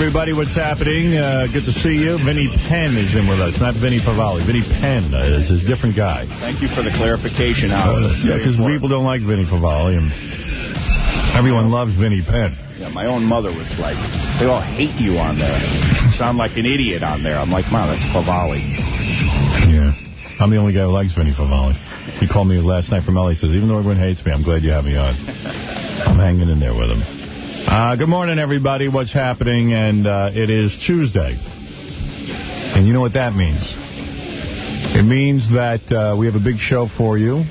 everybody. What's happening? Good to see you. Vinny Penn is in with us, not Vinny Favale. Vinny Penn is a different guy. Thank you for the clarification, Howard. Yeah, because people don't like Vinny Favale, and everyone loves Vinny Penn. Yeah, my own mother was like, they all hate you on there. You sound like an idiot on there. I'm like, Mom, that's Favale. Yeah. I'm the only guy who likes Vinny Favale. He called me last night from L.A. He says, even though everyone hates me, I'm glad you have me on. I'm hanging in there with him. Good morning, everybody. What's happening? And it is Tuesday. And you know what that means? It means that we have a big show for you.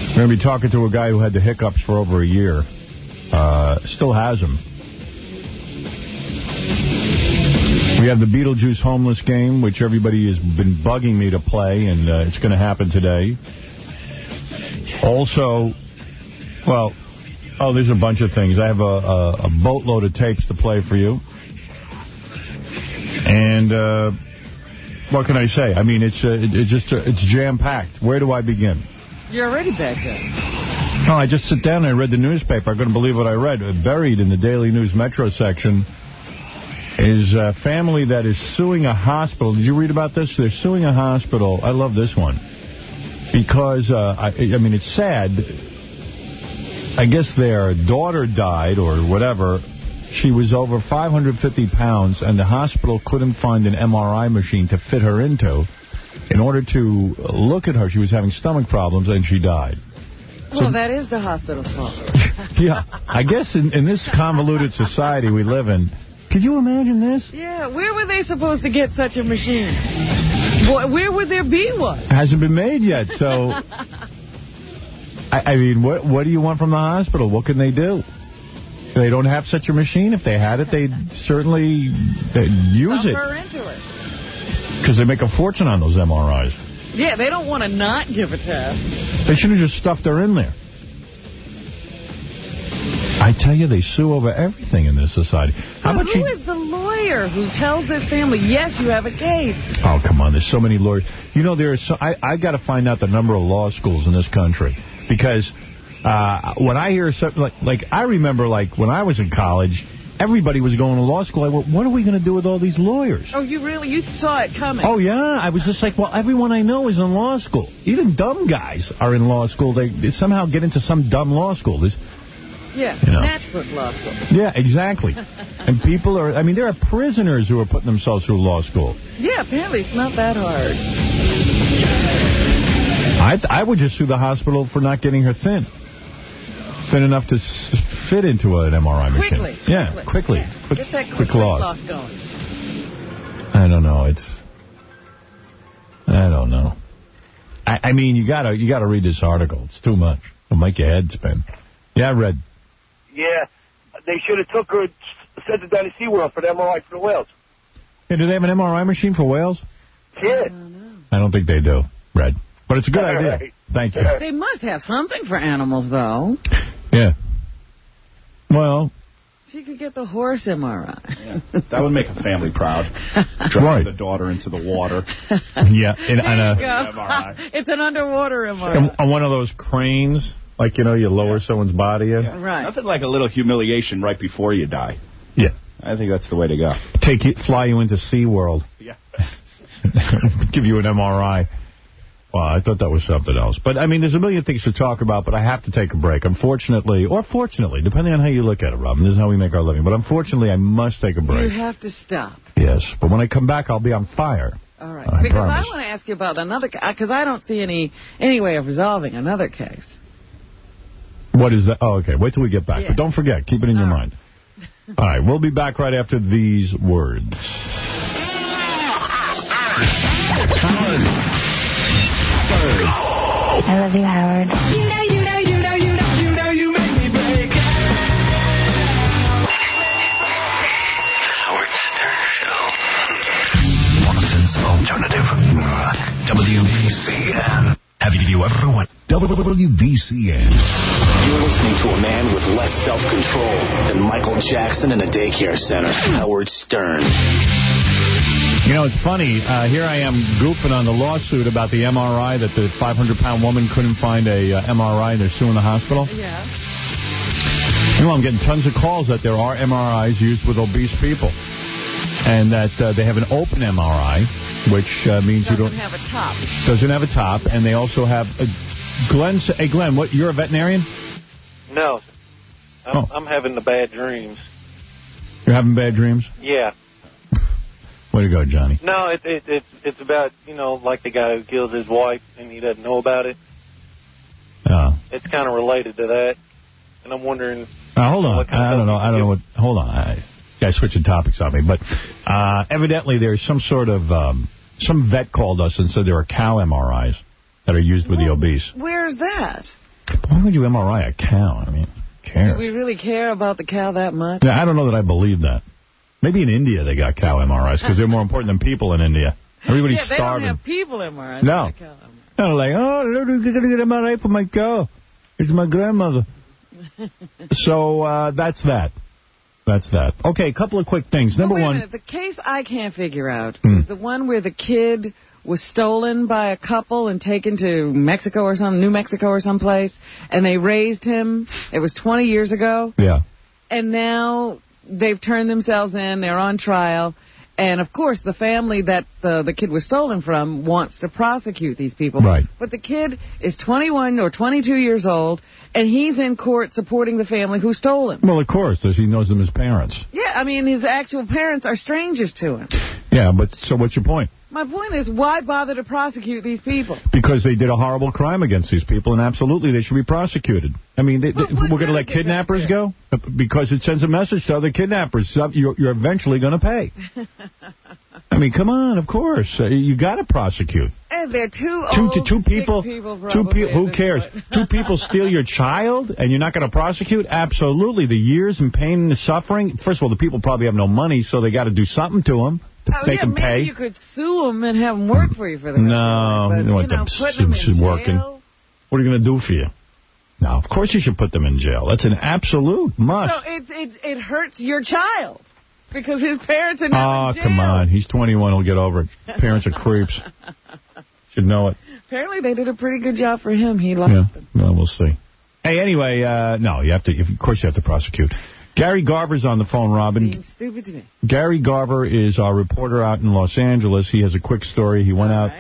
We're going to be talking to a guy who had the hiccups for over a year. Still has them. We have the Beetlejuice homeless game, which everybody has been bugging me to play, and it's going to happen today. Also, well... Oh, there's a bunch of things. I have a boatload of tapes to play for you. And what can I say? I mean, it's jam-packed. Where do I begin? You're already back there. No, I just sit down and I read the newspaper. I couldn't believe what I read. Buried in the Daily News Metro section is a family that is suing a hospital. Did you read about this? They're suing a hospital. I love this one. Because, I mean, it's sad. I guess their daughter died or whatever. She was over 550 pounds, and the hospital couldn't find an MRI machine to fit her into. In order to look at her, she was having stomach problems, and she died. Well, that is the hospital's fault. Yeah. I guess in this convoluted society we live in, could you imagine this? Yeah. Where were they supposed to get such a machine? Where would there be one? It hasn't been made yet, so... I mean, what do you want from the hospital? What can they do? They don't have such a machine. If they had it, they'd certainly use it. Stuff her into it. Because they make a fortune on those MRIs. Yeah, they don't want to not give a test. They should have just stuffed her in there. I tell you, they sue over everything in this society. Who is the lawyer who tells this family, yes, you have a case? Oh, come on. There's so many lawyers. You know, I got to find out the number of law schools in this country. Because when I hear something like I remember, like, when I was in college, everybody was going to law school. I went, what are we going to do with all these lawyers? Oh, you saw it coming? Oh, yeah. I was just like, well, everyone I know is in law school. Even dumb guys are in law school. They somehow get into some dumb law school. Yeah, Matchbook Law School. Yeah, exactly. And people are, I mean, there are prisoners who are putting themselves through law school. Yeah, apparently it's not that hard. I would just sue the hospital for not getting her thin. Thin enough to fit into an MRI machine. Yeah, quickly. Yeah. Get that quick loss going. I don't know. I don't know. I mean, you gotta read this article. It's too much. It'll make your head spin. Yeah, Red. Yeah, they should have took her, sent her down to SeaWorld for the MRI for the whales. Hey, do they have an MRI machine for whales? Yeah. I don't think they do, Red. But it's a good idea. Right. Thank you. They must have something for animals, though. Yeah. Well... She could get the horse MRI. Yeah. That would make a family proud. Driving the daughter into the water. Yeah. MRI. It's an underwater MRI. On one of those cranes, like, you know, you lower someone's body in. Yeah. Right. Nothing like a little humiliation right before you die. Yeah. I think that's the way to go. Fly you into SeaWorld. Yeah. Give you an MRI. Well, I thought that was something else. But, I mean, there's a million things to talk about, but I have to take a break. Unfortunately, or fortunately, depending on how you look at it, Robin. This is how we make our living. But unfortunately, I must take a break. You have to stop. Yes. But when I come back, I'll be on fire. All right. Because I want to ask you about another case, because I don't see any way of resolving another case. What is that? Oh, okay. Wait till we get back. Yeah. But don't forget. Keep it in your mind. All right. We'll be back right after these words. I love you, Howard. You make me break out. Howard Stern Show. Boston's alternative. WBCN. Have you ever went WBCN? You're listening to a man with less self-control than Michael Jackson in a daycare center. Howard Stern. You know, it's funny. Here I am goofing on the lawsuit about the MRI, that the 500-pound woman couldn't find a MRI, and they're suing the hospital. Yeah. You know, I'm getting tons of calls that there are MRIs used with obese people. And that they have an open MRI, which means you don't... Doesn't have a top. Doesn't have a top. And they also have... Glenn, what? You're a veterinarian? No. I'm having the bad dreams. You're having bad dreams? Yeah. Way to go, Johnny. No, it's about, like the guy who killed his wife and he doesn't know about it. Oh. It's kind of related to that. And I'm wondering... hold on. I don't know what... Hold on. Guys switching topics on me. But evidently there's some sort of... some vet called us and said there are cow MRIs that are used with the obese. Where's that? Why would you MRI a cow? I mean, who cares? Do we really care about the cow that much? Yeah, I don't know that I believe that. Maybe in India they got cow MRIs because they're more important than people in India. Everybody's starving. Yeah, they don't have people MRIs. No. No, like, I'm going to get an MRI for my cow. It's my grandmother. So that's that. That's that. Okay, a couple of quick things. Number one. Minute. The case I can't figure out is the one where the kid was stolen by a couple and taken to Mexico or New Mexico or someplace, and they raised him. It was 20 years ago. Yeah. And now they've turned themselves in. They're on trial. And, of course, the family that the kid was stolen from wants to prosecute these people. Right. But the kid is 21 or 22 years old, and he's in court supporting the family who stole him. Well, of course, as he knows them as parents. Yeah, I mean, his actual parents are strangers to him. Yeah, but so what's your point? My point is, why bother to prosecute these people? Because they did a horrible crime against these people, and absolutely they should be prosecuted. I mean, we're going to let kidnappers go? Because it sends a message to other kidnappers. You're eventually going to pay. I mean, come on, of course. You got to prosecute. And they're two people. Who cares? Two people steal your child, and you're not going to prosecute? Absolutely. The years and pain and the suffering. First of all, the people probably have no money, so they got to do something to them. Maybe you could sue them and have them work for you for the rest of you don't want them working. What are you going to do for you? No, of course you should put them in jail. That's an absolute must. No, it hurts your child because his parents are not in jail. Oh, come on. He's 21. He'll get over it. Parents are creeps. Should know it. Apparently they did a pretty good job for him. He lost them. Well, we'll see. Hey, anyway, no, you have to. Of course you have to prosecute. Gary Garver's on the phone, Robin. Seems stupid to me. Gary Garver is our reporter out in Los Angeles. He has a quick story. He went out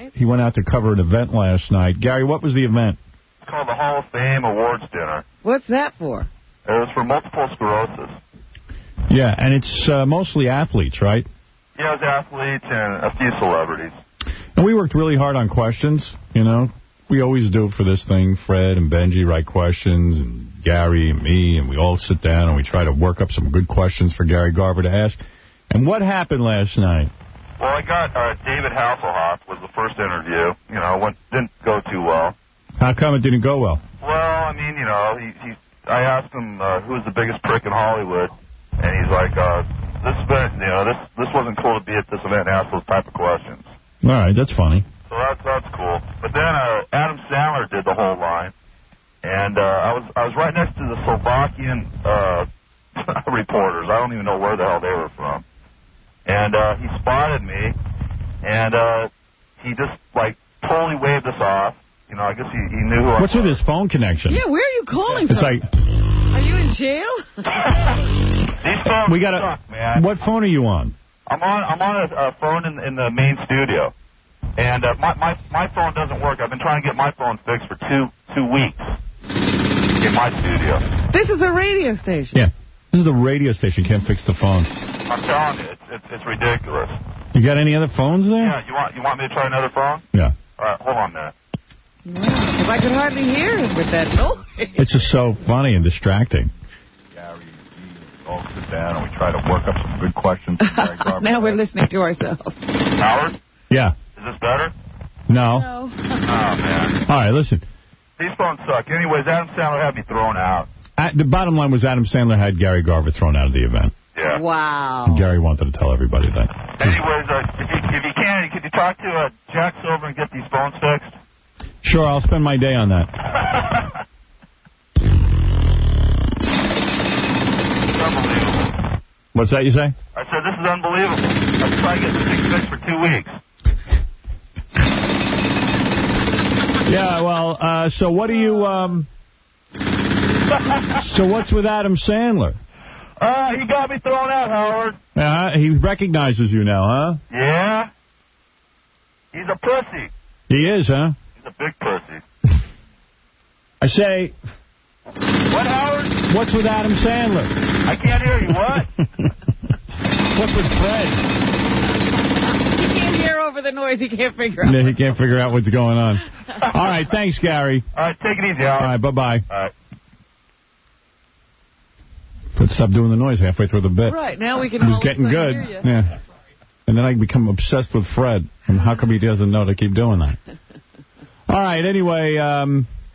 to cover an event last night. Gary, what was the event? It's called the Hall of Fame Awards Dinner. What's that for? It was for multiple sclerosis. Yeah, and it's mostly athletes, right? Yeah, it was athletes and a few celebrities. And we worked really hard on questions, you know. We always do for this thing. Fred and Benji write questions, and Gary and me, and we all sit down and we try to work up some good questions for Gary Garver to ask. And what happened last night? Well, I got David Hasselhoff was the first interview. You know, didn't go too well. How come it didn't go well? Well, I mean, you know, I asked him who's the biggest prick in Hollywood, and he's like, this wasn't cool to be at this event and ask those type of questions. All right, that's funny. So that's cool. But then Adam Sandler did the whole line, and I was right next to the Slovakian reporters. I don't even know where the hell they were from. And he spotted me, and he just like totally waved us off. You know, I guess he knew who I was. What's with his phone connection? Yeah, where are you calling from? It's like, are you in jail? These phones suck, man. What phone are you on? I'm on a phone in the main studio. And my phone doesn't work. I've been trying to get my phone fixed for two weeks in my studio. This is a radio station. Yeah. This is the radio station. Can't fix the phone. I'm telling you, it's ridiculous. You got any other phones there? Yeah, you want me to try another phone? Yeah. All right, hold on a minute. Wow, because I could hardly hear it with that noise. It's just so funny and distracting. Gary, we all sit down and we try to work up some good questions. Now we're listening to ourselves. Howard? Yeah. Is this better? No. No. Oh, man. All right, listen. These phones suck. Anyways, Adam Sandler had me thrown out. The bottom line was Adam Sandler had Gary Garver thrown out of the event. Yeah. Wow. And Gary wanted to tell everybody that. Anyways, if you can, could you talk to Jack Silver and get these phones fixed? Sure, I'll spend my day on that. It's unbelievable. What's that you say? I said, this is unbelievable. I've been trying to get this thing fixed for 2 weeks. Yeah, well, so what do you, So what's with Adam Sandler? He got me thrown out, Howard. He recognizes you now, huh? Yeah. He's a pussy. He is, huh? He's a big pussy. I say... What, Howard? What's with Adam Sandler? I can't hear you. What? What's with Fred? He can't hear over the noise. He can't figure out. Yeah, he can't figure out what's going on. All right, thanks, Gary. All right, take it easy, Howard. All right, bye-bye. All right. But stop doing the noise halfway through the bit. Right, now we can It was all of a getting sudden good. hear you. Yeah. And then I become obsessed with Fred. And how come he doesn't know to keep doing that? All right, anyway...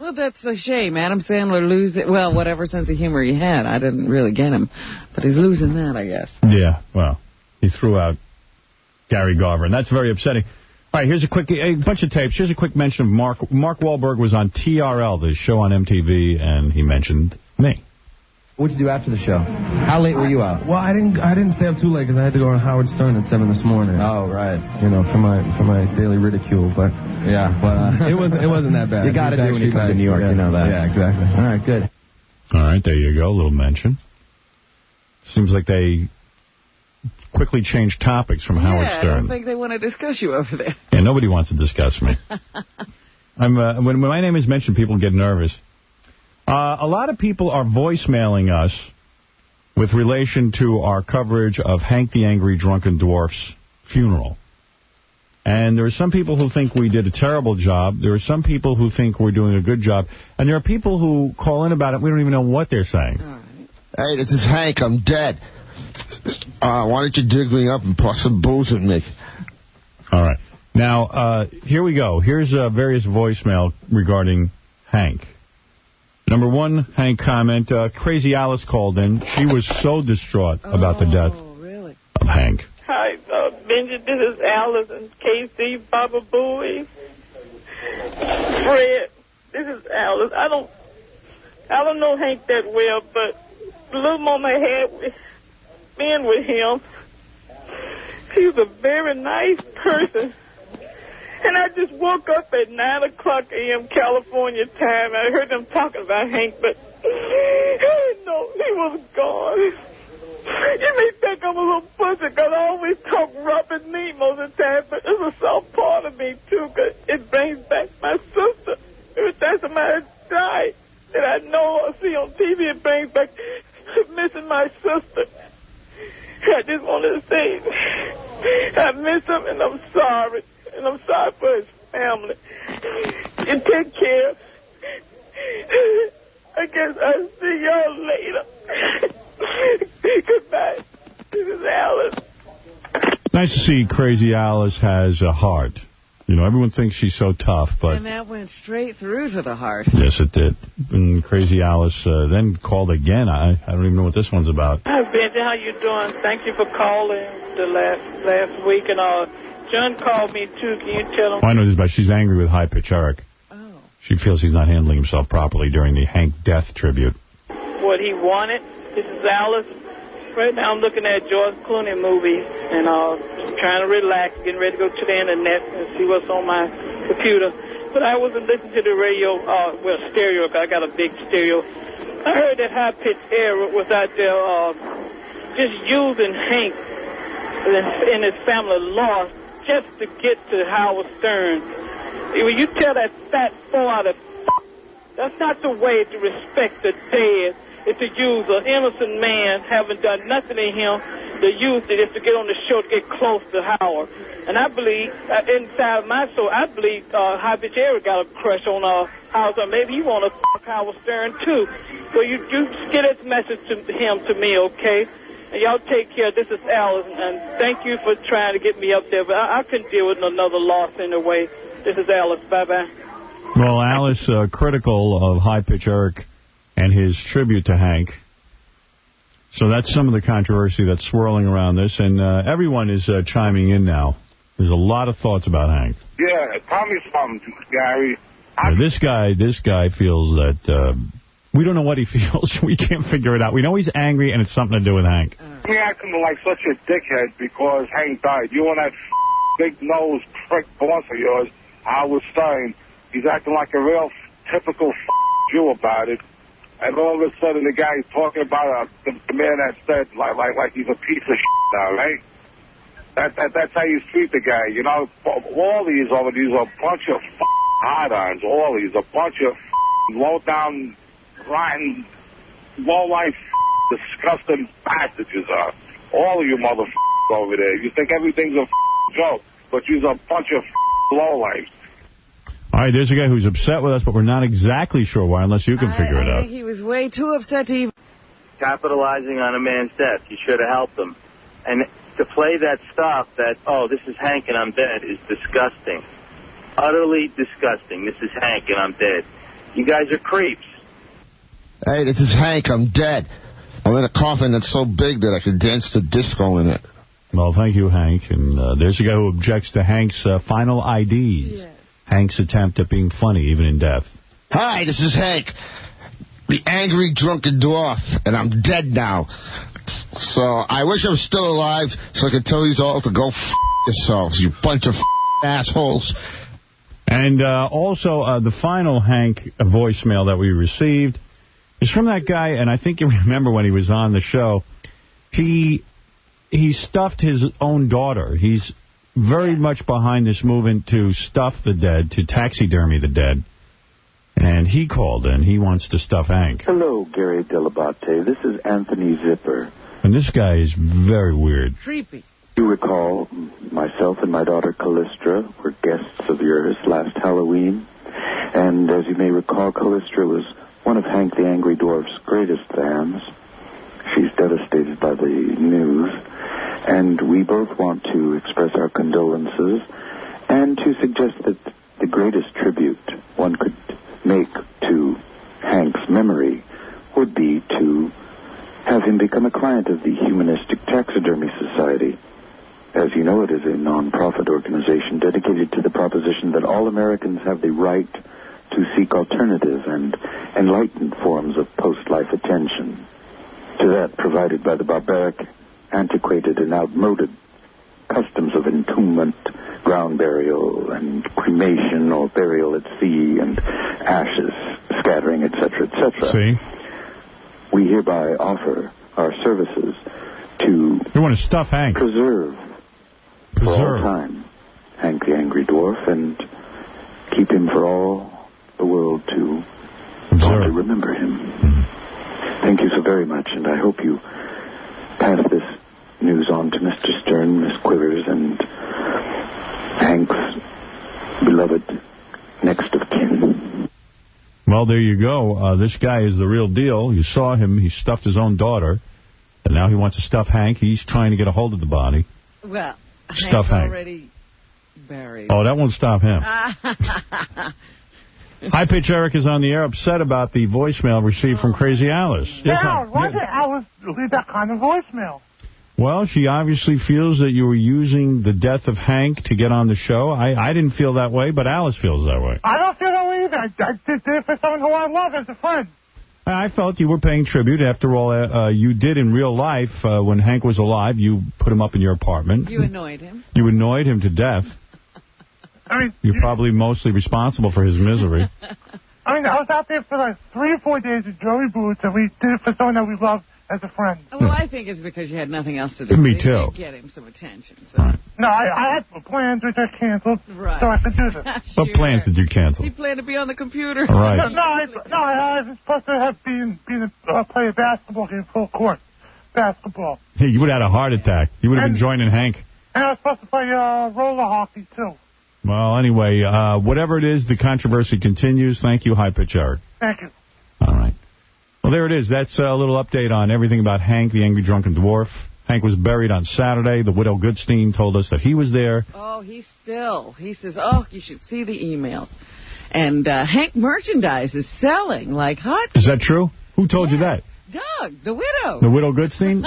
Well, that's a shame. Adam Sandler loses, well, whatever sense of humor he had. I didn't really get him. But he's losing that, I guess. Yeah, well, he threw out Gary Garver, and that's very upsetting. All right, here's a bunch of tapes. Here's a quick mention of Mark Wahlberg was on TRL, the show on MTV, and he mentioned me. What'd you do after the show? How late were you out? Well, I didn't stay up too late because I had to go on Howard Stern at 7 this morning. Oh, right. You know, for my daily ridicule, but yeah, but it wasn't that bad. You got to do when you come to New York, yeah, you know that. Yeah, exactly. All right, good. All right, there you go, a little mention. Seems like they quickly changed topics from Howard Stern. I don't think they want to discuss you over there. Yeah, nobody wants to discuss me. When my name is mentioned, people get nervous. A lot of people are voicemailing us with relation to our coverage of Hank the Angry Drunken Dwarf's funeral. And there are some people who think we did a terrible job. There are some people who think we're doing a good job. And there are people who call in about it. We don't even know what they're saying. Right. Hey, this is Hank. I'm dead. Why don't you dig me up and pour some booze with me? All right. Now, here we go. Here's various voicemail regarding Hank. Number one, Hank comment, Crazy Alice called in. She was so distraught about the death of Hank. Hi, Benji, this is Alice and KC, Baba Booey. Fred, this is Alice. I don't know Hank that well, but the little moment I had with being with him, he was a very nice person. And I just woke up at 9 o'clock a.m. California time. I heard them talking about Hank, but I didn't know he was gone. You may think I'm a little pussy because I always talk rough and mean most of the time, but there's a soft part of me, too, because it brings back my sister. Every time somebody died that I know or see on TV, it brings back missing my sister. I just wanted to say I miss him, and I'm sorry. And I'm sorry for his family. You take care. I guess I'll see y'all later. Goodbye. This is Alice. Nice to see Crazy Alice has a heart. You know, everyone thinks she's so tough, but... And that went straight through to the heart. Yes, it did. And Crazy Alice then called again. I don't even know what this one's about. Hi, Benji. How you doing? Thank you for calling the last week and all. John called me, too. Can you tell him? I know this about. She's angry with High Pitch Eric. Oh. She feels he's not handling himself properly during the Hank death tribute. What he wanted. This is Alice. Right now I'm looking at George Clooney movies and trying to relax, getting ready to go to the internet and see what's on my computer. But I wasn't listening to the radio, stereo, because I got a big stereo. I heard that High Pitch Eric was out there just using Hank and his family lost just to get to Howard Stern. When you tell that fat four out of that's not the way to respect the dead. It's to use an innocent man, haven't done nothing to him, to use it just to get on the show to get close to Howard. And I believe, inside my soul, I believe High Pitch Eric got a crush on Howard Stern. Maybe he want to fuck Howard Stern, too. So you get this message to him, to me, okay? And y'all take care. This is Alice, and thank you for trying to get me up there, but I couldn't deal with another loss anyway. This is Alice. Bye-bye. Well, Alice, critical of High Pitch Eric and his tribute to Hank. So that's some of the controversy that's swirling around this, and everyone is chiming in now. There's a lot of thoughts about Hank. Yeah, tell me something, Gary. This guy feels that we don't know what he feels. We can't figure it out. We know he's angry, and it's something to do with Hank. You're acting like such a dickhead because Hank died. You and that big-nosed prick boss of yours, Howard Stern, he's acting like a real typical Jew about it. and all of a sudden the guy's talking about the man that said like he's a piece of shit now, right? That's how you treat the guy, you know. All these are a bunch of hard-ons. All these, a bunch of low-down, rotten, low-life, disgusting passages are. All of you motherfuckers over there. You think everything's a joke, but you're a bunch of low-life. All right, there's a guy who's upset with us, but we're not exactly sure why, unless you can figure it out. I think he was way too upset to even... Capitalizing on a man's death. You should have helped him. And to play that stuff that, oh, this is Hank and I'm dead, is disgusting. Utterly disgusting. This is Hank and I'm dead. You guys are creeps. Hey, this is Hank. I'm dead. I'm in a coffin that's so big that I can dance the disco in it. Well, thank you, Hank. And there's a guy who objects to Hank's final IDs. Yes. Hank's attempt at being funny, even in death. Hi, this is Hank, the angry, drunken dwarf, and I'm dead now. So I wish I was still alive so I could tell these all to go yourselves, you bunch of assholes. And also, the final Hank voicemail that we received is from that guy, and I think you remember when he was on the show, he stuffed his own daughter. He's very much behind this movement to stuff the dead, to taxidermy the dead. And he called in. He wants to stuff Hank. Hello, Gary Delabate. This is Anthony Zipper. And this guy is very weird. Creepy. You recall myself and my daughter Callistra were guests of yours last Halloween. And as you may recall, Callistra was one of Hank the Angry Dwarf's greatest fans. She's devastated by the news. And we both want to express our condolences and to suggest that the greatest tribute one could make to Hank's memory would be to have him become a client of the Humanistic Taxidermy Society. As you know, it is a non-profit organization dedicated to the proposition that all Americans have the right to seek alternative and enlightened forms of post-life attention to that provided by the barbaric, antiquated, and outmoded customs of entombment, ground burial, and cremation or burial at sea, and ashes scattering, etc., etc. See? We hereby offer our services to... You want to stuff Hank. Preserve. For all time Hank the Angry Dwarf, and keep him for all the world to remember him. Mm-hmm. Thank you so very much, and I hope you pass this news on to Mr. Stern, Miss Quivers, and Hank's beloved next of kin. Well, there you go. This guy is the real deal. You saw him. He stuffed his own daughter, and now he wants to stuff Hank. He's trying to get a hold of the body. Well, stuff Hank's Hank. Already buried. Oh, that won't stop him. High Pitch Eric is on the air, upset about the voicemail received from Crazy Alice. Yes, why did Alice leave that kind of voicemail? Well, she obviously feels that you were using the death of Hank to get on the show. I didn't feel that way, but Alice feels that way. I don't feel that way either. I did it for someone who I love as a friend. I felt you were paying tribute. After all, you did in real life, when Hank was alive, you put him up in your apartment. You annoyed him. You annoyed him to death. I mean, you're probably mostly responsible for his misery. I mean, I was out there for like 3 or 4 days with Joey Boots, and we did it for someone that we loved as a friend. Well, I think it's because you had nothing else to do. Me You too. did get him some attention. So. No, I had plans which I canceled, right. so I could do this. Sure. What plans did you cancel? He planned to be on the computer. Right. I was supposed to have play a basketball game full court. Basketball. Hey, you would have had a heart attack. You would have been joining Hank. And I was supposed to play roller hockey, too. Well, anyway, whatever it is, the controversy continues. Thank you, High Pitch Eric. Thank you. All right. Well, there it is. That's a little update on everything about Hank, the Angry Drunken Dwarf. Hank was buried on Saturday. The widow Goodstein told us that he was there. Oh, he says, you should see the emails. And Hank merchandise is selling like hot. Is that true? Who told you that? Doug, the widow. The widow Goodstein?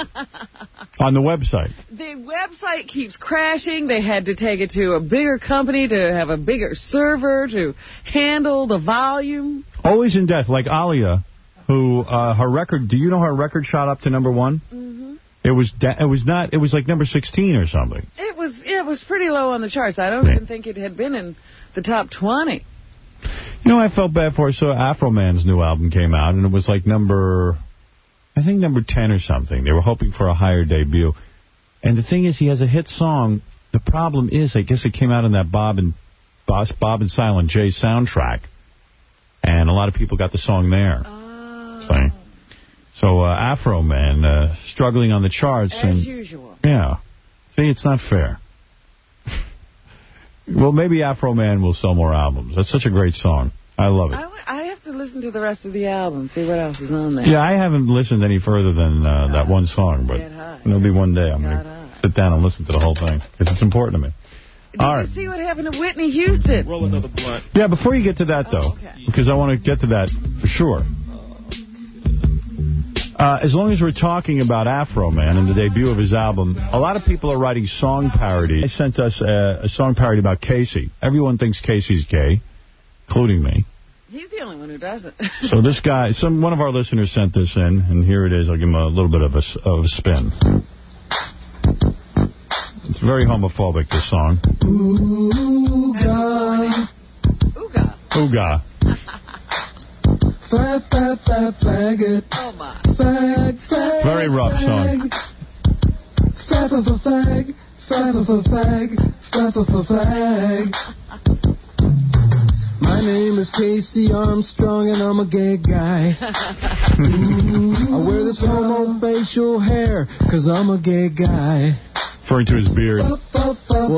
On the website. The website keeps crashing. They had to take it to a bigger company to have a bigger server to handle the volume. Always in death, like Alia, who her record, do you know her record shot up to #1? Mm-hmm. It was like number 16 or something. It was pretty low on the charts. I don't even think it had been in the top 20. You know, I felt bad for. So Afro Man's new album came out, and it was like number 10 or something. They were hoping for a higher debut. And the thing is, he has a hit song. The problem is, I guess it came out in that Bob and Silent J soundtrack. And a lot of people got the song there. Oh. So Afro Man struggling on the charts. As usual. Yeah. See, it's not fair. Well, maybe Afro Man will sell more albums. That's such a great song. I love it. I have to listen to the rest of the album, see what else is on there. Yeah, I haven't listened any further than that one song, but it'll be one day. I'm going to sit down and listen to the whole thing, because it's important to me. Did you see what happened to Whitney Houston? Roll another blunt. Yeah, before you get to that, though, because I want to get to that for sure. As long as we're talking about Afro Man and the debut of his album, a lot of people are writing song parodies. They sent us a song parody about Casey. Everyone thinks Casey's gay, including me. He's the only one who doesn't. So this guy, one of our listeners sent this in, and here it is. I'll give him a little bit of a spin. It's very homophobic, this song. Ooga. Ooga. Ooga. Faggot. Oh, my. Fag. Very rough song. Fag. My name is Casey Armstrong, and I'm a gay guy. I wear this homo facial hair, because I'm a gay guy. Referring to his beard. Well,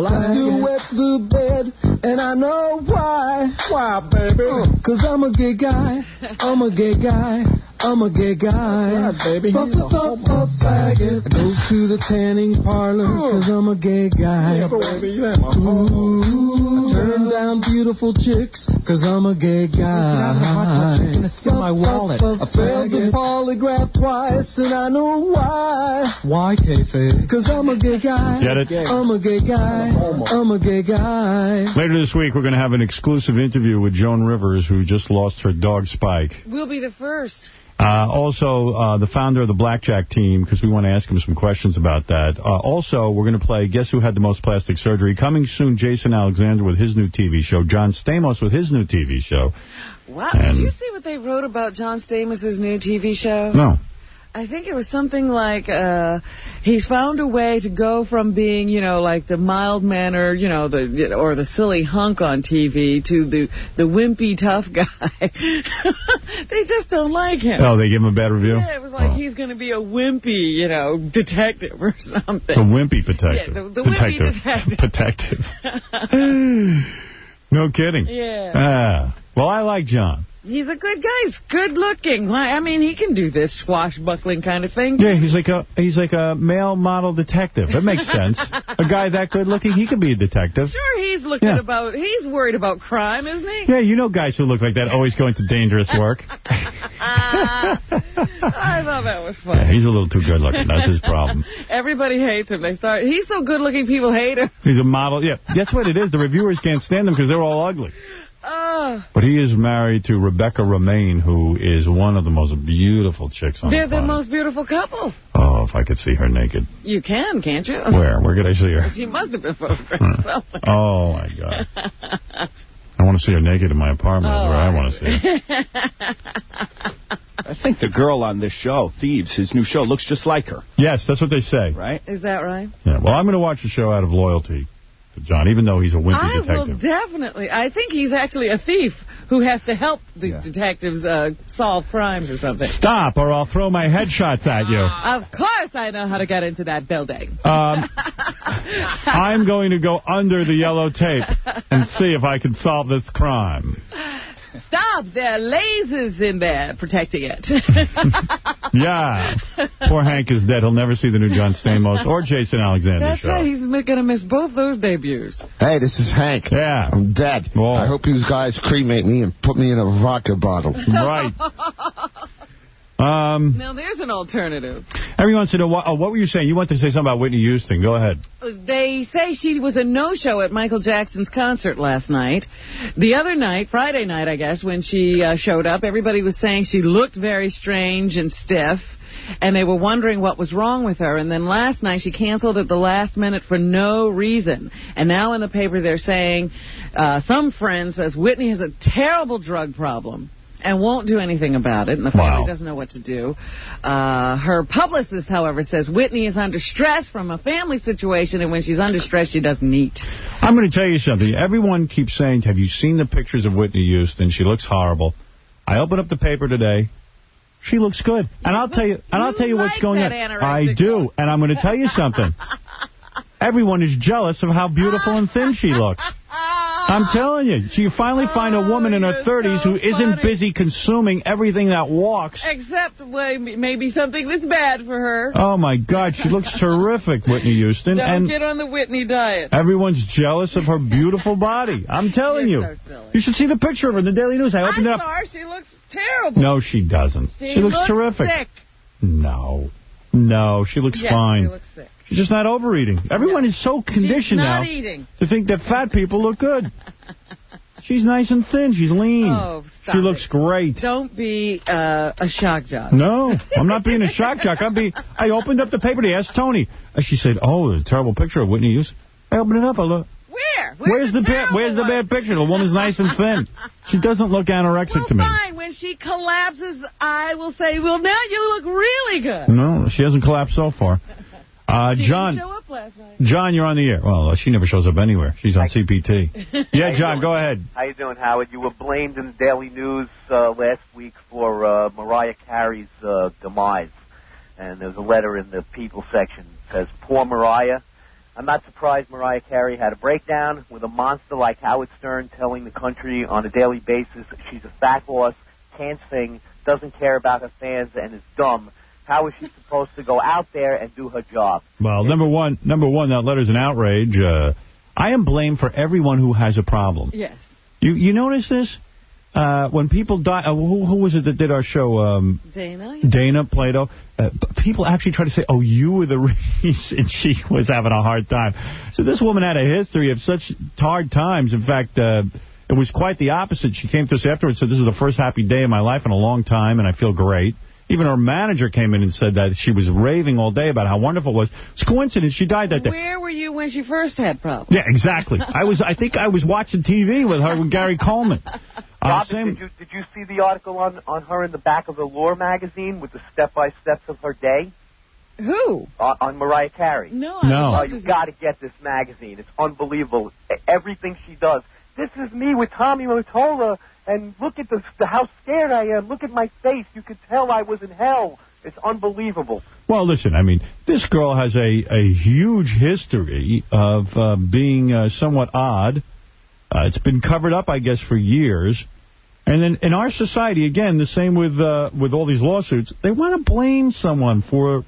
I still wet the bed, and I know why. Why, baby? Because I'm a gay guy. I'm a gay guy. I'm a gay guy. Right, baby. Faggot. I go to the tanning parlor, because I'm a gay guy. Yeah, baby, you have my I turn down beautiful chicks, because I'm a gay guy. My wallet. I failed the polygraph twice, and I know why. Why, Casey? Because I'm a gay guy. Get it? I'm a gay guy. I'm a gay guy. Later this week, we're going to have an exclusive interview with Joan Rivers, who just lost her dog, Spike. We'll be the first. Also, the founder of the Blackjack team, because we want to ask him some questions about that. Also, we're going to play Guess Who Had the Most Plastic Surgery. Coming soon, Jason Alexander with his new TV show. John Stamos with his new TV show. Wow. Did you see what they wrote about John Stamos' new TV show? No. I think it was something like he's found a way to go from being, like the mild-mannered, or the silly hunk on TV to the wimpy tough guy. They just don't like him. Oh, they give him a bad review? Yeah, it was like he's going to be a wimpy, detective or something. A wimpy detective. Yeah, the wimpy detective. No kidding. Yeah. Well, I like John. He's a good guy. He's good looking. I mean, he can do this swashbuckling kind of thing. Yeah, he's like a male model detective. That makes sense. A guy that good looking, he can be a detective. Sure, he's worried about crime, isn't he? Yeah, guys who look like that always go into dangerous work. I thought that was funny. Yeah, he's a little too good looking. That's his problem. Everybody hates him. He's so good looking, people hate him. He's a model. Yeah, that's what it is. The reviewers can't stand him because they're all ugly. But he is married to Rebecca Romaine, who is one of the most beautiful chicks on the planet. They're the most beautiful couple. Oh, if I could see her naked. You can, can't you? Where? Where could I see her? She must have been photographed somewhere. Oh, my God. I want to see her naked in my apartment. That's where I want to see her. I think the girl on this show, Thieves, his new show, looks just like her. Yes, that's what they say. Right? Is that right? Yeah, well, I'm going to watch the show out of loyalty to John, even though he's a wimpy detective. I will definitely. I think he's actually a thief who has to help the detectives solve crimes or something. Stop, or I'll throw my headshots at you. Of course I know how to get into that building. I'm going to go under the yellow tape and see if I can solve this crime. Stop! There are lasers in there protecting it. Yeah. Poor Hank is dead. He'll never see the new John Stamos or Jason Alexander That's show. right. He's going to miss both those debuts. Hey, this is Hank. Yeah. I'm dead. Whoa. I hope you guys cremate me and put me in a vodka bottle. Right. Now, there's an alternative. Everyone said, what were you saying? You wanted to say something about Whitney Houston. Go ahead. They say she was a no-show at Michael Jackson's concert last night. The other night, Friday night, I guess, when she showed up, everybody was saying she looked very strange and stiff, and they were wondering what was wrong with her. And then last night, she canceled at the last minute for no reason. And now in the paper, they're saying, some friend says Whitney has a terrible drug problem and won't do anything about it, and the family doesn't know what to do. Her publicist, however, says Whitney is under stress from a family situation, and when she's under stress, she doesn't eat. I'm going to tell you something. Everyone keeps saying, have you seen the pictures of Whitney Houston? She looks horrible. I opened up the paper today. She looks good. And I'll tell you what's going on. I do, and I'm going to tell you something. Everyone is jealous of how beautiful and thin she looks. I'm telling you. So you finally find a woman in her 30s who isn't busy consuming everything that walks. Except maybe something that's bad for her. Oh, my God. She looks terrific, Whitney Houston. Don't get on the Whitney diet. Everyone's jealous of her beautiful body. I'm telling you. So silly. You should see the picture of her in the Daily News. I opened it up. She looks terrible. No, she doesn't. She looks terrific. Sick. No, she looks fine. She looks sick. She's just not overeating. Everyone is so conditioned now to think that fat people look good. She's nice and thin. She's lean. Oh, stop She looks great. Don't be a shock jock. No, I'm not being a shock jock. I opened up the paper to ask Tony. She said, "Oh, there's a terrible picture of Whitney Houston." I opened it up. I look. Where's the bad picture? The woman's nice and thin. She doesn't look anorexic to me. Fine. When she collapses, I will say, well, now you look really good. No, she hasn't collapsed so far. She John, didn't show up last night. John, you're on the air. Well, she never shows up anywhere. She's on CPT. Yeah, John, go ahead. How you doing, Howard? You were blamed in the Daily News last week for Mariah Carey's demise. And there's a letter in the People section that says, "Poor Mariah. I'm not surprised Mariah Carey had a breakdown with a monster like Howard Stern telling the country on a daily basis she's a fat horse, can't sing, doesn't care about her fans, and is dumb. How is she supposed to go out there and do her job?" Well, number one, that letter's an outrage. I am blamed for everyone who has a problem. Yes. You notice this? When people die, who was it that did our show? Dana Plato. People actually try to say, oh, you were the reason she was having a hard time. So this woman had a history of such hard times. In fact, it was quite the opposite. She came to us afterwards and said, this is the first happy day of my life in a long time, and I feel great. Even her manager came in and said that she was raving all day about how wonderful it was. It's a coincidence. She died that day. Where were you when she first had problems? Yeah, exactly. I think I was watching TV with her and Gary Coleman. Robin, did you see the article on her in the back of the Lure magazine with the step-by-steps of her day? Who? On Mariah Carey. No. Oh, you've got to get this magazine. It's unbelievable. Everything she does. This is me with Tommy Mottola, and look at how scared I am. Look at my face. You could tell I was in hell. It's unbelievable. Well, listen, I mean, this girl has a huge history of being somewhat odd. It's been covered up, I guess, for years. And then in our society, again, the same with all these lawsuits, they want to blame someone for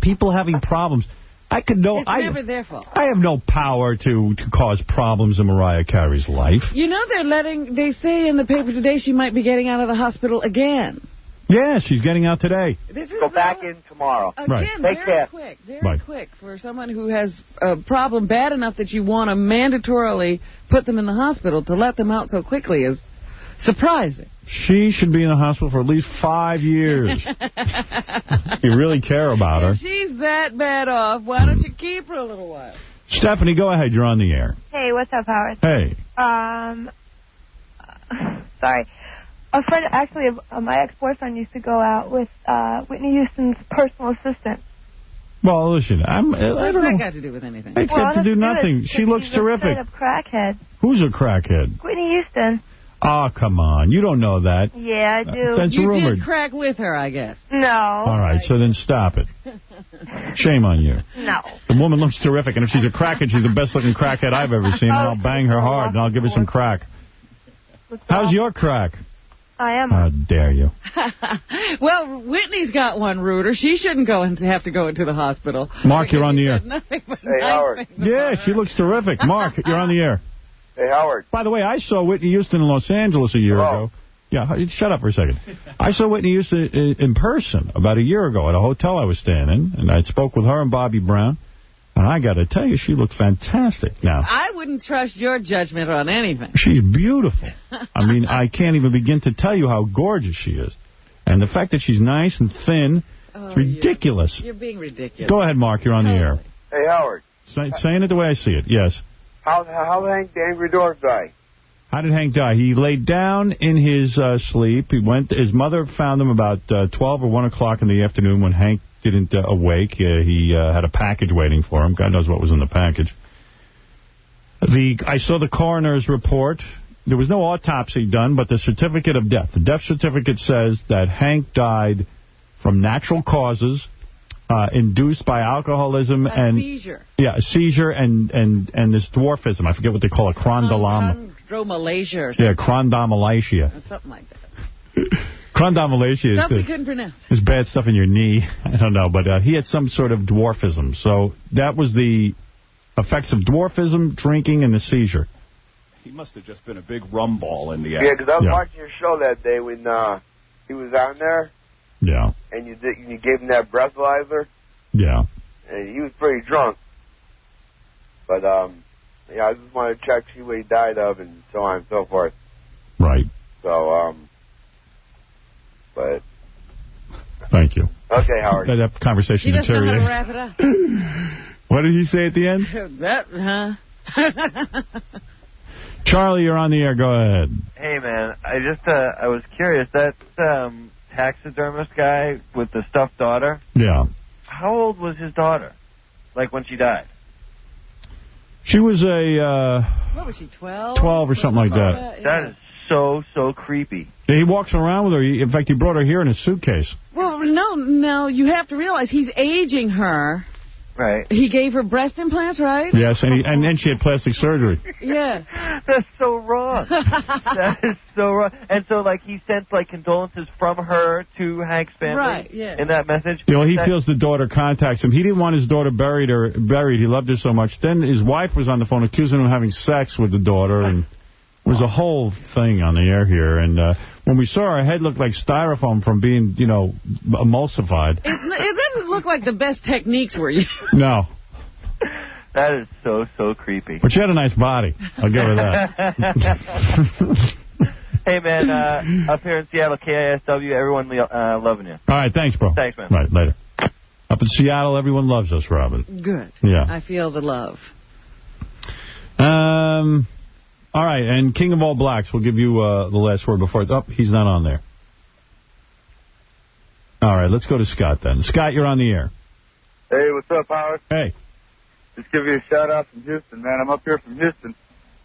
people having problems. It's never their fault. I have no power to cause problems in Mariah Carey's life. You know, they say in the paper today she might be getting out of the hospital again. Yeah, she's getting out today. Go back in tomorrow. Again, Take care. Very quick for someone who has a problem bad enough that you want to mandatorily put them in the hospital. To let them out so quickly is surprising. She should be in the hospital for at least 5 years. You really care about her. If she's that bad off, why don't you keep her a little while? Stephanie, go ahead. You're on the air. Hey, what's up, Howard? Hey. Sorry. A friend, actually, my ex-boyfriend used to go out with Whitney Houston's personal assistant. Well, listen, I don't know. What's that got to do with anything? It's got to do nothing. She looks terrific. He's a crackhead. Who's a crackhead? Whitney Houston. Oh, come on. You don't know that. Yeah, I do. That's rumored. You did crack with her, I guess. No. All right, so then stop it. Shame on you. No. The woman looks terrific, and if she's a crackhead, she's the best-looking crackhead I've ever seen, and I'll bang her hard, and I'll give her some crack. How's your crack? I am. How dare you. Well, Whitney's got one, Rooter. She shouldn't have to go into the hospital. Mark, you're on the air. Nothing but Hey, Howard. Yeah, she looks terrific. Mark, you're on the air. Hey, Howard. By the way, I saw Whitney Houston in Los Angeles a year ago. Yeah, shut up for a second. I saw Whitney Houston in person about a year ago at a hotel I was staying in, and I spoke with her and Bobby Brown. And I got to tell you, she looked fantastic now. I wouldn't trust your judgment on anything. She's beautiful. I mean, I can't even begin to tell you how gorgeous she is. And the fact that she's nice and thin, it's ridiculous. You're being ridiculous. Go ahead, Mark. You're on the air. Hey, Howard. Saying it the way I see it, yes. How did Hank the Angry Dwarf die? How did Hank die? He laid down in his sleep. His mother found him about 12 or 1 o'clock in the afternoon when Hank didn't awake. He had a package waiting for him. God knows what was in the package. I saw the coroner's report. There was no autopsy done, but the certificate of death. The death certificate says that Hank died from natural causes, induced by alcoholism and seizure. Yeah, a seizure and this dwarfism. I forget what they call it. Chondromalacia or something. Yeah, chondromalacia. Or something like that. Chondromalacia Stuff we couldn't pronounce. There's bad stuff in your knee. I don't know, but he had some sort of dwarfism. So that was the effects of dwarfism, drinking, and the seizure. He must have just been a big rum ball in the act. Yeah, because I was watching your show that day when he was on there. Yeah. And you gave him that breathalyzer. Yeah. And he was pretty drunk. But, yeah, I just wanted to check, see what he died of, and so on and so forth. Right. So, but... Thank you. Okay, Howard. That conversation deteriorated. He doesn't know how to wrap it up. What did he say at the end? Charlie, you're on the air. Go ahead. Hey, man, I was curious. That taxidermist guy with the stuffed daughter? Yeah. How old was his daughter? Like when she died? She was what was she, 12? 12 or something like that. That is so creepy. He walks around with her. In fact, he brought her here in a suitcase. Well, no, you have to realize he's aging her. Right. He gave her breast implants, right? Yes, and then she had plastic surgery. Yeah. That's so wrong. That is so wrong. And so, like, he sent, like, condolences from her to Hank's family? Right, yeah. In that message? You know, he feels the daughter contacts him. He didn't want his daughter buried. He loved her so much. Then his wife was on the phone accusing him of having sex with the daughter, and it was a whole thing on the air here. And when we saw her head looked like styrofoam from being, you know, emulsified. It doesn't look like the best techniques were used. No. That is so creepy. But she had a nice body. I'll give her that. Hey, man, up here in Seattle, KISW, everyone loving you. All right, thanks, bro. Thanks, man. Right, later. Up in Seattle, everyone loves us, Robin. Good. Yeah. I feel the love. All right, and King of All Blacks, we'll give you the last word before... Oh, he's not on there. All right, let's go to Scott then. Scott, you're on the air. Hey, what's up, Howard? Hey. Just give you a shout-out from Houston, man. I'm up here from Houston,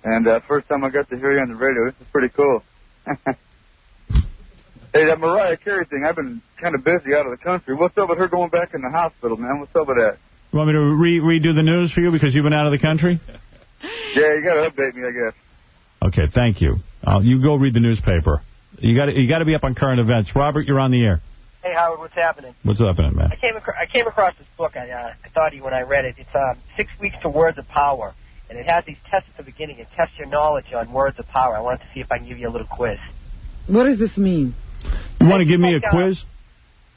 and first time I got to hear you on the radio. This is pretty cool. Hey, that Mariah Carey thing, I've been kind of busy out of the country. What's up with her going back in the hospital, man? What's up with that? You want me to redo the news for you because you've been out of the country? Yeah, you got to update me, I guess. Okay, thank you. You go read the newspaper. You got to be up on current events. Robert, you're on the air. Hey, Howard, what's happening? What's happening, man? I came across this book. I thought of you when I read it. It's 6 Weeks to Words of Power, and it has these tests at the beginning. It tests your knowledge on words of power. I wanted to see if I can give you a little quiz. What does this mean? You want to give me a quiz?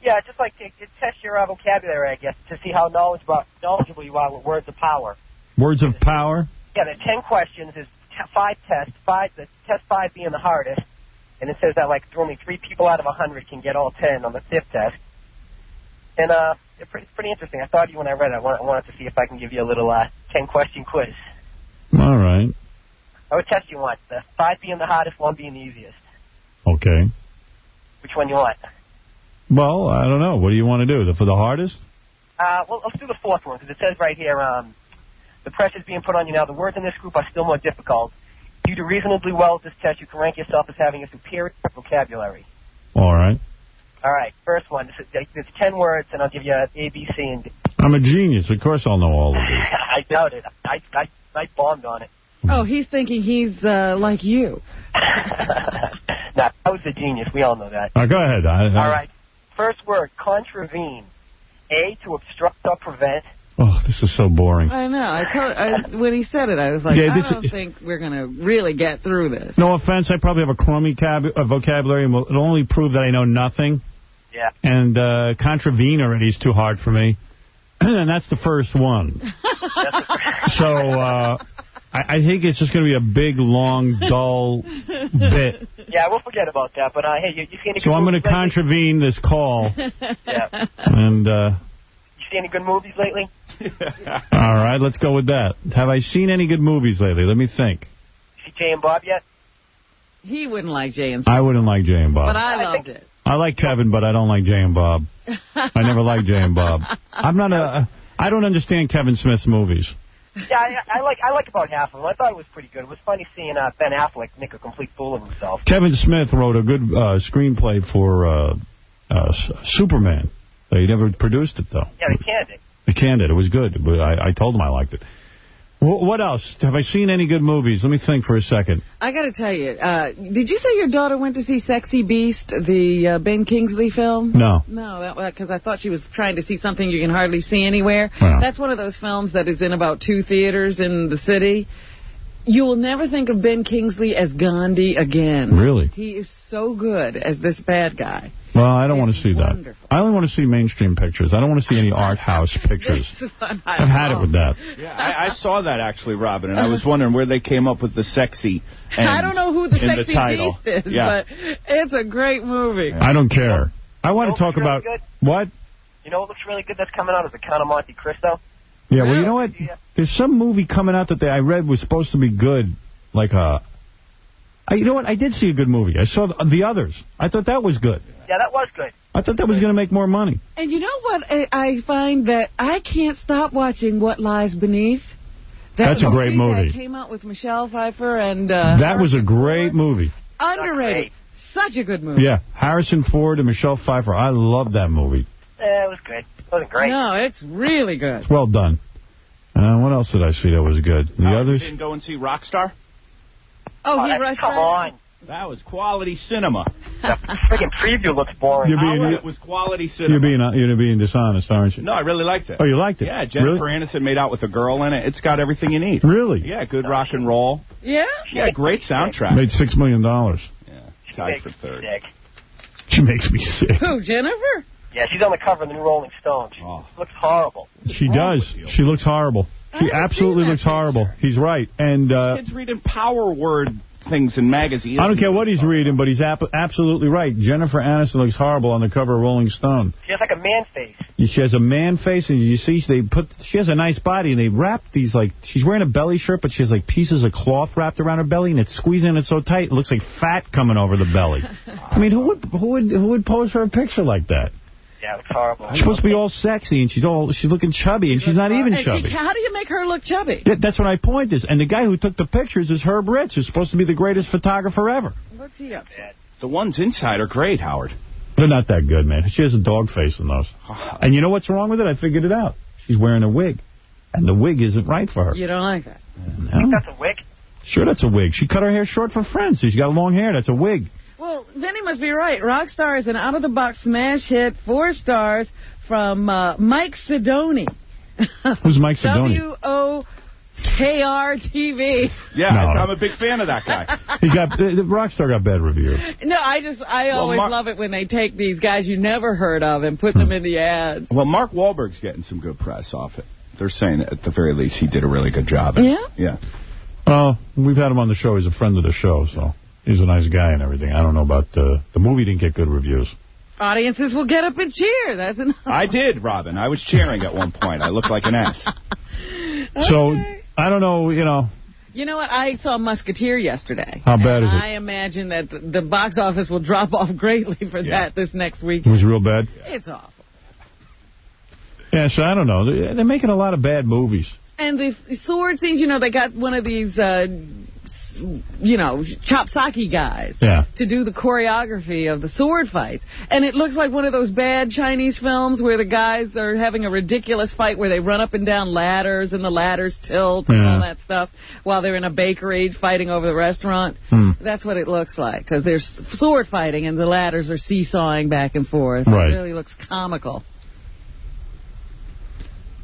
Yeah, just like it tests your vocabulary, I guess, to see how knowledgeable you are with words of power. Words of power? Yeah, there are 10 questions. There's 5 tests. The test 5 being the hardest. And it says that, like, only 3 people out of 100 can get all 10 on the 5th test. And it's pretty interesting. I thought of you when I read it. I wanted to see if I can give you a little 10-question quiz. All right. I would test you once. The 5 being the hardest, 1 being the easiest. Okay. Which one you want? Well, I don't know. What do you want to do? For the hardest? Well, let's do the 4th one, because it says right here, the pressure's being put on you now. The words in this group are still more difficult. If you do reasonably well at this test, you can rank yourself as having a superior vocabulary. All right. All right, first one. It's 10 words, and I'll give you A, B, C, and D. I'm a genius. Of course I'll know all of these. I doubt it. I bombed on it. Oh, he's thinking he's like you. Nah, I was a genius. We all know that. Go ahead. All right. First word, contravene. A, to obstruct or prevent. Oh, this is so boring. I know. When he said it, I was like, Yeah, I don't think we're going to really get through this. No offense, I probably have a crummy vocabulary, and it'll only prove that I know nothing. Yeah. And contravene already is too hard for me. And that's the first one. So I think it's just going to be a big, long, dull bit. Yeah, we'll forget about that. But hey, you see any good So I'm going to movies lately? contravene this call. Yeah. And You see any good movies lately? all right, let's go with that. Have I seen any good movies lately? Let me think. See Jay and Bob yet? He wouldn't like Jay and I wouldn't like Jay and Bob. But I loved it. I like Kevin, but I don't like Jay and Bob. I never liked Jay and Bob. I don't understand Kevin Smith's movies. Yeah, I like about half of them. I thought it was pretty good. It was funny seeing Ben Affleck make a complete fool of himself. Kevin Smith wrote a good screenplay for Superman. He never produced it, though. Yeah, they canned it. They canned it. It was good, but I told him I liked it. What else? Have I seen any good movies? Let me think for a second. I got to tell you, did you say your daughter went to see Sexy Beast, the Ben Kingsley film? No. No, because I thought she was trying to see something you can hardly see anywhere. Wow. That's one of those films that is in about 2 theaters in the city. You will never think of Ben Kingsley as Gandhi again. Really? He is so good as this bad guy. Well, I don't want to see that. I only want to see mainstream pictures. I don't want to see any art house pictures. I've had it with that. Yeah, I saw that, actually, Robin, and I was wondering where they came up with the sexy end I don't know who the in Sexy title. Beast is, Yeah. but it's a great movie. I don't care. I want to talk really about... good? What? You know what looks really good that's coming out is The Count of Monte Cristo. Yeah, well, you know what? There's some movie coming out that I read was supposed to be good. Like you know what? I did see a good movie. I saw The Others. I thought that was good. Yeah, that was good. I thought that was going to make more money. And you know what? I find that I can't stop watching What Lies Beneath. That's a great movie. That came out with Michelle Pfeiffer and... that was a great movie. Underrated. Such a good movie. Yeah, Harrison Ford and Michelle Pfeiffer. I love that movie. Yeah, it was good. It wasn't great. No, it's really good. It's well done. What else did I see that was good? The others? You didn't go and see Rockstar? Oh, he rushed come on. That was quality cinema. The freaking preview looks boring. It was quality cinema. You're being dishonest, aren't you? No, I really liked it. Oh, you liked it? Yeah, Jennifer Aniston made out with a girl in it. It's got everything you need. Really? Yeah, good rock and roll. Yeah? Yeah, great soundtrack. Made $6 million. Yeah, tied for third. Sick. She makes me sick. Who, Jennifer? Yeah, she's on the cover of the new Rolling Stone. She looks horrible. She does. She looks horrible. She absolutely looks horrible. He's right. And kids reading Power Word things in magazines. I don't care what he's reading, but he's absolutely right. Jennifer Aniston looks horrible on the cover of Rolling Stone. She has like a man face. She has a man face, and you see she has a nice body, and they wrap these, like, she's wearing a belly shirt, but she has like pieces of cloth wrapped around her belly, and it's squeezing it so tight, it looks like fat coming over the belly. I mean, who would pose for a picture like that? Yeah, it looks horrible. She's supposed to be all sexy, and she's looking chubby, and she's not even chubby. How do you make her look chubby? Yeah, that's what my point is. And the guy who took the pictures is Herb Ritts, who's supposed to be the greatest photographer ever. What's he up to? The ones inside are great, Howard. They're not that good, man. She has a dog face in those. And you know what's wrong with it? I figured it out. She's wearing a wig, and the wig isn't right for her. You don't like that? No. That's a wig? Sure, that's a wig. She cut her hair short for Friends. She's got long hair. That's a wig. Well, Vinny must be right. Rockstar is an out-of-the-box smash hit, 4 stars, from Mike Sidoni. Who's Mike Sidoni? WOKR-TV. Yeah, No. I'm a big fan of that guy. The Rockstar got bad reviews. No, I always love it when they take these guys you never heard of and put them in the ads. Well, Mark Wahlberg's getting some good press off it. They're saying that at the very least he did a really good job. Yeah? Yeah. Well, we've had him on the show. He's a friend of the show, so he's a nice guy and everything. I don't know about the movie didn't get good reviews. Audiences will get up and cheer. That's enough. I did, Robin. I was cheering at one point. I looked like an ass. So, I don't know, You know what? I saw Musketeer yesterday. How bad is it? I imagine that the box office will drop off greatly for that this next week. It was real bad? It's awful. Yeah, so I don't know. They're making a lot of bad movies. And the sword scenes, they got one of these, chopsaki guys to do the choreography of the sword fights. And it looks like one of those bad Chinese films where the guys are having a ridiculous fight where they run up and down ladders and the ladders tilt and all that stuff while they're in a bakery fighting over the restaurant. That's what it looks like, because there's sword fighting and the ladders are seesawing back and forth. Right. It really looks comical.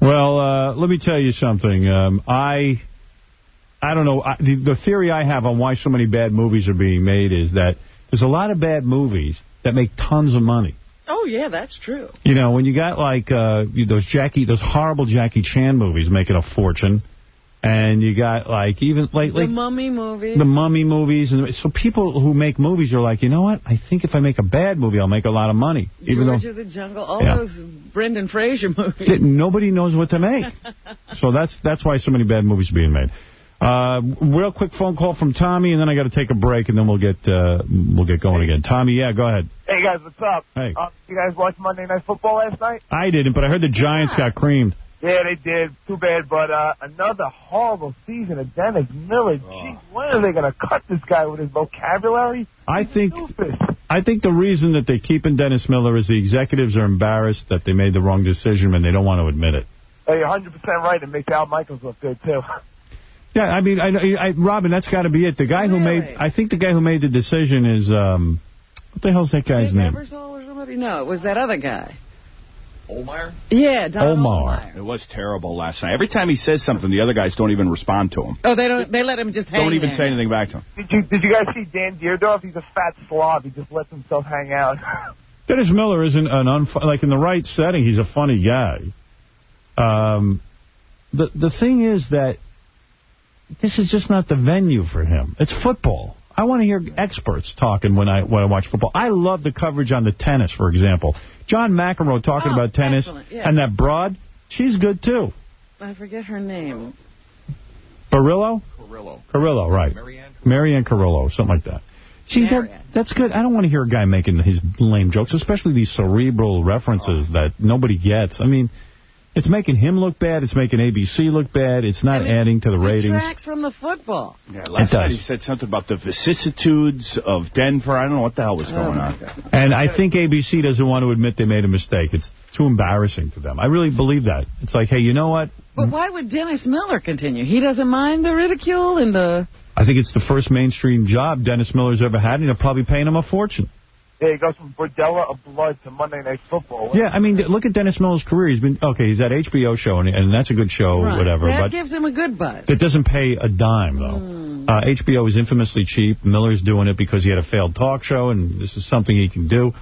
Well, let me tell you something. I don't know. The theory I have on why so many bad movies are being made is that there's a lot of bad movies that make tons of money. Oh, yeah, that's true. You know, when you got, like, those horrible Jackie Chan movies making a fortune, and you got, like, even, like... The Mummy movies. The Mummy movies. And so people who make movies are like, you know what? I think if I make a bad movie, I'll make a lot of money. George of the Jungle, all those Brendan Fraser movies. Nobody knows what to make. So that's why so many bad movies are being made. Real quick phone call from Tommy, and then I got to take a break, and then we'll get going again. Tommy, yeah, go ahead. Hey, guys, what's up? Hey. You guys watch Monday Night Football last night? I didn't, but I heard the Giants got creamed. Yeah, they did. Too bad, but another horrible season of Dennis Miller. Jeez, when are they going to cut this guy with his vocabulary? I think the reason that they're keeping Dennis Miller is the executives are embarrassed that they made the wrong decision, and they don't want to admit it. Hey, you're 100% right. It makes Al Michaels look good, too. Yeah, I mean, Robin, that's got to be it. The guy who made, I think the guy who made the decision is, what the hell's that guy's name? Ebersol or somebody? No, it was that other guy. Olmeyer? Yeah, Don Olmeyer. It was terrible last night. Every time he says something, the other guys don't even respond to him. Oh, they don't. They let him just hang Don't even there. say anything back to him. Did you guys see Dan Dierdorf? He's a fat slob. He just lets himself hang out. Dennis Miller isn't like in the right setting. He's a funny guy. The thing is that this is just not the venue for him. It's football. I want to hear experts talking when I watch football. I love the coverage on the tennis, for example. John McEnroe talking about tennis, and that broad, she's good too. I forget her name. Barillo? Carrillo, right. Marianne Carrillo, something like that. See, that's good. I don't want to hear a guy making his lame jokes, especially these cerebral references that nobody gets. I mean, it's making him look bad. It's making ABC look bad. It's not adding to the ratings. It detracts from the football. Yeah, last night he said something about the vicissitudes of Denver. I don't know what the hell was going on. And I think ABC doesn't want to admit they made a mistake. It's too embarrassing to them. I really believe that. It's like, hey, you know what? But why would Dennis Miller continue? He doesn't mind the ridicule and the... I think it's the first mainstream job Dennis Miller's ever had, and they're probably paying him a fortune. Yeah, he goes from Bordella of Blood to Monday Night Football. Yeah, I mean, look at Dennis Miller's career. He's been, he's that HBO show, and that's a good show, whatever. That but gives him a good buzz. It doesn't pay a dime, though. HBO is infamously cheap. Miller's doing it because he had a failed talk show, and this is something he can do.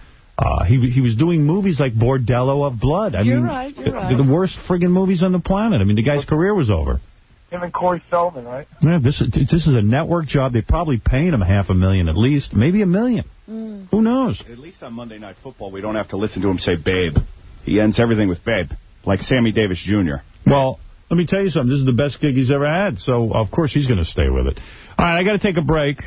He was doing movies like Bordello of Blood. You're right. They're the worst friggin' movies on the planet. I mean, the guy's career was over. Him and Corey Feldman, right? Yeah, this is a network job. They're probably paying him $500,000 at least, maybe $1 million. Who knows? At least on Monday Night Football, we don't have to listen to him say babe. He ends everything with babe, like Sammy Davis Jr. Well, let me tell you something. This is the best gig he's ever had, so of course he's going to stay with it. All right, I got to take a break.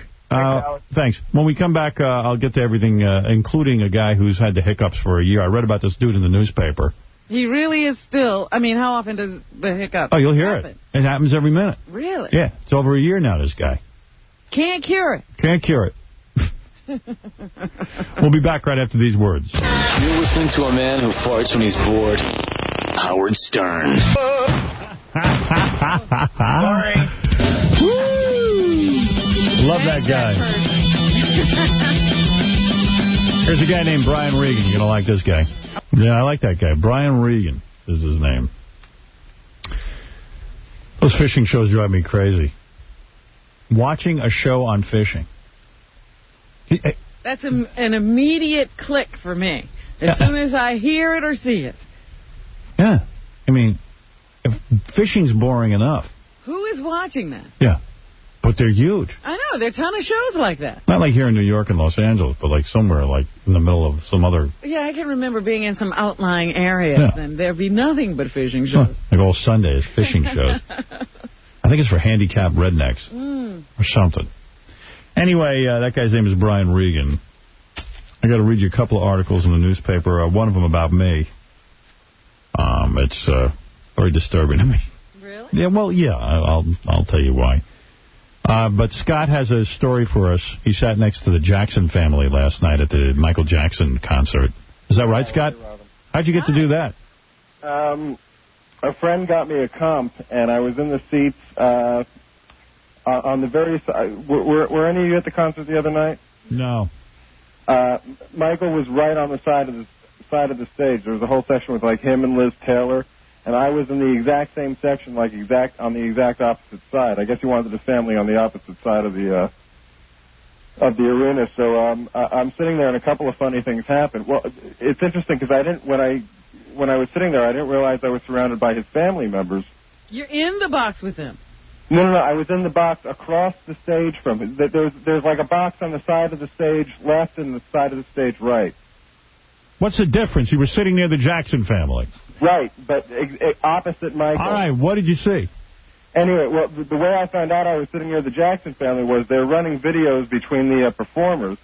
Thanks. When we come back, I'll get to everything, including a guy who's had the hiccups for a year. I read about this dude in the newspaper. He really is still... I mean, how often does the hiccup Oh, you'll hear happen? it. It happens every minute. Really? Yeah, it's over a year now, this guy. Can't cure it. Can't cure it. We'll be back right after these words. You're listening to a man who farts when he's bored. Howard Stern. Sorry. Love that guy. Here's a guy named Brian Regan. You're going to like this guy. Yeah, I like that guy. Brian Regan is his name. Those fishing shows drive me crazy. Watching a show on fishing. That's an immediate click for me. As soon as I hear it or see it. Yeah. I mean, if fishing's boring enough. Who is watching that? Yeah. But they're huge. I know. There are a ton of shows like that. Not like here in New York and Los Angeles, but like somewhere like in the middle of some other... Yeah, I can remember being in some outlying areas, and there'd be nothing but fishing shows. Like all Sundays, fishing shows. I think it's for handicapped rednecks or something. Anyway, that guy's name is Brian Regan. I got to read you a couple of articles in the newspaper, one of them about me. It's very disturbing to me. Really? Yeah, well, yeah, I'll tell you why. But Scott has a story for us. He sat next to the Jackson family last night at the Michael Jackson concert. Is that right, Scott? How'd you get to do that? A friend got me a comp, and I was in the seats on the very side. Were any of you at the concert the other night? No. Michael was right on the side of the stage. There was a whole section with like him and Liz Taylor, and I was in the exact same section, on the exact opposite side. I guess he wanted the family on the opposite side of the arena. So I'm sitting there, and a couple of funny things happened. Well, it's interesting because when I was sitting there, I didn't realize I was surrounded by his family members. You're in the box with him. No, I was in the box across the stage from him. There's like a box on the side of the stage left and the side of the stage right. What's the difference? You were sitting near the Jackson family. Right, but opposite Michael. All right, what did you see? Anyway, well, the way I found out I was sitting near the Jackson family was they're running videos between the performers,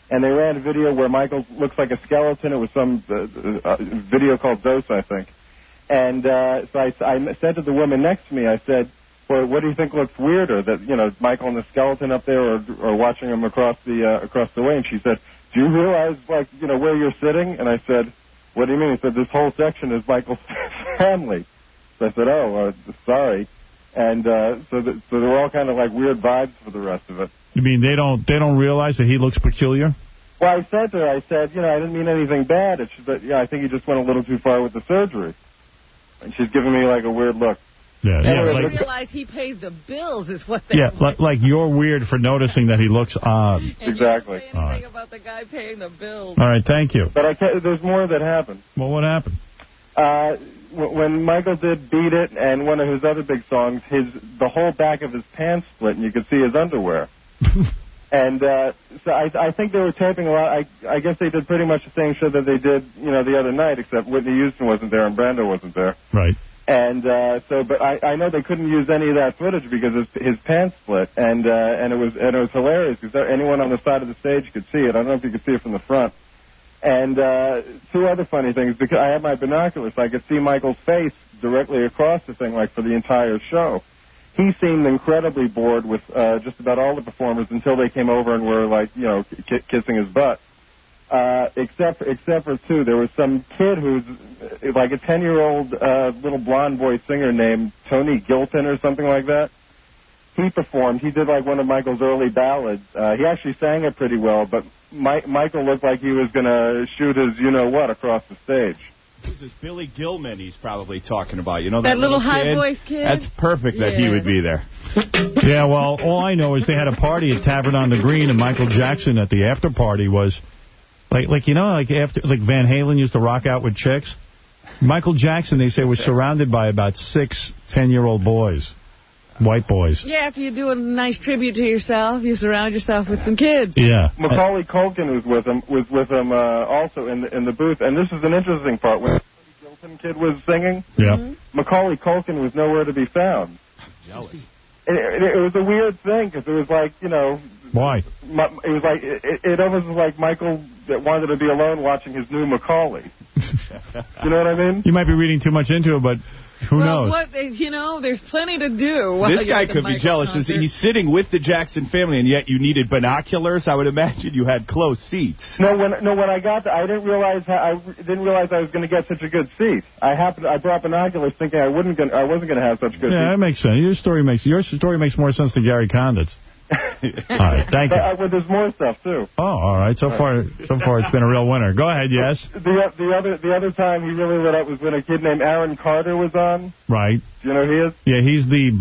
and they ran a video where Michael looks like a skeleton. It was some video called Dose, I think. And so I said to the woman next to me, I said, well, what do you think looks weirder, that, Michael and the skeleton up there or watching him across the way? And she said, do you realize, where you're sitting? And I said, what do you mean? He said, this whole section is Michael's family. So I said, sorry. And so there were all kind of like weird vibes for the rest of it. You mean they don't realize that he looks peculiar? Well, I said to her, I didn't mean anything bad. I think he just went a little too far with the surgery. And she's giving me like a weird look. Yeah, They realize he pays the bills is what they like you're weird for noticing that he looks odd. And exactly. You didn't say anything about the guy paying the bills. All right, thank you. But there's more that happened. Well, what happened? When Michael did Beat It and one of his other big songs, the whole back of his pants split and you could see his underwear. And so I think they were taping a lot. I guess they did pretty much the same show that they did, the other night, except Whitney Houston wasn't there and Brando wasn't there. Right. And but I know they couldn't use any of that footage because his pants split, and it was hilarious because anyone on the side of the stage could see it. I don't know if you could see it from the front. And two other funny things, because I had my binoculars, so I could see Michael's face directly across the thing, like for the entire show. He seemed incredibly bored with just about all the performers until they came over and were like, kissing his butt. Except for two. There was some kid who's like a 10-year-old little blonde boy singer named Tony Gilpin or something like that. He performed. He did like one of Michael's early ballads. He actually sang it pretty well, but Michael looked like he was going to shoot his you-know-what across the stage. This is Billy Gilman he's probably talking about. That little high-voiced kid? That's perfect that he would be there. Yeah, well, all I know is they had a party at Tavern on the Green, and Michael Jackson at the after party was... Like Van Halen used to rock out with chicks. Michael Jackson, they say, was surrounded by about 6 10-year-old boys, white boys. Yeah, after you do a nice tribute to yourself, you surround yourself with some kids. Yeah. Macaulay Culkin was with him also in the booth, and this is an interesting part. When the Gilpin kid was singing, Macaulay Culkin was nowhere to be found. Jealous. It was a weird thing because it was like, Why? It was like it almost was like Michael that wanted to be alone watching his new Macaulay. You know what I mean? You might be reading too much into it, but who knows? There's plenty to do. This guy could be jealous. He's sitting with the Jackson family, and yet you needed binoculars. I would imagine you had close seats. No, when I got there, I didn't realize I was going to get such a good seat. I brought binoculars thinking I wasn't going to have such good seats. Yeah, that makes sense. Your story makes more sense than Gary Condit's. All right, thank you. But there's more stuff too. Oh, all right. So far it's been a real winner. Go ahead, yes. The other time he really lit up was when a kid named Aaron Carter was on. Right. Do you know who he is? Yeah, he's the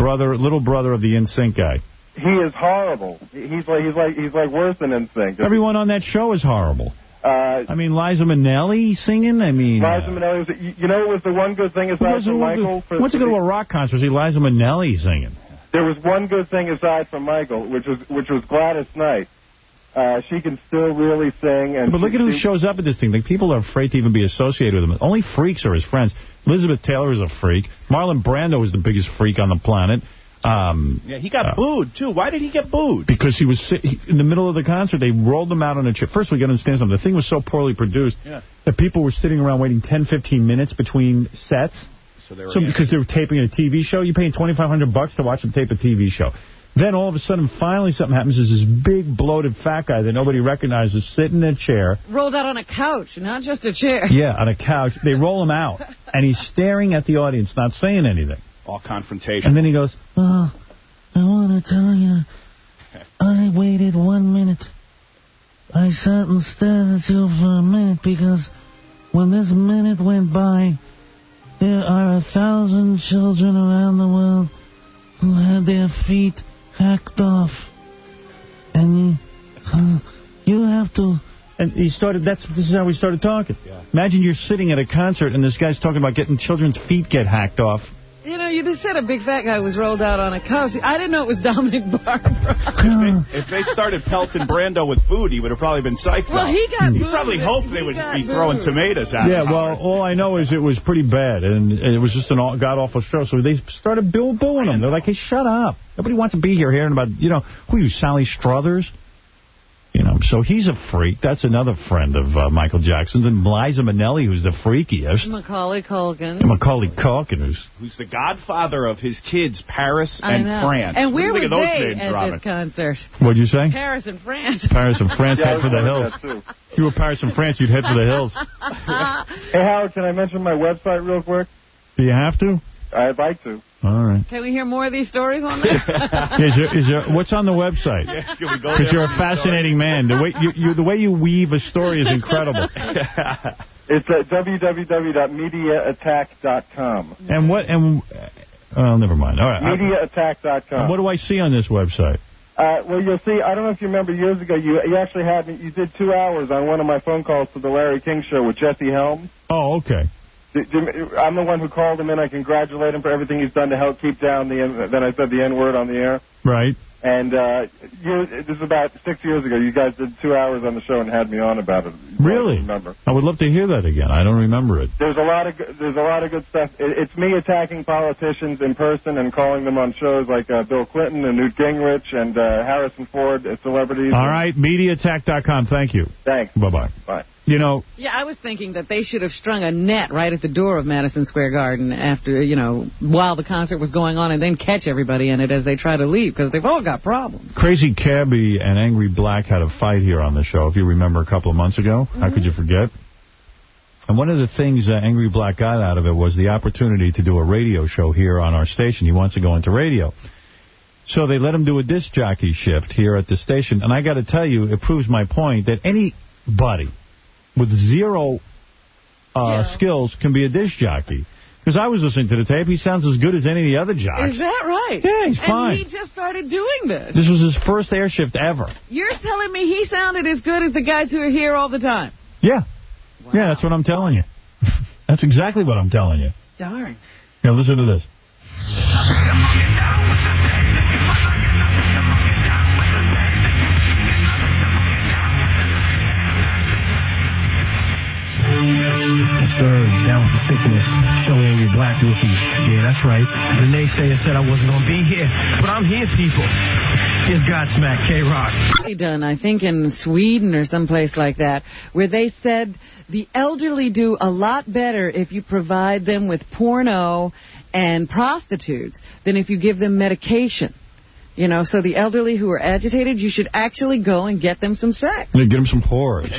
little brother of the NSYNC guy. He is horrible. He's like worse than NSYNC. Everyone on that show is horrible. Liza Minnelli singing. Liza Minnelli was. It was the one good thing aside from Michael. Once you go to a rock concert, see Liza Minnelli singing. There was one good thing aside from Michael, which was Gladys Knight. She can still really sing. But look at who shows up at this thing. Like, people are afraid to even be associated with him. Only freaks are his friends. Elizabeth Taylor is a freak. Marlon Brando is the biggest freak on the planet. Yeah, he got booed, too. Why did he get booed? Because he was in the middle of the concert. They rolled him out on a chair. First, we got to understand something. The thing was so poorly produced that people were sitting around waiting 10, 15 minutes between sets. Because they were taping a TV show, you're paying $2,500 to watch them tape a TV show. Then all of a sudden, finally something happens. There's this big, bloated, fat guy that nobody recognizes sitting in a chair. Rolled out on a couch, not just a chair. Yeah, on a couch. They roll him out, and he's staring at the audience, not saying anything. All confrontation. And then he goes, I want to tell you, I waited 1 minute. I sat and stared at you for a minute because when this minute went by, there are 1,000 children around the world who had their feet hacked off. And you have to... And he started, this is how we started talking. Yeah. Imagine you're sitting at a concert and this guy's talking about getting children's feet get hacked off. You know, you just said a big fat guy was rolled out on a couch. I didn't know it was Dominic Barbara. If they started pelting Brando with food, he would have probably been psyched. Well, he got He booed. probably hoped they would be throwing tomatoes at him. Yeah, well, all I know is it was pretty bad, and it was just an god-awful show. So they started booing him. They're like, hey, shut up. Nobody wants to be here hearing about, who are you, Sally Struthers? So he's a freak. That's another friend of Michael Jackson's. And Liza Minnelli, who's the freakiest. Macaulay Culkin. Macaulay Culkin, who's the godfather of his kids, Paris and France. And where were they names, at Robin? this concert? What'd you say? Paris and France. Paris and France, head for the hills. If you were Paris and France, you'd head for the hills. Hey, Howard, can I mention my website real quick? Do you have to? I'd like to. All right. Can we hear more of these stories on there? What's on the website? Because you're a fascinating man. The way you weave a story is incredible. It's at www.mediaattack.com. And what? Never mind. All right. Mediaattack.com. And what do I see on this website? Well, you'll see. I don't know if you remember years ago. You actually had me. You did 2 hours on one of my phone calls to the Larry King Show with Jesse Helms. Oh, okay. I'm the one who called him in. I congratulate him for everything he's done to help keep down then I said the N-word on the air. Right. And this is about 6 years ago. You guys did 2 hours on the show and had me on about it. Really? Remember? I would love to hear that again. I don't remember it. There's a lot of good stuff. It's me attacking politicians in person and calling them on shows like Bill Clinton and Newt Gingrich and Harrison Ford, celebrities. All right. Mediaattack.com. Thank you. Thanks. Bye-bye. Bye. Yeah, I was thinking that they should have strung a net right at the door of Madison Square Garden after, while the concert was going on and then catch everybody in it as they try to leave because they've all got problems. Crazy Cabbie and Angry Black had a fight here on the show, if you remember, a couple of months ago. How could you forget? And one of the things Angry Black got out of it was the opportunity to do a radio show here on our station. He wants to go into radio. So they let him do a disc jockey shift here at the station. And I got to tell you, it proves my point that anybody with zero skills can be a disc jockey. Because I was listening to the tape. He sounds as good as any of the other jocks. Is that right? Yeah, he's fine. And he just started doing this. This was his first air shift ever. You're telling me he sounded as good as the guys who are here all the time? Yeah. Wow. Yeah, that's what I'm telling you. That's exactly what I'm telling you. Darn. Now listen to this. Down with the sickness, showing Angry Black rookies. Yeah, that's right. The naysayer said I wasn't going to be here, but I'm here, people. Here's Godsmack, K-Rock. Done, I think, in Sweden or someplace like that, where they said the elderly do a lot better if you provide them with porno and prostitutes than if you give them medication. So the elderly who are agitated, you should actually go and get them some sex. Get them some whores.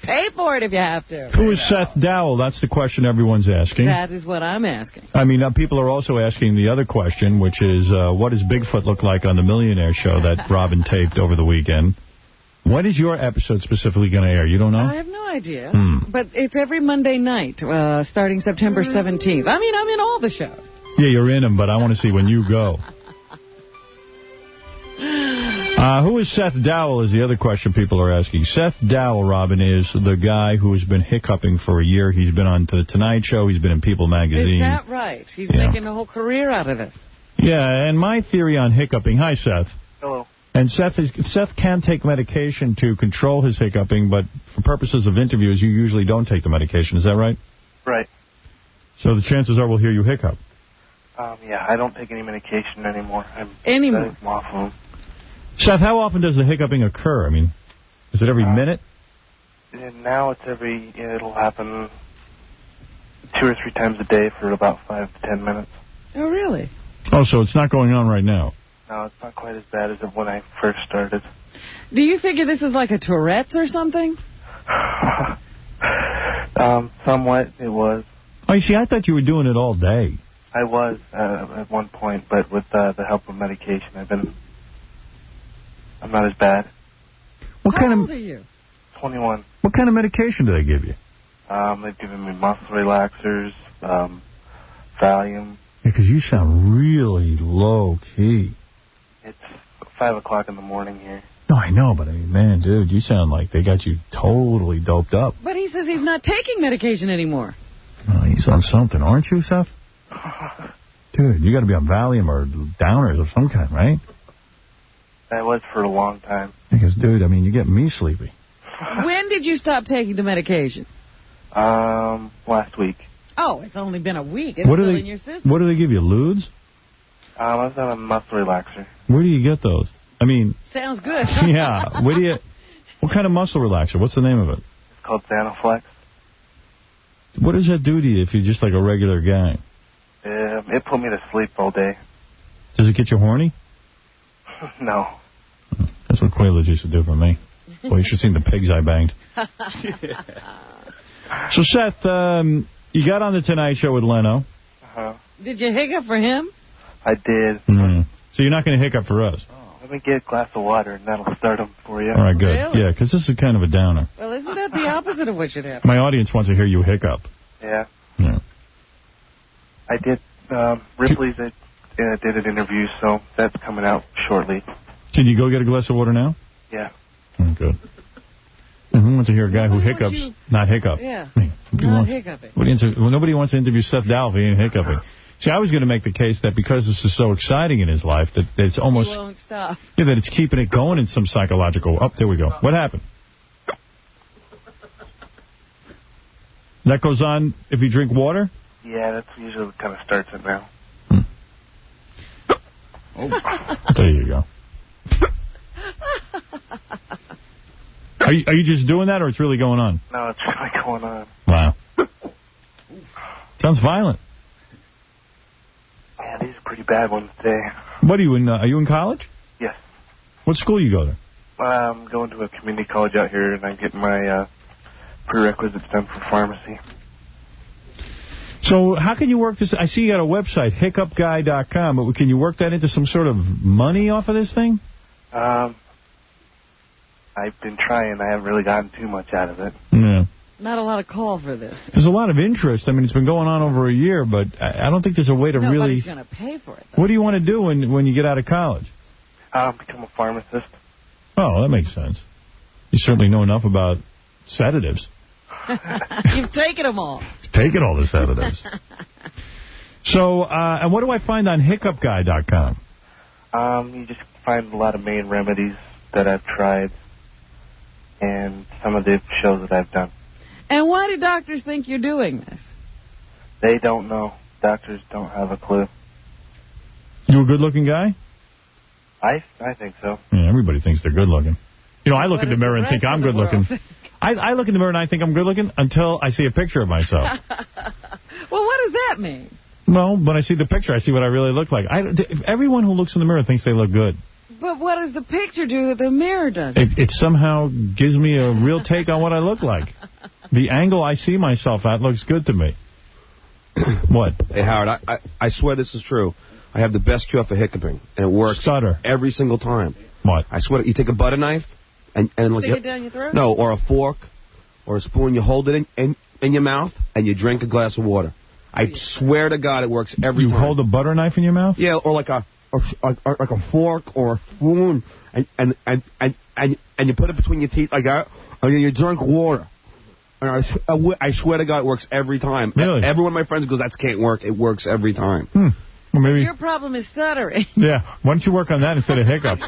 Pay for it if you have to. Who is Seth Dowell? That's the question everyone's asking. That is what I'm asking. I mean, people are also asking the other question, which is, what does Bigfoot look like on the Millionaire Show that Robin taped over the weekend? When is your episode specifically going to air? You don't know? I have no idea. But it's every Monday night, starting September 17th. I mean, I'm in all the shows. Yeah, you're in them, but I want to see when you go. Who is Seth Dowell is the other question people are asking. Seth Dowell, Robin, is the guy who has been hiccuping for a year. He's been on The Tonight Show. He's been in People magazine. Is that right? He's making a whole career out of this. Yeah, and my theory on hiccuping... Hi, Seth. Hello. And Seth can take medication to control his hiccuping, but for purposes of interviews, you usually don't take the medication. Is that right? Right. So the chances are we'll hear you hiccup. Yeah, I don't take any medication anymore. I'm off of them. Seth, how often does the hiccuping occur? I mean, is it every minute? Now it'll happen 2 or 3 times a day for about 5 to 10 minutes. Oh, really? Oh, so it's not going on right now? No, it's not quite as bad as when I first started. Do you figure this is like a Tourette's or something? Somewhat, it was. Oh, you see, I thought you were doing it all day. I was at one point, but with the help of medication, I'm not as bad. How old are you? 21. What kind of medication do they give you? They've given me muscle relaxers, Valium. Yeah, because you sound really low-key. It's 5 o'clock in the morning here. No, I know, but man, dude, you sound like they got you totally doped up. But he says he's not taking medication anymore. Oh, he's on something, aren't you, Seth? Dude, you got to be on Valium or downers of some kind, right? I was for a long time. Because, dude, I mean, you get me sleepy. When did you stop taking the medication? Last week. Oh, it's only been a week. It's What do still they? in your system. What do they give you? Ludes? I was on a muscle relaxer. Where do you get those? I mean, Sounds good. yeah. Where do you? What kind of muscle relaxer? What's the name of it? It's called Xanaflex. What does that do to you if you're just like a regular guy? It put me to sleep all day. Does it get you horny? No. That's what Quaaludes used to do for me. Boy, you should have seen the pigs I banged. So, Seth, you got on the Tonight Show with Leno. Uh-huh. Did you hiccup for him? I did. So you're not going to hiccup for us? Let me get a glass of water, and that'll start them for you. All right, good. Really? Yeah, because this is kind of a downer. Well, isn't that the opposite of what should happen? My audience wants to hear you hiccup. Yeah. Yeah. I did. Ripley's did an interview, so that's coming out shortly. Can you go get a glass of water now? Yeah. Oh, good. And who wants to hear a guy who hiccups, not hiccup? Yeah, Nobody not wants, hiccuping. Nobody wants to interview Seth Dowell if he ain't hiccuping. See, I was going to make the case that because this is so exciting in his life, that it's almost... He won't stop. Yeah, that it's keeping it going in some psychological... Oh, there we go. What happened? That goes on if you drink water? Yeah, that's usually what kind of starts it now. There you go. Are you just doing that, or it's really going on? No, it's really going on. Wow. Sounds violent. Yeah, these are pretty bad ones today. What are you in? Are you in college? Yes. What school you go to? I'm going to a community college out here, and I'm getting my prerequisites done for pharmacy. So how can you work this? I see you got a website, hiccupguy.com, but can you work that into some sort of money off of this thing? I've been trying. I haven't really gotten too much out of it. Yeah. Not a lot of call for this. There's a lot of interest. I mean, it's been going on over a year, but I don't think there's a way to really... Nobody's going to pay for it, though. What do you want to do when you get out of college? Become a pharmacist. Oh, that makes sense. You certainly know enough about sedatives. You've taken them all. Taken all the sedatives. So, and what do I find on hiccupguy.com? You just find a lot of main remedies that I've tried and some of the shows that I've done. And why do doctors think you're doing this? They don't know. Doctors don't have a clue. You a good-looking guy? I think so. Yeah, everybody thinks they're good-looking. You know, I look in the mirror and think I'm good-looking. I look in the mirror and I think I'm good-looking until I see a picture of myself. Well, what does that mean? Well, when I see the picture, I see what I really look like. Everyone who looks in the mirror thinks they look good. But what does the picture do that the mirror doesn't? It somehow gives me a real take on what I look like. The angle I see myself at looks good to me. What? Hey, Howard, I swear this is true. I have the best cure for hiccuping, and it works Stutter. Every single time. What? I swear, you take a butter knife and like Stick it down your throat? No, or a fork or a spoon. You hold it in your mouth and you drink a glass of water. I swear to God, it works every time. You hold a butter knife in your mouth? Yeah, or like a fork or a spoon, and you put it between your teeth like that, and then you drink water. And I swear to God, it works every time. Really? Every one of my friends goes, that can't work. It works every time. Well, maybe. Your problem is stuttering. Yeah. Why don't you work on that instead of hiccups?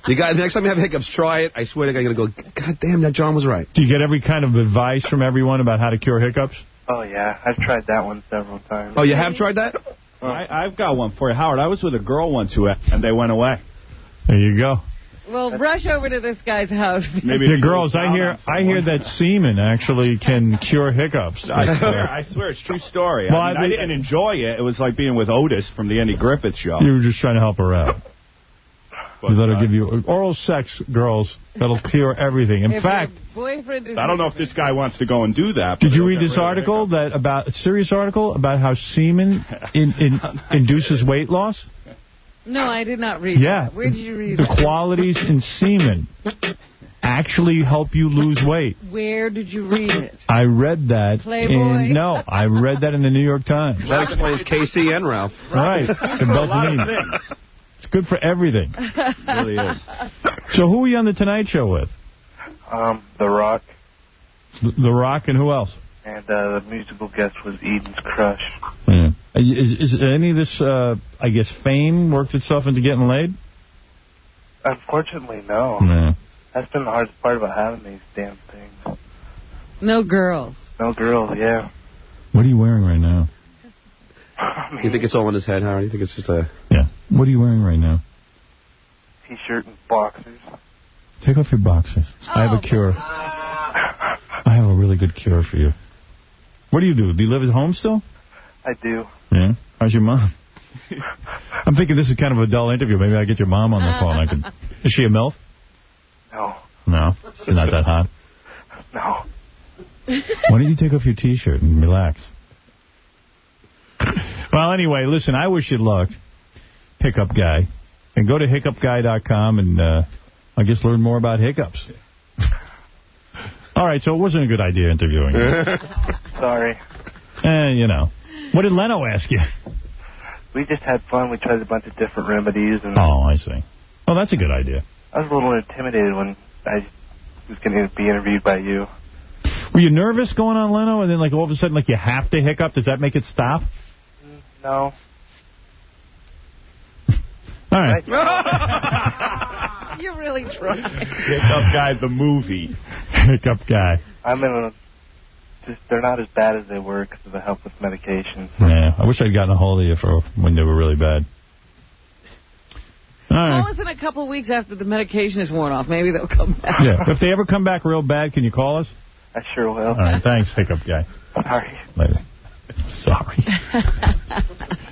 You guys, next time you have hiccups, try it. I swear to God, you're going to go, God damn, that John was right. Do you get every kind of advice from everyone about how to cure hiccups? Oh, yeah. I've tried that one several times. Oh, you have tried that? I've got one for you, Howard. I was with a girl once and they went away. There you go. Well, rush over to this guy's house. Maybe the girls, I hear that semen actually can cure hiccups. I swear, it's a true story. Well, I didn't enjoy it. It was like being with Otis from the Andy Griffith Show. You were just trying to help her out. That'll give you oral sex, girls. That'll cure everything. In fact, boyfriend is I don't know if this guy wants to go and do that. Did you read this article a serious article about how semen induces weight loss? No, I did not read that. Where did you read the that? qualities in semen. actually help you lose weight. Where did you read it? I read that. Playboy? No, I read that in the New York Times. That explains Casey and Ralph. Right. And Beltline. It's good for everything. It really is. So who are you on The Tonight Show with? The Rock. The Rock and who else? And the musical guest was Eden's Crush. Yeah. Is any of this, I guess, fame worked itself into getting laid? Unfortunately, no. Yeah. That's been the hardest part about having these damn things. No girls. No girls, yeah. What are you wearing right now? You think it's all in his head, Howard? You think it's just a... Yeah. What are you wearing right now? T-shirt and boxers. Take off your boxers. I have a cure. I have a really good cure for you. What do? Do you live at home still? I do. Yeah? How's your mom? I'm thinking this is kind of a dull interview. Maybe I get your mom on the phone. Is she a MILF? No. No? She's not that hot? No. Why don't you take off your T-shirt and relax? Well, anyway, listen, I wish you luck, Hiccup Guy. And go to hiccupguy.com and, I guess, learn more about hiccups. All right, so it wasn't a good idea interviewing you. Sorry. You know. What did Leno ask you? We just had fun. We tried a bunch of different remedies. And Oh, I see. Oh, that's a good idea. I was a little intimidated when I was going to be interviewed by you. Were you nervous going on Leno, and then, like, all of a sudden, like, you have to hiccup? Does that make it stop? No. All right. You're really trying. Hiccup Guy, the movie. Hiccup Guy. I'm in a... they're not as bad as they were because of the help with medication. Yeah, I wish I'd gotten a hold of you for when they were really bad. All right. Call us in a couple of weeks after the medication is worn off. Maybe they'll come back. Yeah, if they ever come back real bad, can you call us? I sure will. All right, thanks, Hiccup Guy. Sorry. Later. Sorry.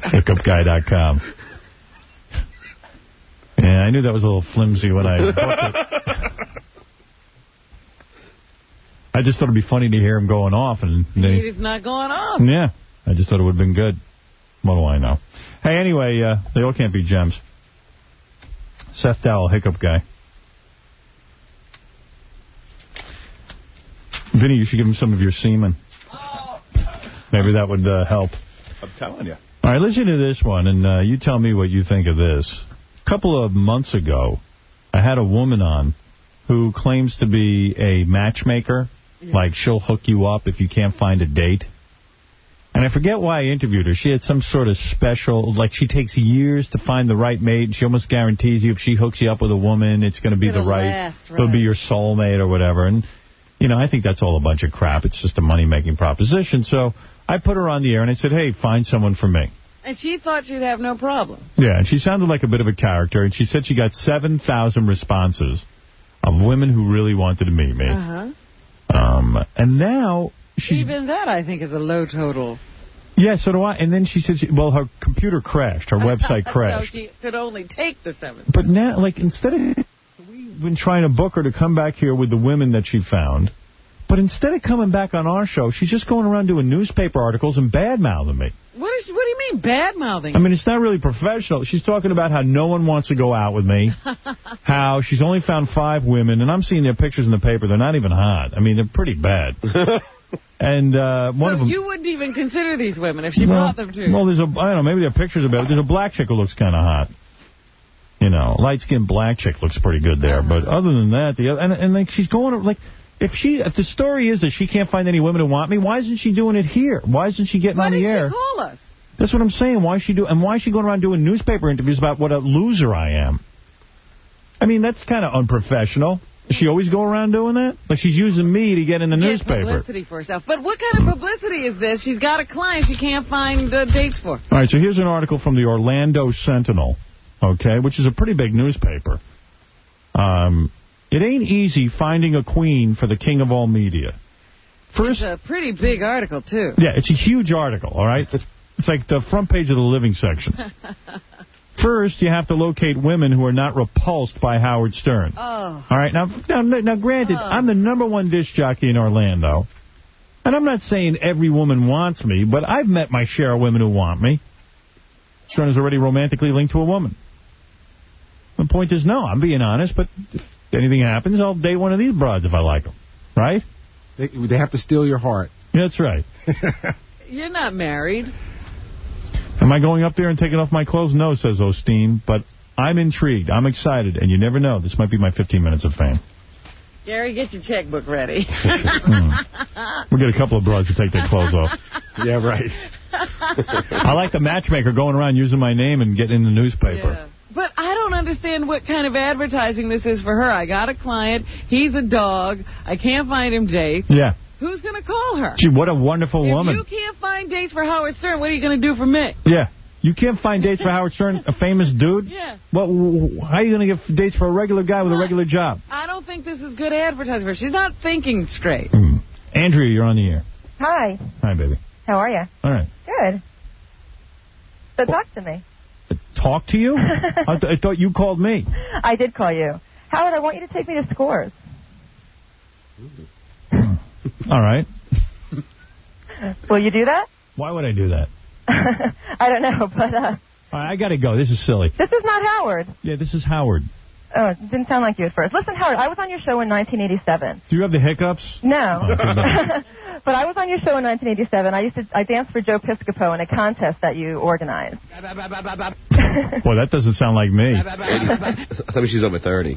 Hiccupguy.com. Yeah, I knew that was a little flimsy when I booked it. I just thought it'd be funny to hear him going off. And He's not going off. Yeah, I just thought it would have been good. What do I know? Hey, anyway, they all can't be gems. Seth Dowell, Hiccup Guy. Vinny, you should give him some of your semen. Maybe that would help. I'm telling you. All right, listen to this one, and you tell me what you think of this. A couple of months ago, I had a woman on who claims to be a matchmaker. Yeah. Like, she'll hook you up if you can't find a date. And I forget why I interviewed her. She had some sort of special, like, she takes years to find the right mate. She almost guarantees you if she hooks you up with a woman, it's going to be the right. It'll be your soulmate or whatever. And, you know, I think that's all a bunch of crap. It's just a money-making proposition. So I put her on the air and I said, hey, find someone for me. And she thought she'd have no problem. Yeah, and she sounded like a bit of a character. And she said she got 7,000 responses of women who really wanted to meet me. Uh-huh. And now she's... Even that, I think, is a low total. Yeah, so do I. And then she said, well, her computer crashed. Her website crashed. So she could only take the 7. But now, like, instead of... We've been trying to book her to come back here with the women that she found. But instead of coming back on our show, she's just going around doing newspaper articles and bad-mouthing me. What do you mean, bad-mouthing? I mean, it's not really professional. She's talking about how no one wants to go out with me, how she's only found 5 women, and I'm seeing their pictures in the paper. They're not even hot. I mean, they're pretty bad. And one of them... you wouldn't even consider these women if she brought them to you? Well, there's I don't know, maybe there are pictures of it. There's a black chick who looks kind of hot. You know, light-skinned black chick looks pretty good there. But other than that, and like, she's going, like... If the story is that she can't find any women who want me, why isn't she doing it here? Why isn't she getting on the air? Why didn't she call us? That's what I'm saying. Why is she going around doing newspaper interviews about what a loser I am? I mean, that's kind of unprofessional. Does she always go around doing that? Like, she's using me to get in the newspaper. Publicity for herself. But what kind of publicity is this? She's got a client she can't find dates for. All right, so here's an article from the Orlando Sentinel, okay, which is a pretty big newspaper. It ain't easy finding a queen for the king of all media. First, it's a pretty big article, too. Yeah, it's a huge article, all right? It's like the front page of the living section. First, you have to locate women who are not repulsed by Howard Stern. Oh. All right, now granted, I'm the #1 disc jockey in Orlando. And I'm not saying every woman wants me, but I've met my share of women who want me. Stern is already romantically linked to a woman. The point is, no, I'm being honest, but... anything happens, I'll date one of these broads if I like them. Right? They have to steal your heart. That's right. You're not married. Am I going up there and taking off my clothes? No, says Osteen, but I'm intrigued. I'm excited, and you never know. This might be my 15 minutes of fame. Gary, get your checkbook ready. We'll get a couple of broads to take their clothes off. Yeah, right. I like the matchmaker going around using my name and getting in the newspaper. Yeah. But I don't understand what kind of advertising this is for her. I got a client. He's a dog. I can't find him dates. Yeah. Who's going to call her? Gee, what a wonderful woman. If you can't find dates for Howard Stern, what are you going to do for me? Yeah. You can't find dates for Howard Stern, a famous dude? Yeah. Well, how are you going to get dates for a regular guy with a regular job? I don't think this is good advertising for her. She's not thinking straight. Andrea, you're on the air. Hi. Hi, baby. How are you? All right. Good. So talk to me. Talk to you? I thought you called me. I did call you. Howard, I want you to take me to Scores. All right. Will you do that? Why would I do that? I don't know, but... All right, I got to go. This is silly. This is not Howard. Yeah, this is Howard. Oh, it didn't sound like you at first. Listen, Howard, I was on your show in 1987. Do you have the hiccups? No. But I was on your show in 1987. I danced for Joe Piscopo in a contest that you organized. Boy, that doesn't sound like me. Tell me she's over 30.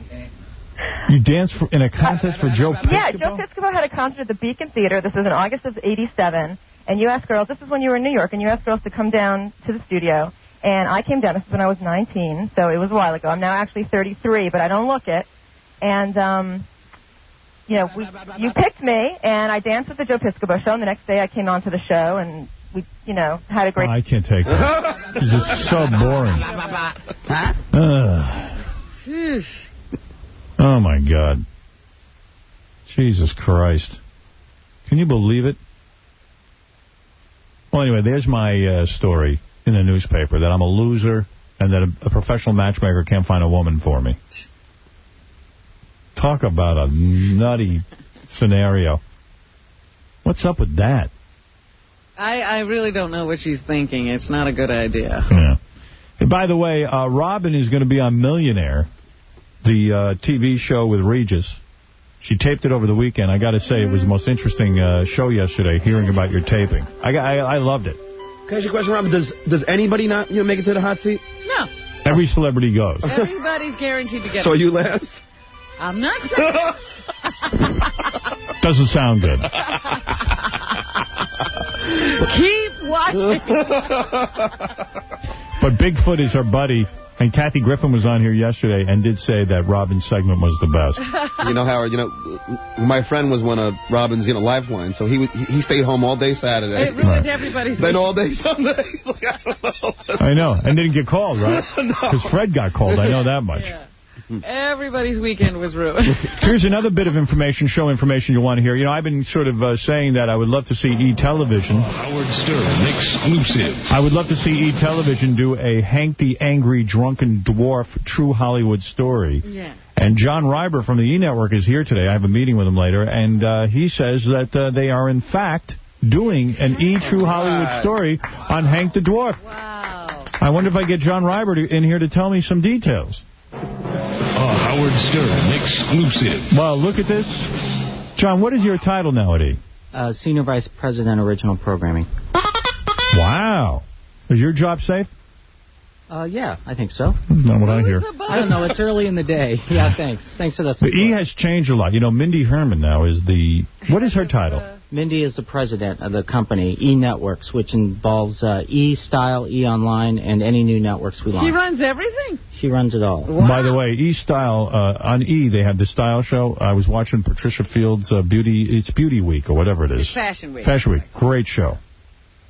You danced in a contest for Joe Piscopo? Yeah, Joe Piscopo had a concert at the Beacon Theater. This was in August of 87. And you asked girls, this is when you were in New York, and you asked girls to come down to the studio. And I came down. This is when I was 19, so it was a while ago. I'm now actually 33, but I don't look it. And, you know, you picked me, and I danced at the Joe Piscopo show. And the next day I came on to the show, and we, you know, had a great... Oh, I can't take that. It's just so boring. Oh, my God. Jesus Christ. Can you believe it? Well, anyway, there's my story in the newspaper, that I'm a loser and that a professional matchmaker can't find a woman for me. Talk about a nutty scenario. What's up with that? I really don't know what she's thinking. It's not a good idea. Yeah. And by the way, Robin is going to be on Millionaire, the TV show with Regis. She taped it over the weekend. I got to say, it was the most interesting show yesterday, hearing about your taping. I loved it. Can I ask you a question, Robin? Does anybody not make it to the hot seat? No. Every celebrity goes. Everybody's guaranteed to get So are you last? I'm not saying. Doesn't sound good. Keep watching. But Bigfoot is her buddy. And Kathy Griffin was on here yesterday and did say that Robin's segment was the best. You know, Howard, my friend was one of Robin's, lifeline, so he stayed home all day Saturday. It ruined everybody's Then all day Sunday. Like, I don't know. I know. And didn't get called, right? No. Because Fred got called. I know that much. Yeah. Everybody's weekend was ruined. Here's another bit of information, show information you want to hear. I've been sort of saying that I would love to see E-Television. Howard Stern exclusive. I would love to see E-Television do a Hank the Angry Drunken Dwarf true Hollywood story. Yeah. And John Reiber from the E-Network is here today. I have a meeting with him later. And he says that they are, in fact, doing an E-True Hollywood story on Hank the Dwarf. Wow. I wonder if I get John Reiber in here to tell me some details. Howard Stern exclusive. Well, look at this. John, what is your title now at E? Senior Vice President, Original Programming. Wow. Is your job safe? Yeah, I think so. Not what I hear. I don't know. It's early in the day. Yeah, thanks. Thanks for that. The E has changed a lot. Mindy Herman now is the... What is her title? Mindy is the president of the company, E-Networks, which involves E-Style, E-Online, and any new networks we launch. She runs everything? She runs it all. Wow. By the way, E-Style, on E, they have the Style Show. I was watching Patricia Fields' Beauty Week, or whatever it is. It's Fashion Week. Fashion Week. Great show.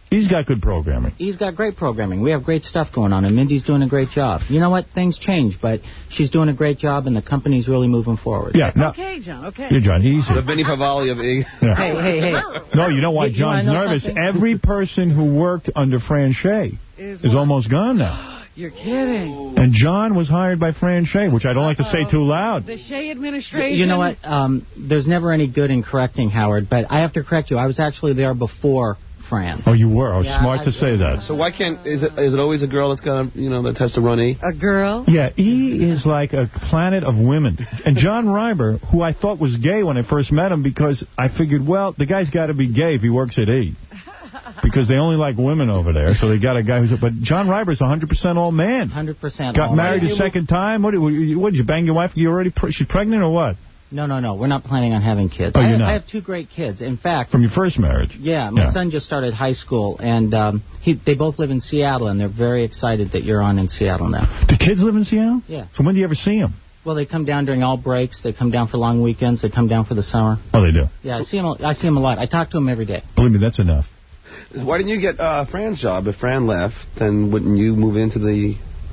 He's got good programming. He's got great programming. We have great stuff going on, and Mindy's doing a great job. You know what? Things change, but she's doing a great job, and the company's really moving forward. Yeah. No. Okay, John, okay. Yeah, John, easy. The Vinnie Favale of E. Yeah. Hey. No, you know why John's nervous? Something? Every person who worked under Fran Shea is almost gone now. You're kidding. And John was hired by Fran Shea, which I don't like to say too loud. The Shea administration. You know what? There's never any good in correcting, Howard, but I have to correct you. I was actually there before Fran. Oh, you were? Yeah, Smart to say that. So why can't, is it always a girl that's got to, that has to run E? A girl? Yeah, E is like a planet of women. And John Reiber, who I thought was gay when I first met him, because I figured, well, the guy's got to be gay if he works at E. Because they only like women over there, so they got a guy who's... But John Reiber's 100% all man. 100% Got all married man. a second time? What did you bang your wife? You already... She's pregnant or what? No. We're not planning on having kids. Oh, you're not? I have 2 great kids. In fact... From your first marriage? Yeah, my son just started high school, and they both live in Seattle, and they're very excited that you're on in Seattle now. The kids live in Seattle? Yeah. So when do you ever see them? Well, they come down during all breaks. They come down for long weekends. They come down for the summer. Oh, they do? Yeah, I see them a lot. I talk to them every day. Believe me, that's enough. Why didn't you get Fran's job? If Fran left, then wouldn't you move into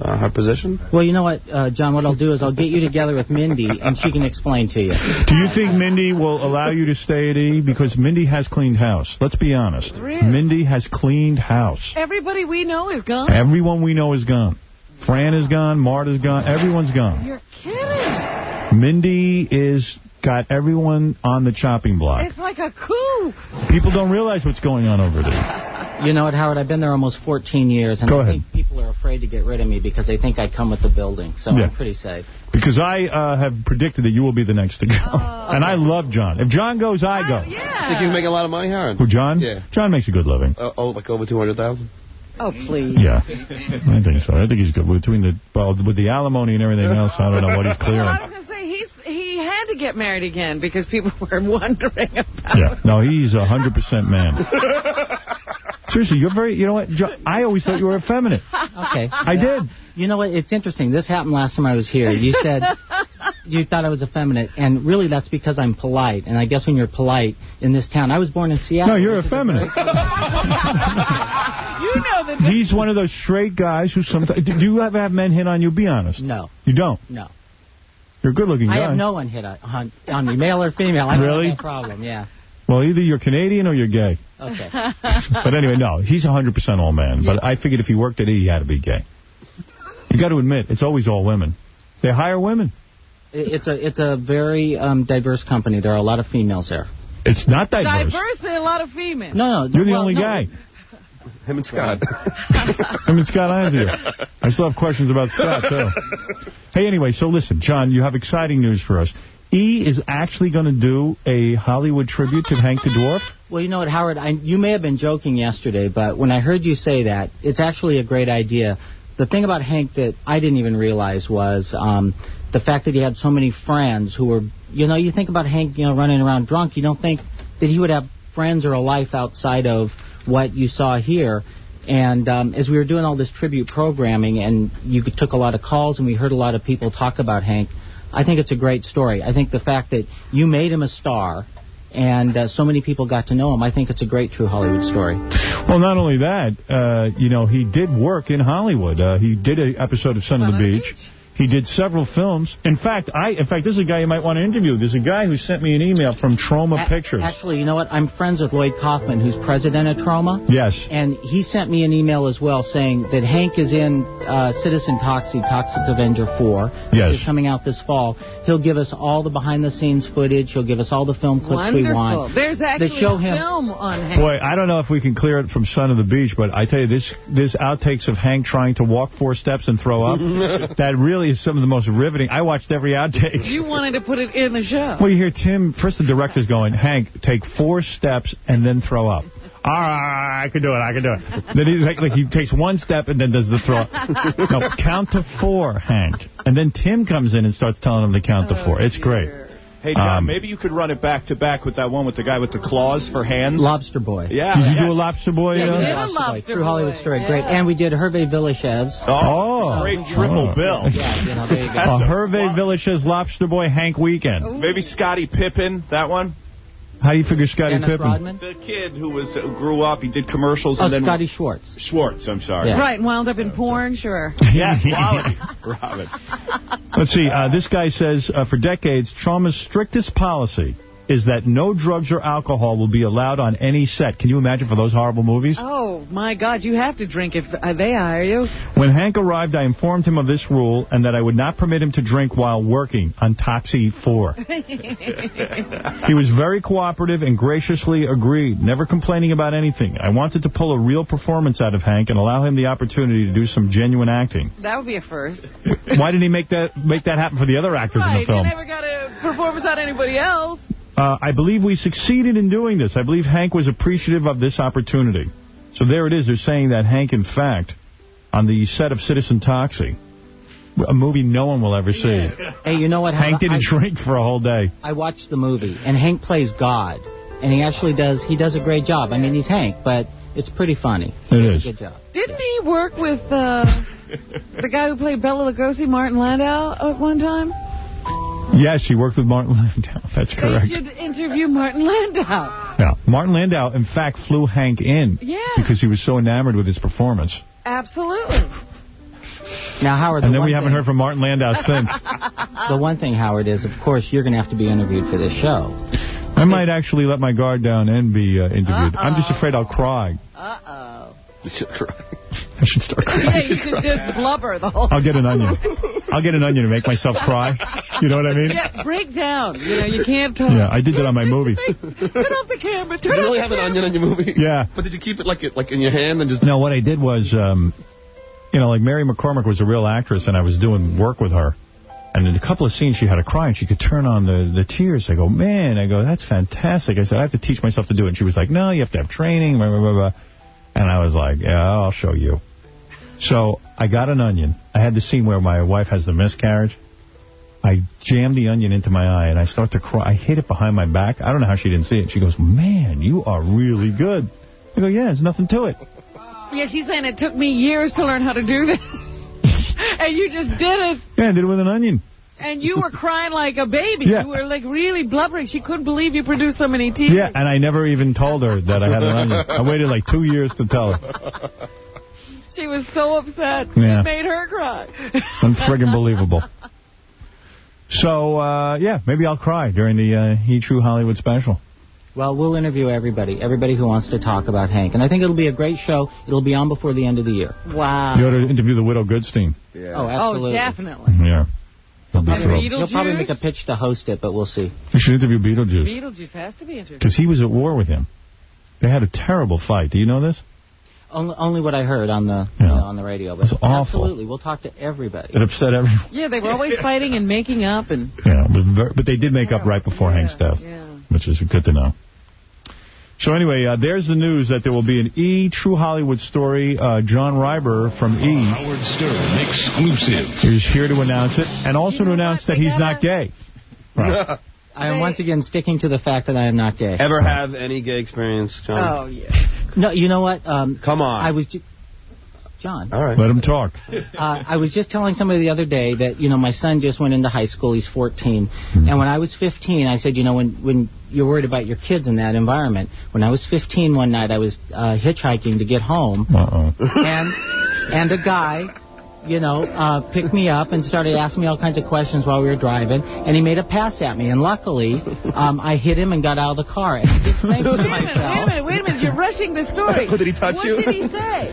her position? Well, you know what, John, what I'll do is I'll get you together with Mindy, and she can explain to you. Do you think Mindy will allow you to stay at E? Because Mindy has cleaned house. Let's be honest. Really? Mindy has cleaned house. Everybody we know is gone? Everyone we know is gone. Fran is gone. Marta's gone. Everyone's gone. You're kidding. Mindy is... got everyone on the chopping block. It's like a coup. People don't realize what's going on over there. You know what, Howard? I've been there almost 14 years, and I think people are afraid to get rid of me because they think I come with the building. So I'm pretty safe. Because I have predicted that you will be the next to go. And I love John. If John goes, I go. Yeah. Think he's making a lot of money, Howard? Who, John? Yeah. John makes a good living. Like over 200,000? Oh, please. Yeah. I think so. I think he's good. With the alimony and everything else, I don't know what he's clearing. I was going to say, he had to get married again because people were wondering about Yeah. No, he's 100% man. Seriously, you're very, you know what, John, I always thought you were effeminate. Okay. I did. You know what, it's interesting. This happened last time I was here. You said you thought I was effeminate, and really that's because I'm polite. And I guess when you're polite in this town, I was born in Seattle. No, you're effeminate. You know that. He's one of those straight guys who sometimes... Do you ever have men hit on you? Be honest. No. You don't? No. You're a good-looking guy. I have no one hit on me, male or female. I don't Really? have that problem, yeah. Well, either you're Canadian or you're gay. Okay. But anyway, no, he's 100% all man. Yeah. But I figured if he worked at E, he had to be gay. You got to admit, it's always all women. They hire women. It's a very diverse company. There are a lot of females there. It's not diverse. Diverse, there are a lot of females. No. You're the only guy. Him and Scott. Him and Scott Irons here. I still have questions about Scott, too. Hey, anyway, so listen, John, you have exciting news for us. E is actually going to do a Hollywood tribute to Hank the Dwarf? Well, you know what, Howard, you may have been joking yesterday, but when I heard you say that, it's actually a great idea. The thing about Hank that I didn't even realize was the fact that he had so many friends who were, you think about Hank, running around drunk, you don't think that he would have friends or a life outside of what you saw here. And as we were doing all this tribute programming and you took a lot of calls and we heard a lot of people talk about Hank, I think it's a great story. I think the fact that you made him a star and so many people got to know him, I think it's a great true Hollywood story. Well, not only that, he did work in Hollywood. He did an episode of Son of the Beach. He did several films. In fact, this is a guy you might want to interview. There's a guy who sent me an email from Troma Pictures. Actually, you know what? I'm friends with Lloyd Kaufman, who's president of Troma. Yes. And he sent me an email as well saying that Hank is in Citizen Toxic Avenger 4. Yes. Which is coming out this fall. He'll give us all the behind-the-scenes footage. He'll give us all the film clips we want. There's actually that show a him. film on Hank. Boy, I don't know if we can clear it from Son of the Beach, but I tell you, this outtakes of Hank trying to walk 4 steps and throw up, that really is some of the most riveting. I watched every outtake. You wanted to put it in the show. Well, you hear Tim, first the director's going, Hank, take 4 steps and then throw up. All right, I can do it. Then he takes 1 step and then does the throw up. No, count to 4, Hank. And then Tim comes in and starts telling him to count to 4. It's great. Hey, John, maybe you could run it back-to-back with that one with the guy with the claws for hands. Lobster Boy. Yeah. Did you do a Lobster Boy? Yeah, we did a Lobster True Hollywood story. Yeah. Great. And we did Hervé Villechaize. Oh, great triple bill. Yeah, there you go. A Hervé Villechaize Lobster Boy Hank weekend. Ooh. Maybe Scottie Pippen, that one. How do you figure Scottie Dennis Pippen? Rodman? The kid who grew up, he did commercials. Oh, and then Scotty Schwartz. Schwartz, I'm sorry. Yeah. Right, and wound up in porn, sure. Yeah, quality. Robin. Let's see. This guy says, for decades, Trauma's strictest policy is that no drugs or alcohol will be allowed on any set. Can you imagine for those horrible movies? Oh, my God, you have to drink if they hire you. When Hank arrived, I informed him of this rule and that I would not permit him to drink while working on Toxie 4. He was very cooperative and graciously agreed, never complaining about anything. I wanted to pull a real performance out of Hank and allow him the opportunity to do some genuine acting. That would be a first. Why didn't he make that happen for the other actors in the film? They never got a performance out of anybody else. I believe we succeeded in doing this. I believe Hank was appreciative of this opportunity. So there it is. They're saying that Hank, in fact, on the set of Citizen Toxie, a movie no one will ever see. Hey, you know what? Hank didn't drink for a whole day. I watched the movie, and Hank plays God. And he actually does a great job. I mean, he's Hank, but it's pretty funny. It is. Good job. Didn't he work with the guy who played Bela Lugosi, Martin Landau, at one time? Yes, he worked with Martin Landau. That's correct. They should interview Martin Landau. Yeah, Martin Landau, in fact, flew Hank in because he was so enamored with his performance. Absolutely. Now, Howard, and then we haven't heard from Martin Landau since. The one thing, Howard, is, of course, you're going to have to be interviewed for this show. I might actually let my guard down and be interviewed. I'm just afraid I'll cry. Uh-oh. You should cry. I should start crying. Yeah, you should just blubber the whole time. I'll get an onion. I'll get an onion to make myself cry. You know what I mean? Yeah, break down. You know, you can't talk. Yeah, I did that on my movie. Turn off the camera. Did you really have an onion on your movie? Yeah. But did you keep it like in your hand and just... No, what I did was, like Mary McCormick was a real actress, and I was doing work with her. And in a couple of scenes, she had to cry, and she could turn on the tears. I go, man, that's fantastic. I said, I have to teach myself to do it. And she was like, no, you have to have training, blah, blah, blah, blah. And I was like, yeah, I'll show you. So I got an onion. I had the scene where my wife has the miscarriage. I jammed the onion into my eye, and I start to cry. I hit it behind my back. I don't know how she didn't see it. She goes, man, you are really good. I go, yeah, there's nothing to it. Yeah, she's saying it took me years to learn how to do this. And you just did it. Yeah, I did it with an onion. And you were crying like a baby. Yeah. You were, like, really blubbering. She couldn't believe you produced so many tears. Yeah, and I never even told her that I had an onion. I waited like 2 years to tell her. She was so upset. Yeah. It made her cry. Unfriggin' believable. So, maybe I'll cry during the He True Hollywood special. Well, we'll interview everybody who wants to talk about Hank. And I think it'll be a great show. It'll be on before the end of the year. Wow. You ought to interview the Widow Goodstein. Yeah. Oh, absolutely. Oh, definitely. Yeah. He'll probably make a pitch to host it, but we'll see. You should interview Beetlejuice. Beetlejuice has to be interviewed. Because he was at war with him. They had a terrible fight. Do you know this? Only what I heard on the on the radio. But it's awful. Absolutely. We'll talk to everybody. It upset everyone. Yeah, they were always fighting and making up. Yeah, but they did make up right before Hank's death, which is good to know. So anyway, there's the news that there will be an E! True Hollywood story. John Reiber from E! Howard Stern exclusive. Is here to announce it, and also to announce that he's not gay. Right. I am once again sticking to the fact that I am not gay. Ever have any gay experience, John? Oh, yeah. No, you know what? Come on. I was... John. All right. Let him talk. I was just telling somebody the other day that, my son just went into high school. He's 14. Mm-hmm. And when I was 15, I said, when you're worried about your kids in that environment, when I was 15 one night, I was hitchhiking to get home. And a guy, picked me up and started asking me all kinds of questions while we were driving. And he made a pass at me. And luckily, I hit him and got out of the car. And I just thanked myself. Wait a minute. You're rushing the story. Did he touch you? What did he say?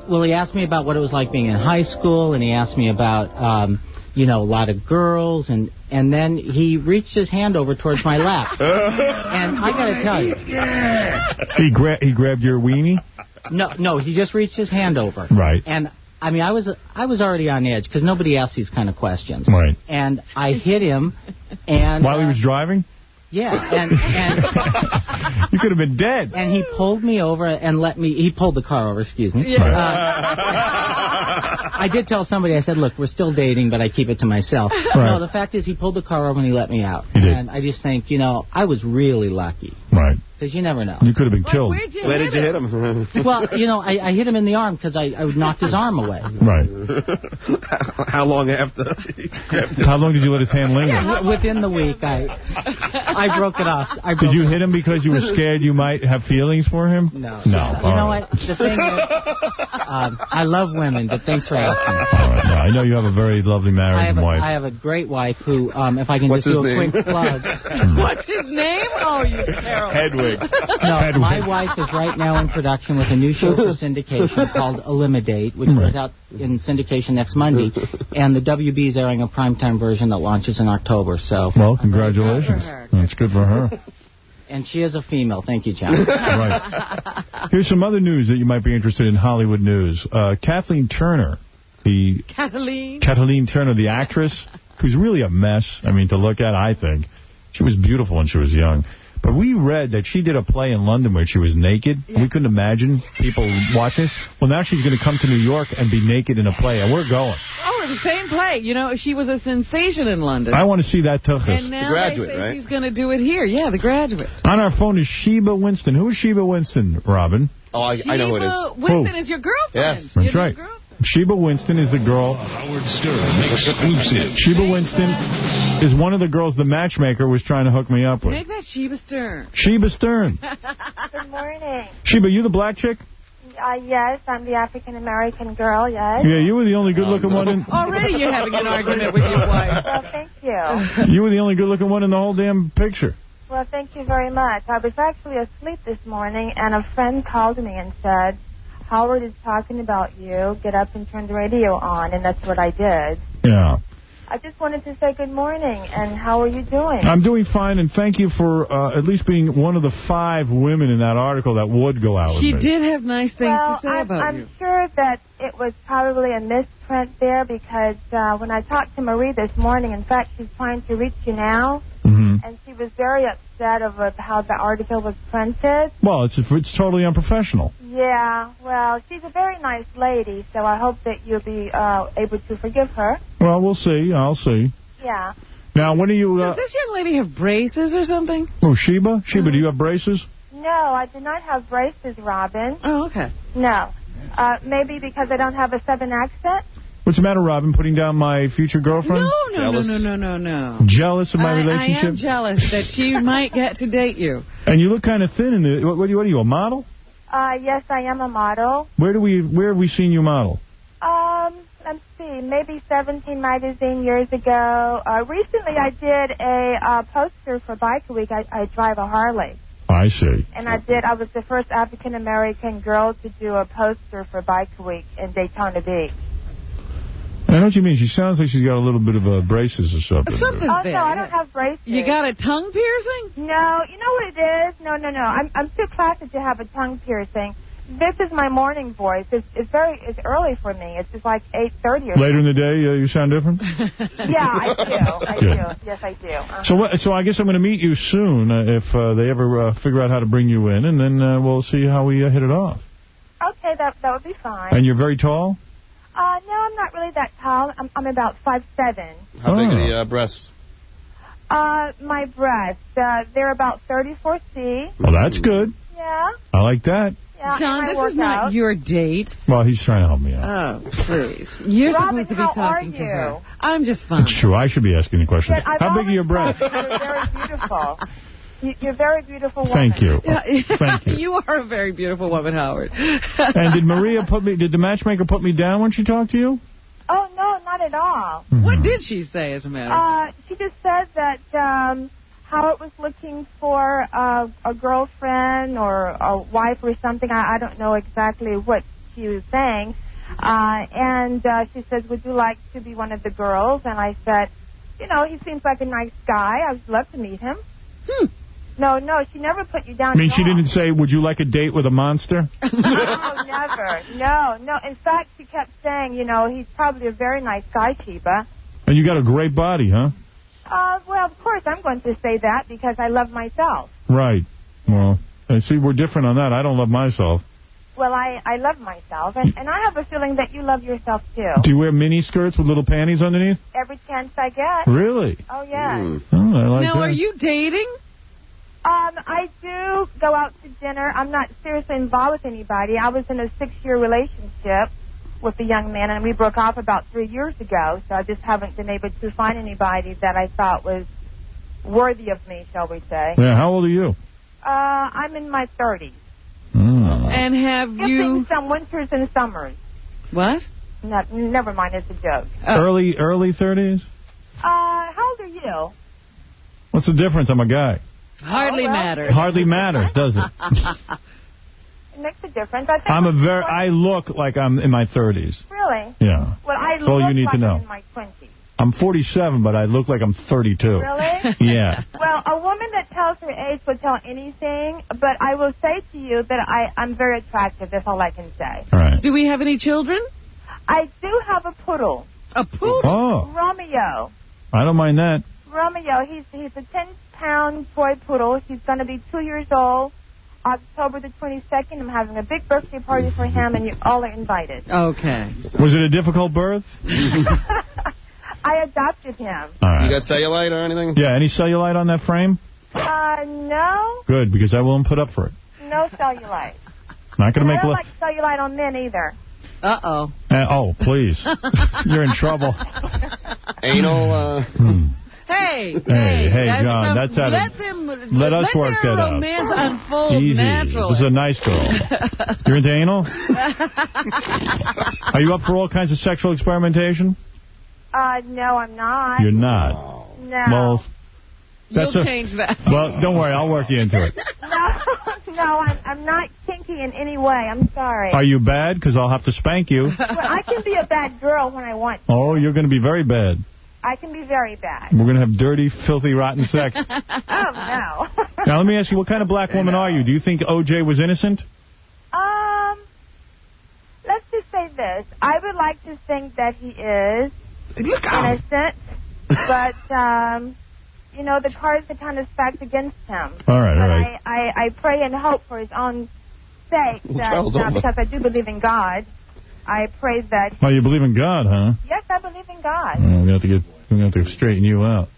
Well, he asked me about what it was like being in high school, and he asked me about, a lot of girls, and then he reached his hand over towards my lap. And I got to tell you. He grabbed your weenie? No, he just reached his hand over. Right. And, I was already on edge, because nobody asks these kind of questions. Right. And I hit him, and... While he was driving? Yeah, and you could have been dead. And he pulled me over and he pulled the car over, excuse me. Yeah. I did tell somebody, I said, look, we're still dating, but I keep it to myself. Right. No, the fact is he pulled the car over and he let me out. He did. And I just think, I was really lucky. Right. because you never know. You could have been killed. Where did you hit him? Well, you know, I hit him in the arm because I knocked his arm away. Right. How long after? How long did you let his hand linger? Within the week, I broke it off. Did you hit him because you were scared you might have feelings for him? No. No. You know what? The thing is, I love women, but thanks for asking. All right. I know you have a very lovely married wife. I have a great wife who, if I can just do a quick plug. What's his name? Oh, you terrible. Hedwig. No, my wife is right now in production with a new show for syndication called Eliminate, which goes out in syndication next Monday, and the WB is airing a primetime version that launches in October. So, well, congratulations. That's good for her. And she is a female. Thank you, John. Right. Here's some other news that you might be interested in, Hollywood news. Kathleen Turner, Kathleen Turner, the actress, who's really a mess, I mean, to look at, I think. She was beautiful when she was young. But we read that she did a play in London where she was naked. Yeah. And we couldn't imagine people watching this. Well, now she's going to come to New York and be naked in a play, and we're going. Oh, the same play. You know, she was a sensation in London. I want to see that tuchus. And now The Graduate, they say right? she's going to do it here. Yeah, The Graduate. On our phone is Sheba Winston. Who is Sheba Winston, Robin? Oh, I know who it is. Winston is your girlfriend. Yes. That's right. Sheba Winston is the girl. Howard Stern exclusive. Sheba Winston is one of the girls the matchmaker was trying to hook me up with. Make that Sheba Stern. Sheba Stern. Good morning. Sheba, you the black chick? Yes, I'm the African-American girl, yes. Yeah, you were the only good-looking one in... Already you're having an argument with your wife. Well, thank you. You were the only good-looking one in the whole damn picture. Well, thank you very much. I was actually asleep this morning, and a friend called me and said, Howard is talking about you. Get up and turn the radio on, and that's what I did. Yeah. I just wanted to say good morning, and how are you doing? I'm doing fine, and thank you for at least being one of the 5 women in that article that would go out with me. She did have nice things to say about you. I'm sure that it was probably a misprint there, because when I talked to Marie this morning, in fact, she's trying to reach you now, and she was very upset over how the article was printed. Well, it's totally unprofessional. Yeah, well, she's a very nice lady, so I hope that you'll be able to forgive her. Well, we'll see. I'll see. Yeah. Now, when are you... Does this young lady have braces or something? Oh, Sheba? Sheba, do you have braces? No, I do not have braces, Robin. Oh, okay. No. Maybe because I don't have a Southern accent? What's the matter, Robin? Putting down my future girlfriend? No. Jealous of my relationship? I am jealous that she might get to date you. And you look kind of thin in the... What are you, a model? Yes, I am a model. Where have we seen you model? Let's see, maybe 17 magazine years ago. Recently, I did a poster for Bike Week. I drive a Harley. I see. And I was the first African-American girl to do a poster for Bike Week in Daytona Beach. I know what you mean. She sounds like she's got a little bit of braces or something. Something's there. No, I don't have braces. You got a tongue piercing? No, you know what it is? No. I'm too classy to have a tongue piercing. This is my morning voice. It's early for me. It's just like 8:30 or something. Later in the day, you sound different? Yeah, I do. Yes, I do. So I guess I'm going to meet you soon if they ever figure out how to bring you in, and then we'll see how we hit it off. Okay, that would be fine. And you're very tall? No, I'm not really that tall. I'm about 5'7". How big are the breasts? My breasts, they're about 34C. Well, that's good. Yeah. I like that. Yeah, John, this is not your date. Well, he's trying to help me out. Oh, please. You're Robin, supposed to be talking to her. I'm just fine. It's true. I should be asking the questions. How big are your breasts? You're very beautiful. You're a very beautiful woman. Thank you. Thank you. You are a very beautiful woman, Howard. And did the matchmaker put me down when she talked to you? Oh, no, not at all. What did she say, as a matter of fact? She just said that Howard was looking for a girlfriend or a wife or something. I don't know exactly what she was saying. And she says, would you like to be one of the girls? And I said, he seems like a nice guy. I would love to meet him. No, she never put you down. I mean, she didn't say, would you like a date with a monster? No, never. No. In fact, she kept saying, he's probably a very nice guy, Sheba. And you got a great body, huh? Well, of course, I'm going to say that because I love myself. Right. Well, see, we're different on that. I don't love myself. Well, I love myself, and I have a feeling that you love yourself, too. Do you wear mini skirts with little panties underneath? Every chance I get. Really? Oh, yeah. Oh, I like now, that. are you dating? I do go out to dinner. I'm not seriously involved with anybody. I was in a 6-year relationship with a young man, and we broke off about 3 years ago, so I just haven't been able to find anybody that I thought was worthy of me, shall we say. Yeah, how old are you? I'm in my 30s. And have you... some winters and summers. What? No, never mind, it's a joke. Early 30s? How old are you? What's the difference? I'm a guy. Hardly matters. Hardly matters, does it? It makes a difference. I think I look like I'm in my 30s. Really? Yeah. Well, I That's all look you need like to know. I'm in my 20s. I'm 47, but I look like I'm 32. Really? Yeah. Well, a woman that tells her age will tell anything, but I will say to you that I'm very attractive. That's all I can say. All right. Do we have any children? I do have a poodle. A poodle? Oh. Romeo. I don't mind that. Romeo, he's a 10-pound toy poodle. He's going to be 2 years old. October the 22nd, I'm having a big birthday party for him, and you all are invited. Okay. Was it a difficult birth? I adopted him. All right. You got cellulite or anything? Yeah, any cellulite on that frame? No. Good, because I won't put up for it. No cellulite. Not going to I make... don't like cellulite on men either. Uh-oh. Oh, please. You're in trouble. Anal, Hey, John, that's how let us work that out. Romance unfold Easy. naturally. This is a nice girl. You're into anal? Are you up for all kinds of sexual experimentation? No, I'm not. You're not. No. Well, You'll change that. Well, don't worry. I'll work you into it. No, I'm not kinky in any way. I'm sorry. Are you bad? Because I'll have to spank you. Well, I can be a bad girl when I want to. Oh, you're going to be very bad. I can be very bad. We're going to have dirty, filthy, rotten sex. Oh, no. Now, let me ask you, what kind of black woman are you? Do you think O.J. was innocent? Let's just say this. I would like to think that he is innocent, but, you know, the cards are kind of stacked against him. All right, but all right. I pray and hope for his own sake that, because I do believe in God, I pray that... Oh, you believe in God, huh? Yes, I believe in God. We're going to have to straighten you out.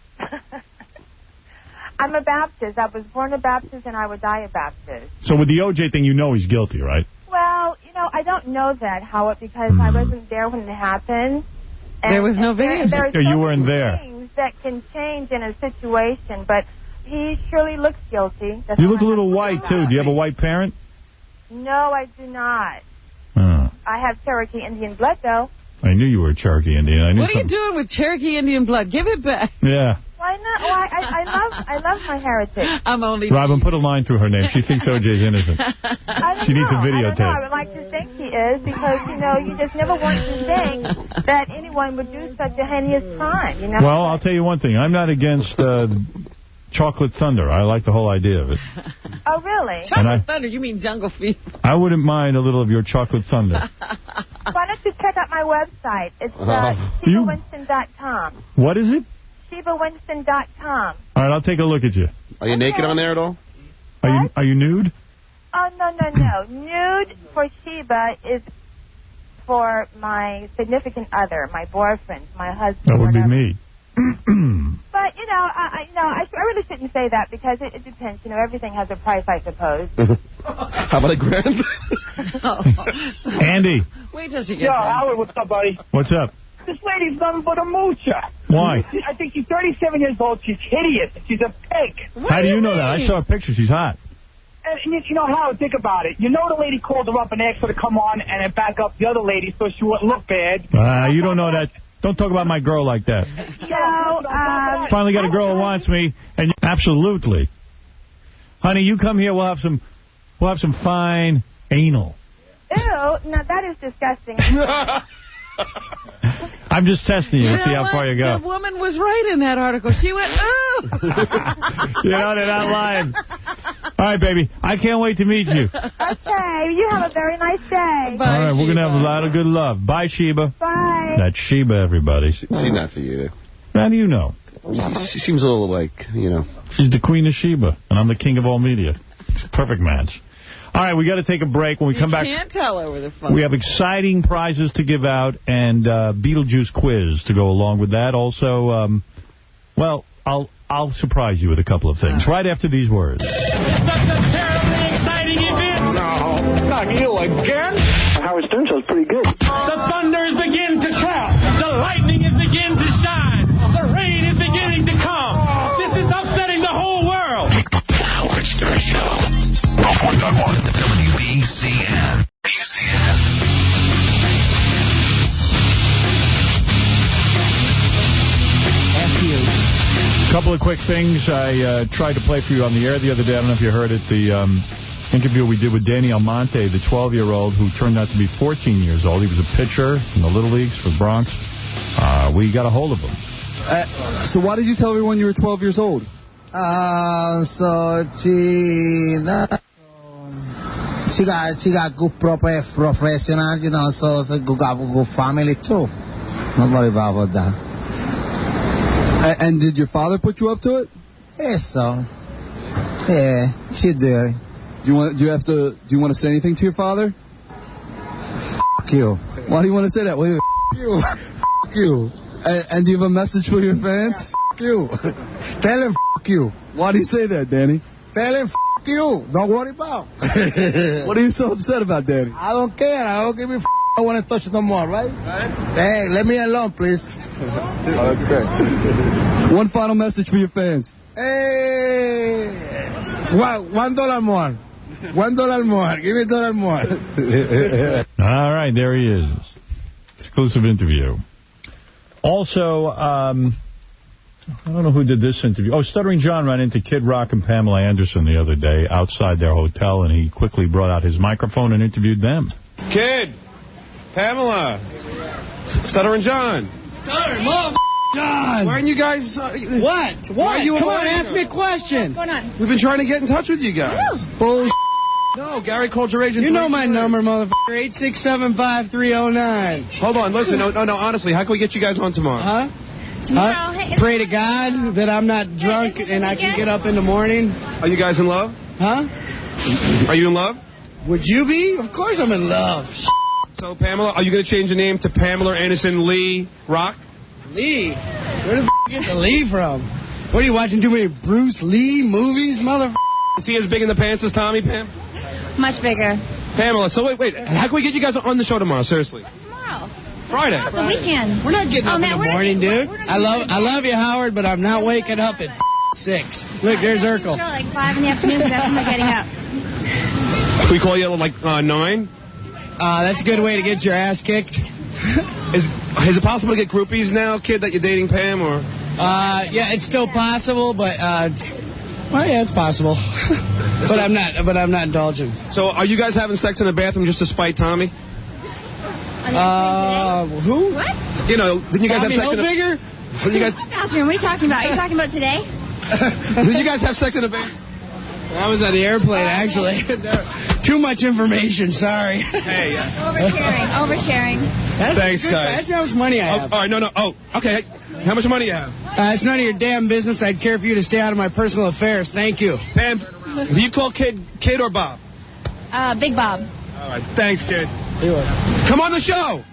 I'm a Baptist. I was born a Baptist, and I would die a Baptist. So with the O.J. thing, you know he's guilty, right? Well, you know, I don't know that, Howard, because I wasn't there when it happened. And, there was no video. There are you weren't there. things that can change in a situation, but he surely looks guilty. That's You all look a I little have to white, say. too. Do you have a white parent? No, I do not. I have Cherokee Indian blood, though. I knew you were a Cherokee Indian. I knew What are you doing with Cherokee Indian blood? Give it back. Yeah. Why not? Why? I love my heritage. I'm only... Robin, put a line through her name. She thinks O.J.'s innocent. She needs a videotape. I would like to think he is because, you know, you just never want to think that anyone would do such a heinous crime, you know? Well, I'll tell you one thing. I'm not against Chocolate Thunder. I like the whole idea of it. Oh, really? Chocolate Thunder? You mean Jungle Fever? I wouldn't mind a little of your Chocolate Thunder. Why don't you check out my website? It's ShibaWinston.com. What is it? ShibaWinston.com. All right, I'll take a look at you. Are you naked on there at all? Are you nude? Oh, no. Nude for Sheba is for my significant other, my boyfriend, my husband. That would be whatever. me. But, you know, I really shouldn't say that because it depends. You know, everything has a price, I suppose. How about $1,000? Andy. Wait till she gets Yo, Howard, what's up, buddy? What's up? This lady's nothing but a moocher. Why? I think she's 37 years old. She's hideous. She's a pig. How do you know that? I saw a picture. She's hot. And you know, Howard, think about it. You know the lady called her up and asked her to come on and then back up the other lady so she wouldn't look bad. You don't know that. Don't talk about my girl like that. So, Finally got a girl who wants me, and absolutely. Honey, you come here, we'll have some fine anal. ew, now that is disgusting. I'm just testing you to see how far you go. The woman was right in that article. She went, ooh. You know, they're not lying. All right, baby. I can't wait to meet you. Okay, you have a very nice day. All right, we're going to have a lot of good love. Bye, Sheba. Bye. That's Sheba, everybody. She's not for you. How do you know? She seems a little like, you know. She's the queen of Sheba, and I'm the king of all media. It's a perfect match. All right, we got to take a break. When we come back, You can't tell over the phone. we have exciting prizes to give out and Beetlejuice quiz to go along with that. Also, well, I'll surprise you with a couple of things right after these words. It's such a terribly exciting event. No, not you again. Howard Stern show's pretty good. The thunders begin to clap. The lightning is beginning to shine. The rain is beginning to come. This is upsetting the whole world. The Howard Stern Show. 101.1 WBCN. A couple of quick things I tried to play for you on the air the other day. I don't know if you heard it. The interview we did with Danny Almonte, the 12-year-old who turned out to be 14 years old. He was a pitcher in the Little Leagues for Bronx. We got a hold of him. So why did you tell everyone you were 12 years old? So she got good professional, you know, so got good family too. Don't worry about that. And did your father put you up to it? Yes, so. Yeah, she did. Do you want to say anything to your father? F*** you. Why do you want to say that? Wait, F*** you. F*** you. And do you have a message for your fans? F*** you. Tell him F*** you. Why do you say that, Danny? Tell him F*** you. Don't worry about. What are you so upset about, Danny? I don't care. I don't give a f***. I want to touch no more, right? Hey, let me alone, please. Oh, that's great. One final message for your fans. Hey, $1 more. $1 more. Give me $1 more. All right, there he is. Exclusive interview. Also, I don't know who did this interview. Oh, Stuttering John ran into Kid Rock and Pamela Anderson the other day outside their hotel, and he quickly brought out his microphone and interviewed them. Kid, Pamela, Stuttering John. Stuttering, love John. Why aren't you guys... What? Come on, ask me a question. What's going on? We've been trying to get in touch with you guys. Bullshit. No, Gary called your agent. You know my number, motherfucker. 8675309. Hold on, listen. No, honestly, how can we get you guys on tomorrow? Huh? Pray to God that I'm not drunk and I can get up in the morning. Are you guys in love? Huh? Are you in love? Would you be? Of course I'm in love. So, Pamela, are you going to change the name to Pamela Anderson Lee Rock? Lee? Where the f*** you get the Lee from? What, are you watching too many Bruce Lee movies, motherfucker? Is he as big in the pants as Tommy, Pam? Much bigger. Pamela, so wait. How can we get you guys on the show tomorrow, seriously? Tomorrow. Friday. It's the weekend. We're not getting up in the morning, dude. I love you, Howard, but I'm not waking up at 6. Look, there's Urkel. Like 5 in the afternoon, so that's when we're getting up. Can we call you at like 9? That's a good way to get your ass kicked. Is it possible to get groupies now, kid, that you're dating Pam, or? Yeah, it's still possible, but well, yeah, it's possible. but I'm not indulging. So, are you guys having sex in the bathroom just to spite Tommy? Who? What? You know, didn't you guys Tommy have sex Hilfiger? You guys? What bathroom? What are you talking about? Are you talking about today? Did you guys have sex in the bathroom? I was on the airplane, actually. Too much information, sorry. Hey, Oversharing. Thanks, guys. Ask me how much money I have. All right, no. Oh, okay. How much money you have? It's none of your damn business. I'd care for you to stay out of my personal affairs. Thank you. Pam, do you call Kid or Bob? Big Bob. All right, thanks, Kid. Come on the show.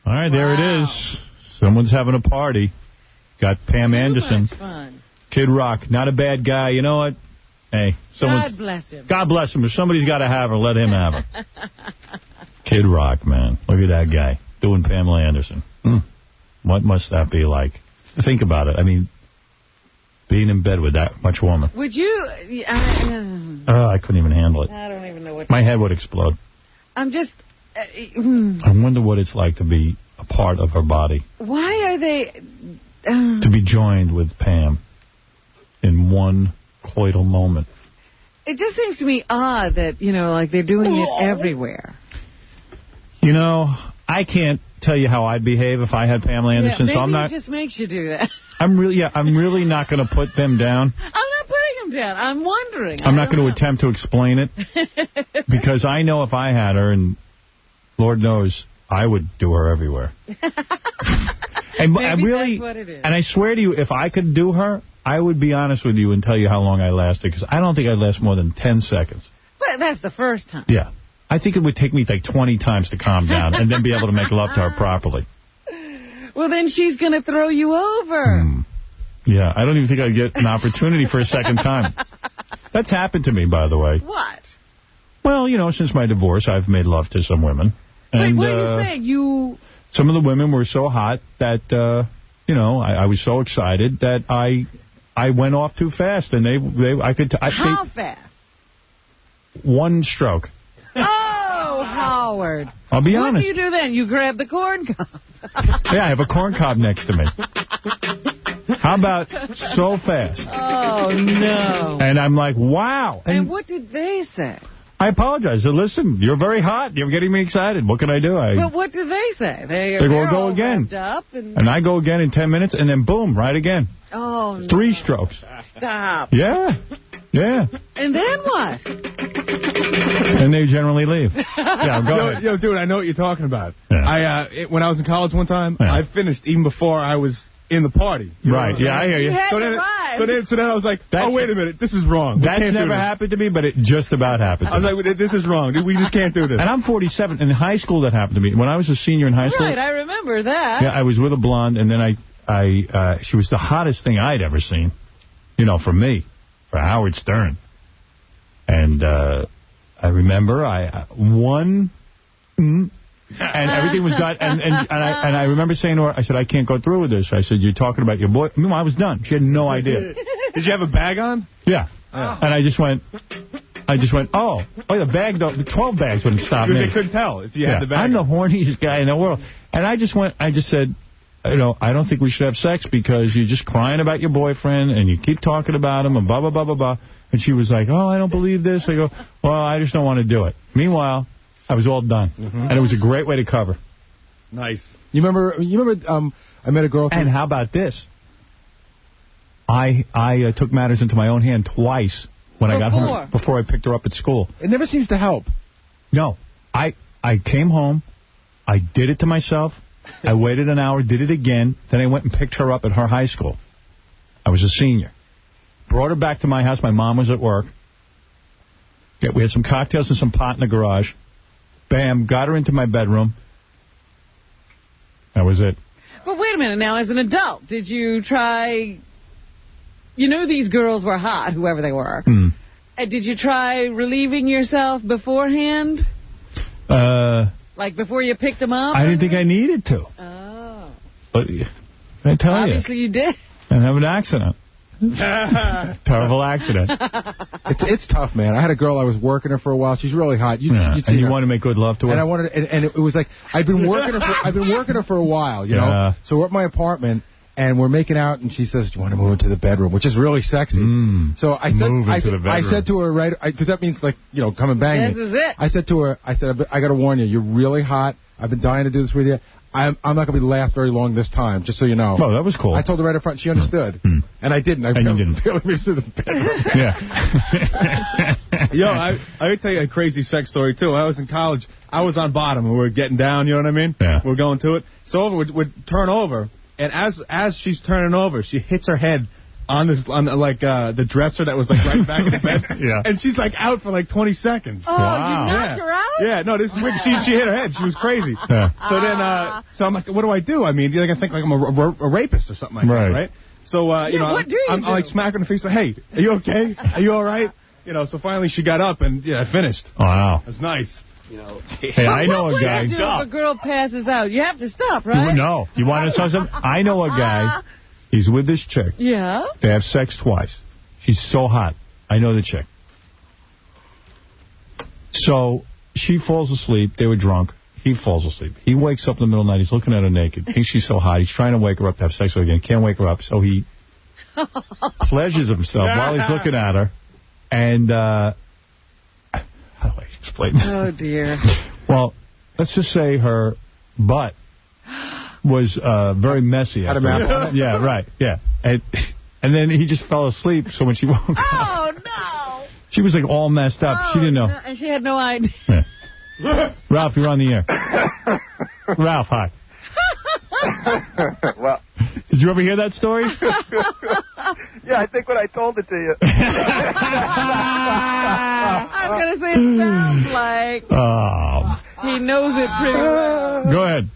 All right, there it is. Someone's having a party. Got Pam Anderson. Much fun. Kid Rock, not a bad guy. You know what? Hey, God bless him. God bless him. If somebody's got to have her, let him have her. Kid Rock, man. Look at that guy doing Pamela Anderson. What must that be like? Think about it. I mean, being in bed with that much woman. Would you... I couldn't even handle it. I don't even know what... My head would explode. I'm just... I wonder what it's like to be a part of her body. Why are they... To be joined with Pam in one coital moment. It just seems to me odd that, you know, like they're doing it everywhere. You know, I can't tell you how I'd behave if I had Pamela Anderson, so I'm not... it just makes you do that. I'm really not going to put them down. I'm not putting them down. I'm wondering. I'm not going to attempt to explain it. Because I know if I had her, and Lord knows, I would do her everywhere. And Maybe that's what it is. And I swear to you, if I could do her, I would be honest with you and tell you how long I lasted, because I don't think I'd last more than 10 seconds. But that's the first time. Yeah. I think it would take me like 20 times to calm down and then be able to make love to her properly. Well, then she's going to throw you over. Yeah, I don't even think I'd get an opportunity for a second time. That's happened to me, by the way. What? Well, you know, since my divorce, I've made love to some women. Wait, what are you saying? Some of the women were so hot that, you know, I was so excited that I went off too fast, and How fast? One stroke. Oh, Howard. I'll be honest. What do you do then? You grab the corn cob. Yeah, I have a corn cob next to me. How about so fast? Oh, no. And I'm like, wow. And what did they say? I apologize. I said, listen, you're very hot. You're getting me excited. What can I do? But what do they say? They're go all again. Up and I go again in 10 minutes, and then boom, right again. Oh, no. 3 strokes. Stop. Yeah. Yeah. And then what? And they generally leave. Yeah, go ahead. Yo, dude, I know what you're talking about. Yeah. When I was in college one time, I finished even before I was in the party. Right, yeah, I hear you. So then I was like, oh, wait a minute, this is wrong. That's never happened to me, but it just about happened to me. I was like, this is wrong. We just can't do this. And I'm 47. In high school, that happened to me. When I was a senior in high school. Right, I remember that. Yeah, I was with a blonde, and then she was the hottest thing I'd ever seen. You know, for me, for Howard Stern. And I remember I won... And everything was done. And I remember saying to her, I said, I can't go through with this. I said, you're talking about your boy. Meanwhile, I was done. She had no idea. Did you have a bag on? Yeah. And I just went, oh, the bag, the 12 bags wouldn't stop me. Because they couldn't tell if you had the bag. I'm the horniest guy in the world. And I just said, you know, I don't think we should have sex because you're just crying about your boyfriend and you keep talking about him and blah, blah, blah, blah, blah. And she was like, oh, I don't believe this. I go, well, I just don't want to do it. Meanwhile, I was all done. And it was a great way to cover. Nice. You remember I met a girl. And how about this? I took matters into my own hand twice when I got home, before I picked her up at school. It never seems to help. No. I came home. I did it to myself. I waited an hour, did it again. Then I went and picked her up at her high school. I was a senior. Brought her back to my house. My mom was at work. Yeah, we had some cocktails and some pot in the garage. Bam, got her into my bedroom. That was it. But wait a minute now, as an adult, did you try... You knew these girls were hot, whoever they were. Did you try relieving yourself beforehand? Like before you picked them up? I didn't think I needed to. Oh. But I tell you. Obviously you did. And have an accident. Terrible accident. It's tough, man. I had a girl, I was working her for a while. She's really hot. And you want to make good love to her? And I wanted, and it was like I've been working her for a while, you know. So we're at my apartment and we're making out, and she says, "Do you want to move into the bedroom?" Which is really sexy. So I said to her right, because that means like come and bang me. This is it. I said to her, I got to warn you, you're really hot. I've been dying to do this with you. I'm not going to be last very long this time, just so you know. Oh, that was cool. I told her right up front. She understood. And I didn't. And you didn't. Barely made it to the bedroom. Yeah. Yo, I could tell you a crazy sex story, too. I was in college. I was on bottom, and we were getting down, you know what I mean? Yeah. We're going to it. So we'd turn over, and as she's turning over, she hits her head on the dresser that was like right back in the bed. Yeah. And she's like out for like 20 seconds. Oh, wow. You knocked her out? Yeah, no, this is weird. She hit her head. She was crazy. Yeah. So then, so I'm like, what do I do? I mean, I think like I'm a rapist or something like that, right? So, what do you do? I'm like smacking her in the face, like, hey, are you okay? Are you all right? So finally she got up and I finished. Wow. That's nice. Hey, I know a guy. What do you do if a girl passes out? You have to stop, right? No. You want to know something? I know a guy. He's with this chick. Yeah? They have sex twice. She's so hot. I know the chick. So she falls asleep. They were drunk. He falls asleep. He wakes up in the middle of the night. He's looking at her naked. Thinks she's so hot. He's trying to wake her up to have sex with her again. Can't wake her up. So he pleasures himself while he's looking at her. And how do I explain this? Oh, dear. Well, let's just say her butt was very messy. Had a map on it? Yeah, right. Yeah. And then he just fell asleep, so when she woke up... Oh, no! She was like all messed up. Oh, she didn't know. No, and she had no idea. Yeah. Ralph, you're on the air. Ralph, hi. Well, did you ever hear that story? Yeah, I think when I told it to you. I was going to say it sounds like he knows it pretty well. Go ahead.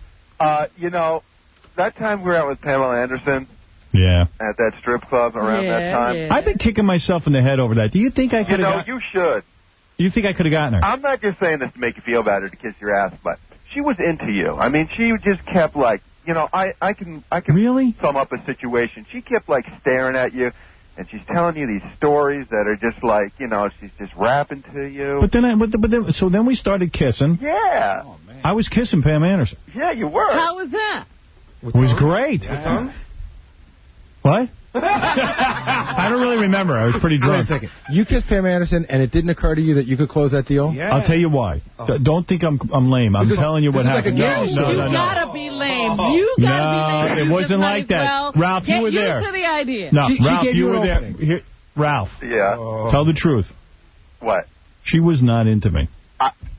That time we were out with Pamela Anderson, Yeah. At that strip club around that time. Yeah. I've been kicking myself in the head over that. Do you think I could have You should. You think I could have gotten her? I'm not just saying this to make you feel better to kiss your ass, but she was into you. I mean, she just kept like, I can really sum up a situation. She kept like staring at you, and she's telling you these stories that are just like, she's just rapping to you. But then we started kissing. Yeah. Oh, man. I was kissing Pam Anderson. Yeah, you were. How was that? It was great. With tongue? What? I don't really remember. I was pretty drunk. Wait a second. You kissed Pam Anderson, and it didn't occur to you that you could close that deal? Yeah. I'll tell you why. Don't think I'm lame. I'm telling you what happened. You gotta be lame. You gotta be lame. It wasn't like that. Ralph, you were there. Get used to the idea. No, Ralph, you were there. Here, Ralph. Yeah. Tell the truth. What? She was not into me.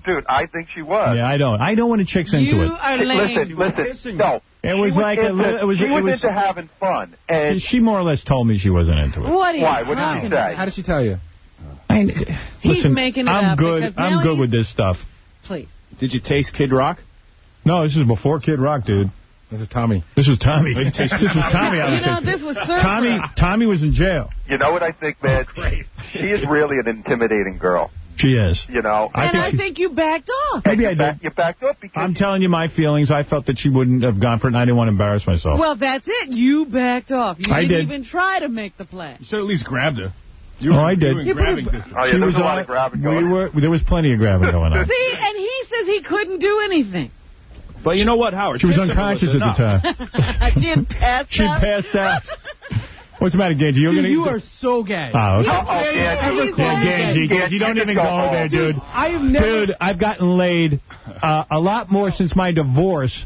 Dude, I think she was. Yeah, I don't. I know when a chick's into it. You are lame. Listen. No. It was like she was into having fun, and she more or less told me she wasn't into it. What? Why? What did she say? How did she tell you? He's making it I'm up. good. I'm good with this stuff. Please. Did you taste Kid Rock? No, this is before Kid Rock, dude. This is Tommy. This was Tommy. This was Tommy. This was Surfer. Tommy was in jail. You know what I think, man? She is really an intimidating girl. She is. I think you backed off. Maybe I did. You backed up because... I'm telling you my feelings. I felt that she wouldn't have gone for it, and I didn't want to embarrass myself. Well, that's it. You backed off. You didn't even try to make the play. You should at least grabbed her. I did. There was a lot of grabbing going on. There was plenty of grabbing going on. See, and he says he couldn't do anything. But you know what, Howard? She was unconscious at the time. She had passed out. She passed out. What's the matter, Ganji? You are so gay. Oh, okay. Ganji, don't even go there, dude. Dude, I've gotten laid a lot more since my divorce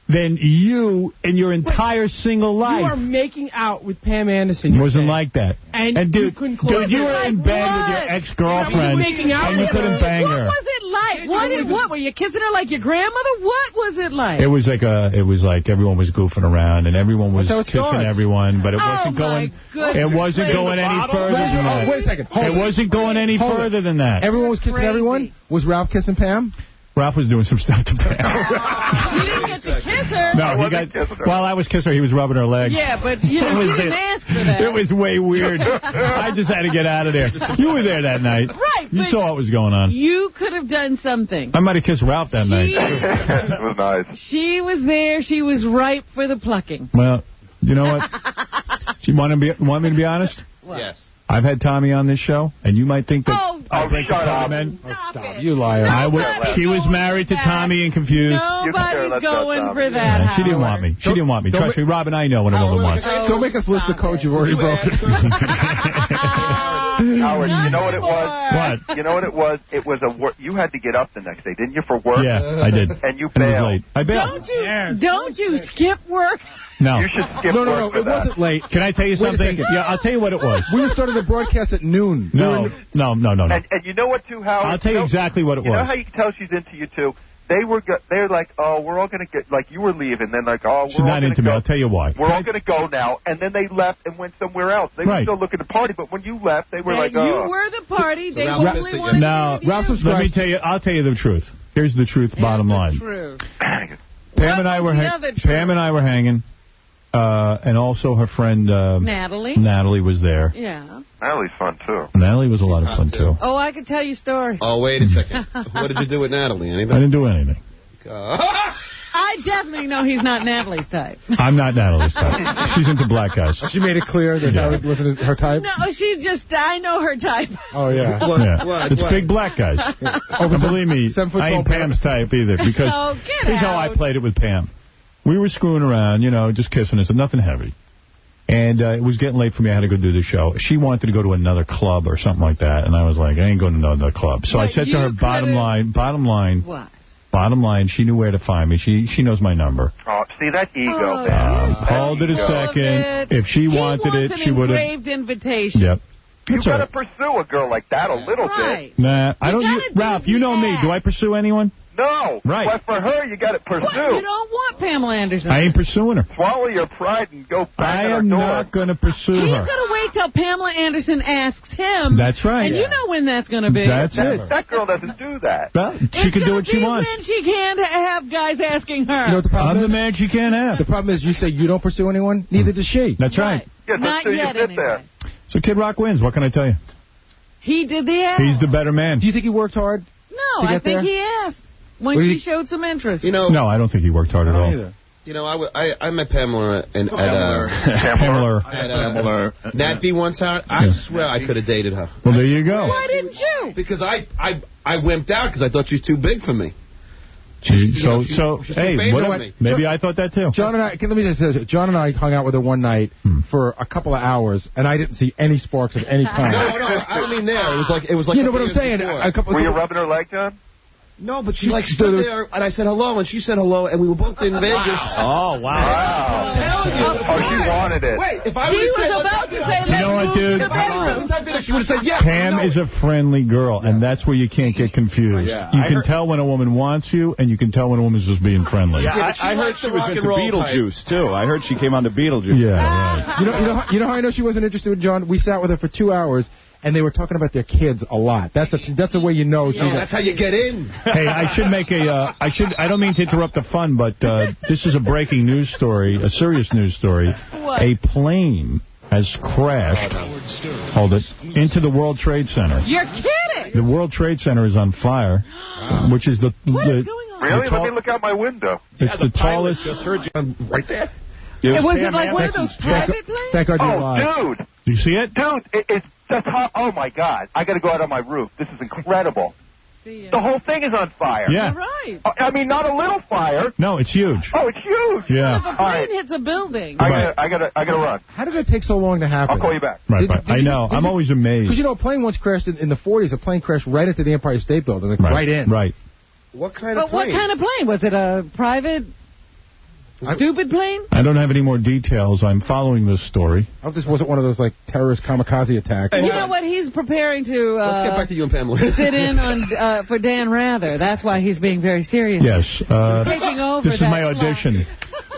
than you in your entire single life. You are making out with Pam Anderson. It wasn't like that. And dude, you you were in bed with your ex-girlfriend, and you couldn't bang her. What was it like? What were you kissing her like your grandmother? What was it like? It was like everyone was goofing around and everyone was kissing everyone, but it wasn't going. It wasn't going any further than that. Wait a second. It wasn't going any further than that. Everyone was kissing everyone. Was Ralph kissing Pam? Ralph was doing some stuff to Pam. You didn't get to kiss her. No, while I was kissing her, he was rubbing her legs. Yeah, but she didn't ask for that. It was way weird. I just had to get out of there. You were there that night. Right. You saw what was going on. You could have done something. I might have kissed Ralph that night. It was nice. She was there. She was ripe for the plucking. Well, you know what? Want me to be honest? What? Yes. I've had Tommy on this show, and you might think that I break the shut up. men. Stop You liar. She was married to Tommy and confused. Nobody's going for that. She didn't want me. She didn't want me. Trust me, Robin, I know when a woman wants. Don't make us list the codes you've already broken. Howard, you know what it was? What? You know what it was? It was you had to get up the next day, didn't you, for work? Yeah, I did. And you It was bailed. late. I bailed. Don't you skip work? No. You should skip work No, for it that. wasn't late. Can I tell you something? second. Yeah, I'll tell you what it was. We started the broadcast at noon. No. And you know what, too, Howard? I'll tell you exactly what it You know was. how you can tell she's into you, too? They're like, oh, we're all going to get, like, you were leaving. Then, like, oh, we're She's all not going into to me. go. I'll tell you why. We're all going to go now. And then they left and went somewhere else. They were Right. still looking to party, but when you left, they were like, You oh. were the party. They Ralph only said wanted Now, to interview you. let me tell you. I'll tell you the truth. Here's the truth. Bottom line. True. Pam and I were hanging. And also her friend Natalie was there. Yeah. Natalie's fun, too. Natalie was a lot of fun, too. Oh, I could tell you stories. Oh, wait a second. What did you do with Natalie? Anything? I didn't do anything. I definitely know he's not Natalie's type. I'm not Natalie's type. She's into black guys. She made it clear that Howard wasn't her type? No, she's just, I know her type. Oh, yeah. It's big black guys. And believe me, I ain't Pam's type either. Because Oh, get here's how out. I played it with Pam. We were screwing around, just kissing us, nothing heavy. And it was getting late for me. I had to go do the show. She wanted to go to another club or something like that. And I was like, I ain't going to another club. So I said to her, bottom line. What? Bottom line, she knew where to find me. She knows my number. Oh, see, that ego, man. Hold it a second. If she wanted it, she would have. Engraved invitation. Yep. You got to pursue a girl like that a little bit. Nah, I don't. Ralph, you know me. Do I pursue anyone? No. Right. But for her, you got to pursue. What? You don't want Pamela Anderson. I ain't pursuing her. Swallow your pride and go back I am not going to pursue her. He's going to wait wait till Pamela Anderson asks him. That's right. And you know when that's going to be. That's it. That girl doesn't do that. Well, she can do what she wants. When she can't have guys asking her. You know what the problem I'm is? the man she can't have. The problem is you say you don't pursue anyone, neither does she. That's right. Yeah, Not yet, anyway. So Kid Rock wins. What can I tell you? He did the ask. He's the better man. Do you think he worked hard? No, I think he asked when she showed some interest. No, I don't think he worked hard at all. Either. You know, I met Pamela at Natby one time. I swear I could have dated her. Well, there you go. Why didn't you? Because I wimped out because I thought she was too big for me. Hey, maybe I thought that too. John and I, let me just say, John and I hung out with her one night for a couple of hours, and I didn't see any sparks of any kind. No, I don't mean there. It was like. You know what I'm saying? Were you rubbing her leg, John? No, but she stood there, and I said hello, and she said hello, and we were both in Vegas. Oh, wow. I'm telling you. Oh, she wanted it. Wait, if I she was about to say, you know what, dude? She would have said yes. Pam is a friendly girl, and that's where you can't get confused. Yeah, you can tell when a woman wants you, and you can tell when a woman's just being friendly. Yeah, I heard she was into Beetlejuice, too. I heard she came on to Beetlejuice. Yeah, right. You know how I know she wasn't interested in John? We sat with her for 2 hours, and they were talking about their kids a lot. That's a way you know. That's how you get in. Hey, I should make I don't mean to interrupt the fun, but this is a breaking news story, a serious news story. What? A plane has crashed, hold it, into the World Trade Center. You're kidding! The World Trade Center is on fire, which is the... What is going on? Really? Let me look out my window. It's the tallest... Just heard you right there. Was it like one of those private planes? Thank God you're alive. Dude! Do you see it? Dude, it's the top. Oh, my God. I got to go out on my roof. This is incredible. See ya. The whole thing is on fire. Yeah. You're right. I mean, not a little fire. No, it's huge. Oh, it's huge. Yeah. If a plane hits a building. I gotta run. How did that take so long to happen? I'll call you back. Right, I know. I'm always amazed. Because, you know, a plane once crashed in the 40s. A plane crashed right into the Empire State Building, right in. Right. What kind of plane? What kind of plane? Was it a private... stupid plane? I don't have any more details. I'm following this story. I hope this wasn't one of those, like, terrorist kamikaze attacks. You know what? He's preparing to Let's get back to you and Pamela. sit in on for Dan Rather. That's why he's being very serious. Yes. Taking over this is my audition.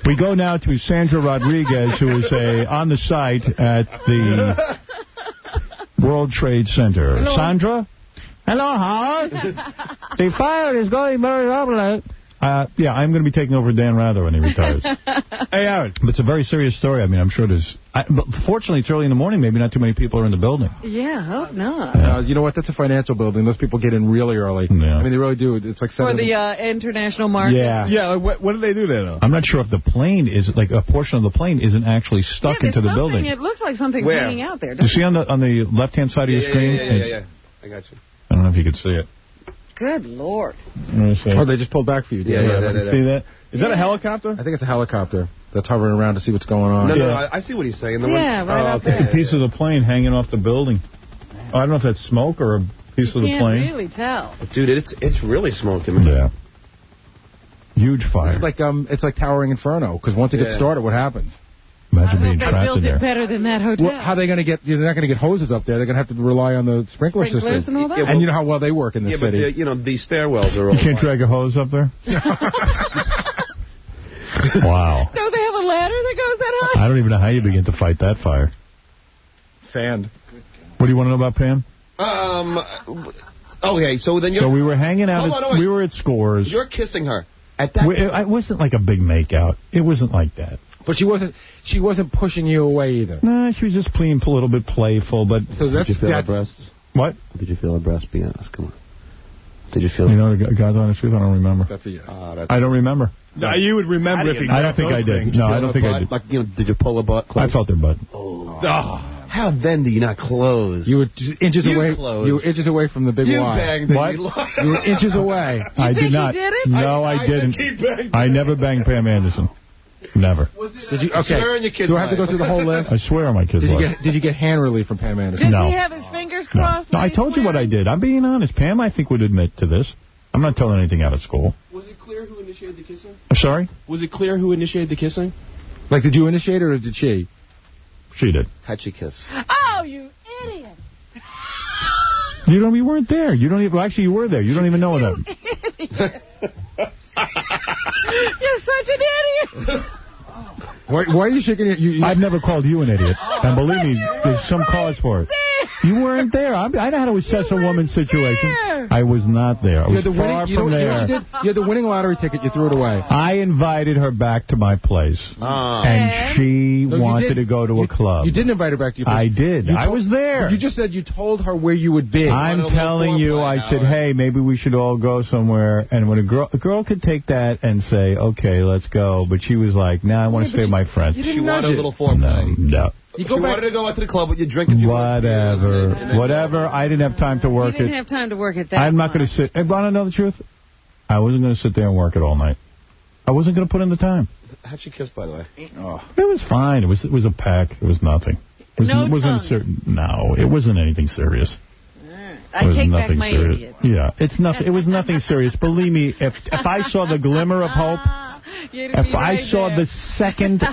We go now to Sandra Rodriguez, who is on the site at the World Trade Center. Hello. Sandra? Hello, Howard. The fire is going very rapidly. Yeah, I'm going to be taking over Dan Rather when he retires. Hey, Howard. But it's a very serious story. I mean, I'm sure there's... but fortunately, it's early in the morning. Maybe not too many people are in the building. Yeah, I hope not. You know what? That's a financial building. Those people get in really early. Yeah. I mean, they really do. It's like... For the international market. Yeah. Yeah, what do they do there, though? I'm not sure if the plane is... Like, a portion of the plane isn't actually stuck into the building. It looks like something's hanging out there. You see on the left-hand side of your screen? Yeah. I got you. I don't know if you can see it. Good Lord. Oh, they just pulled back for you. Yeah. See that? Is that a helicopter? I think it's a helicopter that's hovering around to see what's going on. No, I see what he's saying. Right up there. It's a piece of the plane hanging off the building. Oh, I don't know if that's smoke or a piece of the plane. You can't really tell. Dude, it's really smoking. Yeah. Huge fire. It's like Towering Inferno, because once it gets started, what happens? Imagine being They trapped built in there. it better than that hotel. Well, how are they going to get... They're not going to get hoses up there. They're going to have to rely on the sprinkler Sprinklers system. and all that? And you know how well they work in the city. But the stairwells are all... You can't drag a hose up there? Wow. Don't they have a ladder that goes that high? I don't even know how you begin to fight that fire. Sand. What do you want to know about Pam? Okay, so then you're... So we were hanging out. Hold on. We were at Scores. You're kissing her. At that it wasn't like a big make-out. It wasn't like that. But she wasn't pushing you away either. No, she was just being a little bit playful. But so Did you feel her breasts? What? Did you feel her breasts? Be honest, come on. Did you feel? You know, God's honest truth, I don't remember. That's a yes. I don't remember. No, you would remember if you. I don't think I did. No, I don't think I did. Like, did you pull her butt close? I felt her butt. Oh. How then do you not close? You were just inches away. Closed. You were inches away from the big You Y. banged What? You were inches away. I did not. You did it? No, I didn't. I never banged Pam Anderson. Never. Did you? Okay. Do I have to go through the whole list? I swear on my kid's life. Did you get hand relief from Pam Anderson? Does he have his fingers crossed? No, I told you what I did. I'm being honest. Pam, I think, would admit to this. I'm not telling anything out of school. Was it clear who initiated the kissing? I'm sorry? Was it clear who initiated the kissing? Like, did you initiate it or did she? She did. How'd she kiss? Oh, you idiot. You weren't there. You don't even. Well, actually, you were there. You don't even know that. You're such an idiot. Why are you shaking your... I've never called you an idiot. And believe me, there's some cause for it. You weren't there. I know how to assess a woman's situation. I was not there. I was far from there. You had the winning lottery ticket. You threw it away. I invited her back to my place. And she wanted to go to a club. You didn't invite her back to your place. I did. I was there. You just said you told her where you would be. I'm telling you, I said, hey, maybe we should all go somewhere. And when a girl could take that and say, okay, let's go. But she was like, nah, I want to stay with my friends. She wanted a little foreplay. No. She wanted to go out to the club with you, drink. Whatever. I didn't have time to work it. You didn't have time to work it that I'm not going to sit. Want to know the truth? I wasn't going to sit there and work it all night. I wasn't going to put in the time. How'd she kiss, by the way? Oh. It was fine. It was a peck. It was nothing. It wasn't anything serious. I take back my idiot. Yeah, it's nothing. It was nothing serious. Believe me, if I saw the glimmer of hope, if I saw the second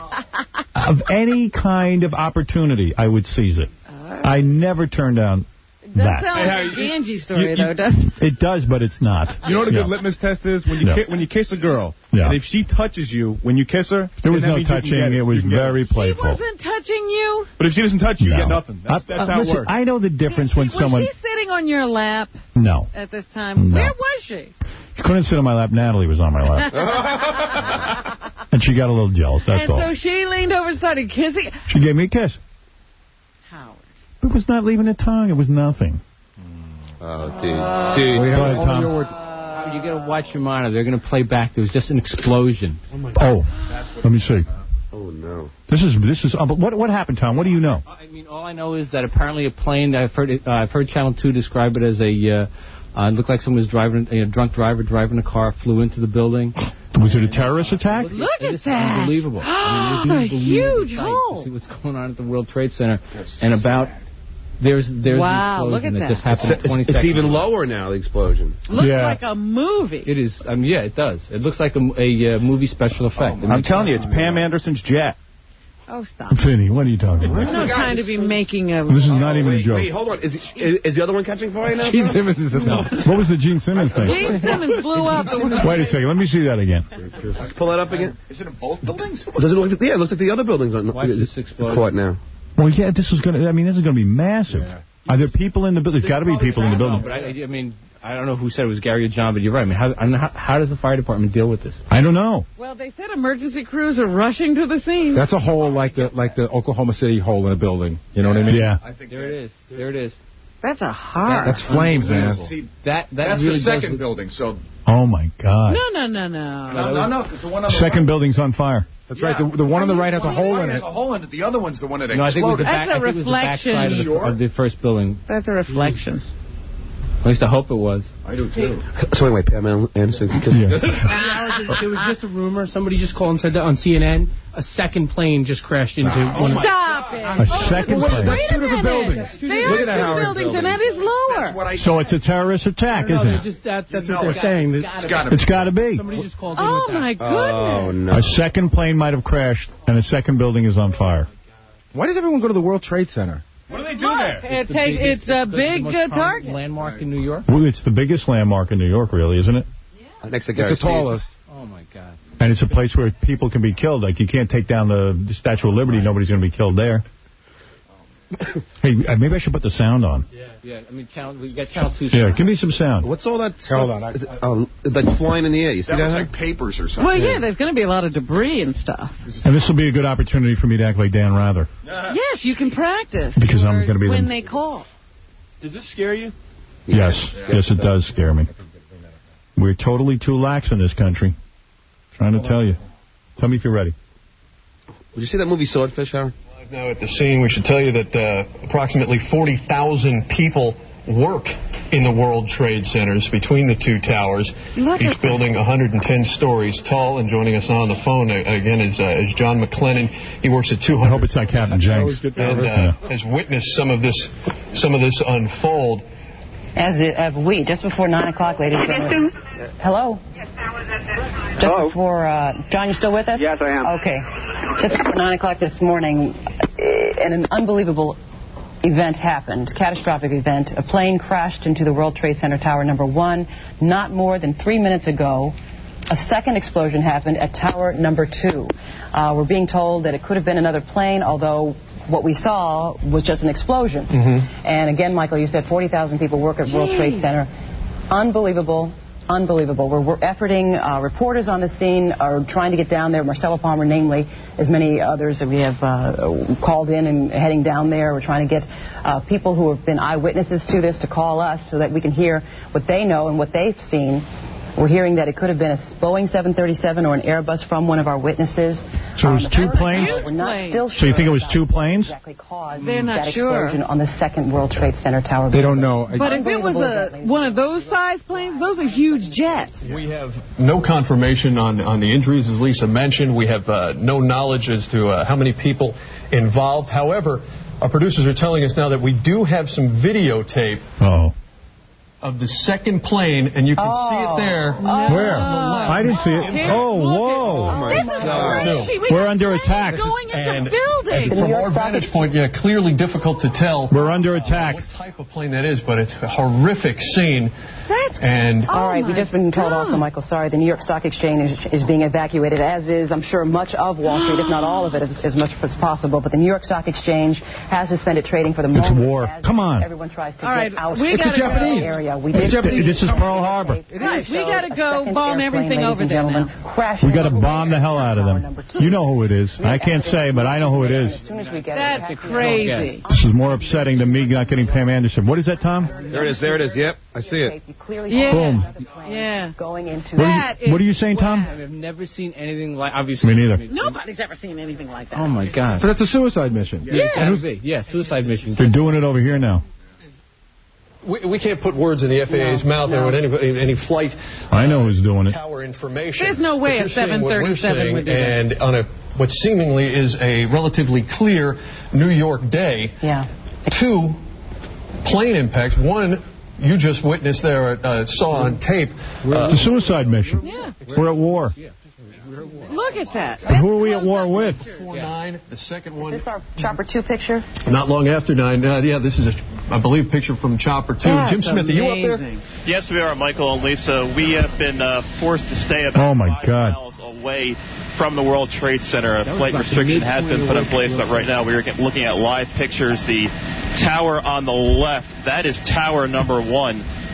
of any kind of opportunity, I would seize it. I never turn down It does sound like a Ganji story, though, doesn't it? It does, but it's not. You know what a good litmus test is? When you kiss a girl, and if she touches you when you kiss her... There was no touching. It was very playful. She wasn't touching you? But if she doesn't touch you, you get nothing. That's how it works. I know the difference when someone... Was she sitting on your lap? No. At this time? No. Where was she? She couldn't sit on my lap. Natalie was on my lap. And she got a little jealous, that's all. And so she leaned over and started kissing. She gave me a kiss. Howard. It was not leaving a tongue. It was nothing. Oh, dude. Go ahead, Tom. You got to watch your monitor. They're going to play back. There was just an explosion. Let me see. Oh, no. This is what happened, Tom? What do you know? I mean, all I know is that apparently a plane, I've heard Channel 2 describe it as it looked like someone was driving, a drunk driver driving a car, flew into the building. Was it a terrorist attack? Look at It's that. unbelievable. I mean, It's a huge hole. To see what's going on at the World Trade Center. And about... There's wow, the look at that that. just happened 20 seconds. It's even lower now, the explosion. Looks like a movie. It is. Yeah, it does. It looks like a movie special effect. I'm telling you, it's Pam Anderson's jet. Oh, stop. Vinny, what are you talking about? There's no time to be making a... This is not even a joke. Wait, hold on. Is the other one catching fire now? Gene Simmons is in there. What was the Gene Simmons thing? Gene Simmons blew up. Wait a second. Let me see that again. Pull that up again. Is it in both buildings? Does it look like, it looks like the other buildings are caught now. Well, yeah, this is going to be massive. Yeah. Are there people in the building? There's got to be people in the building. But I mean, I don't know who said it was Gary or John, but you're right. I mean, how does the fire department deal with this? I don't know. Well, they said emergency crews are rushing to the scene. That's a hole like the Oklahoma City hole in a building. You know what I mean? Yeah. I think there it is. That's a hard. That's flames, man. See, that's really the second building. So. Oh my God. No. No. It's the one on the second building's on fire. That's right. The one on the right has a hole in it. Has a hole in it. The other one's the one that exploded. I think it was the back, That's a reflection. Of the first building. That's a reflection. At least I hope it was. I do too. So anyway, Pam Anderson. There was just a rumor. Somebody just called and said that on CNN a second plane just crashed into one. Stop it. A second plane. Wait a minute. Buildings. They are two buildings, and that is lower. So it's a terrorist attack, isn't it? That's what they're saying. It's got to be. Somebody just called in Oh, with that. my goodness. Oh, no. A second plane might have crashed, and a second building is on fire. Why does everyone go to the World Trade Center? What do they do there? It's a big target. Landmark in New York? Well, it's the biggest landmark in New York, really, isn't it? Yeah. Next to It's the tallest. Oh, my God. And it's a place where people can be killed. Like, you can't take down the Statue of Liberty. Nobody's going to be killed there. Hey, maybe I should put the sound on. Yeah. I mean, we got Channel 2. Yeah, give me some sound. What's all that stuff? Hold on. That's flying in the air. You see that? That looks like papers or something. Well, yeah, there's going to be a lot of debris and stuff. And this will be a good opportunity for me to act like Dan Rather. Yes, you can practice. Because I'm going to be when they call. Does this scare you? Yes. Yes, it does scare me. We're totally too lax in this country. Trying to tell you. Tell me if you're ready. Would you see that movie Swordfish, Howard? Now at the scene, we should tell you that approximately 40,000 people work in the World Trade Centers between the two towers. Each building 110 stories tall. And joining us on the phone again is John McLennan. He works at 200. I hope it's not Captain Jenks. And has witnessed some of this unfold. As we, just before 9 o'clock, ladies and gentlemen. Hello? Just before, John, you still with us? Yes, I am. Okay. Just before 9 o'clock this morning, an unbelievable event happened, catastrophic event. A plane crashed into the World Trade Center Tower number 1. Not more than 3 minutes ago, a second explosion happened at Tower number 2. We're being told that it could have been another plane, although what we saw was just an explosion. And again, Michael, you said 40,000 people work at World Trade Center. Unbelievable. Unbelievable. We're efforting. Reporters on the scene are trying to get down there. Marcella Palmer, namely, as many others that we have called in and heading down there. We're trying to get people who have been eyewitnesses to this to call us so that we can hear what they know and what they've seen. We're hearing that it could have been a Boeing 737 or an Airbus from one of our witnesses. So it was two planes? We're not still sure. So you think it was two planes? Exactly caused They're not that sure. explosion on the second World Trade Center tower. They don't know. But if it was one of those size planes, those are huge jets. We have no confirmation on the injuries, as Lisa mentioned. We have no knowledge as to how many people involved. However, our producers are telling us now that we do have some videotape of the second plane, and you can see it there. Where? I didn't see it. Whoa. This is crazy. We're under attack. Going into And buildings. from our vantage point, clearly difficult to tell. We're under attack. What type of plane that is, but it's a horrific scene. All right, we've just been told also, Michael, sorry, the New York Stock Exchange is being evacuated, as is, I'm sure, much of Wall Street, if not all of it, as much as possible. But the New York Stock Exchange has suspended trading for the moment. It's war. Come on. Everyone tries to get out of it's the Japanese area. This is Pearl Harbor. Right, we got to go bomb everything over there now. We got to bomb the hell out of them. You know who it is. I can't say, but I know who it is. That's crazy. This is more upsetting than me not getting Pam Anderson. What is that, Tom? There it is. There it is. Yep, I see it. Yeah. Boom. Yeah. Going into what are you saying, Tom? I've never seen anything like, obviously. Me neither. Nobody's ever seen anything like that. Oh, my God. So that's a suicide mission. Yeah, suicide mission. They're doing it over here now. We can't put words in the FAA's mouth or any flight. I know who's doing it. Tower information. There's no way a But you're seeing what we're 737 would do that. And on what seemingly is a relatively clear New York day, two plane impacts. One you just witnessed there, saw on tape. It's a suicide mission. Yeah. We're at war. Look at that. And who are we at war with? 49. The second one. Is this our Chopper 2 picture? Not long after 9. This is, I believe, a picture from Chopper 2. That's Jim Smith, are you up there? Yes, we are, Michael and Lisa. We have been forced to stay about 5 miles away from the World Trade Center. A flight restriction has been put in place, but right now we are looking at live pictures. The tower on the left, that is tower number 1.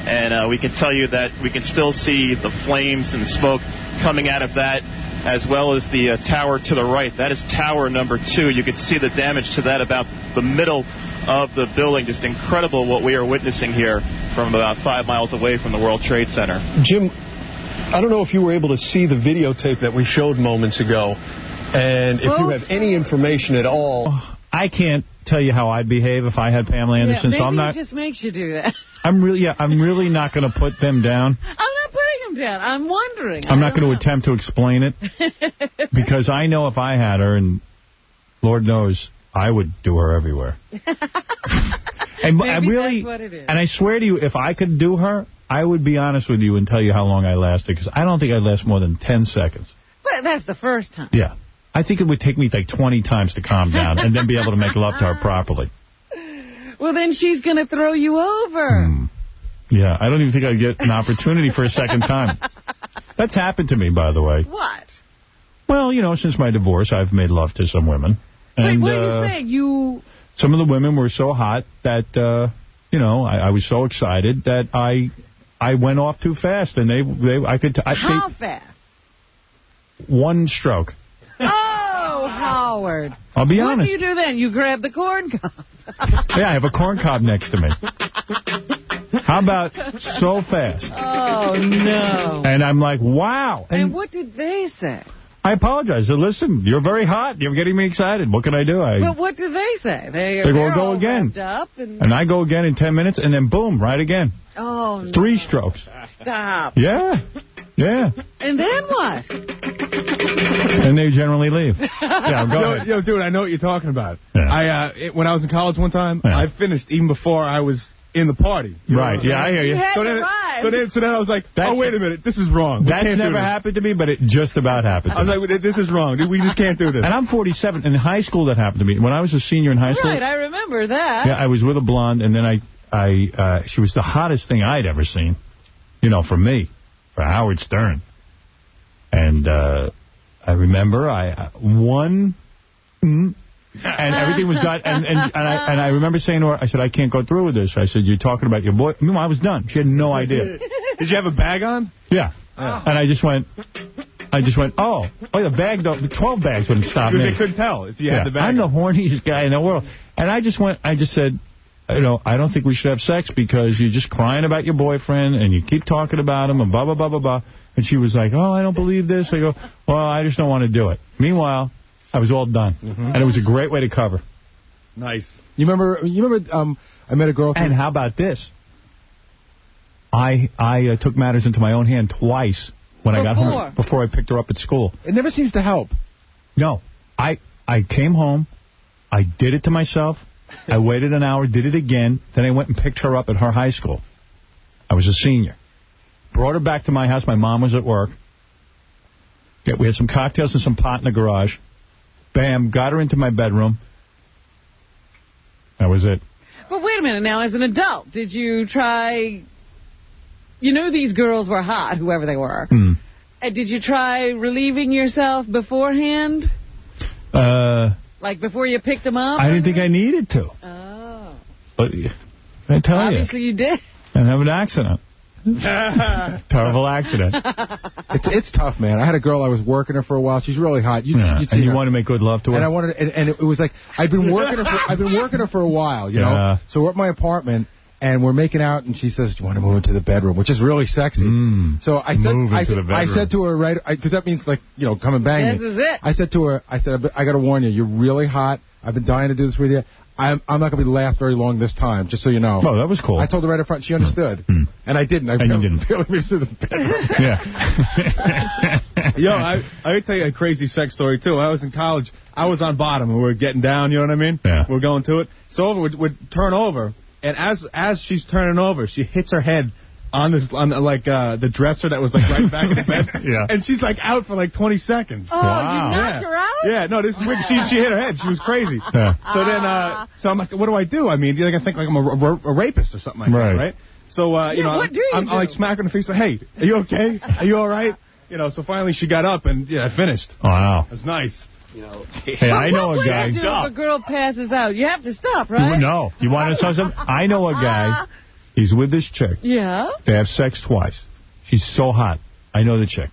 And we can tell you that we can still see the flames and smoke coming out of that, as well as the tower to the right. That is tower number 2. You can see the damage to that about the middle of the building. Just incredible what we are witnessing here from about 5 miles away from the World Trade Center. Jim, I don't know if you were able to see the videotape that we showed moments ago, and if you have any information at all. I can't tell you how I'd behave if I had Pamela Anderson, maybe so I'm not. It just makes you do that. I'm really not going to put them down. I'm not putting them down. I'm wondering. I'm not going to attempt to explain it because I know if I had her, and Lord knows I would do her everywhere. And maybe I really, that's what it is. and I swear to you, if I could do her, I would be honest with you and tell you how long I lasted, because I don't think I'd last more than 10 seconds. But that's the first time. Yeah. I think it would take me like 20 times to calm down and then be able to make love to her properly. Well, then she's going to throw you over. Yeah, I don't even think I'd get an opportunity for a second time. That's happened to me, by the way. What? Well, you know, since my divorce, I've made love to some women. And, Wait, what are you saying? You... Some of the women were so hot that, you know, I was so excited that I went off too fast. And I could... How fast? One stroke. Oh, Howard. I'll be honest. What do you do then? You grab the corn cob. Yeah, I have a corn cob next to me. How about so fast? Oh, no. And I'm like, wow. And what did they say? I apologize. I said, listen, you're very hot. You're getting me excited. What can I do? But what do they say? They're go again. Up and I go again in 10 minutes, and then boom, right again. Oh, no. 3 strokes. Stop. Yeah. Yeah. And then what? And they generally leave. Yeah, go ahead. Yo, dude, I know what you're talking about. Yeah. When I was in college one time, I finished even before I was in the party. Right, yeah, I hear you. So then I was like, oh, wait a minute, this is wrong. That's never happened to me, but it just about happened to me. I was like, this is wrong. We just can't do this. And I'm 47. In high school, that happened to me. When I was a senior in high school. Right, I remember that. Yeah, I was with a blonde, and then she was the hottest thing I'd ever seen, you know, for me, for Howard Stern. And I remember I won, and everything was done. And I remember saying to her, I said, I can't go through with this. I said, you're talking about your boy. No, I was done. She had no idea. Did you have a bag on? Yeah. And I just went, oh, the bag, the 12 bags wouldn't stop me. Because they couldn't tell if you had the bag. I'm the horniest guy in the world. And I just said, I don't think we should have sex because you're just crying about your boyfriend and you keep talking about him and blah, blah, blah, blah, blah. And she was like, oh, I don't believe this. I go, well, I just don't want to do it. Meanwhile, I was all done. And it was a great way to cover. Nice. You remember I met a girl. And how about this? I took matters into my own hand twice when I got home, before I picked her up at school. It never seems to help. No. I came home. I did it to myself. I waited an hour, did it again. Then I went and picked her up at her high school. I was a senior. Brought her back to my house. My mom was at work. We had some cocktails and some pot in the garage. Bam, got her into my bedroom. That was it. But wait a minute. Now, as an adult, did you try... You knew these girls were hot, whoever they were. Did you try relieving yourself beforehand? Like before you picked them up? I didn't think I needed to. Oh. But I tell you. Obviously you did. And have an accident. Terrible accident. It's tough, man. I had a girl, I was working her for a while. She's really hot. And you want to make good love to her? And I wanted, and it was like I've been working her for a while, you know. So we're at my apartment and we're making out, and she says, "Do you want to move into the bedroom?" Which is really sexy. So I said to her, right, because that means like come and bang me. This is it. I said to her, I got to warn you, you're really hot. I've been dying to do this with you. I'm not going to last very long this time, just so you know. Oh, that was cool. I told her right up front. She understood. And I didn't. I barely made it to the bedroom. Yeah. Yo, I can tell you a crazy sex story, too. I was in college. I was on bottom, and we were getting down, you know what I mean? Yeah. We're going to it. So would turn over, and as she's turning over, she hits her head on the dresser that was like right back in the bed. Yeah. And she's like out for like 20 seconds. Oh, wow. You knocked her out? Yeah, no, this is weird. She hit her head. She was crazy. Yeah. So then, so I'm like, what do I do? I mean, I think like I'm a rapist or something like that, right? So, what do you do? I'm like smacking her in the face like, hey, are you okay? Are you all right? So finally she got up and I finished. Wow. That's nice. Hey, I know a guy. What do you do if a girl passes out? You have to stop, right? No. You want to know something? I know a guy. He's with this chick. Yeah? They have sex twice. She's so hot. I know the chick.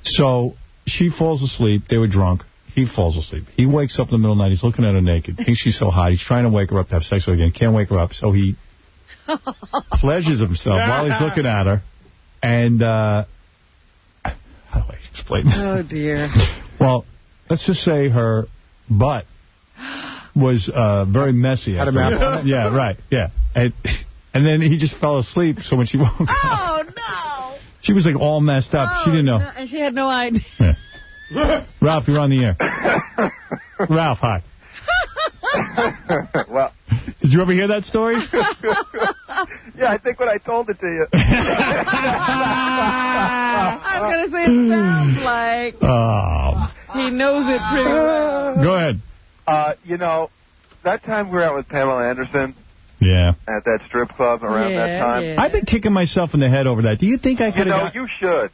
So she falls asleep. They were drunk. He falls asleep. He wakes up in the middle of the night. He's looking at her naked. Thinks she's so hot. He's trying to wake her up to have sex with her again. Can't wake her up. So he pleasures himself while he's looking at her. And how do I explain this? Oh, dear. Well, let's just say her butt was very messy. Had a map on it? Yeah, right, yeah. And then he just fell asleep, so when she woke up... Oh, no! She was, like, all messed up. She didn't know. No, and she had no idea. Yeah. Ralph, you're on the air. Ralph, hi. Well... Did you ever hear that story? Yeah, I think when I told it to you. I was going to say it sounds like... Oh. He knows it pretty well. Go ahead. That time we were out with Pamela Anderson. Yeah. At that strip club around that time. Yeah. I've been kicking myself in the head over that. Do you think I could have You should.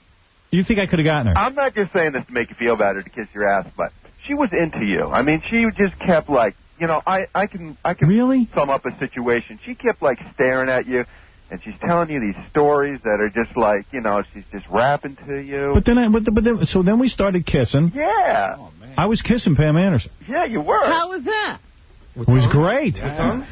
You think I could have gotten her? I'm not just saying this to make you feel better, to kiss your ass, but she was into you. I mean, she just kept like, I can really sum up a situation. She kept like staring at you. And she's telling you these stories that are just like, she's just rapping to you. But then, so then we started kissing. Yeah. Oh, man. I was kissing Pam Anderson. Yeah, you were. How was that? It was great. With tongue?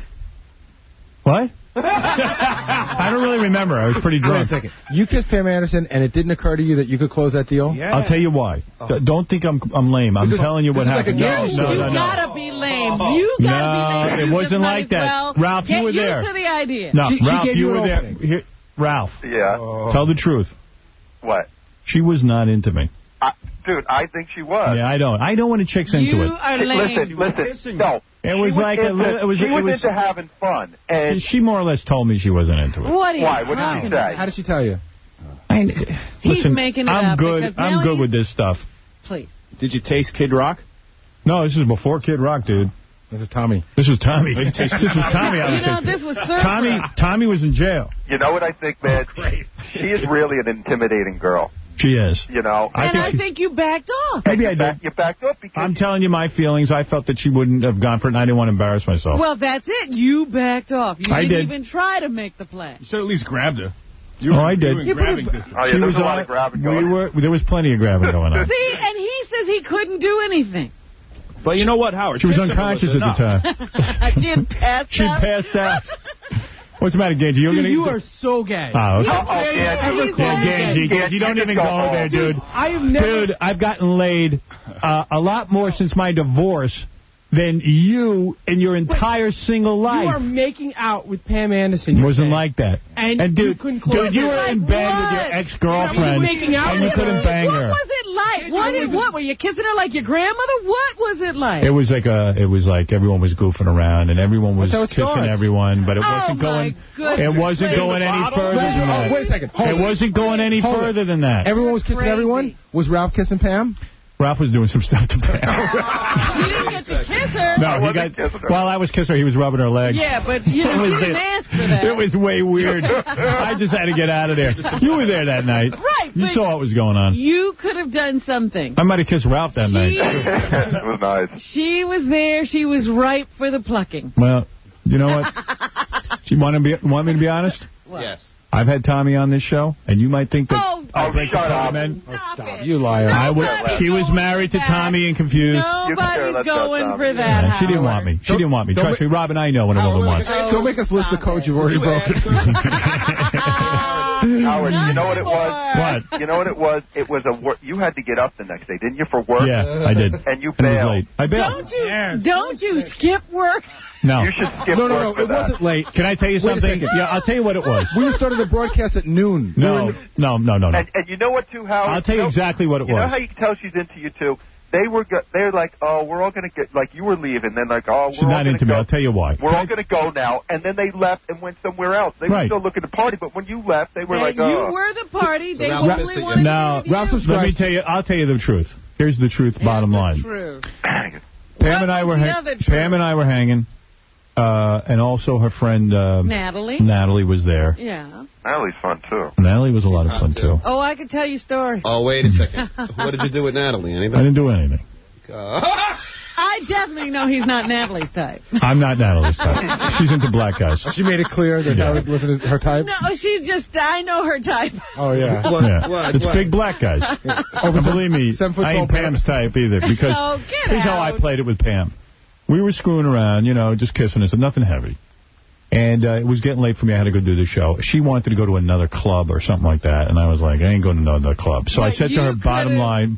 What? I don't really remember. I was pretty drunk. Wait a second. You kissed Pam Anderson, and it didn't occur to you that you could close that deal? Yeah. I'll tell you why. Don't think I'm lame. I'm telling you what happened. No. You gotta be lame. You gotta be lame. It wasn't like that. Ralph, you were there. Get used to the idea. No, Ralph, you were there. Here, Ralph. Yeah. Tell the truth. What? She was not into me. Dude, I think she was. Yeah, I don't. I know when a chick's into it. You are lame. Listen. No. It was like she was into having fun, and she more or less told me she wasn't into it. What? Why? What did she say? How did she tell you? He's making it I'm up. good. I'm good with this stuff. Please. Did you taste Kid Rock? No, this is before Kid Rock, dude. This is Tommy. This was Tommy. This was Tommy. This was Surfer. Tommy was in jail. You know what I think, man? She is really an intimidating girl. She is. You know. I think you backed off. Maybe I did. You backed off because... I'm telling you my feelings. I felt that she wouldn't have gone for it, and I didn't want to embarrass myself. Well, that's it. You backed off. You didn't even try to make the play. You should at least grabbed her. I did. Grabbing distance. Oh, yeah, there was a lot of grabbing going on. There was plenty of grabbing going on. See, and he says he couldn't do anything. But you know what, Howard? She was unconscious at the time. She had passed out. She passed out. What's the matter, Ganji? You are so gay. Oh, okay. Ganji, don't even go there, dude. Dude, I've gotten laid a lot more since my divorce than you in your entire single life. You are making out with Pam Anderson. It wasn't like that. And dude, you couldn't close you were in bed with your ex-girlfriend, and you couldn't bang her. What was it like? What were you kissing her like your grandmother? What was it like? It was like everyone was goofing around and everyone was kissing everyone, but it wasn't going. It wasn't going any further than that. Wait a second. It wasn't going any further than that. Everyone was kissing everyone. Was Ralph kissing Pam? Ralph was doing some stuff to Pam. You didn't get to kiss her. No, while I was kissing her, he was rubbing her legs. Yeah, but she didn't ask for that. It was way weird. I just had to get out of there. You were there that night. Right. You saw what was going on. You could have done something. I might have kissed Ralph that night. It was nice. She was there. She was ripe for the plucking. Well, you know what? Want me to be honest? What? Yes. I've had Tommy on this show, and you might think that I break the men. Stop. You liar. She was married to Tommy and confused. Nobody's going for that, yeah, she didn't want me. She didn't want me. Trust me, Robin, I know when a woman wants. Don't make us list the codes you've already broken. Howard, you know what it was? What? You know what it was? It was you had to get up the next day, didn't you, for work? Yeah, I did. And you And it was bailed. late. I bailed. Don't you skip work? No. You should skip work No, for it that. wasn't late. Can I tell you Wait a something? second. Yeah, I'll tell you what it was. We started the broadcast at noon. No. And you know what, too, Howard? I'll tell you exactly what it You know was. how you can tell she's into you, too? They're like, oh, we're all going to get, like, you were leaving. Then, like, oh, She's we're all not going into to me. go. I'll tell you why. We're all going to go now. And then they left and went somewhere else. They were still looking to party, but when you left, they were like, oh. You were the party. They only wanted Now, let me tell you. I'll tell you the truth. Here's the truth. Bottom line. Pam and I were hanging. And also her friend Natalie was there. Yeah. Natalie's fun, too. Natalie was a lot of fun, too. Oh, I could tell you stories. Oh, wait a second. What did you do with Natalie? Anything? I didn't do anything. I definitely know he's not Natalie's type. I'm not Natalie's type. She's into black guys. She made it clear that Howard wasn't her type? No, she's just, I know her type. Oh, yeah. It's big black guys. Oh, but believe me, I ain't Pam's type either. Because Oh, get here's how I out. played it with Pam. We were screwing around, just kissing us, nothing heavy. And it was getting late for me. I had to go do the show. She wanted to go to another club or something like that. And I was like, I ain't going to another club. So I said to her, bottom line.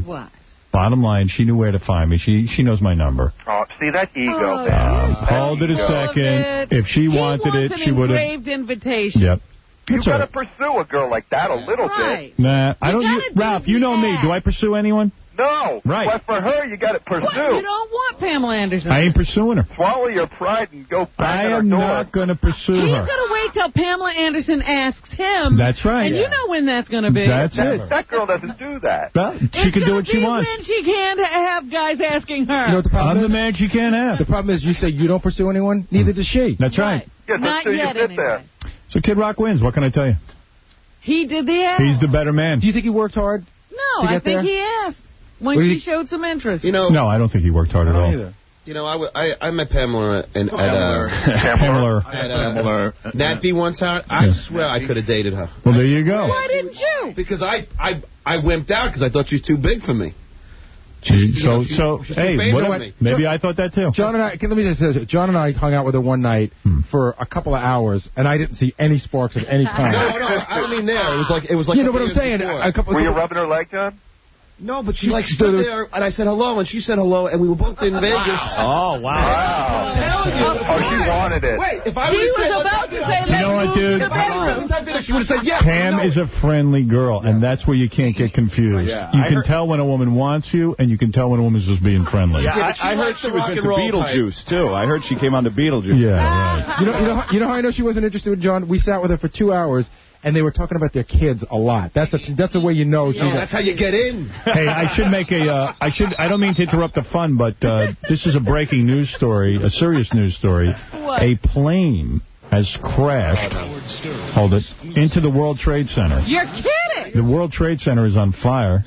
What? Bottom line, she knew where to find me. She knows my number. Oh, see, that ego, man. Hold it a second. If she wanted it, she would have. Engraved invitation. Yep. You got to pursue a girl like that a little bit. Nah, I don't. Ralph, you know me. Do I pursue anyone? No. Right. But for her, you got to pursue. What? You don't want Pamela Anderson. I ain't pursuing her. Swallow your pride and go back I at her am door. not going to pursue He's her. going to wait till Pamela Anderson asks him. That's right. And you know when that's going to be. That's it. That girl doesn't do that. Well, she can do what she wants. When she can't have guys asking her. You know what the problem I'm is? the man she can't have. The problem is you say you don't pursue anyone, neither does she. That's right. Yeah, Not so you yet, fit anyway. there. So Kid Rock wins. What can I tell you? He did the ask. He's the better man. Do you think he worked hard? No, to I get think there? he asked when she showed some interest. No, I don't think he worked hard at all. I met Pamela at Natby once. I swear I could have dated her. Well, there you go. Why didn't you? Because I wimped out because I thought she was too big for me. She's hey, maybe I thought that too. John and I, let me just say this. John and I hung out with her one night for a couple of hours, and I didn't see any sparks of any kind. No, I don't mean there. It was like. You know what I'm saying? Were you rubbing her leg, John? No, but she stood there, and I said hello, and she said hello, and we were both in Vegas. Oh, wow. Oh, she wanted it. Wait, if I she was about to say, you know what, dude? She would have said yes. Pam is a friendly girl, and that's where you can't get confused. Yeah. You can tell when a woman wants you, and you can tell when a woman's just being friendly. Yeah, I heard she was into Beetlejuice, too. I heard she came on to Beetlejuice. Yeah, right. You know how I know she wasn't interested in John? We sat with her for 2 hours, and they were talking about their kids a lot. That's the way you know. That's how you get in. Hey, I should make I don't mean to interrupt the fun, but this is a breaking news story, a serious news story. What? A plane has crashed, hold it, into the World Trade Center. You're kidding. The World Trade Center is on fire,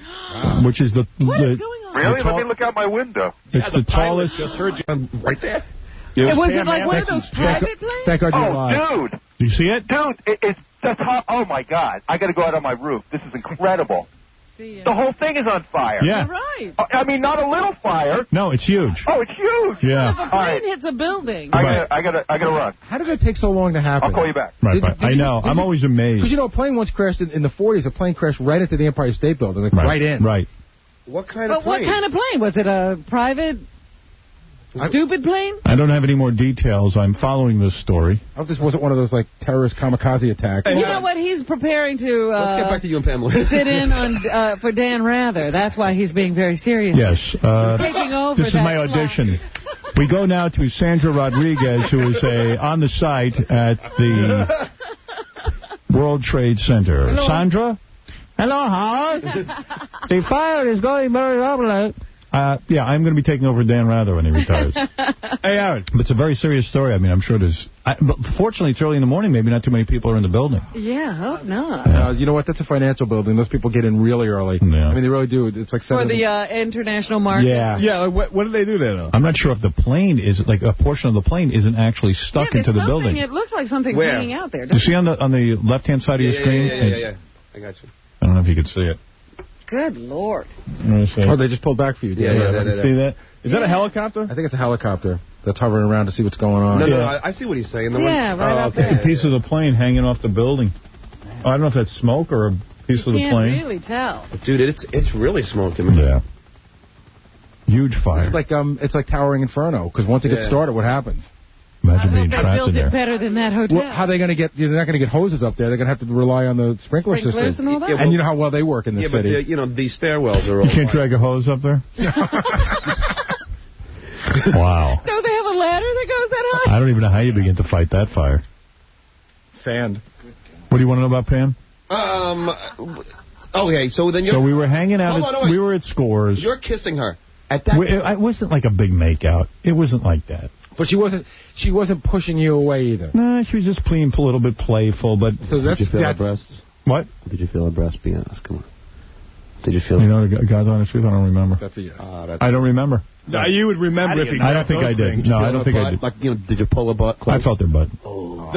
which is the... What is going on? Really? Let me look out my window. It's the tallest... Just heard you right there. Was it like one of those private planes? Thank God you're alive. Dude. Do you see it? Dude, it's just hot. Oh, my God. I got to go out on my roof. This is incredible. The whole thing is on fire. Yeah. You're right. I mean, not a little fire. No, it's huge. Oh, it's huge. Yeah. If a plane hits a building. I gotta run. How did that take so long to happen? I'll call you back. Right, I know. I'm always amazed. Because, a plane once crashed in the 40s. A plane crashed right into the Empire State Building, right in. Right. What kind of plane? What kind of plane? Was it a private... stupid plane? I don't have any more details. I'm following this story. I hope this wasn't one of those, terrorist kamikaze attacks. You know what? He's preparing to Let's get back to you and Pamela. sit in on for Dan Rather. That's why he's being very serious. Yes. Taking over this is my audition. We go now to Sandra Rodriguez, who is on the site at the World Trade Center. Hello. Sandra? Hello, Howard. The fire is going very rapidly. Yeah, I'm going to be taking over Dan Rather when he retires. Hey, Howard. But it's a very serious story. I mean, I'm sure there's... but fortunately, it's early in the morning. Maybe not too many people are in the building. Yeah, hope not. You know what? That's a financial building. Those people get in really early. Yeah. I mean, they really do. It's like for the international market. Yeah. Yeah, what do they do there, though? I'm not sure if the plane is... a portion of the plane isn't actually stuck into the building. It looks like something's hanging out there. You see on the left-hand side of your screen? Yeah. I got you. I don't know if you can see it. Good Lord. Oh, they just pulled back for you. Yeah. See that? Is that a helicopter? I think it's a helicopter that's hovering around to see what's going on. No, I see what he's saying. Right up there. It's a piece of the plane hanging off the building. I don't know if that's smoke or a piece of the plane. You can't really tell. Dude, it's really smoking. Yeah. Huge fire. It's like Towering Inferno, because once it gets started, what happens? Imagine being trapped in there. They built it better than that hotel. Well, how are they going to get... They're not going to get hoses up there. They're going to have to rely on the sprinkler system. And all that? And you know how well they work in the city. Yeah, but, the stairwells are all... You can't drag a hose up there? Wow. Don't they have a ladder that goes that high? I don't even know how you begin to fight that fire. Sand. What do you want to know about Pam? Okay, so then you're... So we were hanging out... we were at Scores. You're kissing her. At that it wasn't like a big makeout. It wasn't like that. But she wasn't pushing you away either. No, she was just being a little bit playful, but... So Did you feel her breasts? What? Did you feel her breasts? Be honest, come on. Did you feel... You know, God's honest truth, I don't remember. That's a yes. I don't remember. No, you would remember if he... I don't think I did. No, I don't think I did. Like, did you pull her butt close? I felt her butt. Oh.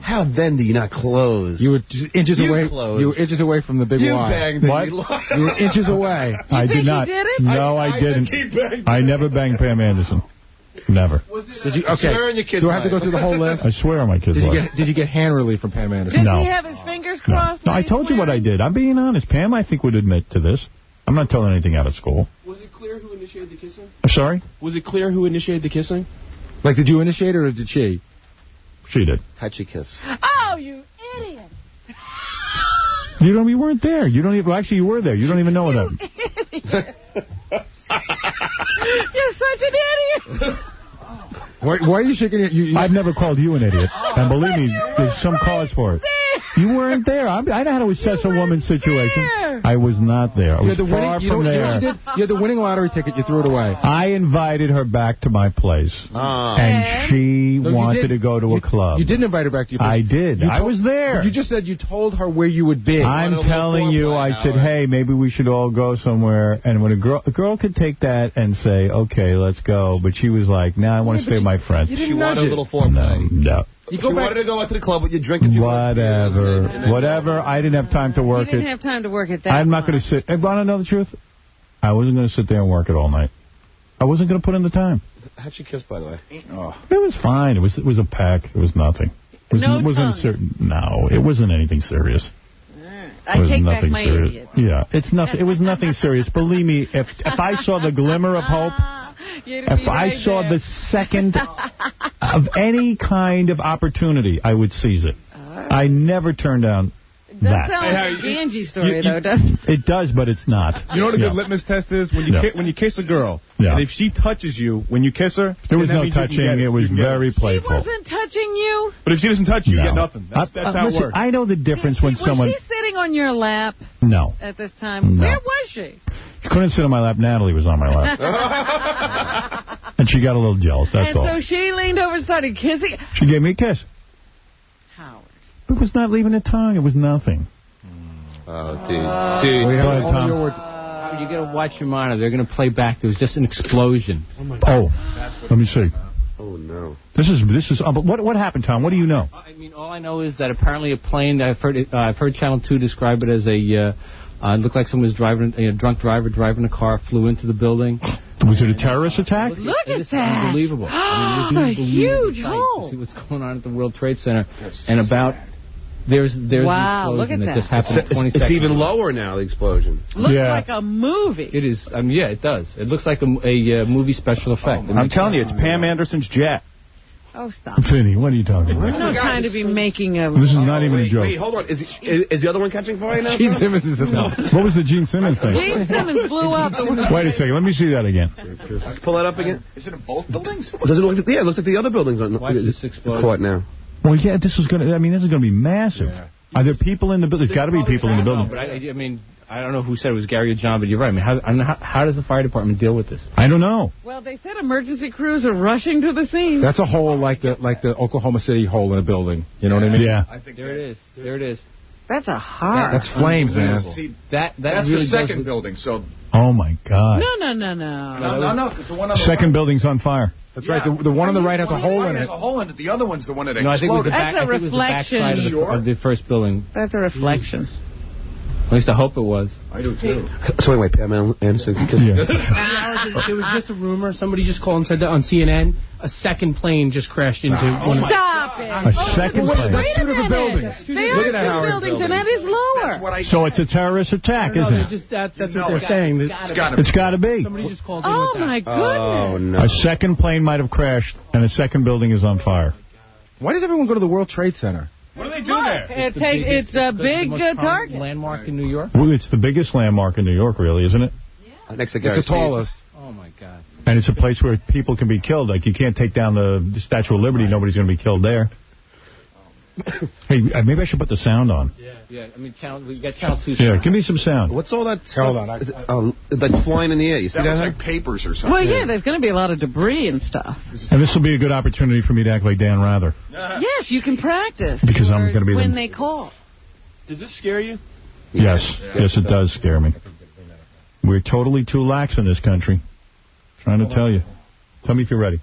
How then do you not close? You were just inches away. Closed. You were inches away from the big You Y. banged what? You were inches away. I did not. You did it? No, I didn't. I never banged Pam Anderson. Never. Did you? Okay. Do I have to go through the whole list? I swear on my kid's life. Did you get hand relief from Pam Anderson? Does he have his fingers crossed? No, I told you what I did. I'm being honest. Pam, I think, would admit to this. I'm not telling anything out of school. Was it clear who initiated the kissing? I'm sorry? Was it clear who initiated the kissing? Like, did you initiate it or did she? She did. How'd she kiss? Oh, you idiot. You weren't there. You don't even... Well, actually, you were there. You don't even know that. You're such an idiot. Why are you shaking it? I've never called you an idiot. And believe me, there's some cause for it. You weren't there. I know how to assess a woman's situation. I was not there. I was far from there. You had the winning lottery ticket. You threw it away. I invited her back to my place. And she wanted to go to a club. You didn't invite her back to your place. I did. I was there. You just said you told her where you would be. I'm telling you, I said, hey, maybe we should all go somewhere. And when a girl could take that and say, okay, let's go. But she was like, nah, I want to stay with my friends. She wanted a little foreplay. No. She wanted to go out to the club with you, drink. Whatever. I didn't have time to work it. You didn't have time to work it that I'm not going to sit. Hey, want to know the truth? I wasn't going to sit there and work it all night. I wasn't going to put in the time. How'd she kiss, by the way? Oh. It was fine. It was a peck. It was nothing. It wasn't certain. No, it wasn't anything serious. I take back my idiot. Yeah, it's nothing. It was nothing serious. Believe me, if I saw the glimmer of hope, if I saw the second of any kind of opportunity, I would seize it. I never turn down It does sound like a Angie story, though, doesn't it? It does, but it's not. You know what a good litmus test is? When you kiss a girl, and if she touches you when you kiss her... There was no touching. It was very playful. She wasn't touching you? But if she doesn't touch you, you get nothing. That's how it works. I know the difference when someone... Was she sitting on your lap at this time? No. Where was she? She couldn't sit on my lap. Natalie was on my lap. And she got a little jealous, that's all. And so she leaned over and started kissing. She gave me a kiss. Howard. It was not leaving a tongue. It was nothing. Oh, dude. Go ahead, Tom. You got to watch your monitor. They're going to play back. There was just an explosion. Let me see. Oh, no. This is. What happened, Tom? What do you know? I mean, all I know is that apparently a plane. I've heard Channel 2 describe it as it looked like someone was driving a drunk driver driving a car, flew into the building. Was it a terrorist attack? Look at that. Unbelievable. It's a huge hole. To see what's going on at the World Trade Center, and about. There's wow, an look at that that. just happened 20 seconds. It's even lower now, the explosion. Looks like a movie. It is. Yeah, it does. It looks like a movie special effect. I'm telling you, it's Pam Anderson's jet. Oh, stop. Finny, what are you talking about? I'm not trying to be making a... This is not even a joke. Wait, hold on. Is the other one catching fire now? Gene Simmons is enough. What was the Gene Simmons thing? Gene Simmons blew up. Wait a second. Let me see that again. Pull that up again. Is it in both buildings? Does it look like, it looks like the other buildings are caught now. Well, yeah, this is going to be massive. Yeah. Are there people in the building? There's got to be people in the building. But I mean, I don't know who said it was Gary or John, but you're right. I mean, how does the fire department deal with this? I don't know. Well, they said emergency crews are rushing to the scene. That's a hole like the Oklahoma City hole in a building. You know what I mean? Yeah. There it is. That's a heart. That's flames, man. See, that's really the second building, so... Oh, my God. No. No, because the one on the second building's on fire. That's right. The one on the right has a hole in it. There's a hole in it. The other one's the one that exploded. No, I think it was the back. That's a reflection. Of the first building. That's a reflection. At least I hope it was. I do, too. So anyway, Pam Anderson... It was just a rumor. Somebody just called and said that on CNN a second plane just crashed into... Stop it. A second plane? That's two different buildings. Look at that buildings, and that is lower. So it's a terrorist attack, isn't it? That's what they're saying. It's got to be. Somebody just called in Oh, with that. my goodness. Oh, no. A second plane might have crashed, and a second building is on fire. Why does everyone go to the World Trade Center? What do they do there? It's a big target. Landmark in New York? Well, it's the biggest landmark in New York, really, isn't it? Yeah. Next to it's the tallest. Oh, my God. And it's a place where people can be killed. Like, you can't take down the Statue of Liberty. Nobody's going to be killed there. Hey, maybe I should put the sound on. Yeah. I mean, we got Channel 2. Yeah, give me some sound. What's all that stuff? Hold on. That's flying in the air. You see that? Looks like papers or something. Well, yeah, there's going to be a lot of debris and stuff. And this will be a good opportunity for me to act like Dan Rather. Yes, you can practice. Because I'm going to be when they call. Does this scare you? Yes, it does scare me. We're totally too lax in this country. Trying to tell you. Tell me if you're ready.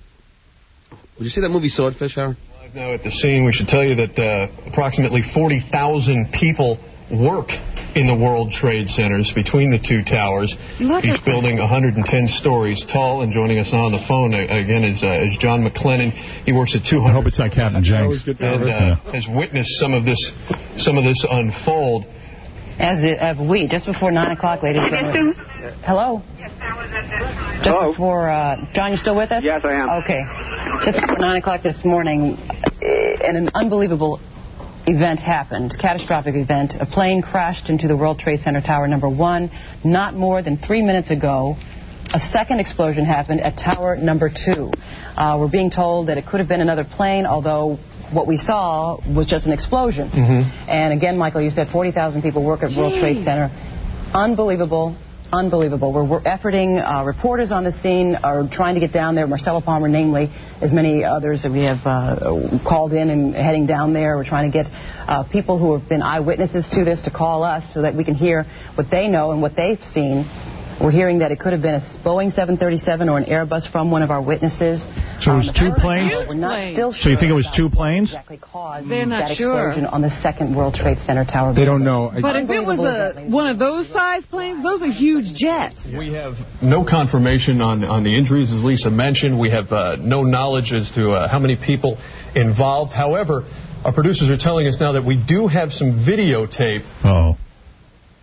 Would you see that movie Swordfish, Howard? Now at the scene, we should tell you that approximately 40,000 people work in the World Trade Centers between the two towers. Each building 110 stories tall. And joining us on the phone again is John McLennan. He works at 200. I hope it's not Captain Jenks. And has witnessed some of this unfold. As have we, just before 9 o'clock, ladies and gentlemen. Hello? Just before, John, you still with us? Yes, I am. Okay. Just before 9 o'clock this morning, an unbelievable event happened, catastrophic event. A plane crashed into the World Trade Center Tower number 1. Not more than 3 minutes ago, a second explosion happened at Tower number 2. We're being told that it could have been another plane, although what we saw was just an explosion. And again, Michael, you said 40,000 people work at World Trade Center. Unbelievable. We're efforting. Reporters on the scene are trying to get down there. Marcella Palmer, namely, as many others that we have called in and heading down there. We're trying to get people who have been eyewitnesses to this to call us so that we can hear what they know and what they've seen. We're hearing that it could have been a Boeing 737 or an Airbus from one of our witnesses. So it was two planes? We're not still sure. So you think it was two planes? Exactly caused They're not that sure. explosion on the second World Trade Center tower. They don't know. But if it was one of those size planes, those are huge jets. We have no confirmation on the injuries, as Lisa mentioned. We have no knowledge as to how many people involved. However, our producers are telling us now that we do have some videotape.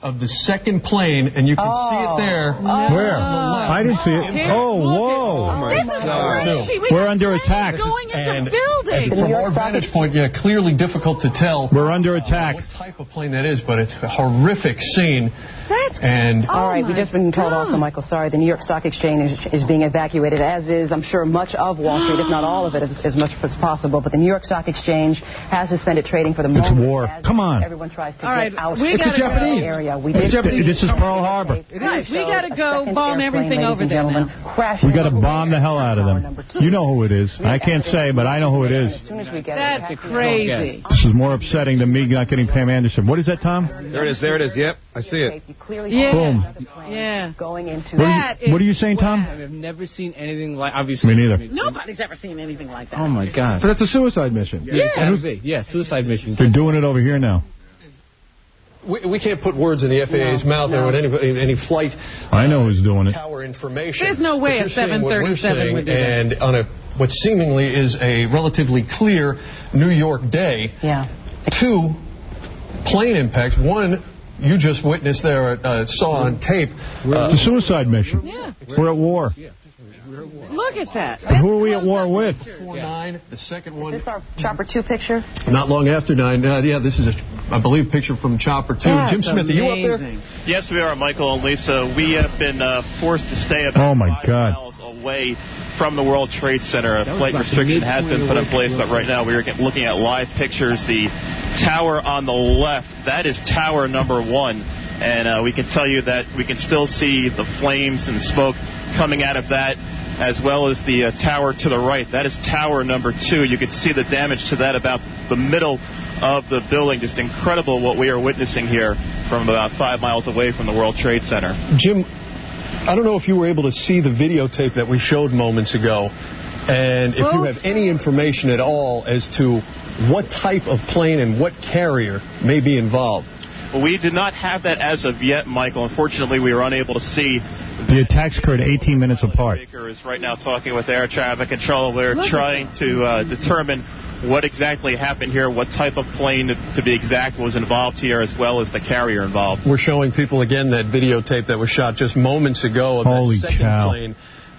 Of the second plane, and you can see it there. Where? I didn't see it. Whoa. Oh, my God. We're under attack. And from our vantage point, clearly difficult to tell. We're under attack. What type of plane that is, but it's a horrific scene. All right, we've just been told also, Michael, sorry, the New York Stock Exchange is being evacuated, as is, I'm sure, much of Wall Street, if not all of it, as much as possible. But the New York Stock Exchange has suspended trading for the moment. It's war. Come on. Everyone tries to get out. It's the Japanese. Area. This is Pearl Harbor. Right, we got to go bomb everything over there now. We got to bomb the hell out of them. You know who it is. I can't say, but I know who it is. As soon as we get That's crazy. This is more upsetting than me not getting Pam Anderson. What is that, Tom? There it is. There it is. Yep, I see it. Yeah. Boom. Yeah. Going into What are you saying, Tom? I've never seen anything like, obviously. Me neither. Nobody's ever seen anything like that. Oh, my God. So that's a suicide mission. Yeah, suicide mission. They're doing it over here now. We can't put words in the FAA's mouth or with any flight. I know who's doing it. Tower information. There's no way a You're saying what we're 737 would do that. And on what seemingly is a relatively clear New York day, 2 plane impacts. One you just witnessed there, saw on tape. It's a suicide mission. Yeah. We're at war. Look at that. And who are we at war with? 4-9, the second one. Is this our Chopper 2 picture? Not long after 9. Yeah, this is, I believe, picture from Chopper 2. That's Jim Smith, amazing. are you up there? Yes, we are, Michael and Lisa. We have been forced to stay about 5 miles away from the World Trade Center. A flight restriction has been put in place, but right now we are looking at live pictures. The tower on the left, that is tower number 1. And we can tell you that we can still see the flames and smoke coming out of that, as well as the tower to the right. That is tower number 2. You can see the damage to that about the middle of the building. Just incredible what we are witnessing here from about 5 miles away from the World Trade Center. Jim, I don't know if you were able to see the videotape that we showed moments ago, and if you have any information at all as to what type of plane and what carrier may be involved. Well, we did not have that as of yet, Michael. Unfortunately, we were unable to see. The attacks occurred 18 minutes apart. Baker is right now talking with air traffic control. We're trying to determine what exactly happened here, what type of plane, to be exact, was involved here, as well as the carrier involved. We're showing people again that videotape that was shot just moments ago of that second plane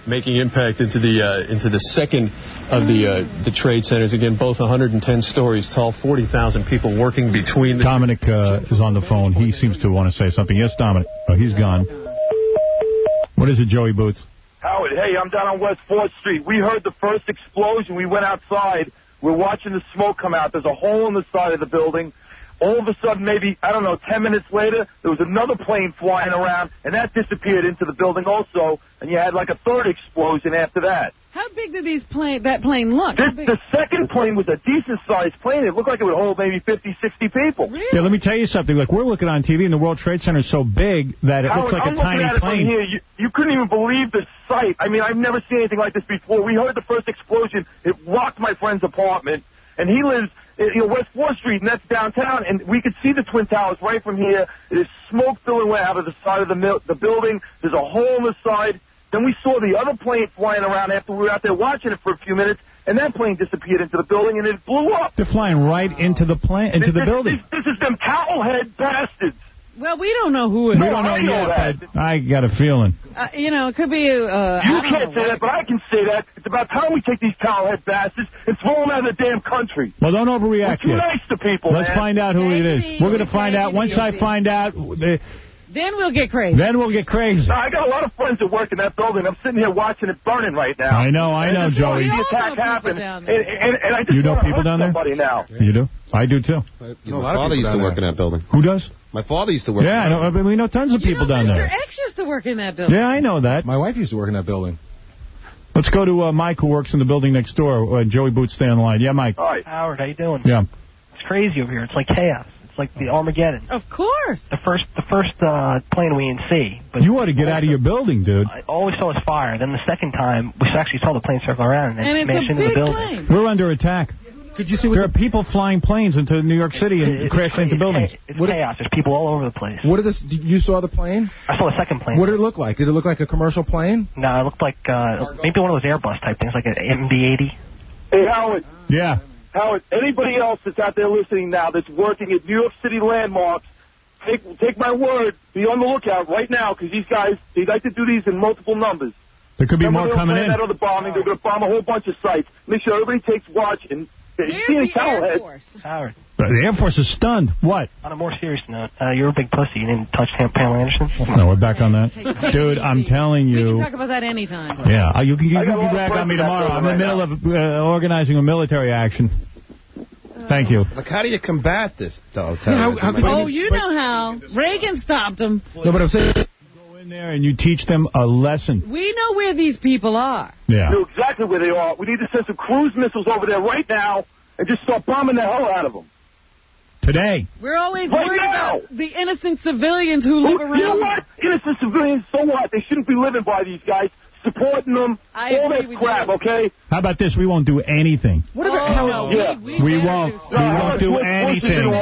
making impact into the second of the trade centers. Again, both 110 stories tall, 40,000 people working between. Dominic is on the phone. He seems to want to say something. Yes, Dominic. Oh, he's gone. What is it, Joey Boots? Howard, hey, I'm down on West 4th Street. We heard the first explosion. We went outside. We're watching the smoke come out. There's a hole in the side of the building. All of a sudden, maybe, 10 minutes later, there was another plane flying around, and that disappeared into the building also, and you had like a third explosion after that. How big did that plane look? The second plane was a decent-sized plane. It looked like it would hold maybe 50, 60 people. Really? Yeah, let me tell you something. Like, we're looking on TV, and the World Trade Center is so big that it looks like a tiny plane. From here. You couldn't even believe the sight. I mean, I've never seen anything like this before. We heard the first explosion. It rocked my friend's apartment, and he lives West 4th Street, and that's downtown, and we could see the Twin Towers right from here. There's smoke billowing out of the side of the building. There's a hole in the side. Then we saw the other plane flying around after we were out there watching it for a few minutes, and that plane disappeared into the building, and it blew up. They're flying right into the building. This is them towelhead bastards. Well, we don't know who it is. We don't know yet, but I got a feeling. It could be you can't say that, but I can say that. It's about time we take these towelhead bastards and throw them out of the damn country. Well, don't overreact We're too yet. nice to people, Let's find out who it is. We're going to find out. Once I find out... Then we'll get crazy. Then we'll get crazy. No, I got a lot of friends that work in that building. I'm sitting here watching it burning right now. I know, Joey. The attack happened, and I just know people down there? Now. You do? I do, too. My father used to work in that building. Who does? My father used to work I know. We know tons of people down there. Mr. X used to work in that building. Yeah, I know that. My wife used to work in that building. Let's go to Mike, who works in the building next door. Joey Boots, stay on the line. Yeah, Mike. All right. Howard, how you doing? Yeah. It's crazy over here. It's like chaos. It's like the Armageddon. Of course. The first plane we didn't see. But you ought to get out of your building, dude. All we saw was fire. Then the second time, we actually saw the plane circle around and then smash into the building. Plane. We're under attack. Could you see there are people flying planes into New York City and crashing into buildings. It's chaos. There's people all over the place. You saw the plane? I saw the second plane. What did it look like? Did it look like a commercial plane? No, it looked like maybe one of those Airbus type things, like an MD-80. Hey, Howard. Yeah. Howard, anybody else that's out there listening now that's working at New York City landmarks, take my word, be on the lookout right now, because these guys, they like to do these in multiple numbers. There could be more coming in. That other bombing, they're going to bomb a whole bunch of sites. Make sure everybody takes watch and see any Air Force. Howard. The Air Force is stunned. What? On a more serious note, you're a big pussy. You didn't touch Pamela Anderson? No, we're back on that. Dude, I'm telling you. We can talk about that anytime. Yeah, you can get back on me tomorrow. I'm in the middle of organizing a military action. Thank you. Like, how do you combat this, though? You know how. Reagan stopped him. No, but I'm saying... there and you teach them a lesson. We know where these people are. Yeah. We know exactly where they are. We need to send some cruise missiles over there right now and just start bombing the hell out of them. Today. We're always worried about the innocent civilians who live around. You know what? Innocent civilians, so what? They shouldn't be living by these guys, supporting them, all that crap, okay? How about this? We won't do anything. What about We won't do anything.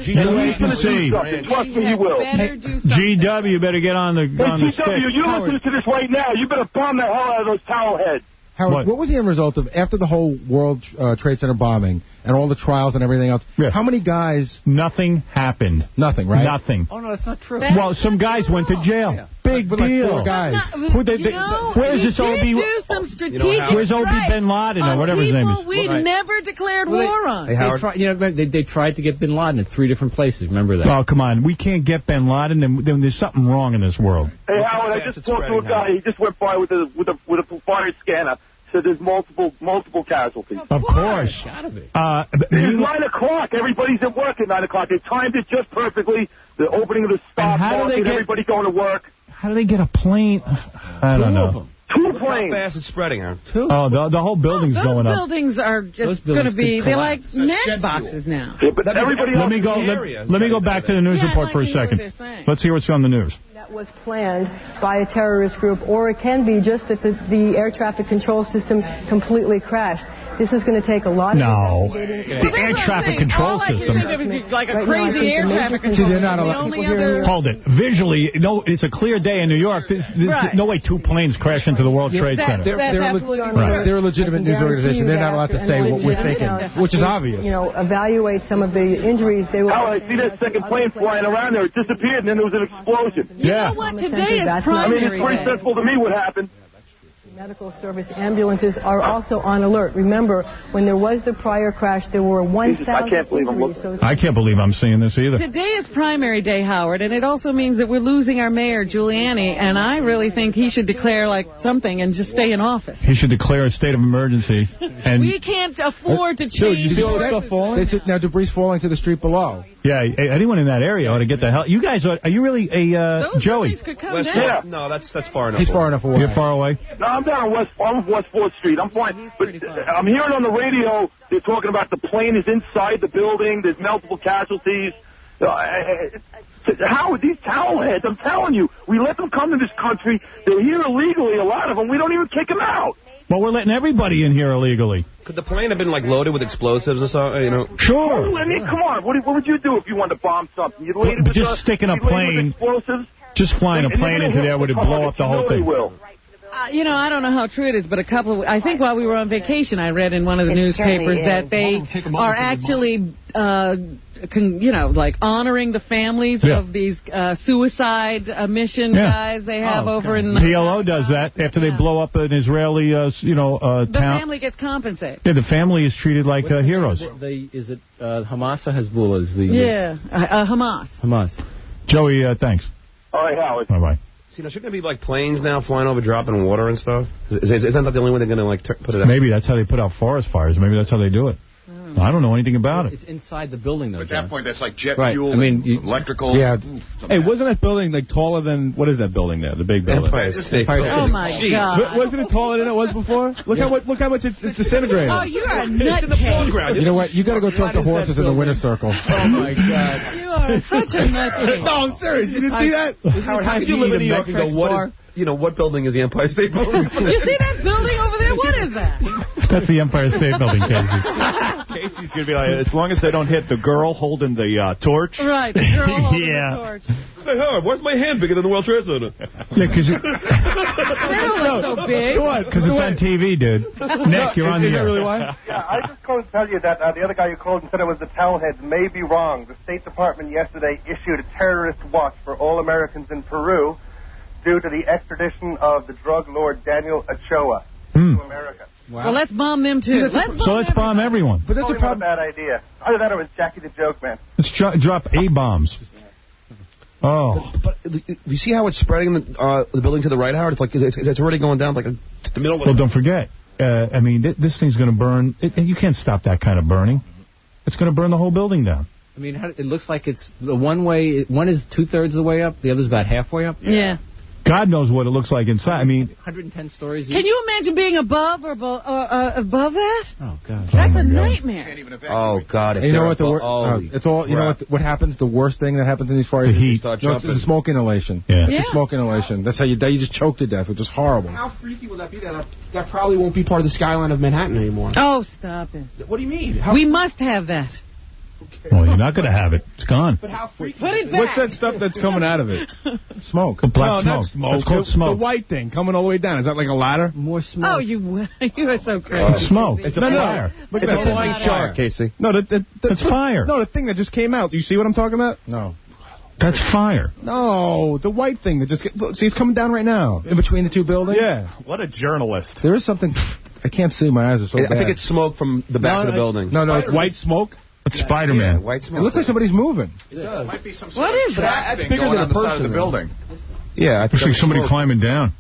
You wait and see. Trust me, you will. GW better get on the stick. GW, you're listening to this right now. You better bomb the hell out of those towel heads. Howard, what was the end result of, after the whole World Trade Center bombing and all the trials and everything else, how many guys... Nothing happened. Nothing, right? Nothing. Oh, no, that's not true. Well, some guys went to jail. Yeah. Big deal. Like 4 guys. Where's this Obi? Do some strategic where's Obi Bin Laden or whatever his name is? We never declared war on. Hey, Howard. They tried to get Bin Laden at 3 different places. Remember that? Oh, come on. We can't get Bin Laden. Then there's something wrong in this world. Hey, Howard, I just talked to a guy. He just went by with a fire scanner. So there's multiple casualties. Of course. It's 9 o'clock. Everybody's at work at 9 o'clock. They timed it just perfectly. The opening of the stock market, everybody going to work. How do they get a plane? I don't know. 2 planes. How fast it's spreading, Aaron? 2? Oh, the whole building's going up. Those buildings are just going to be, they're like matchboxes now. Yeah, but everybody let me go back to the news report for a second. Let's hear what's on the news. That was planned by a terrorist group, or it can be just that the air traffic control system completely crashed. This is going to take a lot of investigating. The air traffic control system. Like a crazy air traffic control system. Hold it. Visually, no, it's a clear day in New York. There's no way 2 planes crash into the World Trade Center. They're a legitimate news organization. They're not allowed to say what we're thinking, which is obvious. Evaluate some of the injuries. They will. I see that second plane flying around there. It disappeared, and then there was an explosion. You know what? Today is primary day. It's pretty sensible to me what happened. Medical service ambulances are also on alert. Remember, when there was the prior crash, there were 1,000 injuries. I can't believe I'm seeing this either. Today is primary day, Howard, and it also means that we're losing our mayor, Giuliani, and I really think he should declare something and just stay in office. He should declare a state of emergency. And we can't afford to change. You see all the stuff falling? Now debris falling to the street below. Yeah, anyone in that area ought to get the hell. You guys, are you really Joey? Could come down. No, that's far enough. He's far enough away. You're far away? No, I'm down on West 4th Street. I'm fine. But I'm hearing on the radio they're talking about the plane is inside the building. There's multiple casualties. How are these towel heads? I'm telling you, we let them come to this country. They're here illegally, a lot of them. We don't even kick them out. Well, we're letting everybody in here illegally. Could the plane have been loaded with explosives or something? Sure. I mean, come on. What would you do if you wanted to bomb something? You'd laid it with just sticking a plane. Explosives. Just flying a plane into there would it blow up the whole thing? I don't know how true it is, but I think while we were on vacation, I read in one of the newspapers that they are actually, honoring the families of these suicide mission guys they have over in the... PLO does that after they blow up an Israeli, town. The family gets compensated. Yeah, the family is treated like heroes. Is it Hamas or Hezbollah? Hamas. Hamas. Joey, thanks. All right, Howard. Bye-bye. So, shouldn't there be planes now flying over, dropping water and stuff? Isn't that the only way they're going to put it out? Maybe that's how they put out forest fires. Maybe that's how they do it. I don't know anything about it. It's inside the building, though. At that point, that's like jet I fuel, mean, electrical. Yeah. Hey, wasn't that building taller than, what is that building there? The big building. Empire State. Oh my God! Wasn't it taller than it was before? Look how much it's disintegrated. Oh, you're a nutcase. You know what? You got to go talk to horses in the winter circle. Oh my God! You are such a nutcase. No, I'm serious. You didn't see that? Howard, how could you live in New York and go, what building is the Empire State Building? You see that building over there? What is that? That's the Empire State Building, Casey. Casey's going to be like, as long as they don't hit the girl holding the torch. Right, the girl holding the torch. Hey, Howard, why's my hand bigger than the World Trade Center? Yeah, because they don't look so big. Because it's on TV, dude. Nick, you're on the air. Really why? Yeah, I just called to tell you that the other guy you called and said it was the towelheads may be wrong. The State Department yesterday issued a terrorist watch for all Americans in Peru due to the extradition of the drug lord Daniel Ochoa to America. Wow. Well, let's bomb them, too. Let's bomb everyone. But that's not a bad idea. Either that or it was Jackie the Joke Man. Let's drop A-bombs. Oh. But you see how it's spreading the building to the right, Howard? It's already going down the middle of it. Well, don't forget. This thing's going to burn. You can't stop that kind of burning. It's going to burn the whole building down. I mean, it looks like it's the one way. One is 2/3 of the way up. The other's about halfway up. Yeah. God knows what it looks like inside. I mean, 110 stories. Can you imagine being above or above that? Oh God, that's a nightmare. Oh God! You know what it's all. You know what happens? The worst thing that happens in these fires. The heat. No, it's the smoke inhalation. Yeah. It's the smoke inhalation. That's how you just choke to death, which is horrible. How freaky will that be? That probably won't be part of the skyline of Manhattan anymore. Oh, stop it! What do you mean? We must have that. Well, you're not going to have it. It's gone. But how freaky? Put it back. What's that stuff that's coming out of it? Smoke. Black smoke. Not smoke. It's called smoke. The white thing coming all the way down. Is that like a ladder? More smoke. Oh, you are so crazy. It's smoke. It's a fire. It's a flying shark, Casey. No, it's fire. No, the thing that just came out. Do you see what I'm talking about? No. That's fire. No, the white thing that just... Look, see, it's coming down right now. In between the two buildings? Yeah. What a journalist. There is something... I can't see. My eyes are so bad. I think it's smoke from the back of the building. No, it's white smoke. It's Spider-Man. Yeah, white smoke. It looks like somebody's moving. It does. Might be some sort what of is that? That's bigger than a person. Side of the building. Yeah, I think looks like somebody climbing down.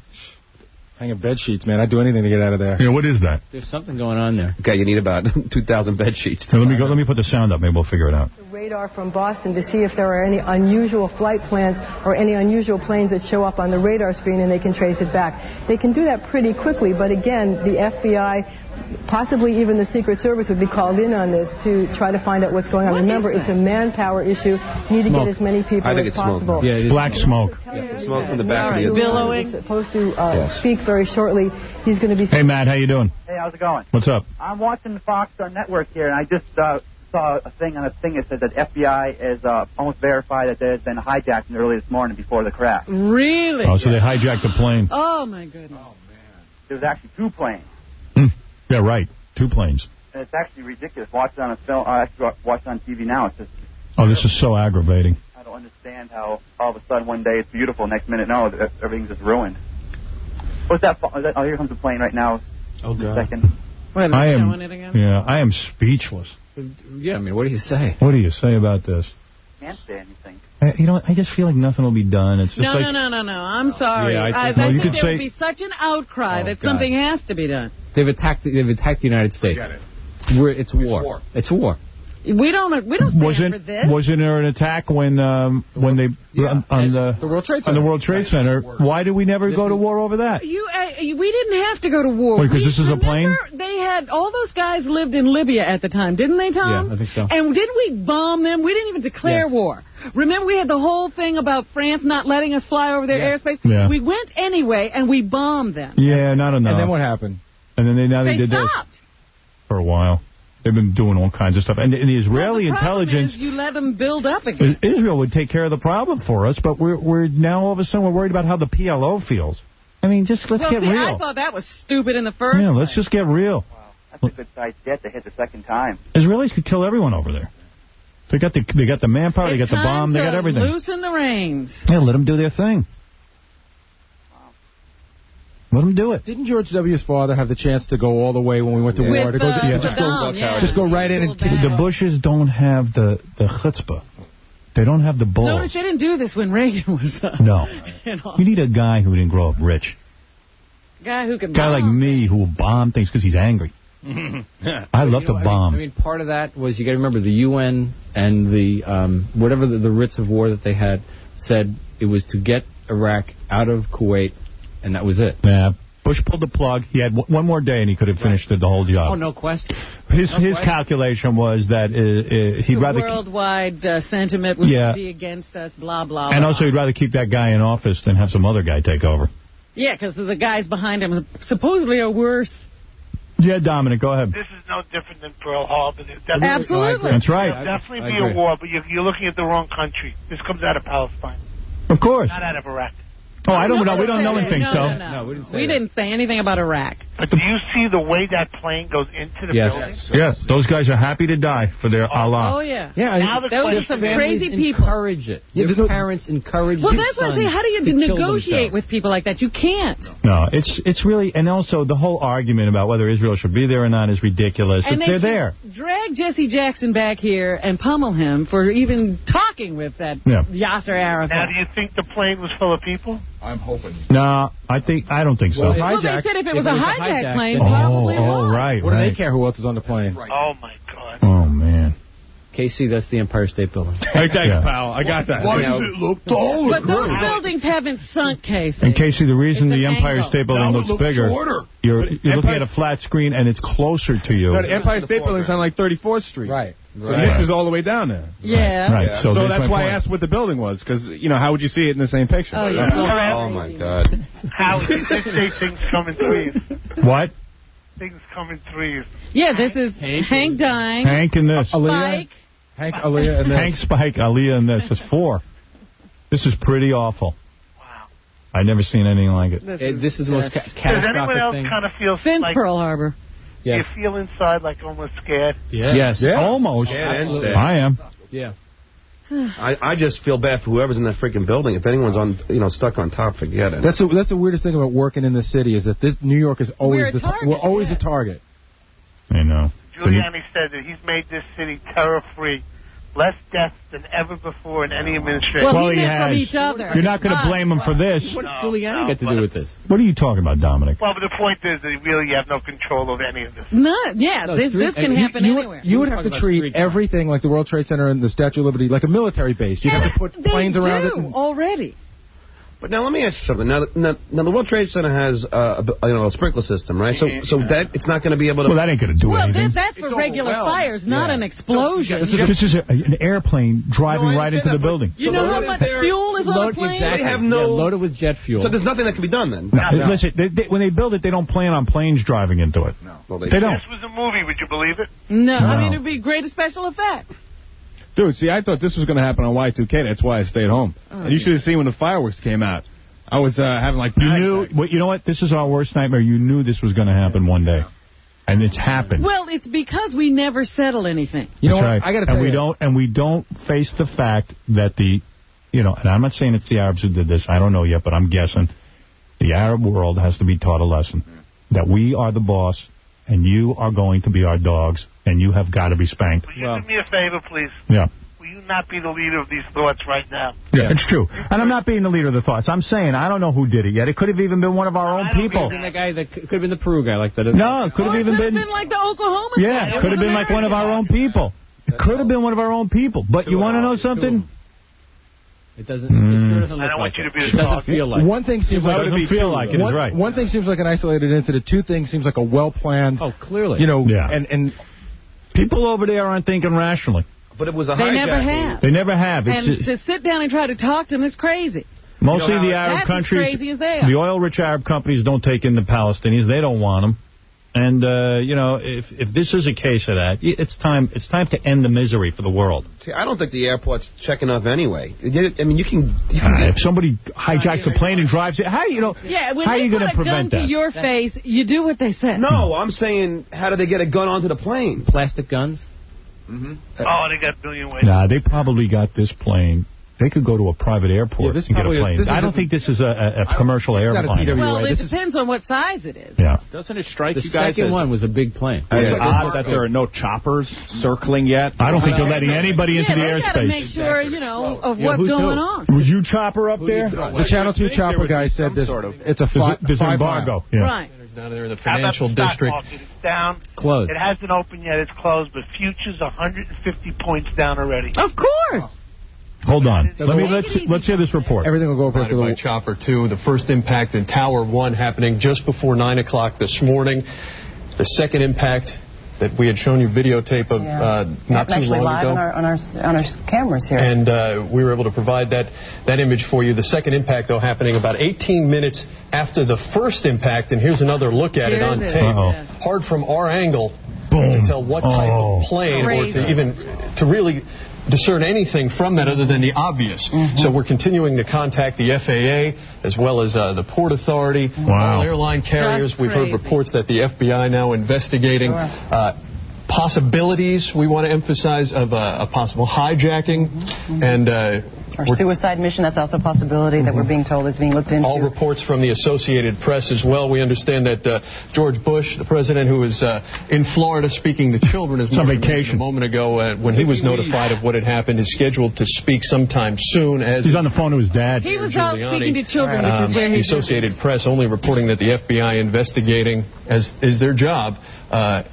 Hanging bed sheets, man. I'd do anything to get out of there. Yeah, what is that? There's something going on there. Okay, you need about 2,000 bed sheets. Let me put the sound up. Maybe we'll figure it out. Radar from Boston to see if there are any unusual flight plans or any unusual planes that show up on the radar screen, and they can trace it back. They can do that pretty quickly, but again, the FBI, possibly even the Secret Service, would be called in on this to try to find out what's going on. Remember, it's a manpower issue. You need to get as many people as possible. Yeah, it is black smoke. Smoke from the back of the billowing. He's supposed to speak very shortly. He's going to be... Hey, Matt, how you doing? Hey, how's it going? What's up? I'm watching the Fox Network here, and I just saw a thing on a thing that said that FBI is almost verified that there has been hijacked early this morning before the crash. Really? Oh, so they hijacked the plane. Oh, my goodness. Oh, man. There was actually 2 planes. Yeah, right. 2 planes. And it's actually ridiculous. Watch it on a film. Actually, watch it on TV now. It's just... Oh, this is so aggravating. I don't understand how all of a sudden one day it's beautiful, next minute, no, everything's just ruined. What's that? Oh, here comes the plane right now. Oh, God. Second. Wait, showing it again? Yeah, I am speechless. Yeah, I mean, what do you say? What do you say about this? Can't say anything. I just feel like nothing will be done. It's just no. I'm sorry. Yeah, I think there would be such an outcry that something has to be done. They've attacked the United States. It's war. It's war. We don't stand for this. Wasn't there an attack when they on the World Trade Center? On the World Trade Center. Why did we never go to war over that? We didn't have to go to war. Wait, because this is a plane? They had all those guys lived in Libya at the time, didn't they, Tom? Yeah, I think so. And didn't we bomb them? We didn't even declare war. Remember, we had the whole thing about France not letting us fly over their airspace. Yeah. We went anyway, and we bombed them. Yeah, not enough. And then what happened? And then they did stopped. This for a while. They've been doing all kinds of stuff. And the Israeli intelligence... you let them build up again. Israel would take care of the problem for us, but we're now all of a sudden we're worried about how the PLO feels. I mean, let's get real. I thought that was stupid in the first place. Yeah, let's just get real. Wow, that's a good size jet to hit the second time. Israelis could kill everyone over there. They got the manpower, they got the bomb, they got everything. Loosen the reins. Yeah, let them do their thing. Let them do it. Didn't George W.'s father have the chance to go all the way when we went to war? Just go right in and... The Bushes don't have the chutzpah. They don't have the balls. Notice they didn't do this when Reagan was... No. You need a guy who didn't grow up rich. A guy who can bomb. A guy like me who will bomb things because he's angry. I love to bomb. I mean, part of that was, you got to remember, the UN and the whatever the writs of war that they had said it was to get Iraq out of Kuwait, and that was it. Yeah. Bush pulled the plug. He had one more day, and he could have finished the whole job. Oh, no question. His calculation was that he'd rather... worldwide sentiment would be against us, blah, blah, and blah. also, he'd rather keep that guy in office than have some other guy take over. Yeah, because the guys behind him supposedly are worse. Yeah, Dominic, go ahead. This is no different than Pearl Harbor. Absolutely. That's right. There'll definitely be a war, but you're looking at the wrong country. This comes out of Palestine. Of course. Not out of Iraq. Oh, I don't know. We don't know anything, so. No, we didn't say anything about Iraq. But do you see the way that plane goes into the building? Yes, those guys are happy to die for their Allah. Oh, yeah. Yeah, those are some crazy people. Encourage it. Their parents encourage Well, that's what I say. How do you negotiate with people like that? You can't. No, it's really, and also the whole argument about whether Israel should be there or not is ridiculous. And they're there. Drag Jesse Jackson back here and pummel him for even talking with that Yasser Arafat. Now, do you think the plane was full of people? I'm hoping. No, I don't think so. Well, they said if it was a hijack plane, probably was. Right. What do they care who else is on the plane? Oh, my God. Oh, man. KC, that's the Empire State Building. Hey, thanks, pal. I got that. Why does it look taller? But those buildings haven't sunk, Casey. And Casey, the reason It's the an Empire angle. State Building looks bigger, you're looking at a flat screen and it's closer to you. No, the Empire State Building's on like 34th Street. Right. So this is all the way down there. Yeah. Right. So that's why I asked what the building was, because, how would you see it in the same picture? Oh, yeah. Oh, my God. How they say things come in threes. What? Things come in threes. Yeah, this is Hank dying. Hank and this. Spike. Hank, Aaliyah, and this. Hank, Spike, Aaliyah, and this. It's 4. This is pretty awful. Wow. I've never seen anything like it. This is the most Does anyone else kind of feel Since like... Pearl Harbor. Do you feel inside like almost scared? Yes. Almost. Absolutely. I am. Yeah. I just feel bad for whoever's in that freaking building. If anyone's on, stuck on top, forget it. That's the weirdest thing about working in the city is that New York is always we're always a target. I know. Giuliani said that he's made this city terror-free. Less deaths than ever before in any administration. Well, he has. From each other. You're not going to blame him for this. What does Giuliani get to do with this? What are you talking about, Dominic? Well, but the point is that really you have no control over any of this. This can happen anywhere. You would have to treat everything like the World Trade Center and the Statue of Liberty like a military base. You'd have to put planes around it. Already. But now let me ask you something. Now the World Trade Center has a sprinkler system, right? So that it's not going to be able to. Well, that ain't going to do anything. Well, that's for regular fires, not an explosion. This is an airplane driving right into the building. You know how much fuel is on the plane? Exactly. They have loaded with jet fuel. So there's nothing that can be done then. No. Listen, when they build it, they don't plan on planes driving into it. No. Well, they don't. If this was a movie, would you believe it? No. I mean, it'd be great special effect. Dude, see, I thought this was going to happen on Y2K. That's why I stayed home. And you should have seen when the fireworks came out. I was having like... You knew... You know what? This is our worst nightmare. You knew this was going to happen one day. And it's happened. Well, it's because we never settle anything. You know what? Right. I got to tell you. And we don't face the fact that and I'm not saying it's the Arabs who did this. I don't know yet, but I'm guessing. The Arab world has to be taught a lesson. That we are the boss, and you are going to be our dogs, and you have got to be spanked. Will you do me a favor, please? Yeah. Will you not be the leader of these thoughts right now? Yeah, it's true. And I'm not being the leader of the thoughts. I'm saying I don't know who did it yet. It could have even been one of our own people. Could have been the could have been the Peru guy like that. No, it could have even been like the Oklahoma guy. Yeah, it could have been like one of our own people. It could have been one of our own people. But you want to know something? It doesn't. It sure doesn't look I don't like want you to it. be It doesn't feel like. One thing seems like it doesn't feel like it is right. One thing seems like an isolated incident. Two things seems like a well-planned. Oh, clearly. And people over there aren't thinking rationally. But it was a They never have. They never have. And to sit down and try to talk to them is crazy. Mostly the Arab countries, as crazy as they are. The oil-rich Arab companies don't take in the Palestinians. They don't want them. And, if this is a case of that, it's time to end the misery for the world. See, I don't think the airport's checking off anyway. I mean, you can if somebody hijacks a plane and drives it, how when how are you going to prevent that? To your face, you do what they say. No, I'm saying, how do they get a gun onto the plane? Plastic guns? Mm-hmm. Oh, they got a billion ways. Nah, they probably got this plane. They could go to a private airport and get a plane. I don't think this is a commercial airplane. Well, it depends on what size it is. Yeah. Doesn't it strike you guys? The second one was a big plane. It's odd that there are no choppers circling yet. I don't think they're letting anybody into the airspace. They got to make sure, of what's going on. Would you chopper up there? The Channel 2 chopper guy said this. It's a there's an embargo. Yeah. Right. Down there in the financial district. It's down. Closed. It hasn't opened yet. It's closed, but futures 150 points down already. Of course. Hold on. Let's hear this report. Everything will go over to the Chopper 2. The first impact in Tower 1 happening just before 9 o'clock this morning. The second impact that we had shown you videotape of not too long ago. On our cameras here. And we were able to provide that image for you. The second impact, though, happening about 18 minutes after the first impact. And here's another look at it on tape. Hard from our angle to tell what type of plane or to really discern anything from that other than the obvious. So we're continuing to contact the FAA as well as the Port Authority, all airline carriers. We've heard reports that the FBI now investigating possibilities, we want to emphasize, of a possible hijacking. And Or suicide mission, that's also a possibility that we're being told is being looked into. All reports from the Associated Press as well. We understand that George Bush, the president who was in Florida speaking to children on vacation a moment ago, when he was notified of what had happened, is scheduled to speak sometime soon. As he's on the phone to his dad. He was out speaking to children, which is where the Associated Press only reporting that the FBI investigating, as is their job,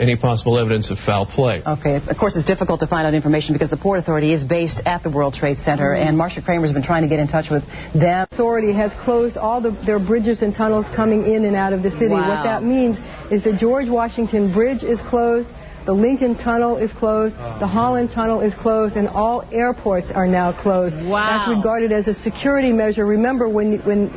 any possible evidence of foul play. Okay, of course it's difficult to find out information because the Port Authority is based at the World Trade Center, and Marcia Kramer's been trying to get in touch with them. The authority has closed all their bridges and tunnels coming in and out of the city. Wow. What that means is the George Washington Bridge is closed, the Lincoln Tunnel is closed, the Holland Tunnel is closed, and all airports are now closed. Wow. That's regarded as a security measure. Remember, when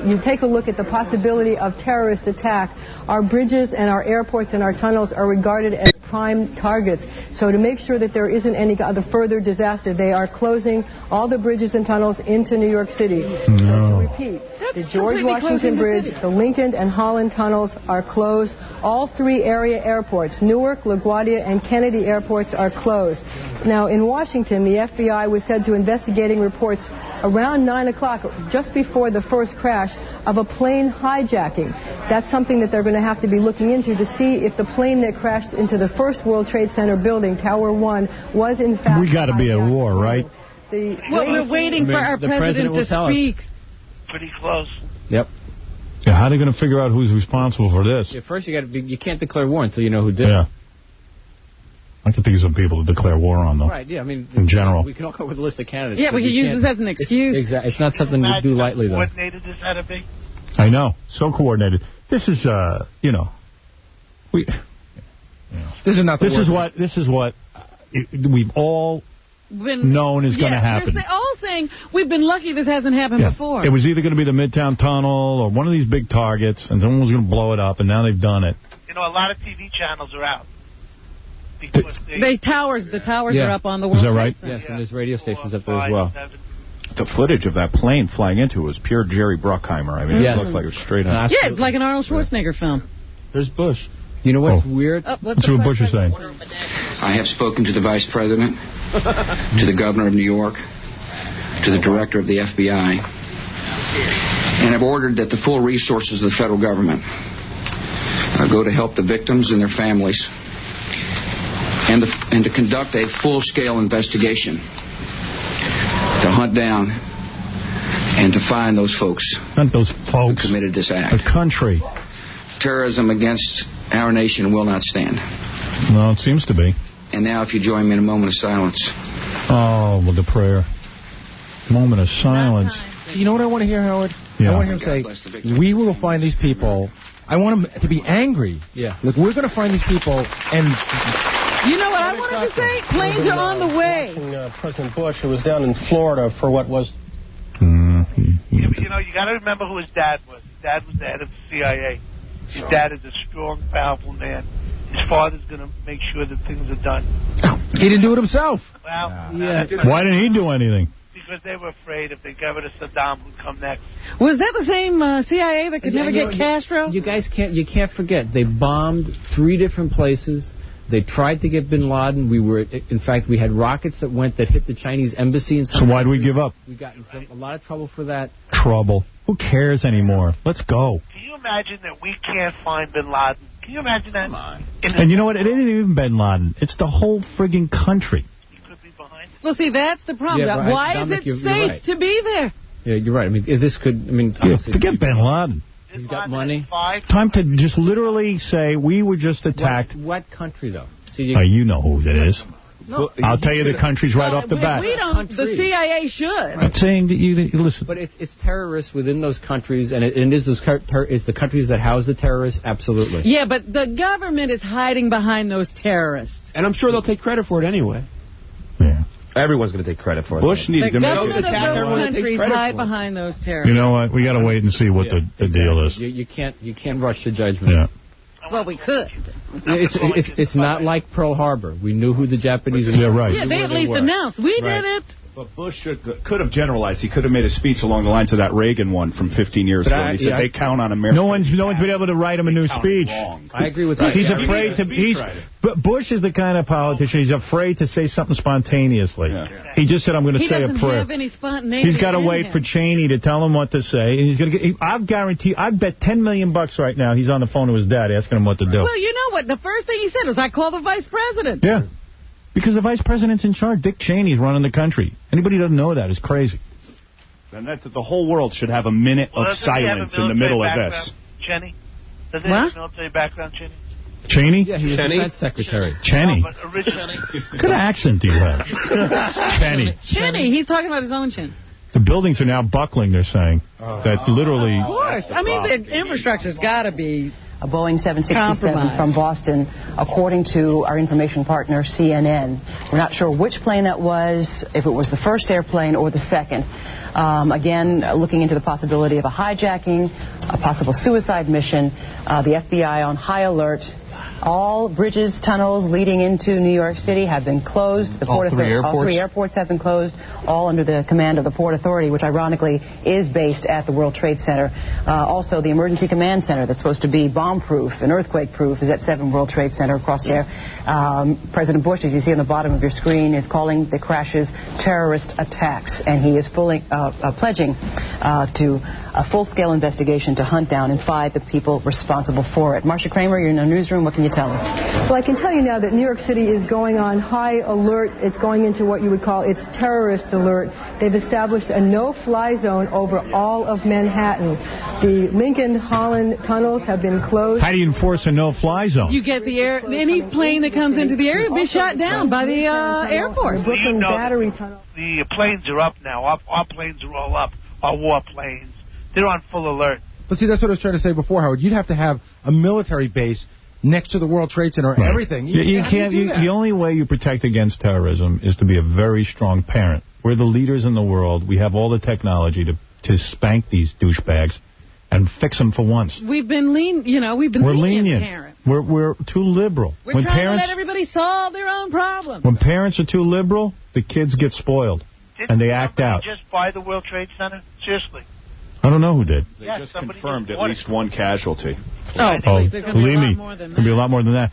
you take a look at the possibility of terrorist attack, our bridges and our airports and our tunnels are regarded as prime targets. So to make sure that there isn't any other further disaster, they are closing all the bridges and tunnels into New York City. So to repeat, the George Washington Bridge, the Lincoln and Holland tunnels are closed. All 3 area airports, Newark, LaGuardia, and Kennedy airports are closed. Now, in Washington, the FBI was said to investigating reports around 9 o'clock, just before the first crash, of a plane hijacking. That's something that they're going to have to be looking into to see if the plane that crashed into the first World Trade Center building, Tower 1, was in fact We got to be at war, right? We're waiting for our president to speak. Pretty close. Yep. Yeah, how are they going to figure out who's responsible for this? Yeah, first, you can't declare war until you know who did it. Yeah. I can think of some people to declare war on, though. Right, yeah, I mean... In general. We can all come up with a list of candidates. Yeah, we can use this as an excuse. Exactly. It's not something to do lightly, though. Coordinated this had to be. I know. So coordinated. This is, you know... This is not the This is what we've all known is going to happen. They're all saying, we've been lucky this hasn't happened before. It was either going to be the Midtown Tunnel or one of these big targets, and someone was going to blow it up, and now they've done it. You know, a lot of TV channels are out. The towers are up on the World Is that right? Yes, and there's radio stations up there as well. The footage of that plane flying into it was pure Jerry Bruckheimer. I mean, it looked like it was straight up. Yeah, it's like an Arnold Schwarzenegger film. There's Bush. You know what's weird? Let's see what Bush is saying. I have spoken to the Vice President, to the Governor of New York, to the Director of the FBI, and have ordered that the full resources of the federal government go to help the victims and their families, and to conduct a full-scale investigation to hunt down and to find those folks, who committed this act. The country. Terrorism against our nation will not stand. No, it seems to be. And now, if you join me in a moment of silence. Oh, with the prayer. Moment of silence. You know what I want to hear, Howard? Yeah. I want to hear him say, we will find these people. I want him to be angry. Yeah. Look, we're going to find these people, and... You know what I wanted to say? Planes are on the way. President Bush, who was down in Florida for what was... Yeah, but you know, you got to remember who his dad was. His dad was the head of the CIA. His dad is a strong, powerful man. His father's going to make sure that things are done. He didn't do it himself. Well, Why didn't he do anything? Because they were afraid if they gave it to Saddam, who'd come next. Was that the same CIA that could never get Castro? You guys can't forget, they bombed 3 different places. They tried to get bin Laden. In fact, we had rockets that hit the Chinese embassy. In so why'd we give up? We got in a lot of trouble for that. Trouble. Who cares anymore? Let's go. Can you imagine that we can't find bin Laden? Can you imagine that? And you know what? It isn't even bin Laden. It's the whole frigging country. Well, see, that's the problem. Yeah, right. Why Dominic, is it safe right. to be there? Yeah, you're right. I mean, if this could... forget bin Laden. He's got money. Time to just literally say, we were just attacked. What country, though? See, you know who it is. No, I'll tell you the countries right off the bat. We don't. The CIA should. I'm saying that you listen. But it's terrorists within those countries, and it's the countries that house the terrorists, absolutely. Yeah, but the government is hiding behind those terrorists. And I'm sure they'll take credit for it anyway. Yeah. Everyone's going to take credit for it. Bush needed to make it. The government of those countries hide behind those terrorists. You know what? We got to wait and see what the deal is. You can't rush to judgment. Yeah. Well, we could. It's not like Pearl Harbor. We knew who the Japanese were. Yeah, right. Yeah, they at least announced. We did it. But Bush could have generalized. He could have made a speech along the lines of that Reagan one from 15 years ago. He said they count on America. No one's been able to write him a new speech. I agree with that. He's afraid to. But Bush is the kind of politician. He's afraid to say something spontaneously. Yeah. He just said, "I'm going to say a prayer." He doesn't have any spontaneity. He's got to wait for Cheney to tell him what to say, and he's going to get. I guarantee. I bet $10 million right now. He's on the phone to his dad asking him what to do. Well, you know what? The first thing he said was, "I call the vice president." Yeah. Because the vice president's in charge. Dick Cheney's running the country. Anybody who doesn't know that is crazy. And that the whole world should have a minute of silence in the middle of this. Cheney? Does he have a military background, Cheney? Cheney? Yeah, he was defense secretary. Cheney. No, but originally. What kind of accent do you have? Cheney. Cheney. He's talking about his own chin. The buildings are now buckling, they're saying. That literally... Of course. I mean, the infrastructure's got to be... A Boeing 767 from Boston, according to our information partner, CNN. We're not sure which plane that was, if it was the first airplane or the second. Again, looking into the possibility of a hijacking, a possible suicide mission, the FBI on high alert. All bridges, tunnels leading into New York City have been closed. All three airports have been closed, all under the command of the Port Authority, which ironically is based at the World Trade Center. Also, the Emergency Command Center that's supposed to be bomb-proof and earthquake-proof is at 7 World Trade Center across there. President Bush, as you see on the bottom of your screen, is calling the crashes terrorist attacks, and he is pledging to a full-scale investigation to hunt down and find the people responsible for it. Marcia Kramer, you're in the newsroom. What can you tell us? Well, I can tell you now that New York City is going on high alert. It's going into what you would call its terrorist alert. They've established a no-fly zone over all of Manhattan. The Lincoln Holland tunnels have been closed. How do you enforce a no-fly zone? You get any plane that comes into the area will be shot down by the Air Force. The Brooklyn Battery Tunnel. The planes are up now. Our planes are all up. Our war planes. They're on full alert. But see, that's what I was trying to say before, Howard. You'd have to have a military base next to the World Trade Center, right. Everything. You can't. The only way you protect against terrorism is to be a very strong parent. We're the leaders in the world. We have all the technology to spank these douchebags and fix them for once. We've been lenient parents. We're too liberal. We're trying to let everybody solve their own problems. When parents are too liberal, the kids get spoiled and they act out. Just buy the World Trade Center? Seriously. I don't know who did. They just confirmed at least one casualty. Believe me, there'll be a lot more than that.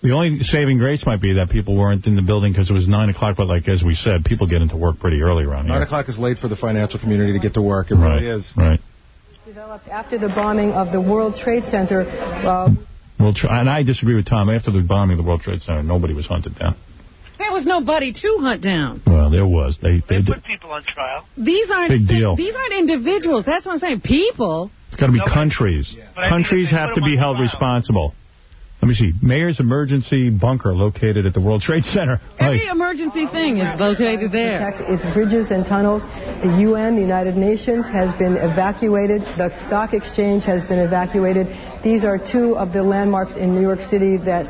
The only saving grace might be that people weren't in the building because it was 9 o'clock, but like as we said, people get into work pretty early around here. 9 o'clock is late for the financial community to get to work. It really is. Right. Developed after the bombing of the World Trade Center. And I disagree with Tom. After the bombing of the World Trade Center, nobody was hunted down. There was nobody to hunt down. Well, there was. They put people on trial. These aren't big deal. These aren't individuals. That's what I'm saying. People. It's got to be countries. Yeah. Countries have to be held responsible. Let me see. Mayor's emergency bunker located at the World Trade Center. Every emergency thing is located there. Protect its bridges and tunnels. The UN, the United Nations, has been evacuated. The stock exchange has been evacuated. These are two of the landmarks in New York City that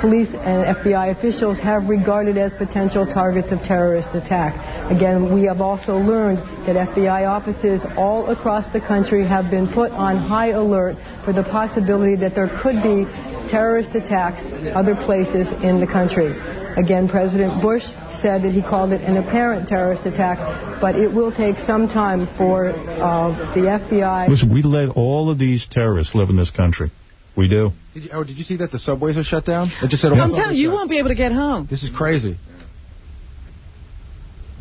police and FBI officials have regarded as potential targets of terrorist attack. Again, we have also learned that FBI offices all across the country have been put on high alert for the possibility that there could be terrorist attacks other places in the country. Again, President Bush said that he called it an apparent terrorist attack, but it will take some time for the FBI... Listen, we let all of these terrorists live in this country. We do. Did you see that the subways are shut down? It just said I'm telling you, you won't be able to get home. This is crazy.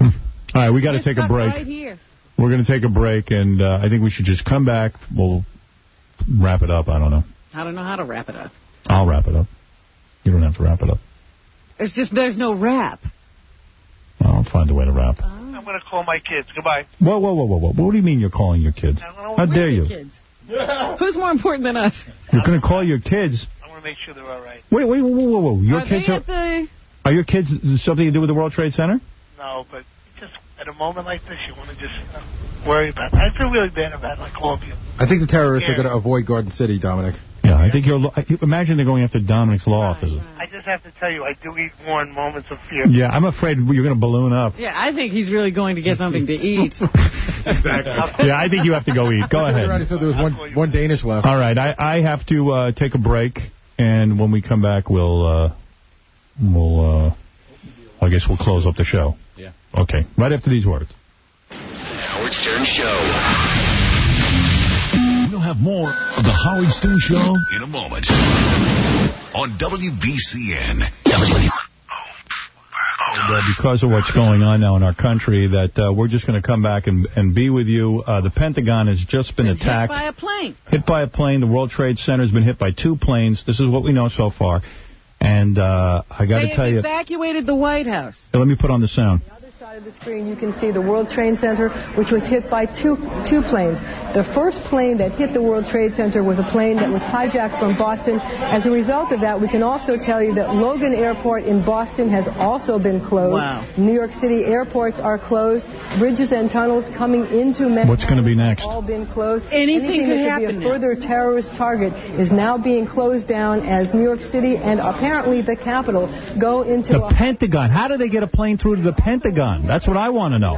All right, we got to take a break. Right here. We're going to take a break, and I think we should just come back. We'll wrap it up. I don't know. I don't know how to wrap it up. I'll wrap it up. You don't have to wrap it up. It's just there's no wrap. I'll find a way to wrap. I'm going to call my kids. Goodbye. Whoa. What do you mean you're calling your kids? How dare you? Kids. Who's more important than us? You're going to call your kids? I want to make sure they're all right. Wait. Whoa. Your kids are your kids something to do with the World Trade Center? No, but just at a moment like this, you want to just worry about it. I feel really bad about it, like all of you. I think the terrorists are going to avoid Garden City, Dominic. Yeah, I think imagine they're going after Dominic's law offices. I just have to tell you, I do eat more in moments of fear. Yeah, I'm afraid you're going to balloon up. Yeah, I think he's really going to get something to eat. Exactly. Yeah, I think you have to go eat. Go ahead. So there was one Danish left. All right, I have to take a break, and when we come back, we'll I guess guess we'll close up the show. Yeah. Okay. Right after these words. Howard Stern Show. We'll have more of the Howard Stern Show in a moment on WBCN. Because of what's going on now in our country, that we're just going to come back and be with you. The Pentagon has just been attacked. Hit by a plane. Hit by a plane. The World Trade Center has been hit by 2 planes. This is what we know so far. And I got to tell you... They evacuated the White House. Let me put on the sound. Side of the screen, you can see the World Trade Center, which was hit by two planes. The first plane that hit the World Trade Center was a plane that was hijacked from Boston. As a result of that, we can also tell you that Logan Airport in Boston has also been closed. Wow. New York City airports are closed. Bridges and tunnels coming into Manhattan What's going to be next? have all been closed. Anything could that happen could be a further terrorist target is now being closed down as New York City and apparently the Capitol go into the Pentagon. How do they get a plane through to the Pentagon? That's what I want to know.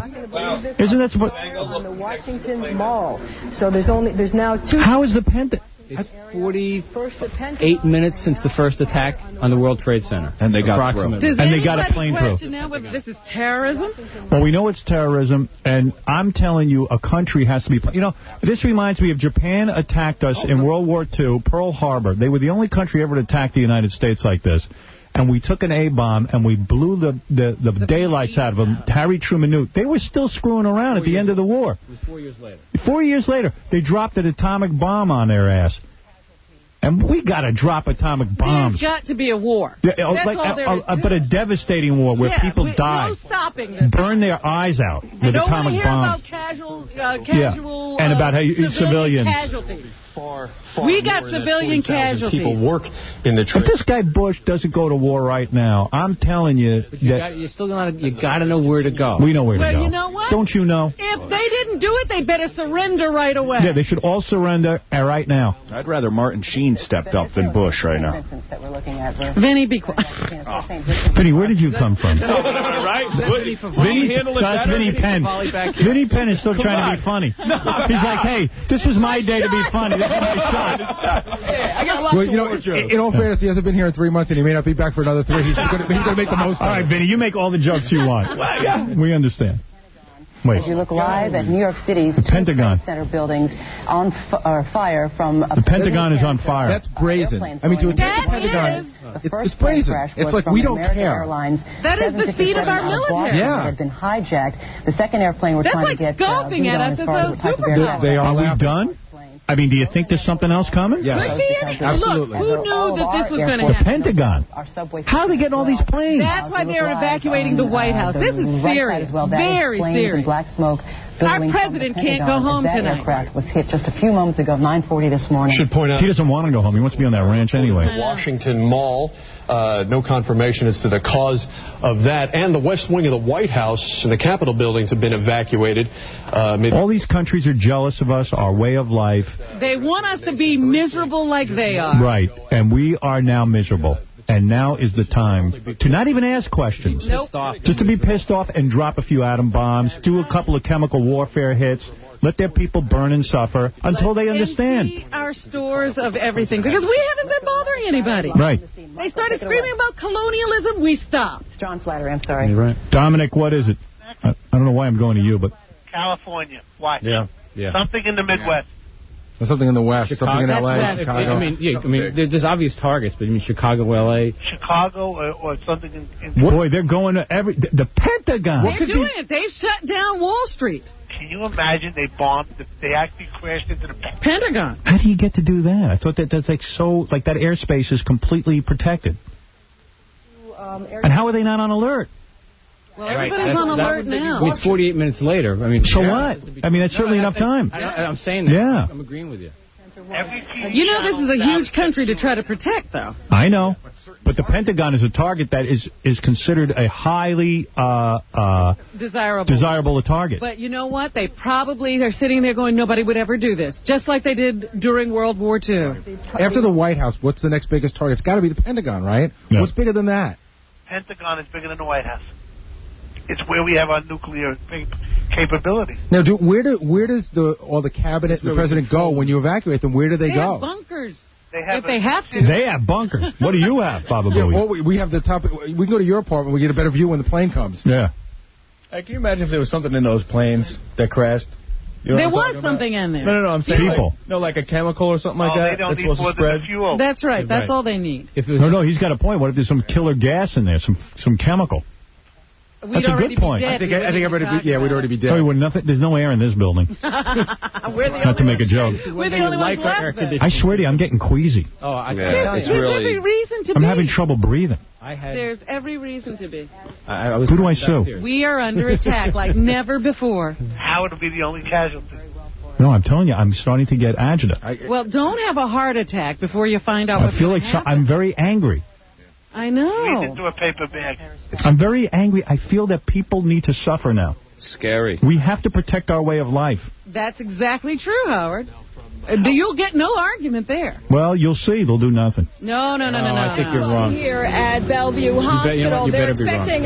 Isn't that what... On the Washington Mall. So there's now 2... How is the Pentagon... It's 48 minutes since the first attack on the World Trade Center. And they got Does they got a plane through. Question now whether this is terrorism? Well, we know it's terrorism, and I'm telling you, a country has to be... You know, this reminds me of Japan attacked us in World War II, Pearl Harbor. They were the only country ever to attack the United States like this. And we took an A-bomb, and we blew the daylights out of them. Harry Truman knew. They were still screwing around at the end of the war. It was 4 years later. 4 years later, they dropped an atomic bomb on their ass. And we got to drop atomic bombs. There's got to be a war. That's all there is but a devastating war where people die. No stopping this. Burn their eyes out with atomic bombs. I don't want to hear about casual and about civilians. Casualties. Far we got civilian casualties. People work in the trade. If this guy Bush doesn't go to war right now, I'm telling you that you got to know where to go. We know where to go. Well, you know what? Don't you know? If they didn't do it, they better surrender right away. Yeah, they should all surrender right now. I'd rather Martin Sheen stepped up than Bush right now. Vinny, be quiet. Vinny, where did you come from? Right? Vinny Penn. Vinny Penn is still trying to be funny. He's like, hey, this was my day to be funny. This is my shot. I got lots of in all fairness, he hasn't been here in 3 months, and he may not be back for another 3. He's going to make the most of it. All right, Vinny, you make all the jokes you want. We understand. Wait. As you look live at New York City's Pentagon Center buildings on fire from the Pentagon is on fire. That's brazen. I mean, to attack the Pentagon, it's brazen. It's like we don't care. That is the seat of our military. Yeah. Had been hijacked. The second airplane we're trying to get scoffing at us as a superpower. Are we done? I mean, do you think there's something else coming? Yeah, absolutely. Look, who knew that this was going to happen? The Pentagon. How are they getting all these planes? That's why they're evacuating the White House. This is serious. Very serious. Black smoke. Our president can't go home tonight. That aircraft was hit just a few moments ago, 9:40 this morning. Should point out he doesn't want to go home. He wants to be on that ranch anyway. Washington Mall. No confirmation as to the cause of that. And the west wing of the White House and the Capitol buildings have been evacuated. All these countries are jealous of us, our way of life. They want us to be miserable like they are. Right. And we are now miserable. And now is the time to not even ask questions. Nope. Just to be pissed off and drop a few atom bombs, do a couple of chemical warfare hits, let their people burn and suffer until they understand. Empty our stores of everything, because we haven't been bothering anybody. Right. They started screaming about colonialism, we stopped. John Slattery, I'm sorry. You're right. Dominic, what is it? I don't know why I'm going to you, but... California. Why? Yeah. Something in the Midwest. There's something in the West, Chicago. Something in L.A., West. Chicago. I mean, there's obvious targets, but I mean, Chicago, L.A. Chicago or something in... Boy, they're going to the Pentagon. They're doing it. They've shut down Wall Street. Can you imagine they actually crashed into the Pentagon? How do you get to do that? I thought that's like that airspace is completely protected. And how are they not on alert? Well, everybody's on alert now. I mean, it's 48 minutes later. I mean, so what? I mean, that's certainly enough time. I'm saying that. Yeah. I'm agreeing with you. You know, this is a huge country to try to protect, though. I know. But the Pentagon is a target that is considered a highly desirable target. But you know what? They probably are sitting there going, nobody would ever do this, just like they did during World War II. After the White House, what's the next biggest target? It's got to be the Pentagon, right? Yeah. What's bigger than that? Pentagon is bigger than the White House. It's where we have our nuclear capability. Now, where does all the cabinet and the president go when you evacuate them? Where do they go? Bunkers. If they have to. They have bunkers. What do you have, Baba Booey? Well, we have the top. We can go to your apartment. We get a better view when the plane comes. Yeah. Hey, can you imagine if there was something in those planes that crashed? You know there was something in there. No, I'm saying people. Like a chemical or something like that. They don't need more than the fuel. That's right. That's all they need. No, he's got a point. What if there's some killer gas in there, some chemical? That's a good point. I think we'd already be dead. There's no air in this building. Not to make a joke. We're the only ones left. I swear to you, I'm getting queasy. There's every reason to be. I'm having trouble breathing. There's every reason to be. Who do I sue? We are under attack like never before. Howard will be the only casualty. No, I'm telling you, I'm starting to get agitated. Well, don't have a heart attack before you find out what's going to happen. I'm very angry. I know. Read into a paper bag. I'm very angry. I feel that people need to suffer now. Scary. We have to protect our way of life. That's exactly true, Howard. You'll get no argument there. Well, you'll see. They'll do nothing. No. I think you're wrong. Here at Bellevue Hospital, they're expecting...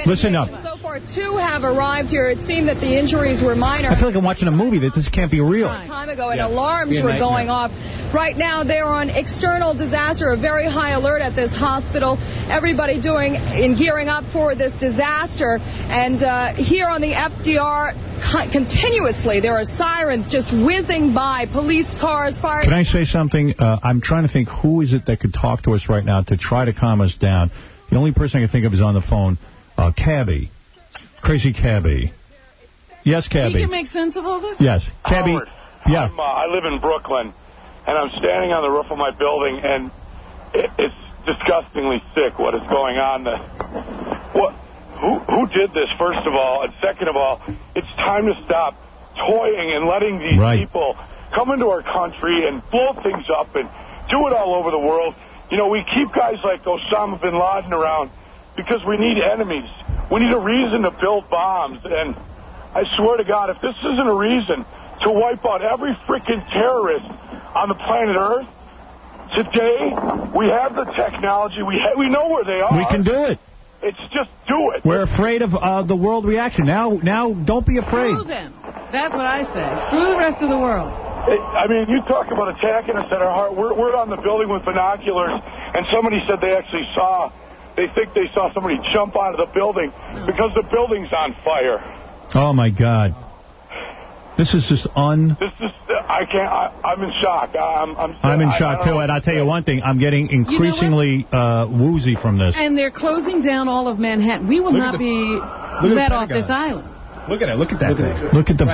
Listen up. So far, 2 have arrived here. It seemed that the injuries were minor. I feel like I'm watching a movie. That this can't be real. Time ago, and alarms were going off. Right now, they're on external disaster, a very high alert at this hospital. Everybody gearing up for this disaster. And here on the FDR, continuously, there are sirens just whizzing by, police cars, fire... Can I say something? I'm trying to think who is it that could talk to us right now to try to calm us down. The only person I can think of is on the phone. Cabby. Crazy Cabby. Yes, Cabby. He can make sense of all this? Yes. Cabby. Howard, yeah. I live in Brooklyn, and I'm standing on the roof of my building, and it's disgustingly sick what is going on. Who did this, first of all? And second of all, it's time to stop toying and letting these people come into our country and blow things up and do it all over the world. You know, we keep guys like Osama bin Laden around because we need enemies. We need a reason to build bombs. And I swear to God, if this isn't a reason to wipe out every freaking terrorist on the planet Earth, today we have the technology. We know where they are. We can do it. It's just do it. We're afraid of the world reaction. Now, don't be afraid. Screw them. That's what I say. Screw the rest of the world. I mean, you talk about attacking us at our heart. We're on the building with binoculars, and somebody said they think they saw somebody jump out of the building because the building's on fire. Oh, my God. This is just I can't. I'm in shock. I'm in shock, too. And I'll tell you one thing. I'm getting increasingly woozy from this. And they're closing down all of Manhattan. We will not be let off this island. Look at it. Look at that thing.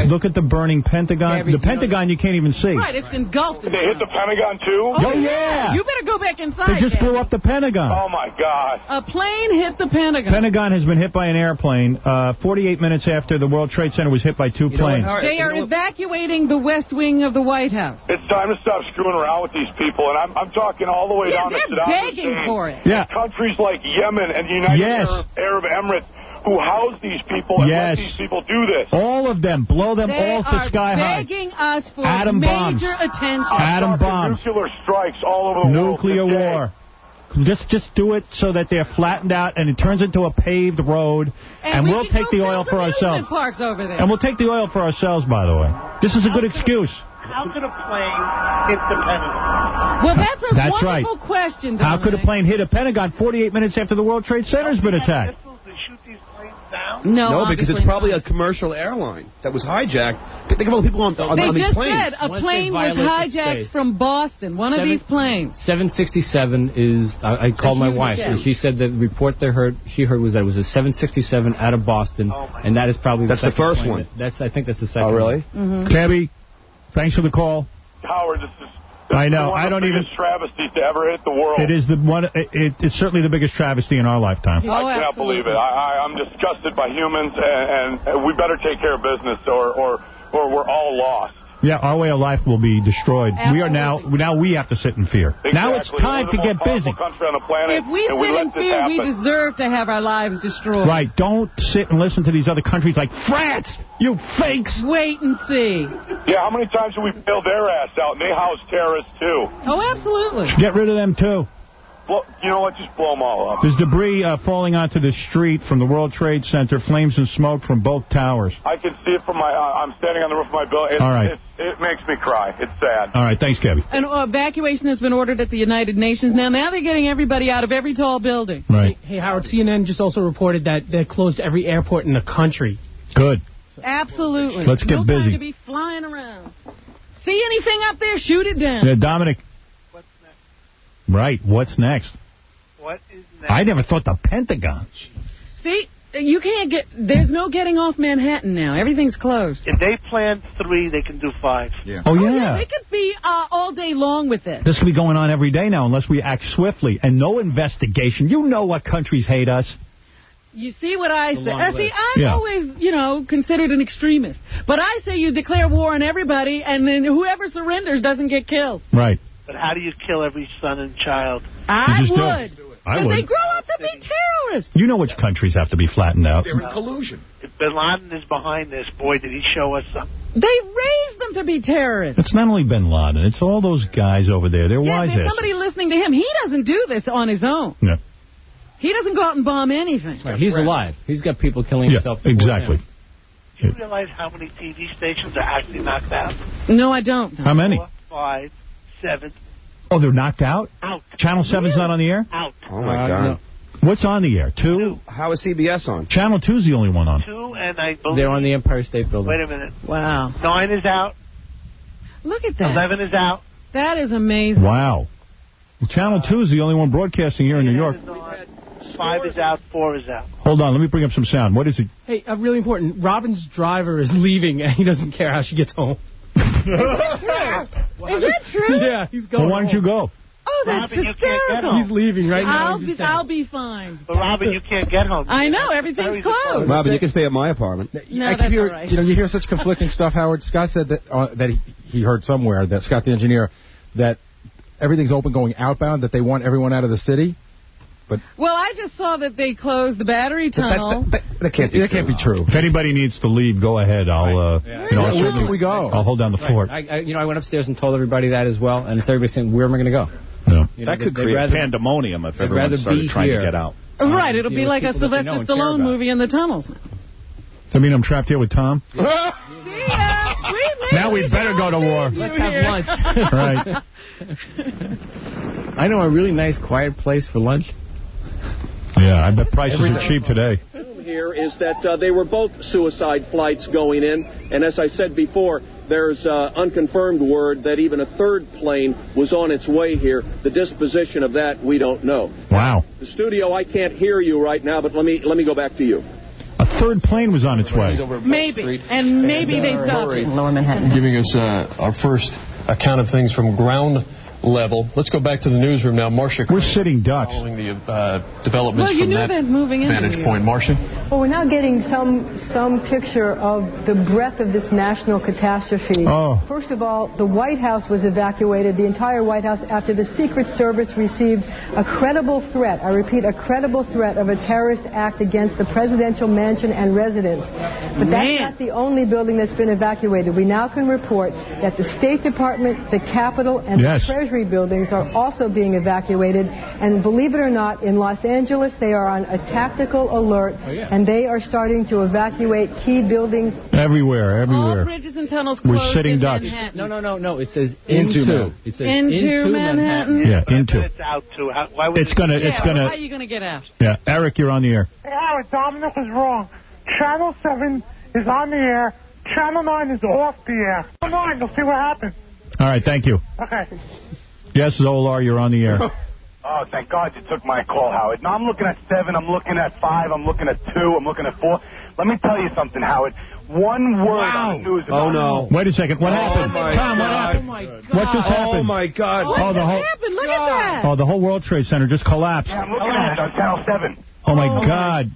Look at the burning Pentagon. The Pentagon you can't even see. Right, it's engulfed. Did they hit the Pentagon, too? Oh, yeah. You better go back inside. They just blew up the Pentagon. Oh, my God. A plane hit the Pentagon. Pentagon has been hit by an airplane 48 minutes after the World Trade Center was hit by 2 planes. They are evacuating the West Wing of the White House. It's time to stop screwing around with these people, and I'm talking all the way down to Saddam Hussein. They're begging for it. Yeah. Countries like Yemen and the United Arab Emirates who house these people and let these people do this. All of them. Blow them all to sky high. They are begging us for Atom bombs. major attention. Atom bombs. Nuclear strikes all over the world. Nuclear war. Just do it so that they're flattened out and it turns into a paved road, and we'll take the oil for ourselves. Parks over there. And we'll take the oil for ourselves, by the way. This is a good excuse. How could a plane hit the Pentagon? Well, that's a wonderful question, Dominic. How could a plane hit a Pentagon 48 minutes after the World Trade Center's been attacked? No, because it's probably a commercial airline that was hijacked. Think of all the people on these planes. They just said a plane was hijacked from Boston, one of these planes. 767 is, I called my wife, and she said the report she heard was that it was a 767 out of Boston, and that is probably the first one. I think that's the second one. Oh, really? Mm-hmm. Cabby, thanks for the call. Howard, this is I know. I don't even travesties to ever hit the world. It is it's certainly the biggest travesty in our lifetime. I cannot believe it. I'm disgusted by humans, and we better take care of business, or we're all lost. Yeah, our way of life will be destroyed. Absolutely. We we have to sit in fear. Exactly. Now it's time to get busy. Country on the planet, if we sit in fear, we deserve to have our lives destroyed. Right. Don't sit and listen to these other countries like France. You fakes. Wait and see. Yeah, how many times have we bailed their ass out, and they house terrorists, too? Oh, absolutely. Get rid of them, too. You know what? Just blow them all up. There's debris falling onto the street from the World Trade Center, flames and smoke from both towers. I can see it from my... I'm standing on the roof of my building. All right. It makes me cry. It's sad. All right, thanks, Gabby. An evacuation has been ordered at the United Nations. Now they're getting everybody out of every tall building. Right. Hey, Howard, CNN just also reported that they closed every airport in the country. Good. Absolutely. Let's get busy. No time to be flying around. See anything up there, shoot it down. Yeah, Dominic. What's next? Right, what's next? What is next? I never thought the Pentagon. See, you can't get... There's no getting off Manhattan now. Everything's closed. If they plan 3, they can do 5. Yeah. Oh, yeah. They could be all day long with this. This could be going on every day now unless we act swiftly. And no investigation. You know what countries hate us. You see what I say? See, I'm always, considered an extremist. But I say you declare war on everybody, and then whoever surrenders doesn't get killed. Right. But how do you kill every son and child? I would. I would. They grow up to be terrorists. You know which countries have to be flattened out. They're in collusion. If Bin Laden is behind this, boy, did he show us something. They raised them to be terrorists. It's not only Bin Laden. It's all those guys over there. They're wise there's asses. somebody listening to him. He doesn't do this on his own. Yeah. He doesn't go out and bomb anything. Right, he's alive. He's got people killing himself. Exactly. Do you realize how many TV stations are actually knocked out? No, I don't. How many? 4, 5, 7. Oh, they're knocked out? Out. Channel 7's not on the air? Out. Oh, my God. No. What's on the air? 2? How is CBS on? Channel 2's the only one on. 2, and I believe... They're on the Empire State Building. Wait a minute. Wow. 9 is out. Look at that. 11 is out. That is amazing. Wow. Channel 2's the only one broadcasting here in New York. 5 is out. 4 is out. Hold on. Let me bring up some sound. What is it? Hey, really important. Robin's driver is leaving, and he doesn't care how she gets home. Is that true? Yeah, he's going Well, why don't you go? Oh, that's hysterical. He's leaving right now. I'll be fine. But, Robin, you can't get home. I know. Everything's closed. Robin, you can stay at my apartment. No, that's all right. You hear such conflicting stuff, Howard. Scott said that he heard somewhere, that Scott the engineer, that everything's open going outbound, that they want everyone out of the city. But well, I just saw that they closed the battery tunnel. That can't be true. If anybody needs to leave, go ahead. I'll, where can we go? I'll hold down the fort. I went upstairs and told everybody that as well, and it's everybody saying, where am I going to go? No. That could create pandemonium if everyone started trying to get out. Right, it'll be like a Sylvester Stallone movie in the tunnels. I mean, I'm trapped here with Tom? See ya! Now we better go to war. Let's have lunch. Right. I know a really nice, quiet place for lunch. Yeah, I bet prices are cheap today. Here is that they were both suicide flights going in, and as I said before, there's unconfirmed word that even a third plane was on its way here. The disposition of that, we don't know. Wow. The studio, I can't hear you right now, but let me go back to you. A third plane was on its way. Maybe, and maybe they stopped it. Lower Manhattan. Giving us our first account of things from ground level. Let's go back to the newsroom now. Marcia, we're sitting ducks. Following the developments from that vantage point. Marcia? Well, we're now getting some picture of the breadth of this national catastrophe. Oh. First of all, the White House was evacuated, the entire White House, after the Secret Service received a credible threat, I repeat, a credible threat of a terrorist act against the presidential mansion and residence. But that's not the only building that's been evacuated. We now can report that the State Department, the Capitol, and the Treasury buildings are also being evacuated, and believe it or not, in Los Angeles they are on a tactical alert, and they are starting to evacuate key buildings everywhere. All bridges and tunnels closed. We're sitting ducks. No. It says into. It says into Manhattan. Yeah, into. It's out too. Why would How are you gonna get out? Yeah, Eric, you're on the air. Hey, Howard, Dominic is wrong. Channel 7 is on the air. Channel 9 is off the air. Channel 9, we'll see what happens. All right, thank you. Okay. Yes, Zolar, you're on the air. Oh, thank God you took my call, Howard. Now I'm looking at 7, I'm looking at 5, I'm looking at 2, I'm looking at 4. Let me tell you something, Howard. One word on the news about... Oh, no. Wait a second. What happened? Tom, what happened? Oh, my God. What just happened? Oh, my God. What just happened? Look at that. Oh, the whole World Trade Center just collapsed. Yeah, I'm looking at it on Channel 7. Oh, my God.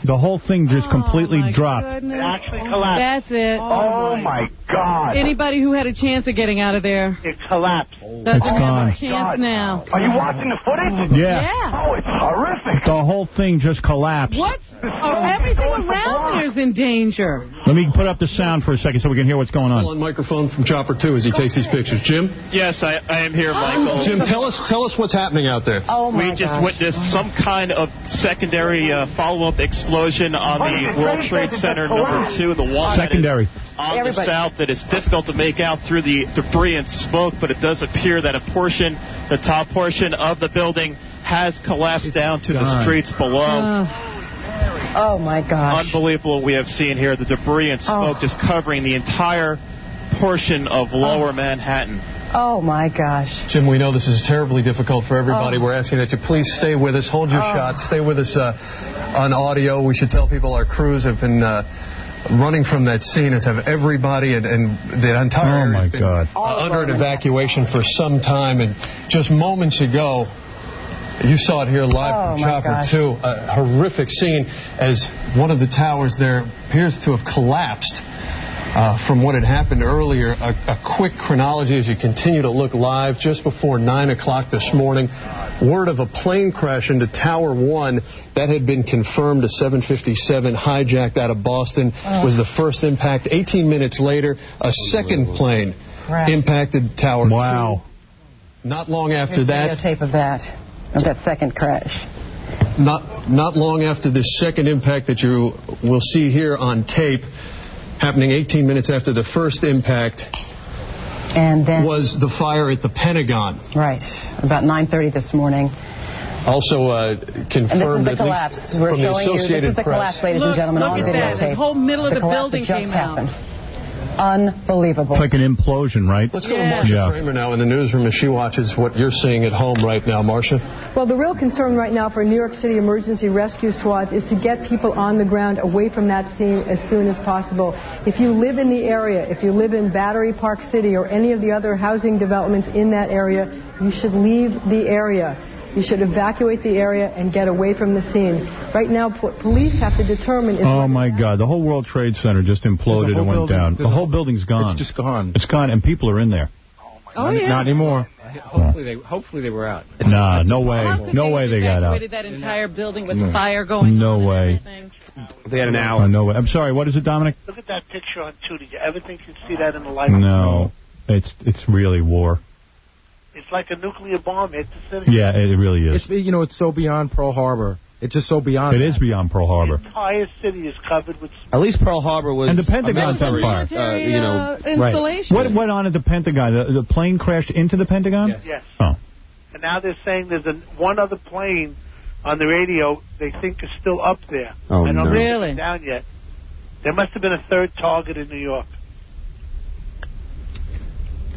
The whole thing just completely dropped. It actually collapsed. That's it. Oh, my God. Anybody who had a chance of getting out of there. It collapsed. Doesn't It's have gone. a chance now. Are you watching the footage? Yeah. Oh, it's horrific. The whole thing just collapsed. What? Oh, everything around there's in danger. Let me put up the sound for a second so we can hear what's going on. On microphone from Chopper 2 as he takes these pictures. Jim? Yes, I am here, Michael. Jim, tell us what's happening out there. Oh, my We just witnessed some kind of secondary follow-up explosion on the World Trade Center #2, the one secondary that is on the south that is difficult to make out through the debris and smoke, but it does appear that the top portion of the building has collapsed down to the streets below. Oh, my gosh. Unbelievable what we have seen here. The debris and smoke just covering the entire portion of lower Manhattan. Oh, my gosh. Jim, we know this is terribly difficult for everybody. We're asking that you please stay with us. Hold your shot. Stay with us on audio. We should tell people our crews have been running from that scene, as have everybody, and the entire area has been under an evacuation for some time. And just moments ago, you saw it here live from Chopper 2, a horrific scene as one of the towers there appears to have collapsed. From what had happened earlier, a quick chronology as you continue to look live. Just before 9 o'clock this morning, word of a plane crash into Tower 1 that had been confirmed, a 757 hijacked out of Boston was the first impact. 18 minutes later, a second plane impacted Tower 2. Not long after that... Videotape of that second crash. Not long after this second impact that you will see here on tape, happening 18 minutes after the first impact, and then was the fire at the Pentagon. Right, about 9:30 this morning. Also confirmed, and this is the collapse. We're from the showing you, Associated this is the Press. collapse, ladies and gentlemen, on videotape. The whole middle of the building came out. happened. Unbelievable. It's like an implosion, right? Let's go to Marcia Kramer now in the newsroom as she watches what you're seeing at home right now. Marcia? Well, the real concern right now for New York City emergency rescue squads is to get people on the ground away from that scene as soon as possible. If you live in the area, if you live in Battery Park City or any of the other housing developments in that area, you should leave the area. You should evacuate the area and get away from the scene. Right now, police have to determine... Oh, my God. The whole World Trade Center just imploded and went down. The whole building's gone. It's just gone. It's gone, and people are in there. Oh, yeah. Not anymore. Hopefully they were out. Nah, no way. No way they got out. Evacuated that entire building with fire going on. No way. They had an hour. No way. I'm sorry, what is it, Dominic? Look at that picture on 2. Did you ever think you'd see that in the life? No. It's really war. It's like a nuclear bomb hit the city. Yeah, it really is. It's so beyond Pearl Harbor. It's just so beyond. It is beyond Pearl Harbor. The entire city is covered with... At least Pearl Harbor was... And the Pentagon's on fire. Installation. What went on at the Pentagon? The plane crashed into the Pentagon? Yes. Oh. And now they're saying there's one other plane on the radio they think is still up there. Oh, I don't no. know if Really? it's down yet. There must have been a third target in New York.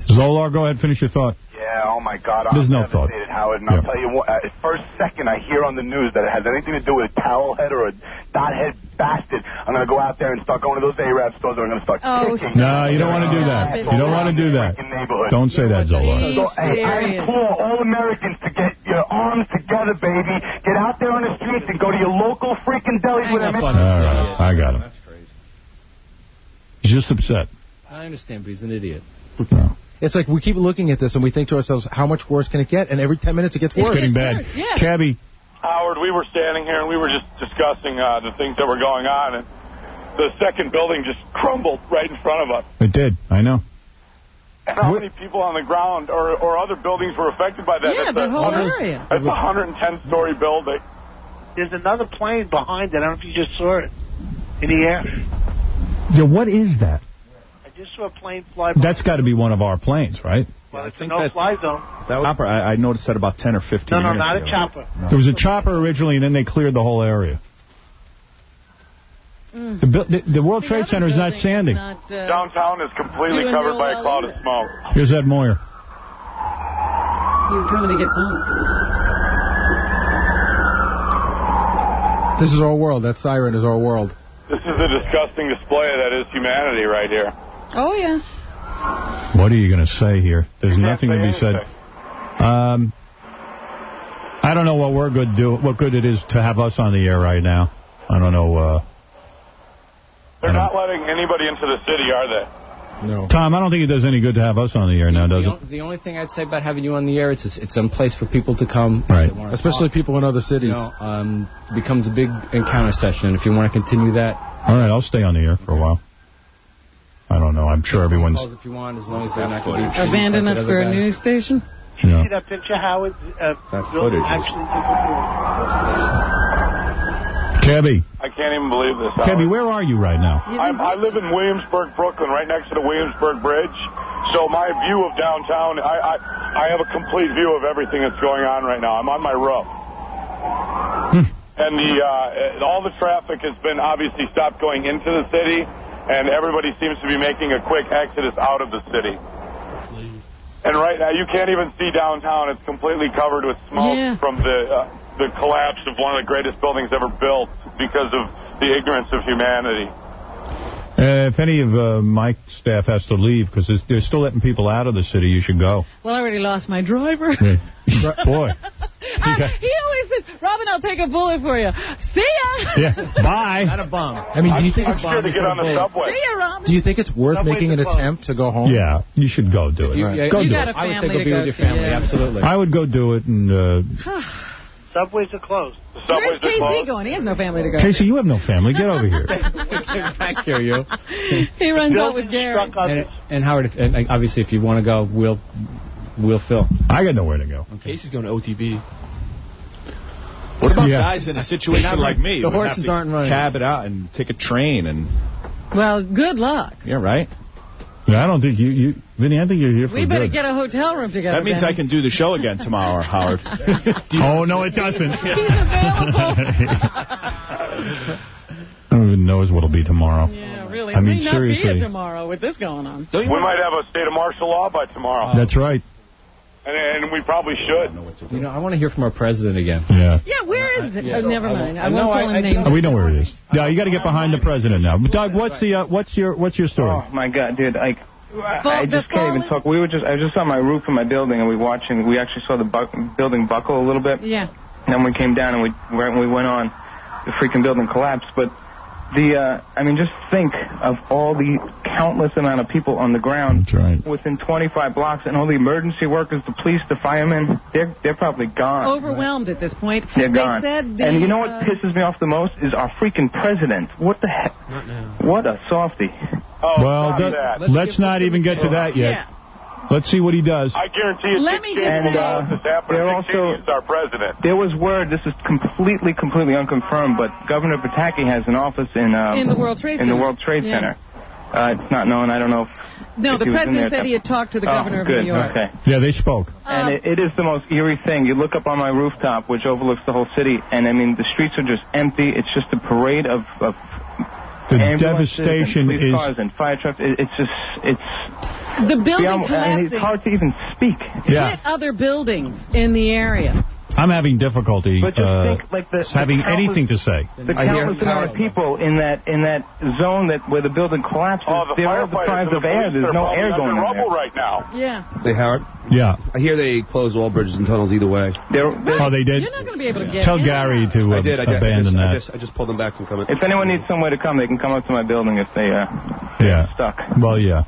Zolar, go ahead, finish your thought. Yeah, oh my God, There's I'm no thought. devastated, Howard, and I'll tell you what, first second I hear on the news that it has anything to do with a towel head or a dot head bastard, I'm going to go out there and start going to those Arab stores and I'm going to start kicking. No, you don't want to do that. You don't want to do that. Don't say that, Zolar. So, hey, I implore all Americans to get your arms together, baby. Get out there on the streets and go to your local freaking delis with them. All right, I got him. He's just upset. I understand, but he's an idiot. No. It's like we keep looking at this and we think to ourselves, how much worse can it get? And every 10 minutes it gets worse. It's getting bad. Yeah. Cabby. Howard, we were standing here and we were just discussing the things that were going on, and the second building just crumbled right in front of us. It did. I know. And how many people on the ground or other buildings were affected by that? Yeah, the whole area. It's a 110-story building. There's another plane behind it. I don't know if you just saw it in the air. Yeah, what is that? I just saw a plane fly by. That's got to be one of our planes, right? Well, it's a no-fly zone. That was chopper. I noticed that about 10 or 15 No, minutes not ago. a chopper. There was a chopper originally, and then they cleared the whole area. The World Trade Center is not standing. Downtown is completely covered by a cloud of smoke. Here's Ed Moyer. He's coming to get home. This is our world. That siren is our world. This is a disgusting display that is humanity right here. Oh, yeah. What are you going to say here? There's nothing to be said. I I don't know what we're good what good it is to have us on the air right now. I don't know. They're not letting anybody into the city, are they? No. Tom, I don't think it does any good to have us on the air now, does it? The only thing I'd say about having you on the air, it's some place for people to come. Right. Especially people in other cities. It becomes a big encounter session. If you want to continue that. All right, I'll stay on the air for a while. I don't know. I'm sure everyone's... If you want, as long as they're not going to be... Abandon us for a news station? Did you see that picture, Howard? That footage. Actually, Kebby. I can't even believe this. Kebby, where are you right now? I live in Williamsburg, Brooklyn, right next to the Williamsburg Bridge. So my view of downtown, I have a complete view of everything that's going on right now. I'm on my roof. And all the traffic has been obviously stopped going into the city, and everybody seems to be making a quick exodus out of the city. And right now, you can't even see downtown. It's completely covered with smoke from the collapse of one of the greatest buildings ever built because of the ignorance of humanity. If any of my staff has to leave, because they're still letting people out of the city, you should go. Well, I already lost my driver. Boy. He always says, Robin, I'll take a bullet for you. See ya. Yeah. Bye. Not a bum. I mean, do you think I'm scared to get on the subway. See ya, Robin. Do you think it's worth making an attempt to go home? Yeah, you should go do it. Go do it. I would say go be with your family, absolutely. I would go do it and... Subways are closed. The subways Where's are closed. Casey going? He has no family to go. Casey, you have no family. Get over here. Back here, you. He runs out with Gary. And Howard, obviously, if you want to go, we'll fill. I got nowhere to go. Casey's going to OTB. What about guys in a situation like me? The horses aren't running. Cab it out and take a train and... Well, good luck. Yeah, right? Yeah, I don't think Vinny, I think you're here for We better good. get a hotel room together. That means Benny. I can do the show again tomorrow, Howard. Oh, no, it doesn't. He's available. I don't even know what'll be tomorrow. Yeah, really. I mean, it may not seriously. be tomorrow with this going on. We might have a state of martial law by tomorrow. That's right. And we probably should. You know, I want to hear from our president again. Yeah. Yeah, where is it? Never mind. I won't call him names. We know where it is. Yeah, you got to get behind the president now. Doug, what's your story? Oh my God, dude! I just can't even talk. I was just on my roof of my building, and we actually saw the building buckle a little bit. Yeah. And then we came down, and we went on, the freaking building collapsed. But I mean, just think of all the countless amount of people on the ground within 25 blocks, and all the emergency workers, the police, the firemen, they're probably gone. Overwhelmed at this point. They're gone. Said and you know what pisses me off the most is our freaking president. What the heck? Not now. What a softie. Oh, well, let's not even get to that yet. Yeah. Let's see what he does. I guarantee you, Let me just say, is our president. There was word, this is completely unconfirmed, but Governor Pataki has an office in the World Trade Center. The World Trade Center. It's not known. I don't know. No, the president said he had talked to the governor of New York. Okay. Yeah, they spoke. And it is the most eerie thing. You look up on my rooftop, which overlooks the whole city, and I mean, the streets are just empty. It's just a parade of the devastation and police cars and fire trucks. It's the building collapsing. It's hard to even speak. Hit other buildings in the area. I'm having difficulty having anything to say. The countless amount of people in that zone where the building collapses, they're all deprived of air. There's no air going in there. Right now. Yeah. Hey, Howard? Yeah. I hear they closed all bridges and tunnels either way. Oh, they did? You're not going to be able to get Tell in. Gary to abandon that. I just pulled them back from coming. If anyone needs somewhere to come, they can come up to my building if they're stuck. Well, yeah.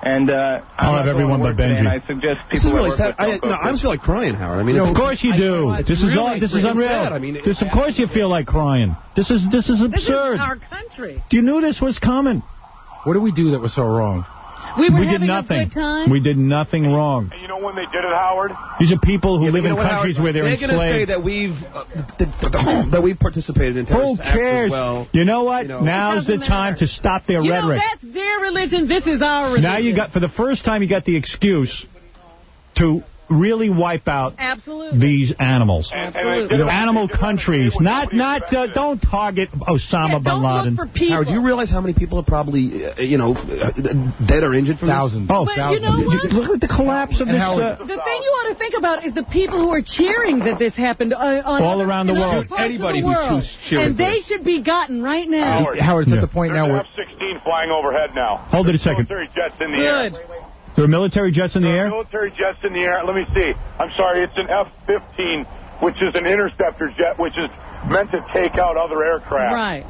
And I'll have everyone but Benji. And I suggest people I just feel like crying, Howard. I mean, of course you do. This is unreal. Sad. I mean, of course you feel like crying. This is absurd. This is our country. You knew this was coming. What did we do that was so wrong? We were did having nothing. a good time. We did nothing wrong. And you know when they did it, Howard? These are people who live in countries Howard, where they're enslaved. They're going to say that we've participated in terrorist acts Who cares? as well. You know what? Now's the time to stop their rhetoric. That's their religion. This is our religion. Now you got, for the first time, you got the excuse to really wipe out these animals. Animal countries. Don't target Osama bin Laden. Look for people. Howard, do you realize how many people are probably, dead or injured from thousands. this? Oh, but thousands. you know what? Look at the collapse of this. The thing you ought to think about is the people who are cheering that this happened all around the world. Anybody who's cheering and they should be gotten right now. Howard, it's at the point now where... F-16 flying overhead now. Hold it a second. Military jets in the air. There are military jets in the air? Military jets in the air. Let me see. I'm sorry, it's an F-15 which is an interceptor jet, which is meant to take out other aircraft. Right.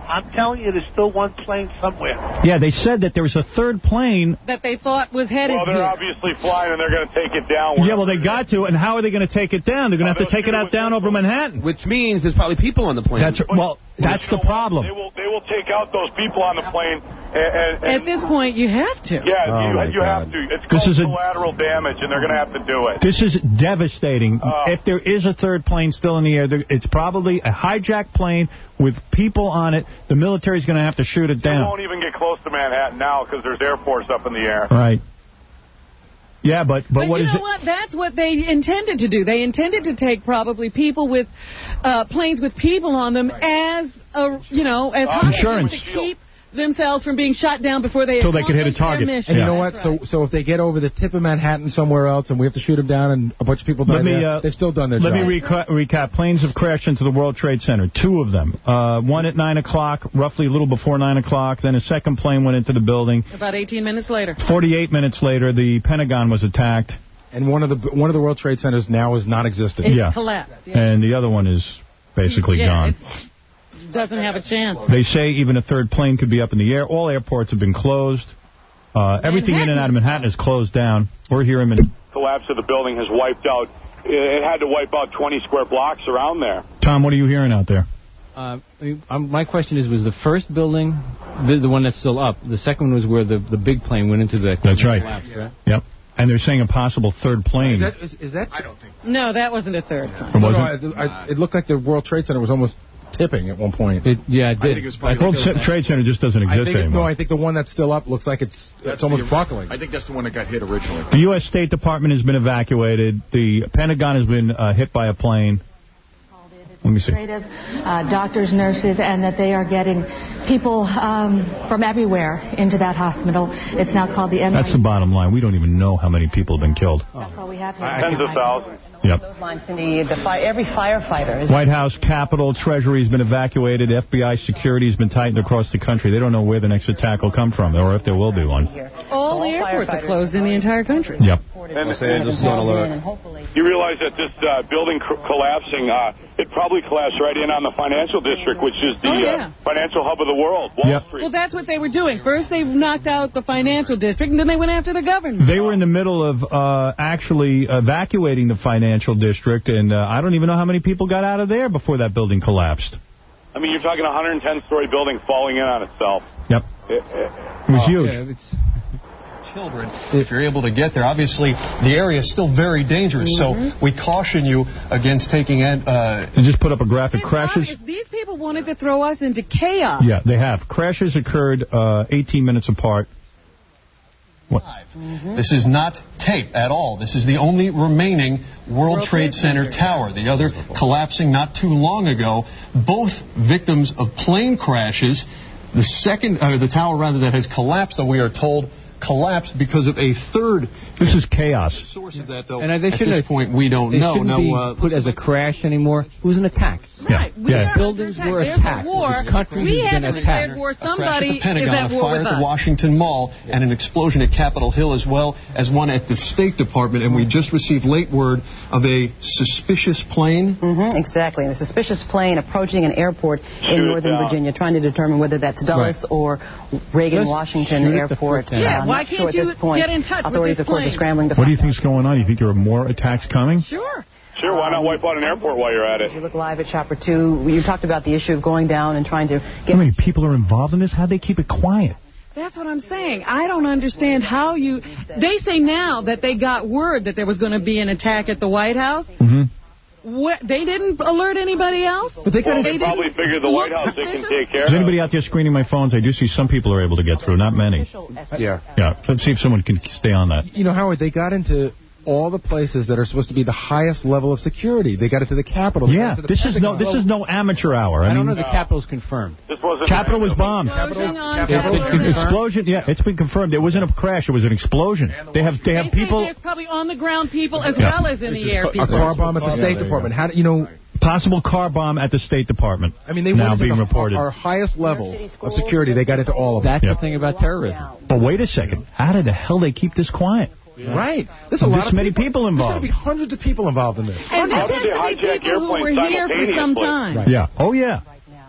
I'm telling you, there's still one plane somewhere. Yeah, they said that there was a third plane. That they thought was headed Well, they're here. obviously flying, and they're going to take it down. Yeah, well, they got to, and how are they going to take it down? They're going to have to take it out down over Manhattan. Which means there's probably people on the plane. That's the problem. They will take out those people on the plane. And at this point, you have to. Yeah, you have to. It's called collateral damage, and they're going to have to do it. This is devastating. If there is a third plane still in the air, it's probably a hijacked plane with people on it. The military's going to have to shoot it down. They won't even get close to Manhattan now because there's Air Force up in the air. Right. Yeah, but what you is know what? That's what they intended to do. They intended to take probably people with planes with people on them as insurance to keep themselves from being shot down before they so they could hit a target. And you know what? Right. So if they get over the tip of Manhattan somewhere else and we have to shoot them down and a bunch of people die there, they've still done their job. Let me recap. Planes have crashed into the World Trade Center. 2 of them. One at 9 o'clock, roughly a little before 9 o'clock. Then a second plane went into the building. About 18 minutes later. 48 minutes later, the Pentagon was attacked. And one of the World Trade Centers now is non-existent. It's collapsed. Yeah. And the other one is basically gone. Doesn't have a chance. They say even a third plane could be up in the air. All airports have been closed. Everything in and out of Manhattan is closed down. We're here in Manhattan. Collapse of the building has wiped out. It had to wipe out 20 square blocks around there. Tom, what are you hearing out there? My question is, was the first building the one that's still up? The second one was where the big plane went into the That's right. Collapse, right? Yep. And they're saying a possible third plane. Is that? I don't think so. No, that wasn't a third plane. It looked like the World Trade Center was almost tipping at one point. It did. I think the World Trade Center just doesn't exist anymore. No, I think the one that's still up looks like it's almost buckling. I think that's the one that got hit originally. The U.S. State Department has been evacuated. The Pentagon has been hit by a plane. Let me see. Doctors, nurses, and that they are getting people from everywhere into that hospital. It's now called the NYU. That's the bottom line. We don't even know how many people have been killed. That's all we have here. Tens of thousands. Yep. Those lines, Cindy, every firefighter is... White House, Capitol, Treasury has been evacuated. FBI security has been tightened across the country. They don't know where the next attack will come from, or if there will be one. All the airports are closed in the entire country. Yep. You realize that this building collapsing, it probably collapsed right in on the financial district, which is the financial hub of the world, Wall Street. Well, that's what they were doing. First, they knocked out the financial district, and then they went after the government. They were in the middle of actually evacuating the financial district, and I don't even know how many people got out of there before that building collapsed. I mean, you're talking a 110-story building falling in on itself. Yep. It was huge. Yeah, children, if you're able to get there. Obviously, the area is still very dangerous, so we caution you against taking... They just put up a graphic. Crashes... These people wanted to throw us into chaos. Yeah, they have. Crashes occurred 18 minutes apart. What? This is not tape at all. This is the only remaining World Trade Center tower. The other collapsing not too long ago. Both victims of plane crashes. The tower that has collapsed, though, we are told, collapsed because of a third. This is chaos. The source of that, though, and at this point, we don't know. It shouldn't be put as a crash anymore. It was an attack. Right. Yeah. Buildings were attacked. War. This country We has been haven't attacked. declared war. A crash Somebody at the Pentagon, is at a war fire with at the us. Washington Mall, and an explosion at Capitol Hill, as well as one at the State Department. And we just received late word of a suspicious plane. Exactly. And a suspicious plane approaching an airport in Northern Virginia, trying to determine whether that's Dulles or Reagan-Washington Airport. Yeah, why can't you get in touch Authorities, with this of course, plane? are scrambling to What do you think is going on? You think there are more attacks coming? Sure. Sure, why not wipe out an airport while you're at it? You look live at Chopper 2. You talked about the issue of going down and trying to get... How many people are involved in this? How'd they keep it quiet? That's what I'm saying. I don't understand how you... They say now that they got word that there was going to be an attack at the White House. They didn't alert anybody else? But they probably figured the White House they can take care of. Is anybody out there screening my phones? I do see some people are able to get through, not many. Yeah. Let's see if someone can stay on that. You know, Howard, they got into all the places that are supposed to be the highest level of security. They got into the Capitol. Yeah, this is no amateur hour. I don't know the Capitol's confirmed. Capitol was bombed. Explosion. Yeah, it's been confirmed. It wasn't a crash. It was an explosion. They have people. There's probably on the ground people as well as in the air people. A car bomb at the State Department. How do you know? Possible car bomb at the State Department. I mean, they now went being into reported. Our highest levels of security. They got into all of them. That's the thing about terrorism. But wait a second. How did the hell they keep this quiet? Right. There's a lot of many people involved. There's got to be hundreds of people involved in this. And Hundreds. this has to be people who were here for some time. Right. Yeah. Oh, yeah.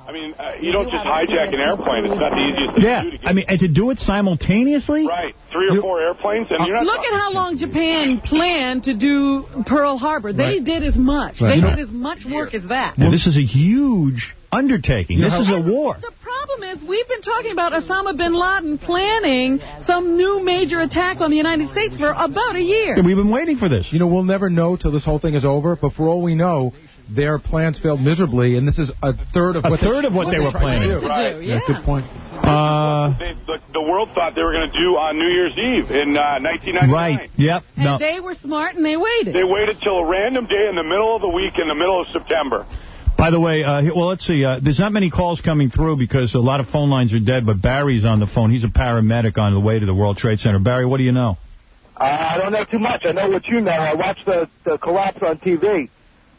I mean, you don't just hijack an airplane. It's not the easiest thing to do. I mean, and to do it simultaneously? Right. 3 or 4 airplanes. And you're not Look at how long Japan planned to do Pearl Harbor. They did as much. They did as much work as that. Well, this is a huge undertaking. This is a war. The problem is we've been talking about Osama bin Laden planning some new major attack on the United States for about a year. We've been waiting for this. You know, we'll never know till this whole thing is over, but for all we know, their plans failed miserably, and this is a third of what they were planning. Right. Yeah, good point. The world thought they were going to do on New Year's Eve in 1999. Right. Yep. And they were smart, and they waited. They waited till a random day in the middle of the week in the middle of September. By the way, well, let's see. There's not many calls coming through because a lot of phone lines are dead, but Barry's on the phone. He's a paramedic on the way to the World Trade Center. Barry, what do you know? I don't know too much. I know what you know. I watched the collapse on TV.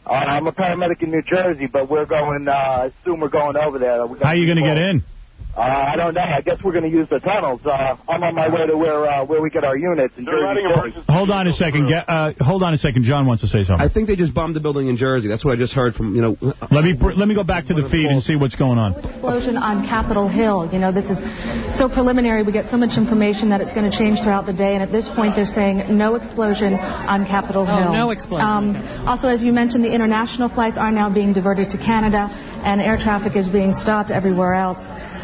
I'm a paramedic in New Jersey, but we're going, I assume we're going over there. How are you going to get in? I don't know. I guess we're going to use the tunnels. I'm on my way to where we get our units in Jersey. Hold on a second. Hold on a second. John wants to say something. I think they just bombed the building in Jersey. That's what I just heard from, Let me go back to the feed and see what's going on. Explosion on Capitol Hill. You know, this is so preliminary. We get so much information that it's going to change throughout the day. And at this point, they're saying no explosion on Capitol Hill. No explosion. Also, as you mentioned, the international flights are now being diverted to Canada, and air traffic is being stopped everywhere else.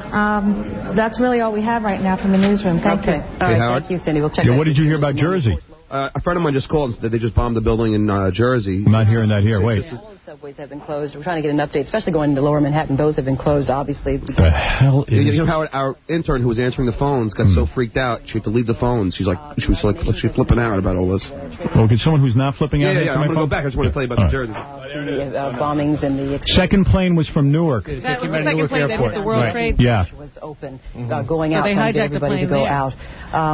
That's really all we have right now from the newsroom. Thank you. All right, thank you, Cindy. We'll check what did you hear about Jersey? A friend of mine just called and said that they just bombed the building in Jersey. I'm not hearing that here. Wait. All the subways have been closed. We're trying to get an update, especially going into Lower Manhattan. Those have been closed, obviously. The hell is... You know how our intern who was answering the phones got so freaked out, she had to leave the phone. She was flipping out about all this. Oh, could someone who's not flipping out? Yeah, I'm going to go back. I just want to tell you about the Jersey. The bombings and the... Second plane was from Newark. That was the second plane that hit the World Trade Yeah. was open, going so out, they trying to get hijacked the everybody to plane go out.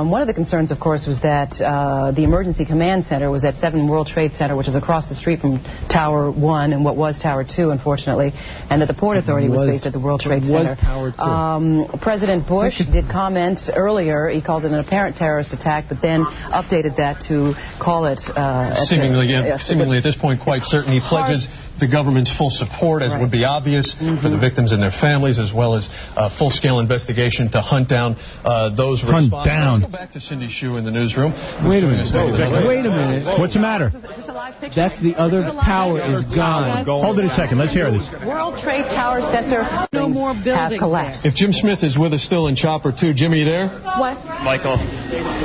One of the concerns, of course, was that the Emergency Command Center was at 7 World Trade Center, which is across the street from Tower 1 and what was Tower 2, unfortunately, and that the Port Authority was based at the World Trade Center. Tower 2. President Bush did comment earlier. He called it an apparent terrorist attack, but then updated that to call it... seemingly at this point quite certain. He pledges the government's full support, as would be obvious, for the victims and their families, as well as full-scale investigation to hunt down those responsible. Let's go back to Cindy Hsu in the newsroom. Wait a minute. What's the matter? That's the other tower is gone. Hold it a second. Let's hear this. World Trade Tower Center no more buildings have collapsed. If Jim Smith is with us still in Chopper 2, Jimmy, you there? What? Michael,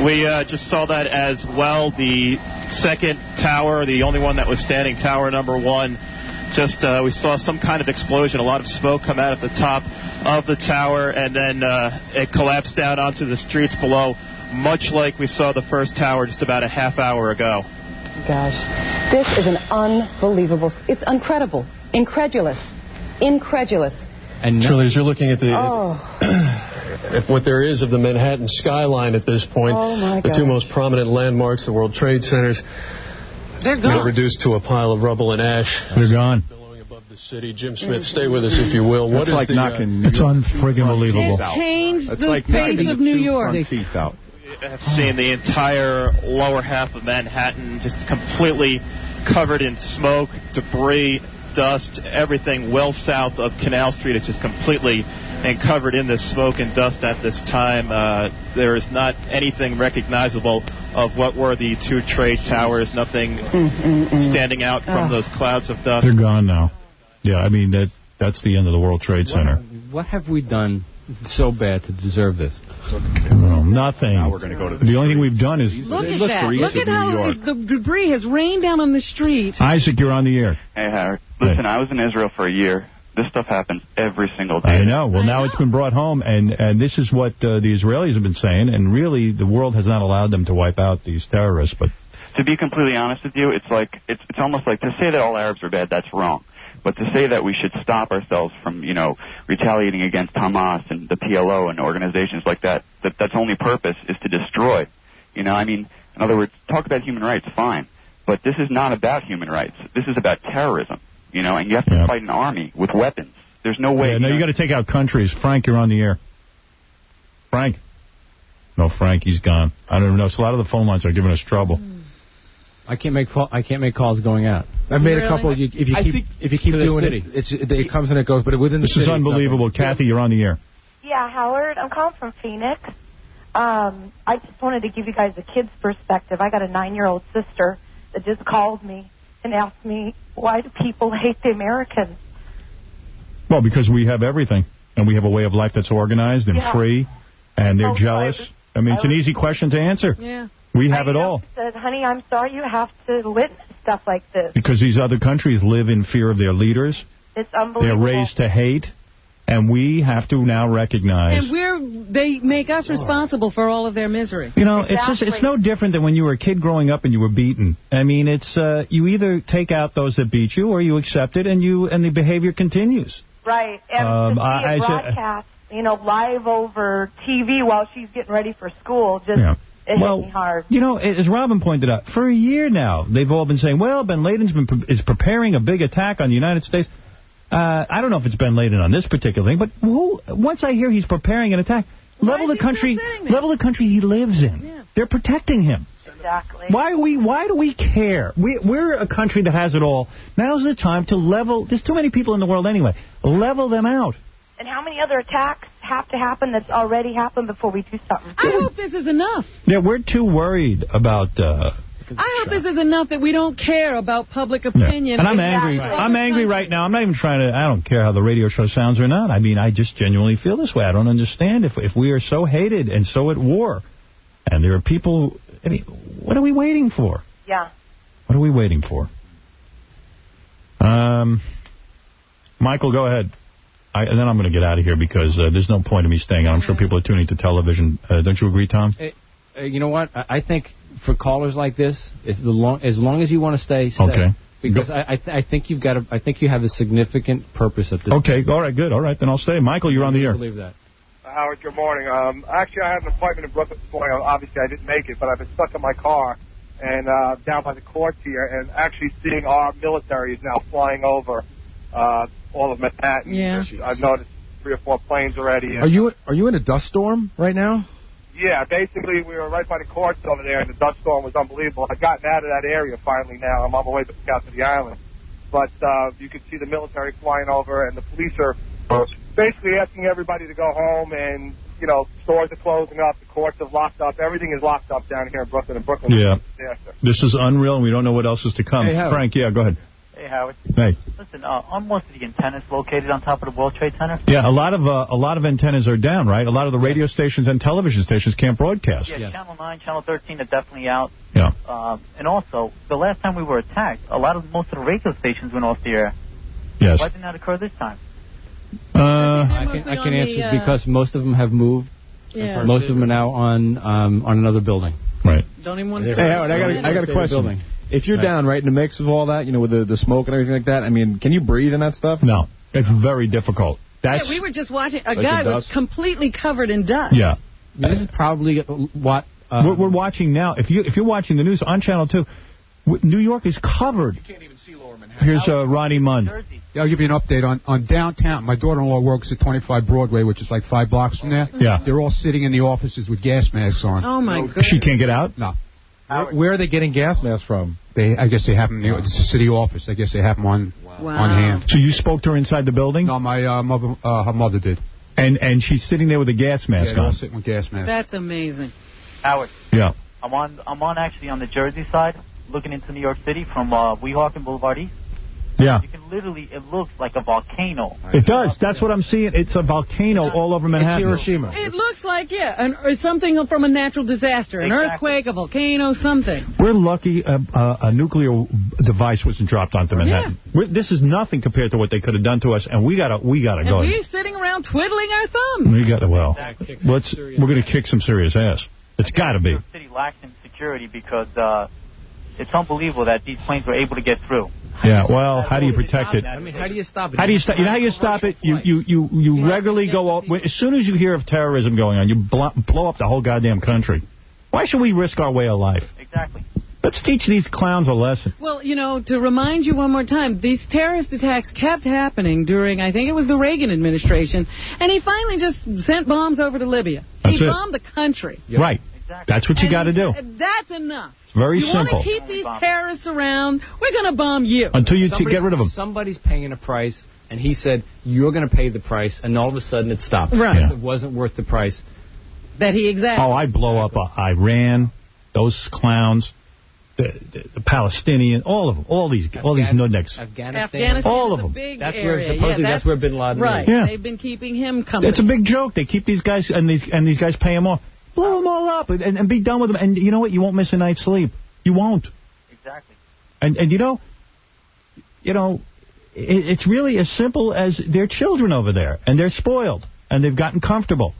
we just saw that as well. The second tower, the only one that was standing, tower number 1, we saw some kind of explosion, a lot of smoke come out at the top of the tower, and then it collapsed down onto the streets below, much like we saw the first tower just about a half hour ago. Gosh, this is an unbelievable, it's incredible, incredulous. And truly, as you're looking at the... If what there is of the Manhattan skyline at this point, the two most prominent landmarks, the World Trade Centers, they're gone. Reduced to a pile of rubble and ash. They're gone. Billowing above the city. Jim Smith, stay with us if you will. What is like knocking? It's unfriggin' believable. It changed the face of New York. Out. We have seen the entire lower half of Manhattan just completely covered in smoke, debris, dust, everything well south of Canal Street is just completely covered in this smoke and dust at this time. There is not anything recognizable of what were the two trade towers, nothing standing out from those clouds of dust. They're gone now. Yeah, I mean, that's the end of the World Trade Center. What have we done so bad to deserve this? Well, nothing. Now we're going to go to the only thing we've done is look at that. Look at how the debris has rained down on the street. Isaac, you're on the air. Hey, Howard. Listen, I was in Israel for a year. This stuff happens every single day. I know. Well, now it's been brought home, and this is what the Israelis have been saying, and really the world has not allowed them to wipe out these terrorists. But to be completely honest with you, it's almost like to say that all Arabs are bad, that's wrong. But to say that we should stop ourselves from, retaliating against Hamas and the PLO and organizations like that's only purpose is to destroy. In other words, talk about human rights, fine. But this is not about human rights. This is about terrorism, and you have to fight an army with weapons. There's no way. Yeah, no, you got to take out countries. Frank, you're on the air. Frank. No, Frankie's gone. I don't even know. So a lot of the phone lines are giving us trouble. I can't make calls going out. I've made a couple. If you keep doing it comes and it goes. But within the This is unbelievable. Kathy, you're on the air. Yeah, Howard. I'm calling from Phoenix. I just wanted to give you guys a kid's perspective. I got a 9-year-old sister that just called me and asked me, why do people hate the Americans? Well, because we have everything. And we have a way of life that's organized and free. And they're jealous. I mean, it's an easy question to answer. Yeah. We have it all. I said, honey, I'm sorry you have to witness stuff like this. Because these other countries live in fear of their leaders. It's unbelievable. They're raised to hate. And we have to now recognize. And they make us responsible for all of their misery. You know, it's no different than when you were a kid growing up and you were beaten. I mean, it's you either take out those that beat you or you accept it and the behavior continues. Right. And to see a broadcast, live over TV while she's getting ready for school, it hit me hard. You know, as Robin pointed out, for a year now, they've all been saying, well, Ben Laden is preparing a big attack on the United States. I don't know if it's Ben Laden on this particular thing, but once I hear he's preparing an attack, level the country he lives in. Yeah. They're protecting him. Exactly. Why do we care? We're a country that has it all. Now's the time to level. There's too many people in the world anyway. Level them out. And how many other attacks have to happen that's already happened before we do something? I hope this is enough. Yeah, we're too worried about... I hope this is enough that we don't care about public opinion. Yeah. And I'm angry. I'm angry right now. I'm not even trying to... I don't care how the radio show sounds or not. I mean, I just genuinely feel this way. I don't understand if we are so hated and so at war. And there are people... I mean, what are we waiting for? Yeah. What are we waiting for? Michael, go ahead. And then I'm going to get out of here because there's no point in me staying on. I'm sure people are tuning to television. Don't you agree, Tom? You know what? I think for callers like this, as long as you want to stay. Okay. Because I think you've got I think you have a significant purpose at this. Okay. All right. Good. All right. Then I'll stay. Michael, you're on the air. I believe that. Howard, good morning. Actually, I had an appointment in Brooklyn this morning. Obviously, I didn't make it, but I've been stuck in my car and down by the courts here, and actually seeing our military is now flying over all of Manhattan. Yeah. I've noticed 3 or 4 planes already. Are you in a dust storm right now? Yeah, basically, we were right by the courts over there, and the dust storm was unbelievable. I've gotten out of that area finally now. I'm on my way back out to the island. But you can see the military flying over, and the police are basically asking everybody to go home, and, stores are closing up, the courts have locked up. Everything is locked up down here in Brooklyn, and Brooklyn is a disaster. This is unreal, and we don't know what else is to come. Hey, Frank, go ahead. Hey, Howard. Hey. Listen, are most of the antennas located on top of the World Trade Center? Yeah, a lot of antennas are down, right? A lot of the radio stations and television stations can't broadcast. Yeah, Channel 9, Channel 13 are definitely out. Yeah. And also, the last time we were attacked, most of the radio stations went off the air. Yes. Why didn't that occur this time? I can answer because most of them have moved. Yeah. Most of them are now on another building. Right. Don't even want to say. Hey, Howard, I got a question. If you're down right in the mix of all that, with the smoke and everything like that, I mean, can you breathe in that stuff? No. It's very difficult. We were just watching. A guy was completely covered in dust. Yeah. This is probably what... we're watching now. If you're watching the news on Channel 2, New York is covered. You can't even see Lower Manhattan. Here's Ronnie Munn. Yeah, I'll give you an update on downtown. My daughter-in-law works at 25 Broadway, which is like 5 blocks from there. Yeah. They're all sitting in the offices with gas masks on. Oh, my goodness. She can't get out? No. Where are they getting gas masks from? I guess they have them. It's a city office. I guess they have them on hand. So you spoke to her inside the building? No, my her mother did. And she's sitting there with a gas mask they're all on. sitting with gas masks. That's amazing. Howard. Yeah. I'm on actually on the Jersey side, looking into New York City from Weehawken and Boulevard East. Yeah. You can literally, it looks like a volcano. It does. That's what I'm seeing. It's a volcano all over Manhattan. It's Hiroshima. It looks like, something from a natural disaster. An earthquake, a volcano, something. We're lucky a nuclear device wasn't dropped onto Manhattan. Yeah. This is nothing compared to what they could have done to us, and we gotta go. And we're sitting around twiddling our thumbs. We're going to kick some serious ass. It's got to be. New York City lacks in security because it's unbelievable that these planes were able to get through. Yeah, well, how do you protect it? I mean, how do you stop it? How do you stop? You know how you stop it? You regularly go up. As soon as you hear of terrorism going on, you blow up the whole goddamn country. Why should we risk our way of life? Exactly. Let's teach these clowns a lesson. Well, to remind you one more time, these terrorist attacks kept happening during, I think it was the Reagan administration, and he finally just sent bombs over to Libya. He bombed the country. Right. Exactly. That's what you got to do. That's enough. It's very simple. You want to keep these terrorists around, we're going to bomb you. Until you get rid of them. Somebody's paying a price, and he said, you're going to pay the price, and all of a sudden it stopped. Right. It wasn't worth the price. That he exactly. Oh, I'd blow up Iran, those clowns. The Palestinian, all of them, all these nudniks. Afghanistan, all of them. That's where supposedly that's where Bin Laden is. Yeah. They've been keeping him company. It's a big joke. They keep these guys and these guys pay them off. Blow them all up and be done with them. And you know what? You won't miss a night's sleep. You won't. Exactly. And it's really as simple as they're children over there, and they're spoiled, and they've gotten comfortable.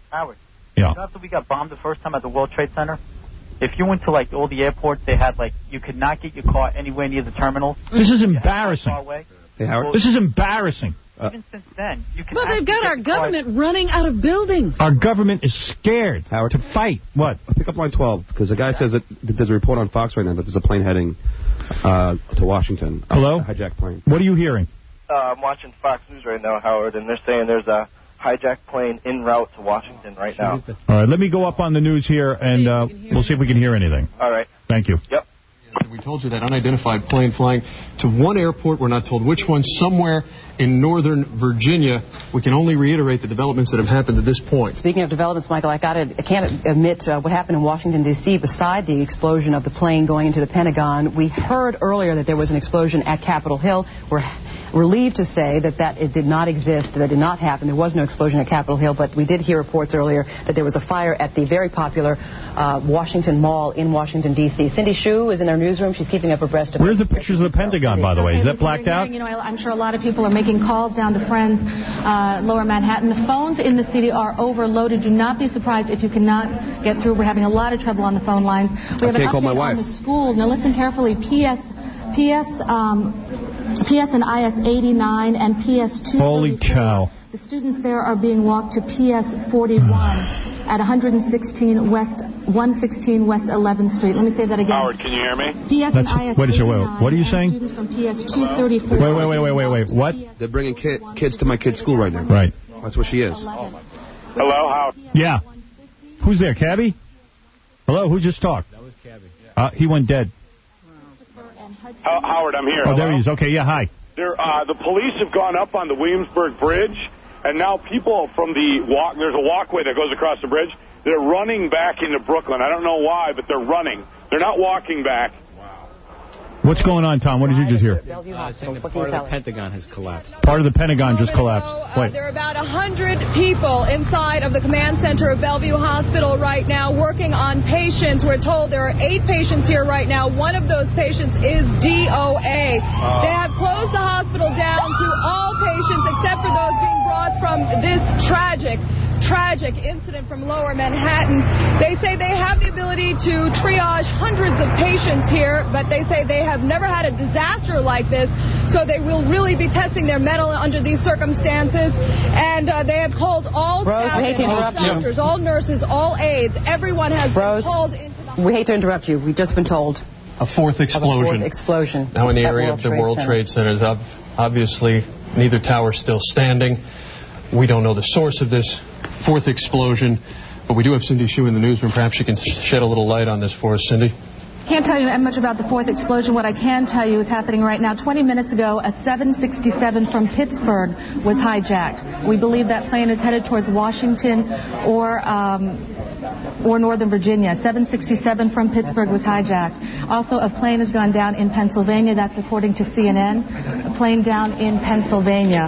Howard. Yeah. After we got bombed the first time at the World Trade Center, if you went to, all the airports, they had, you could not get your car anywhere near the terminals. This is embarrassing. Hey, Howard. This is embarrassing. Even since then, you can. Well, they've got our government running out of buildings. Our government is scared to fight. What? Pick up line 12, because the guy says that there's a report on Fox right now that there's a plane heading to Washington. Hello? A hijacked plane. What are you hearing? I'm watching Fox News right now, Howard, and they're saying there's a hijacked plane en route to Washington right now. All right, let me go up on the news here, and we'll see if we can hear anything. All right. Thank you. Yep. We told you that unidentified plane flying to one airport. We're not told which one. Somewhere in northern Virginia. We can only reiterate the developments that have happened to this point. Speaking of developments, Michael, I can't admit what happened in Washington, D.C. beside the explosion of the plane going into the Pentagon. We heard earlier that there was an explosion at Capitol Hill. We're relieved to say that it did not exist, that did not happen. There was no explosion at Capitol Hill, but we did hear reports earlier that there was a fire at the very popular Washington Mall in Washington, D.C. Cindy Hsu is in our newsroom. She's keeping up abreast of Where's the pictures of the Pentagon, by the way? Is that blacked out? I'm sure a lot of people are making calls down to friends, lower Manhattan. The phones in the city are overloaded. Do not be surprised if you cannot get through. We're having a lot of trouble on the phone lines. We have an update on the schools. Now listen carefully. PS and IS 89 and PS 234. Holy cow. The students there are being walked to PS 41 at 116 West 11th Street. Let me say that again. Howard, can you hear me? PS and IS 89. What are you saying? Students from PS 234. Wait. What? They're bringing kids to my kid's school right now. Right. That's where she is. Hello, Howard. Yeah. Who's there, Cabby? Hello, who just talked? That was Cabby. He went dead. Howard, I'm here. Oh, there he is. Okay, yeah, hi. The police have gone up on the Williamsburg Bridge, and now people from there's a walkway that goes across the bridge. They're running back into Brooklyn. I don't know why, but they're running. They're not walking back. What's going on, Tom? What did you just hear? Saying that part of the Pentagon has collapsed. Part of the Pentagon just collapsed. Wait. There are about 100 people inside of the command center of Bellevue Hospital right now working on patients. We're told there are 8 patients here right now. One of those patients is DOA. They have closed the hospital down to all patients except for those being brought from this tragic incident from lower Manhattan. They say they have the ability to triage hundreds of patients here, but they say they have never had a disaster like this, so they will really be testing their mettle under these circumstances. And they have called all staff, all doctors, all nurses, all aides. Everyone has been called into the... We hate to interrupt you. We've just been told. A fourth explosion. Now in the area of the World Trade Centers. Obviously, neither tower still standing. We don't know the source of this fourth explosion, but we do have Cindy Hsu in the newsroom. Perhaps she can shed a little light on this for us, Cindy. Can't tell you much about the fourth explosion. What I can tell you is happening right now. 20 minutes ago, a 767 from Pittsburgh was hijacked. We believe that plane is headed towards Washington or Northern Virginia. 767 from Pittsburgh was hijacked. Also, a plane has gone down in Pennsylvania. That's according to CNN. A plane down in Pennsylvania.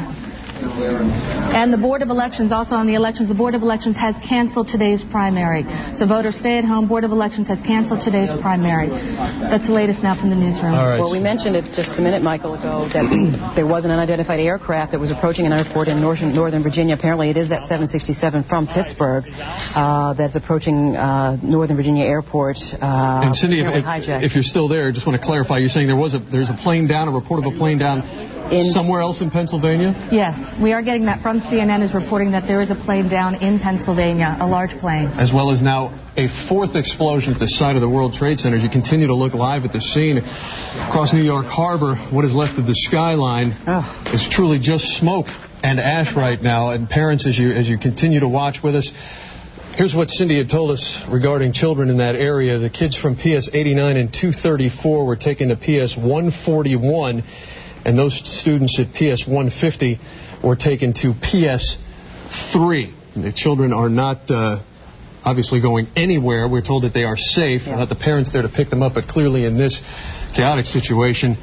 And the Board of Elections, also on the elections, the Board of Elections has canceled today's primary. So voters stay at home. Board of Elections has canceled today's primary. That's the latest now from the newsroom. All right. Well, we mentioned it just a minute, Michael, ago, that there was an unidentified aircraft that was approaching an airport in Northern Virginia. Apparently it is that 767 from Pittsburgh that's approaching Northern Virginia Airport. And Cindy, if you're still there, I just want to clarify, you're saying there's a plane down, a report of a plane down Somewhere else in Pennsylvania? Yes, we are getting that from CNN is reporting that there is a plane down in Pennsylvania, a large plane. As well as now a fourth explosion at the site of the World Trade Center. As you continue to look live at the scene across New York Harbor, what is left of the skyline is truly just smoke and ash right now. And parents, as you continue to watch with us, here's what Cindy had told us regarding children in that area. The kids from PS 89 and 234 were taken to PS 141, and those students at PS 150 were taken to PS 3. The children are not obviously going anywhere. We're told that they are safe. We'll have the parents there to pick them up, but clearly in this chaotic situation,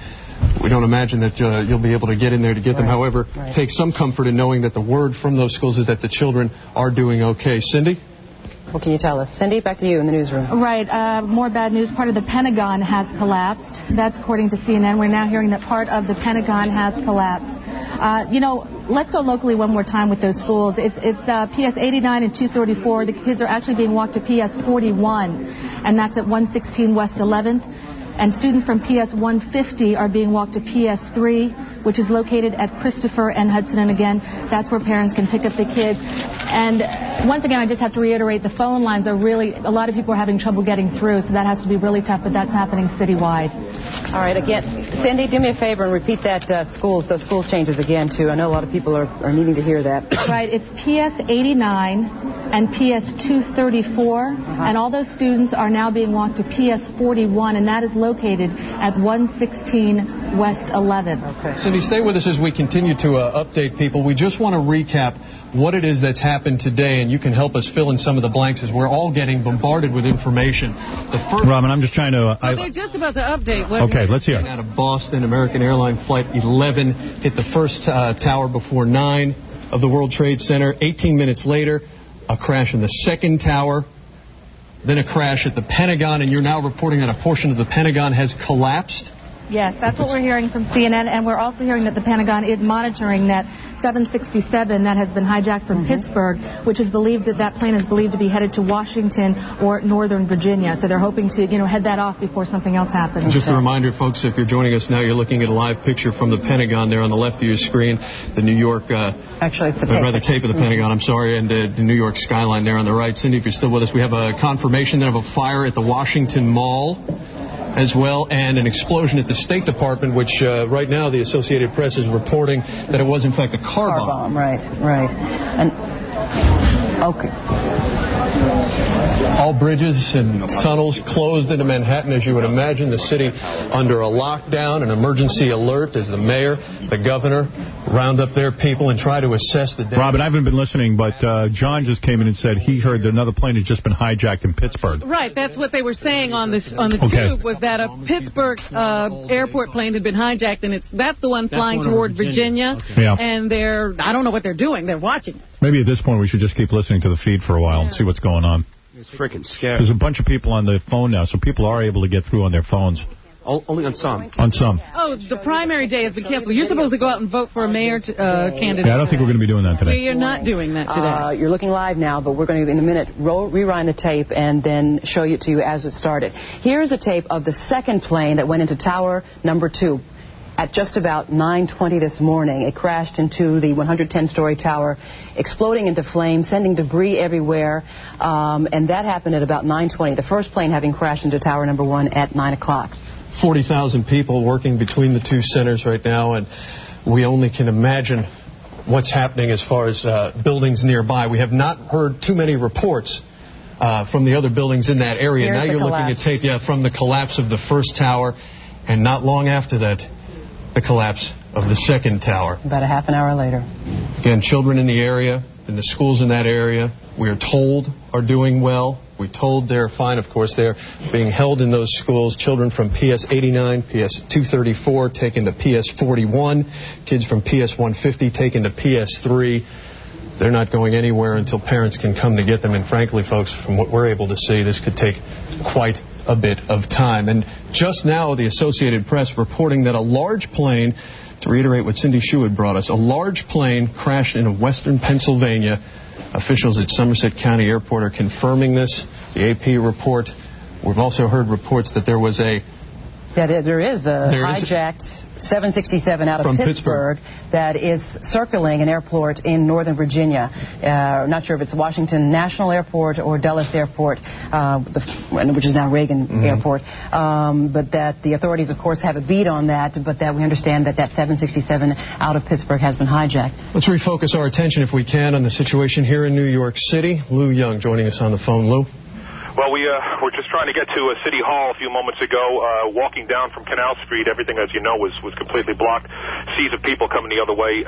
we don't imagine that you'll be able to get in there to get them. However, take some comfort in knowing that the word from those schools is that the children are doing okay. Cindy? What can you tell us? Cindy, back to you in the newsroom. Right. More bad news. Part of the Pentagon has collapsed. That's according to CNN. We're now hearing that part of the Pentagon has collapsed. Let's go locally one more time with those schools. It's PS 89 and 234. The kids are actually being walked to PS 41, and that's at 116 West 11th. And students from PS 150 are being walked to PS 3, which is located at Christopher and Hudson. And again, that's where parents can pick up the kids. And once again, I just have to reiterate, the phone lines are really, a lot of people are having trouble getting through, so that has to be really tough, but that's happening citywide. All right, again, Cindy, do me a favor and repeat that those schools changes again, too. I know a lot of people are needing to hear that. Right, it's PS 89 and PS 234, and all those students are now being walked to PS 41, and that is located at 116 West 11th. Okay. Cindy, stay with us as we continue to update people. We just want to recap what it is that's happened today, and you can help us fill in some of the blanks as we're all getting bombarded with information. Robin, I'm just trying to... they're just about to update. Okay, let's hear it. Out of Boston, American Airlines Flight 11 hit the first tower before 9 of the World Trade Center. 18 minutes later, a crash in the second tower, then a crash at the Pentagon, and you're now reporting that a portion of the Pentagon has collapsed? Yes, that's what we're hearing from CNN, and we're also hearing that the Pentagon is monitoring that 767 that has been hijacked from Pittsburgh, which is believed that plane is believed to be headed to Washington or Northern Virginia. So they're hoping to, head that off before something else happens. Just a reminder, folks, if you're joining us now, you're looking at a live picture from the Pentagon there on the left of your screen. The New York, actually, it's the tape. Tape of the Pentagon, I'm sorry, and the New York skyline there on the right. Cindy, if you're still with us, we have a confirmation of a fire at the Washington Mall as well, and an explosion at the State Department, which right now the Associated Press is reporting that it was, in fact, a car bomb. Right. And, okay. All bridges and tunnels closed into Manhattan, as you would imagine. The city under a lockdown, an emergency alert as the mayor, the governor, round up their people and try to assess the damage. Robin, I haven't been listening, but John just came in and said he heard that another plane had just been hijacked in Pittsburgh. Right, that's what they were saying on the tube, was that a Pittsburgh airport plane had been hijacked, and that's the one flying toward Virginia. Okay. Yeah. And I don't know what they're doing. They're watching it. Maybe at this point we should just keep listening to the feed for a while and see what's going on. It's freaking scary. There's a bunch of people on the phone now, so people are able to get through on their phones. Only on some. On some. Oh, the primary day has been canceled. You're supposed to go out and vote for a mayor candidate. Yeah, I don't think we're going to be doing that today. You're not doing that today. You're looking live now, but we're going to, in a minute, rewind the tape and then show it to you as it started. Here's a tape of the second plane that went into tower number 2. At just about 9:20 this morning, it crashed into the 110-story tower, exploding into flames, sending debris everywhere, and that happened at about 9:20, the first plane having crashed into tower number 1 at 9 o'clock. 40,000 people working between the two centers right now, and we only can imagine what's happening as far as buildings nearby. We have not heard too many reports from the other buildings in that area. Here's now you're collapse. looking at tape from the collapse of the first tower, and not long after that, the collapse of the second tower. About a half an hour later. Again, children in the area, and the schools in that area, we are told are doing well. We're told they're fine. Of course, they're being held in those schools. Children from PS 89, PS 234 taken to PS 41. Kids from PS 150 taken to PS 3. They're not going anywhere until parents can come to get them. And frankly, folks, from what we're able to see, this could take quite a bit of time. And just now, the Associated Press reporting that a large plane, to reiterate what Cindy Shu had brought us, a large plane crashed in western Pennsylvania. Officials at Somerset County Airport are confirming this. The AP report. We've also heard reports that there was a Yeah, there is a hijacked 767 out of Pittsburgh that is circling an airport in Northern Virginia. Not sure if it's Washington National Airport or Dulles Airport, which is now Reagan Airport. But that the authorities, of course, have a beat on that, but that we understand that 767 out of Pittsburgh has been hijacked. Let's refocus our attention, if we can, on the situation here in New York City. Lou Young joining us on the phone. Lou? Well, we were just trying to get to City Hall a few moments ago. Walking down from Canal Street, everything, as you know, was completely blocked. Seas of people coming the other way,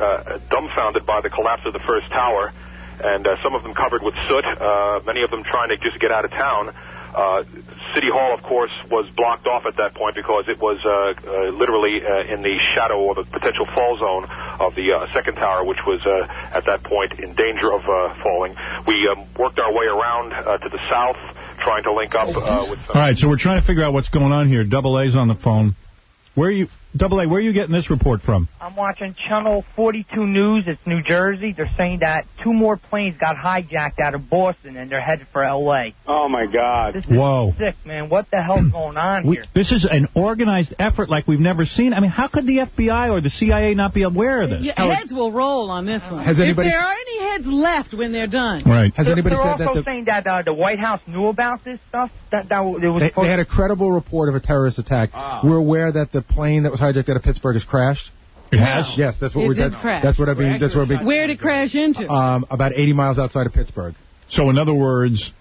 dumbfounded by the collapse of the first tower, and some of them covered with soot, many of them trying to just get out of town. City Hall, of course, was blocked off at that point because it was literally in the shadow or the potential fall zone of the second tower, which was at that point in danger of falling. We worked our way around to the south, trying to link up with... All right, so we're trying to figure out what's going on here. Double A's on the phone. Double A, where are you getting this report from? I'm watching Channel 42 News. It's New Jersey. They're saying that 2 more planes got hijacked out of Boston, and they're headed for L.A. Oh, my God. This is sick, man. What the hell's going on here? This is an organized effort like we've never seen. I mean, how could the FBI or the CIA not be aware of this? Heads will roll on this one. Has anybody... If there are any heads left when they're done. Right. Has anybody said that... They're also saying that the White House knew about this stuff? They had a credible report of a terrorist attack. We're aware that the plane that was hijacked out of Pittsburgh has crashed. It has? Yes, that's what That's what I've been. That's what I've been. Where did it crash into? About 80 miles outside of Pittsburgh. So, in other words,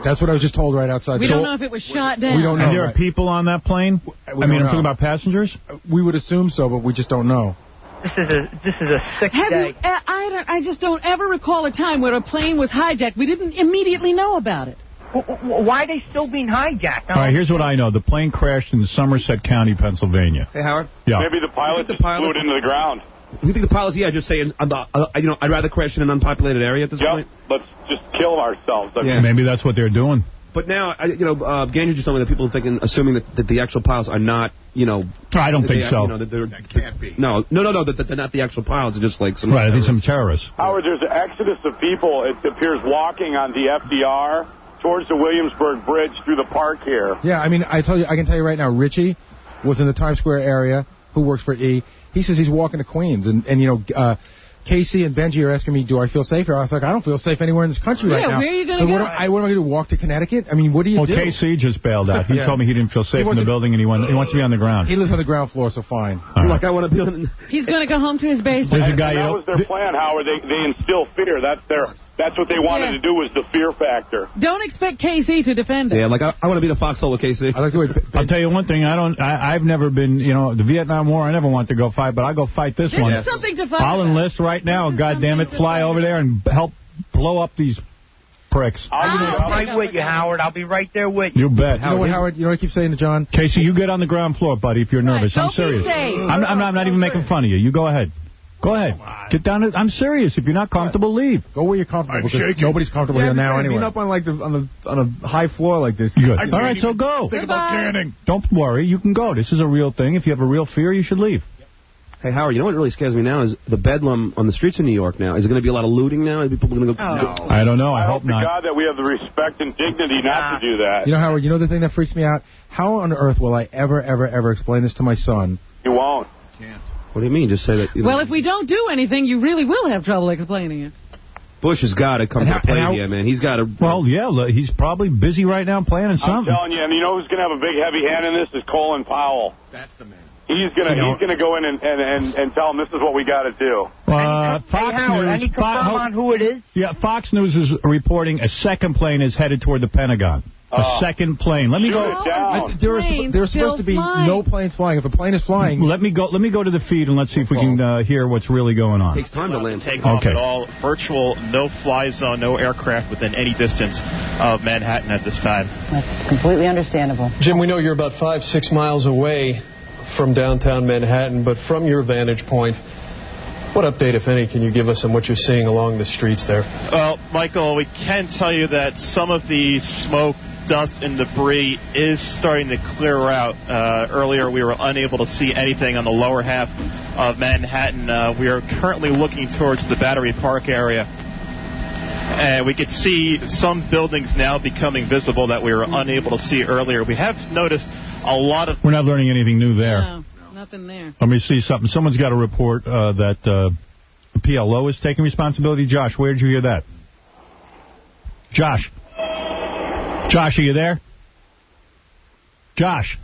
that's what I was just told right outside. We don't know if it was shot down. We don't know. And there are people on that plane? I'm talking about passengers? We would assume so, but we just don't know. This is a sick day. I just don't ever recall a time where a plane was hijacked. We didn't immediately know about it. Why are they still being hijacked? All right, here's what I know. The plane crashed in Somerset County, Pennsylvania. Hey, Howard? Yeah. Maybe the pilot just flew it into the ground. You think the pilots, just saying, I'd rather crash in an unpopulated area at this point? Let's just kill ourselves. Maybe that's what they're doing. But now, Gandhi just told me that people are assuming that the actual pilots are not, I don't think so. That can't be. No, that they're not the actual pilots. They're just like some... Right, I think some terrorists. Howard, there's an exodus of people, it appears, walking on the FDR towards the Williamsburg Bridge through the park here. Yeah, I mean, I can tell you right now, Richie was in the Times Square area, who works for E. He says he's walking to Queens, and Casey and Benji are asking me, do I feel safe here? I was like, I don't feel safe anywhere in this country right now. Yeah, where are you going to go? What am I going to do, walk to Connecticut? I mean, what do you do? Well, KC just bailed out. He told me he didn't feel safe in the building, and he wants to be on the ground. He lives on the ground floor, so fine. Like, I want to be on... He's going to go home to his basement. There's a guy... That was their plan, Howard. They instill fear. That's what they wanted to do, was the fear factor. Don't expect KC to defend it. Yeah, like, I want to be the foxhole of KC. I'll tell you one thing. I've never been, the Vietnam War, I never want to go fight, but I'll go fight this one. This is something to fight I'll enlist right now, goddammit, fly over there and help blow up these pricks. I'll be right with you, Howard. I'll be right there with you. You bet. You know what, Howard? You know what I keep saying to John? Casey, you get on the ground floor, buddy, if you're nervous. I'm serious. I'm not even making fun of you. You go ahead. Go ahead. Get down. I'm serious. If you're not comfortable, leave. Go where you're comfortable. Because nobody's comfortable here now anyway. Being up on a high floor like this. Good. All right, so go. Think about canning. Don't worry. You can go. This is a real thing. If you have a real fear, you should leave. Hey, Howard, you know what really scares me now is the bedlam on the streets of New York now. Is there going to be a lot of looting now? Are people going to go... No. I don't know. I hope not. I hope to God that we have the respect and dignity not to do that. You know, Howard, you know the thing that freaks me out? How on earth will I ever explain this to my son? You won't. Can't. What do you mean? Just say that... Well, if we don't do anything, you really will have trouble explaining it. Bush has got to come to play here, man. He's got to... Well, yeah, he's probably busy right now planning something. I'm telling you, and you know who's going to have a big, heavy hand in this is Colin Powell. That's the man. He's gonna go in and tell them this is what we got to do. Fox Howard, News. Any confirm on who it is? Yeah, Fox News is reporting a second plane is headed toward the Pentagon. A second plane. Let me go. There's supposed to be no planes flying. If a plane is flying, let me go to the feed and let's see if we can hear what's really going on. It takes time to land. Take off at all. Virtual no-fly zone, no aircraft within any distance of Manhattan at this time. That's completely understandable. Jim, we know you're about 5-6 miles away from downtown Manhattan, but from your vantage point, what update, if any, can you give us on what you're seeing along the streets there? Well, Michael, we can tell you that some of the smoke, dust, and debris is starting to clear out. Earlier, we were unable to see anything on the lower half of Manhattan. We are currently looking towards the Battery Park area. And we could see some buildings now becoming visible that we were unable to see earlier. We have noticed a lot of... We're not learning anything new there. No, nothing there. Let me see something. Someone's got a report that the PLO is taking responsibility. Josh, where did you hear that? Josh. Josh, are you there? Josh.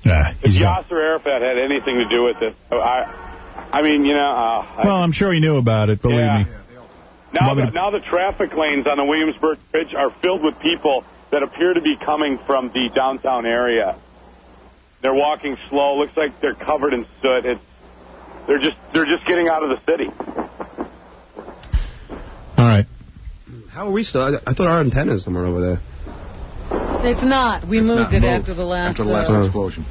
Yeah, if Yasser Arafat had anything to do with it, I mean, you know... well, I'm sure he knew about it, believe me. Now the traffic lanes on the Williamsburg Bridge are filled with people that appear to be coming from the downtown area. They're walking slow. Looks like they're covered in soot. They're just getting out of the city. All right. How are we still? I thought our antenna is somewhere over there. It's not. We moved it after the last explosion.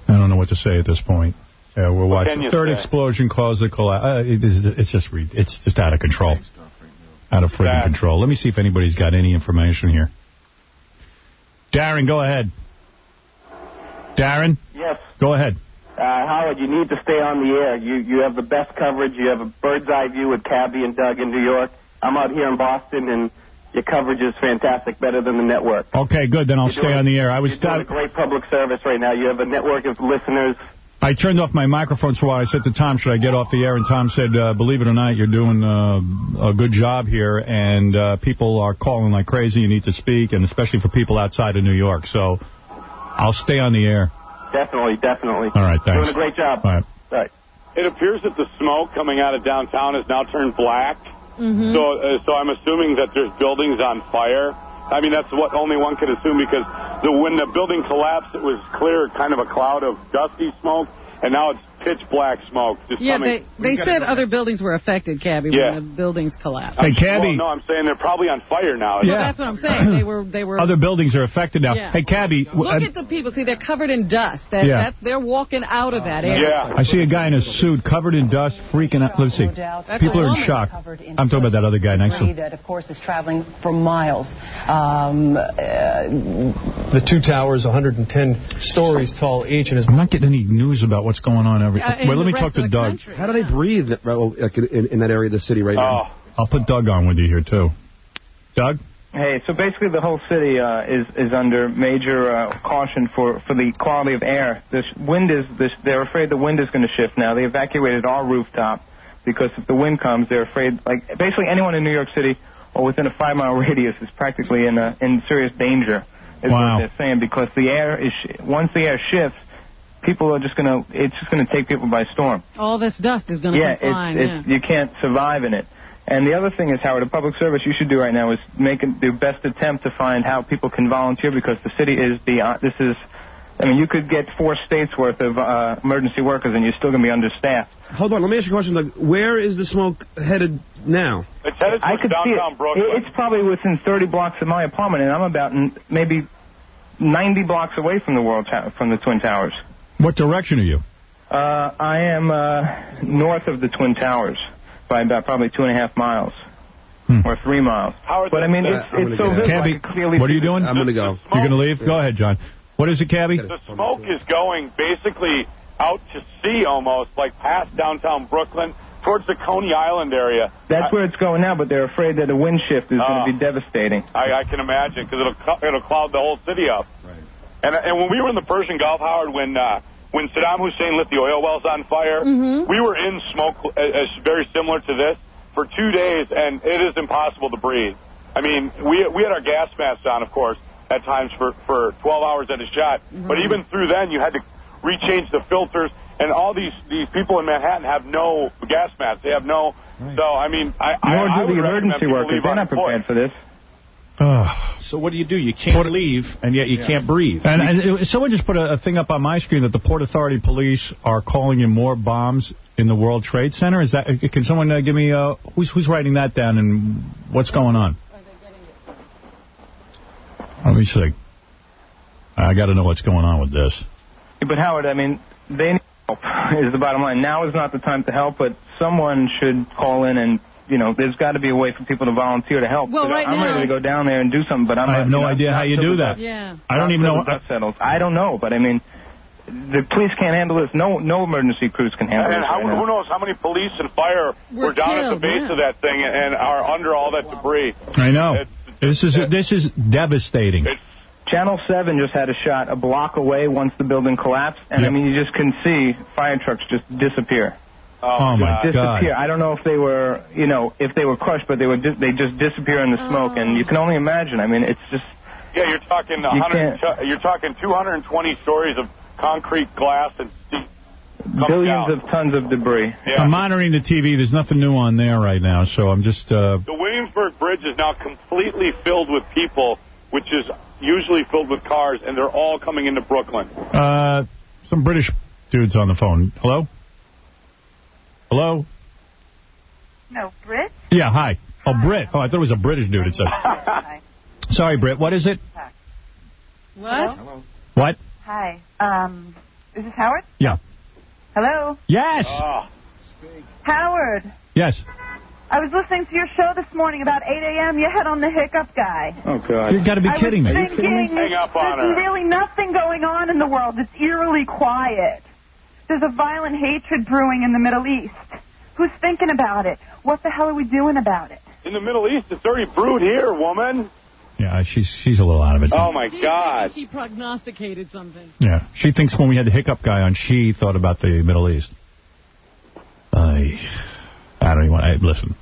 I don't know what to say at this point. We're watching. Third explosion caused the collapse. It's just out of control. Out of friggin' control. Let me see if anybody's got any information here. Darren, go ahead. Darren? Yes. Go ahead. Howard, you need to stay on the air. You have the best coverage. You have a bird's eye view with Cabby and Doug in New York. I'm out here in Boston, and your coverage is fantastic, better than the network. Okay, good. Then I'll stay on the air. You're doing a great public service right now. You have a network of listeners. I turned off my microphone for a while. I said to Tom, should I get off the air? And Tom said, believe it or not, you're doing a good job here, and people are calling like crazy. You need to speak, and especially for people outside of New York. So I'll stay on the air. Definitely. All right, thanks. Doing a great job. All right. It appears that the smoke coming out of downtown has now turned black. Mm-hmm. So I'm assuming that there's buildings on fire. I mean, that's what only one could assume, because when the building collapsed, it was clear, kind of a cloud of dusty smoke, and now it's pitch black smoke. They said other buildings were affected, Cabby, when the buildings collapsed. Hey, Cabby. Well, no, I'm saying they're probably on fire now. Yeah, that's what I'm saying. They were. Other buildings are affected now. Yeah. Hey, Cabby. Look at the people. See, they're covered in dust. They're walking out of that area. Yeah. I see a guy in a suit covered in dust, freaking out. Let's see. People are in shock. I'm talking about that other guy next to him. That, of course, is traveling for miles. The two towers, 110 stories tall each. And I'm not getting any news about what's going on. Wait, let me talk to Doug. How do they breathe in that area of the city right now? I'll put Doug on with you here, too. Doug? Hey, so basically the whole city is under major caution for the quality of air. They're afraid the wind is going to shift now. They evacuated our rooftop because if the wind comes, they're afraid, like, basically anyone in New York City or within a 5-mile radius is practically in serious danger, is what they're saying, because the air once the air shifts, it's just going to take people by storm. All this dust is going to come flying. You can't survive in it. And the other thing is, Howard, a public service you should do right now is make the best attempt to find how people can volunteer, because the city is you could get 4 states worth of emergency workers and you're still going to be understaffed. Hold on, let me ask you a question, Doug. Where is the smoke headed now? It's headed towards downtown Brooklyn. It's probably within 30 blocks of my apartment, and I'm about maybe 90 blocks away from from the Twin Towers. What direction are you? I am north of the Twin Towers by about probably 2.5 miles or 3 miles. But I mean, it's so visible. Cabby, what are you doing? I'm going to go. You're going to leave? Go ahead, John. What is it, Cabby? The smoke is going basically out to sea almost, like past downtown Brooklyn, towards the Coney Island area. That's where it's going now, but they're afraid that a wind shift is going to be devastating. I can imagine, because it'll cloud the whole city up. Right. And when we were in the Persian Gulf, Howard, when Saddam Hussein lit the oil wells on fire, we were in smoke very similar to this for 2 days, and it is impossible to breathe. I mean, we had our gas masks on, of course, at times for 12 hours at a shot, but even through then you had to rechange the filters, and all these people in Manhattan have no gas masks. They have no... So, I mean, I would recommend emergency workers. They're not prepared for this. So what do? You can't leave, and yet you can't breathe. And someone just put a thing up on my screen that the Port Authority police are calling in more bombs in the World Trade Center. Is that? Can someone give me who's writing that down and what's going on? Let me see. I got to know what's going on with this. But Howard, I mean, they need help. Is the bottom line. Now is not the time to help, but someone should call in and. There's got to be a way for people to volunteer to help. Well, I'm ready to go down there and do something, but I have no idea how you do that. Yeah. I don't even know. Dust settles. I don't know, but I mean, the police can't handle this. No emergency crews can handle this. And who knows how many police and fire were down at the base of that thing and are under all that debris. I know. This is devastating. Channel 7 just had a shot a block away once the building collapsed, and I mean, you just can see fire trucks just disappear. Oh my God! Disappear. I don't know if they were, if they were crushed, but they just disappear in the smoke, and you can only imagine. I mean, it's just. Yeah, you're talking you're talking 220 stories of concrete, glass, and steel. Billions of tons of debris. Yeah. I'm monitoring the TV. There's nothing new on there right now, so I'm just... The Williamsburg Bridge is now completely filled with people, which is usually filled with cars, and they're all coming into Brooklyn. Some British dudes on the phone. Hello? Hello? No, Brit? Yeah, hi. Oh, Brit. Oh, I thought it was a British dude, it said. Hi. Sorry, Brit. What is it? What? Hello? What? Hi. Is this Howard? Yeah. Hello? Yes. Howard. Yes. I was listening to your show this morning about 8 a.m. You had on the hiccup guy. Oh, God. You got to be kidding me. I was thinking, Hang up on there's her. really nothing going on in the world. It's eerily quiet. There's a violent hatred brewing in the Middle East. Who's thinking about it? What the hell are we doing about it? In the Middle East, it's already brewed here, woman. Yeah, she's a little out of it. Oh, my God. She prognosticated something. Yeah, she thinks when we had the hiccup guy on, she thought about the Middle East. I don't even want to... Listen,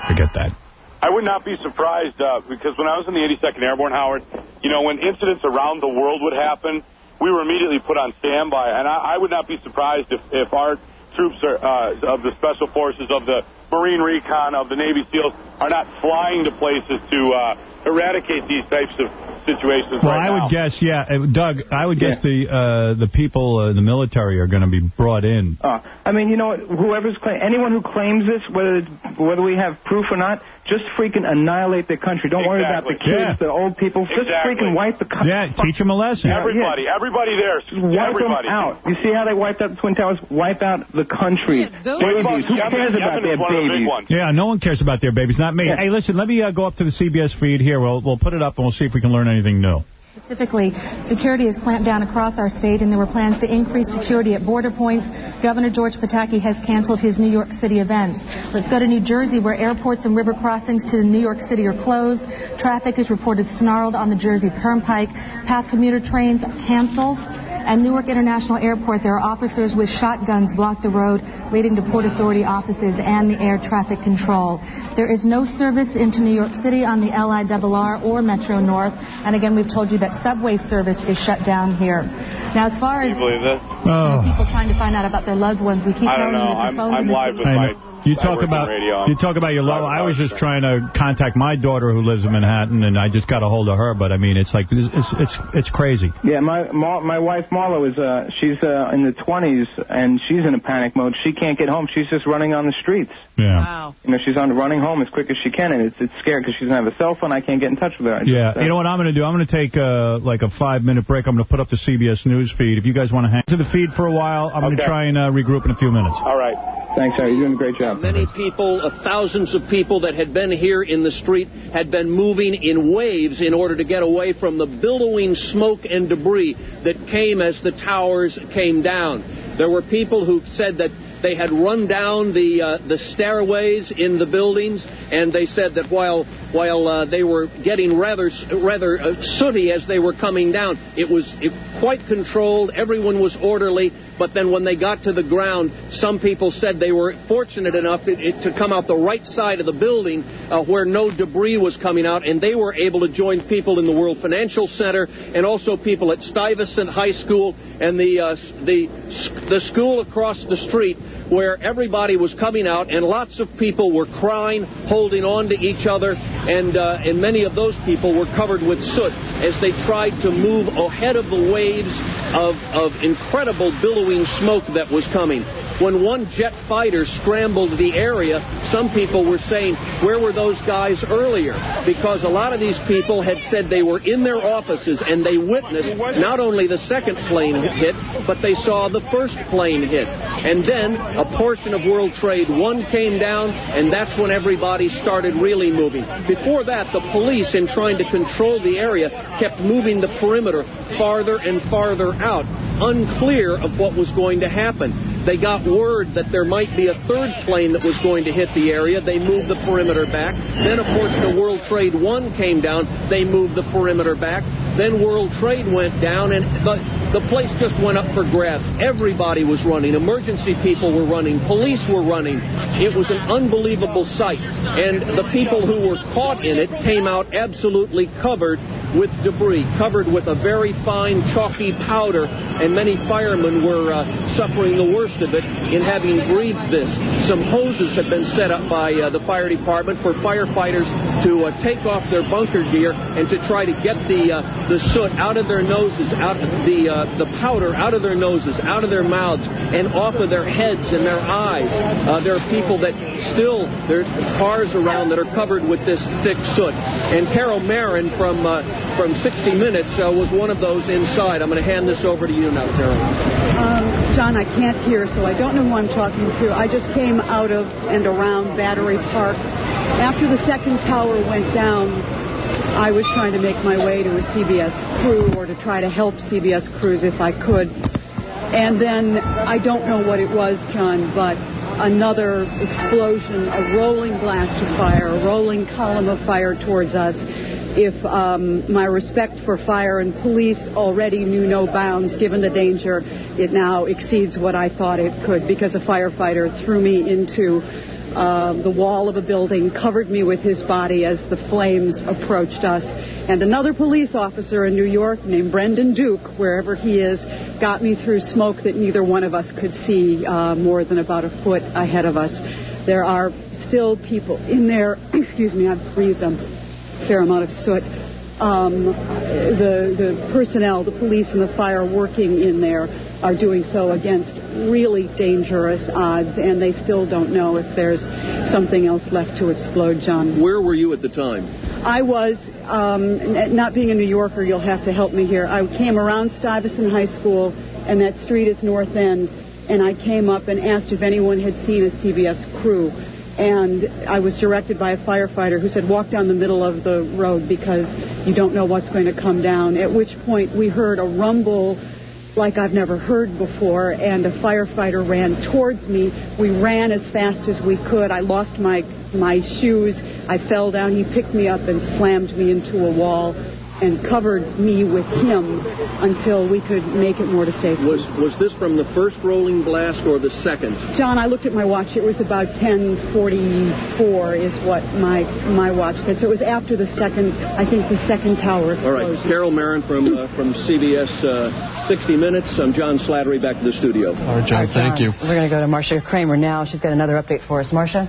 forget that. I would not be surprised, because when I was in the 82nd Airborne, Howard, when incidents around the world would happen, we were immediately put on standby. And I would not be surprised if our troops of the Special Forces, of the Marine Recon, of the Navy SEALs are not flying to places to eradicate these types of situations. Well, right I would now. guess, Doug, I would guess the people in the military are going to be brought in. I mean, you know what? Anyone who claims this, whether we have proof or not, just freaking annihilate the country. Don't worry about the kids, the old people. Just freaking wipe the country. Yeah, teach them a lesson. Everybody there. Wipe them out. You see how they wiped out the Twin Towers? Wipe out the country. Babies. Who cares about their babies? Yeah, no one cares about their babies, not me. Yeah. Hey, listen, let me go up to the CBS feed here. We'll put it up and we'll see if we can learn anything new. Specifically, security has clamped down across our state, and there were plans to increase security at border points. Governor George Pataki has canceled his New York City events. Let's go to New Jersey, where airports and river crossings to New York City are closed. Traffic is reported snarled on the Jersey Turnpike. PATH commuter trains canceled. At Newark International Airport, there are officers with shotguns block the road leading to Port Authority offices and the air traffic control. There is no service into New York City on the LIRR or Metro North. And again, we've told you that subway service is shut down here. Now, as far as people trying to find out about their loved ones, we keep telling you that the phones I'm live with my... You talk about your love. I was just trying to contact my daughter who lives in Manhattan, and I just got a hold of her. But I mean, it's like it's crazy. Yeah, my wife Marlo is she's in the 20s and she's in a panic mode. She can't get home. She's just running on the streets. Yeah. Wow. She's running home as quick as she can, and it's scared because she doesn't have a cell phone. I can't get in touch with her. You know what I'm going to do? I'm going to take like a 5-minute break. I'm going to put up the CBS News feed. If you guys want to hang to the feed for a while, I'm going to try and regroup in a few minutes. All right. Thanks, Harry. You're doing a great job. Many people, thousands of people that had been here in the street had been moving in waves in order to get away from the billowing smoke and debris that came as the towers came down. There were people who said that they had run down the stairways in the buildings, and they said that while they were getting rather sooty as they were coming down, it was quite controlled. Everyone was orderly. But then when they got to the ground, some people said they were fortunate enough to come out the right side of the building where no debris was coming out, and they were able to join people in the World Financial Center and also people at Stuyvesant High School and the school across the street, where everybody was coming out, and lots of people were crying, holding on to each other, and many of those people were covered with soot as they tried to move ahead of the waves of incredible billowing smoke that was coming. When one jet fighter scrambled the area, some people were saying, where were those guys earlier? Because a lot of these people had said they were in their offices and they witnessed not only the second plane hit, but they saw the first plane hit. And then a portion of World Trade 1 came down, and that's when everybody started really moving. Before that, the police, in trying to control the area, kept moving the perimeter farther and farther out. unclear of what was going to happen. They got word that there might be a third plane that was going to hit the area. They moved the perimeter back. Then, of course, the World Trade 1 came down. They moved the perimeter back. Then World Trade went down, and the place just went up for grabs. Everybody was running. Emergency people were running. Police were running. It was an unbelievable sight. And the people who were caught in it came out absolutely covered with debris, covered with a very fine, chalky powder, and many firemen were suffering the worst of it in having breathed this. Some hoses had been set up by the fire department for firefighters to take off their bunker gear and to try to get the soot out of their noses, out the powder out of their noses, out of their mouths, and off of their heads and their eyes. There are people that still, there are cars around that are covered with this thick soot. And Carol Marin from 60 Minutes was one of those inside. I'm going to hand this over to you now, Carol. John, I can't hear, so I don't know who I'm talking to. I just came out of and around Battery Park. After the second tower went down, I was trying to make my way to a CBS crew or to try to help CBS crews if I could. And then, I don't know what it was, John, but another explosion, a rolling blast of fire, a rolling column of fire towards us. If my respect for fire and police already knew no bounds, given the danger, it now exceeds what I thought it could, because a firefighter threw me into the wall of a building, covered me with his body as the flames approached us. And another police officer in New York named Brendan Duke, wherever he is, got me through smoke that neither one of us could see more than about a foot ahead of us. There are still people in there. Excuse me, I've breathed a fair amount of soot. The personnel, the police and the fire working in there are doing so against really dangerous odds, and they still don't know if there's something else left to explode, John. Where were you at the time? I was, not being a New Yorker, you'll have to help me here. I came around Stuyvesant High School, and that street is North End, and I came up and asked if anyone had seen a CBS crew. And I was directed by a firefighter who said, walk down the middle of the road because you don't know what's going to come down. At which point we heard a rumble like I've never heard before, and a firefighter ran towards me. We ran as fast as we could. I lost my shoes. I fell down. He picked me up and slammed me into a wall and covered me with him until we could make it more to safety. Was this from the first rolling blast or the second? John, I looked at my watch. It was about 10:44 is what my watch said. So it was after the second, I think the second tower explosion. All right, Carol Marin from CBS 60 Minutes. I'm John Slattery, back to the studio. All right, John, thank you. We're going to go to Marcia Kramer now. She's got another update for us. Marcia?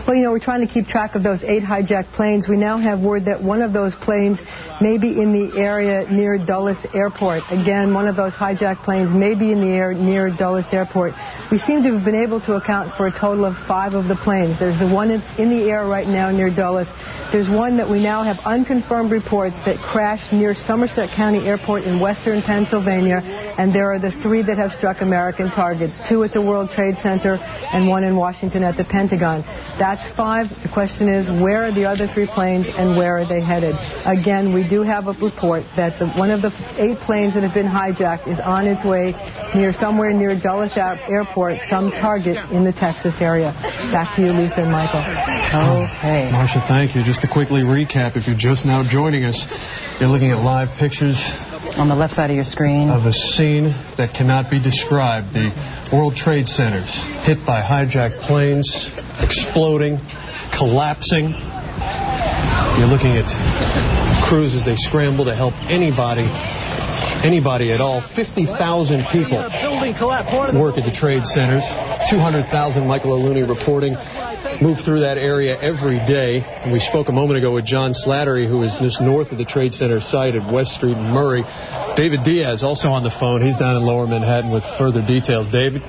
Well, we're trying to keep track of those 8 hijacked planes. We now have word that one of those planes may be in the area near Dulles Airport. Again, one of those hijacked planes may be in the air near Dulles Airport. We seem to have been able to account for a total of 5 of the planes. There's the one in the air right now near Dulles. There's one that we now have unconfirmed reports that crashed near Somerset County Airport in western Pennsylvania, and there are the 3 that have struck American targets, 2 at the World Trade Center and 1 in Washington at the Pentagon. That's 5. The question is, where are the other 3 planes and where are they headed? Again, we do have a report that one of the 8 planes that have been hijacked is on its way somewhere near Dulles Airport, some target in the Texas area. Back to you, Lisa and Michael. Okay. Marcia, thank you. Just to quickly recap, if you're just now joining us, you're looking at live pictures on the left side of your screen of a scene that cannot be described. The World Trade Centers hit by hijacked planes, exploding, collapsing. You're looking at crews as they scramble to help anybody at all. 50,000 people work at the trade centers. 200,000, Michael O'Looney reporting, move through that area every day. And we spoke a moment ago with John Slattery, who is just north of the Trade Center site at West Street in Murray. David Diaz also on the phone. He's down in Lower Manhattan with further details. David?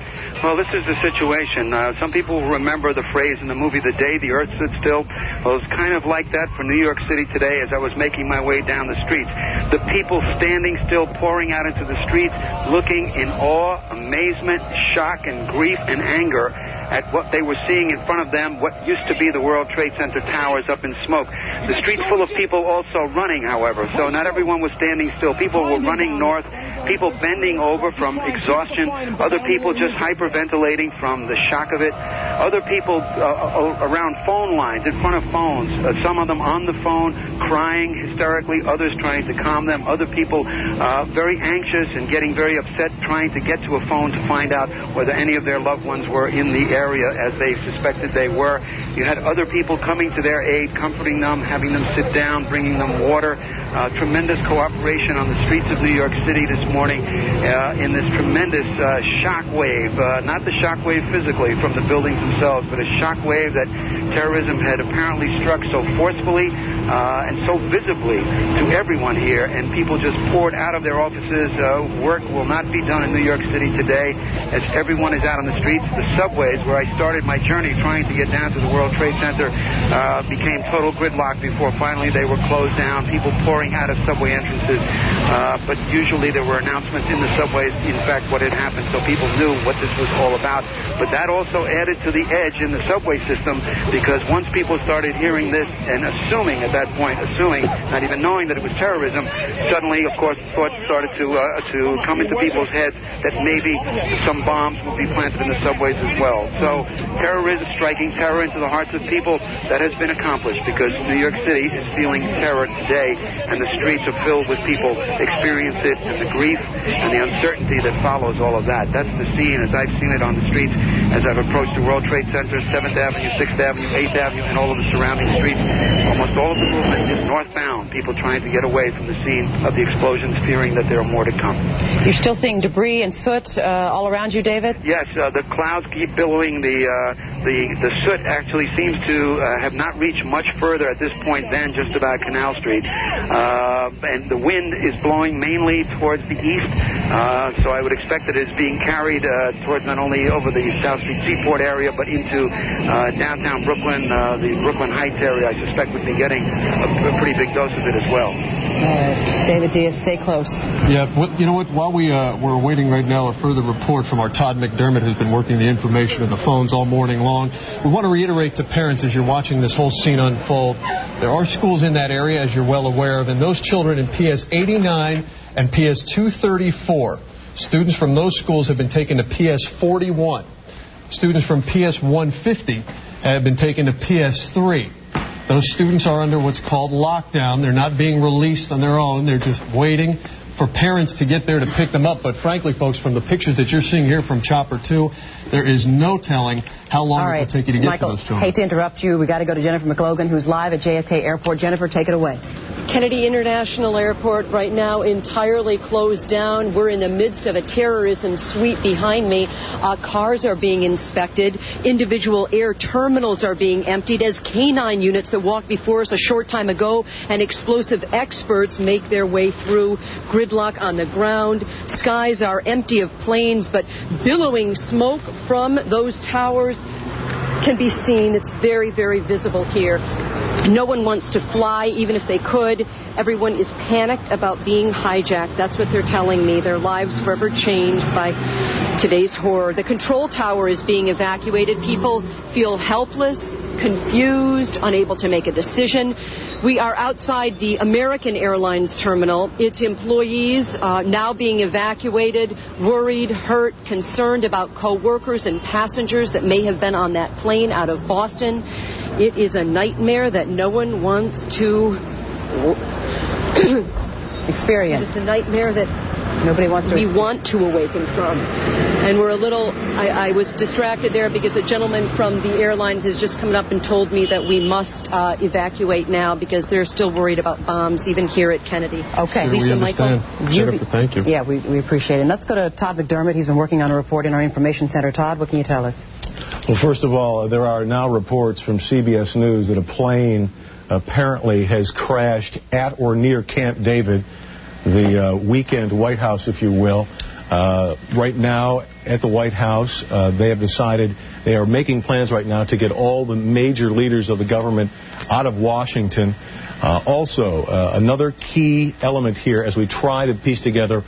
Well, this is the situation. Some people remember the phrase in the movie The Day the Earth Stood Still. Well, it's kind of like that for New York City today as I was making my way down the streets. The people standing still, pouring out into the streets, looking in awe, amazement, shock, and grief and anger at what they were seeing in front of them, what used to be the World Trade Center towers up in smoke. The streets full of people also running, however, so not everyone was standing still. People were running north. people bending over from exhaustion, other people just hyperventilating from the shock of it, other people around phone lines, in front of phones, some of them on the phone, crying hysterically, others trying to calm them, other people very anxious and getting very upset, trying to get to a phone to find out whether any of their loved ones were in the area as they suspected they were. You had other people coming to their aid, comforting them, having them sit down, bringing them water. Tremendous cooperation on the streets of New York City this morning in this tremendous shock wave, not the shock wave physically from the buildings themselves, but a shock wave that terrorism had apparently struck so forcefully and so visibly to everyone here, and people just poured out of their offices. Work will not be done in New York City today as everyone is out on the streets. The subways, where I started my journey trying to get down to the World Trade Center, became total gridlock before finally they were closed down, people pouring out of subway entrances. But usually there were announcements in the subways, in fact, what had happened, so people knew what this was all about. But that also added to the edge in the subway system, because once people started hearing this and assuming at that point, not even knowing that it was terrorism, suddenly, of course, thoughts started to come into people's heads that maybe some bombs would be planted in the subways as well. So terrorism striking terror into the hearts of people, that has been accomplished, because New York City is feeling terror today, and the streets are filled with people experience it, and the grief and the uncertainty that follows all of that. That's the scene as I've seen it on the streets as I've approached the World Trade Center, 7th Avenue, 6th Avenue, 8th Avenue, and all of the surrounding streets. Almost all of the movement is northbound, people trying to get away from the scene of the explosions, fearing that there are more to come. You're still seeing debris and soot all around you, David? Yes, the clouds keep billowing. The soot actually seems to have not reached much further at this point than just about Canal Street. And the wind is blowing mainly towards the east, so I would expect that it's being carried towards not only over the South Street Seaport area, but into downtown Brooklyn, the Brooklyn Heights area. I suspect would be getting a pretty big dose of it as well. David Diaz, stay close. Yeah, you know what? While we're waiting right now a further report from our Todd McDermott, who's been working the information and the phones all morning long, we want to reiterate to parents as you're watching this whole scene unfold, there are schools in that area, as you're well aware of, and those children in PS 89 and PS 234, students from those schools have been taken to PS 41. Students from PS 150 have been taken to PS 3. Those students are under what's called lockdown. They're not being released on their own. They're just waiting for parents to get there to pick them up. But frankly, folks, from the pictures that you're seeing here from Chopper 2, there is no telling how long it will take you to get to those children. Hate to interrupt you. We got to go to Jennifer McLogan, who's live at JFK Airport. Jennifer, take it away. Kennedy International Airport right now entirely closed down. We're in the midst of a terrorism sweep behind me. Cars are being inspected. Individual air terminals are being emptied as K-9 units that walked before us a short time ago and explosive experts make their way through. Gridlock on the ground. Skies are empty of planes, but billowing smoke from those towers can be seen. It's very, very visible here. No one wants to fly, even if they could. Everyone is panicked about being hijacked. That's what they're telling me. Their lives forever changed by today's horror. The control tower is being evacuated. People feel helpless, confused, unable to make a decision. We are outside the American Airlines terminal. Its employees now being evacuated, worried, hurt, concerned about co-workers and passengers that may have been on that plane out of Boston. It is a nightmare that no one wants to experience. It's a nightmare that nobody wants to we want to awaken from. And we're a little, I was distracted there because a gentleman from the airlines has just come up and told me that we must evacuate now because they're still worried about bombs, even here at Kennedy. Okay. Sure, Lisa, we understand. Michael, Jennifer, thank you. Yeah, we appreciate it. And let's go to Todd McDermott. He's been working on a report in our information center. Todd, what can you tell us? Well, first of all, there are now reports from CBS News that a plane apparently has crashed at or near Camp David, the weekend White House, if you will. Right now at the White House, they have decided they are making plans right now to get all the major leaders of the government out of Washington. Also, another key element here as we try to piece together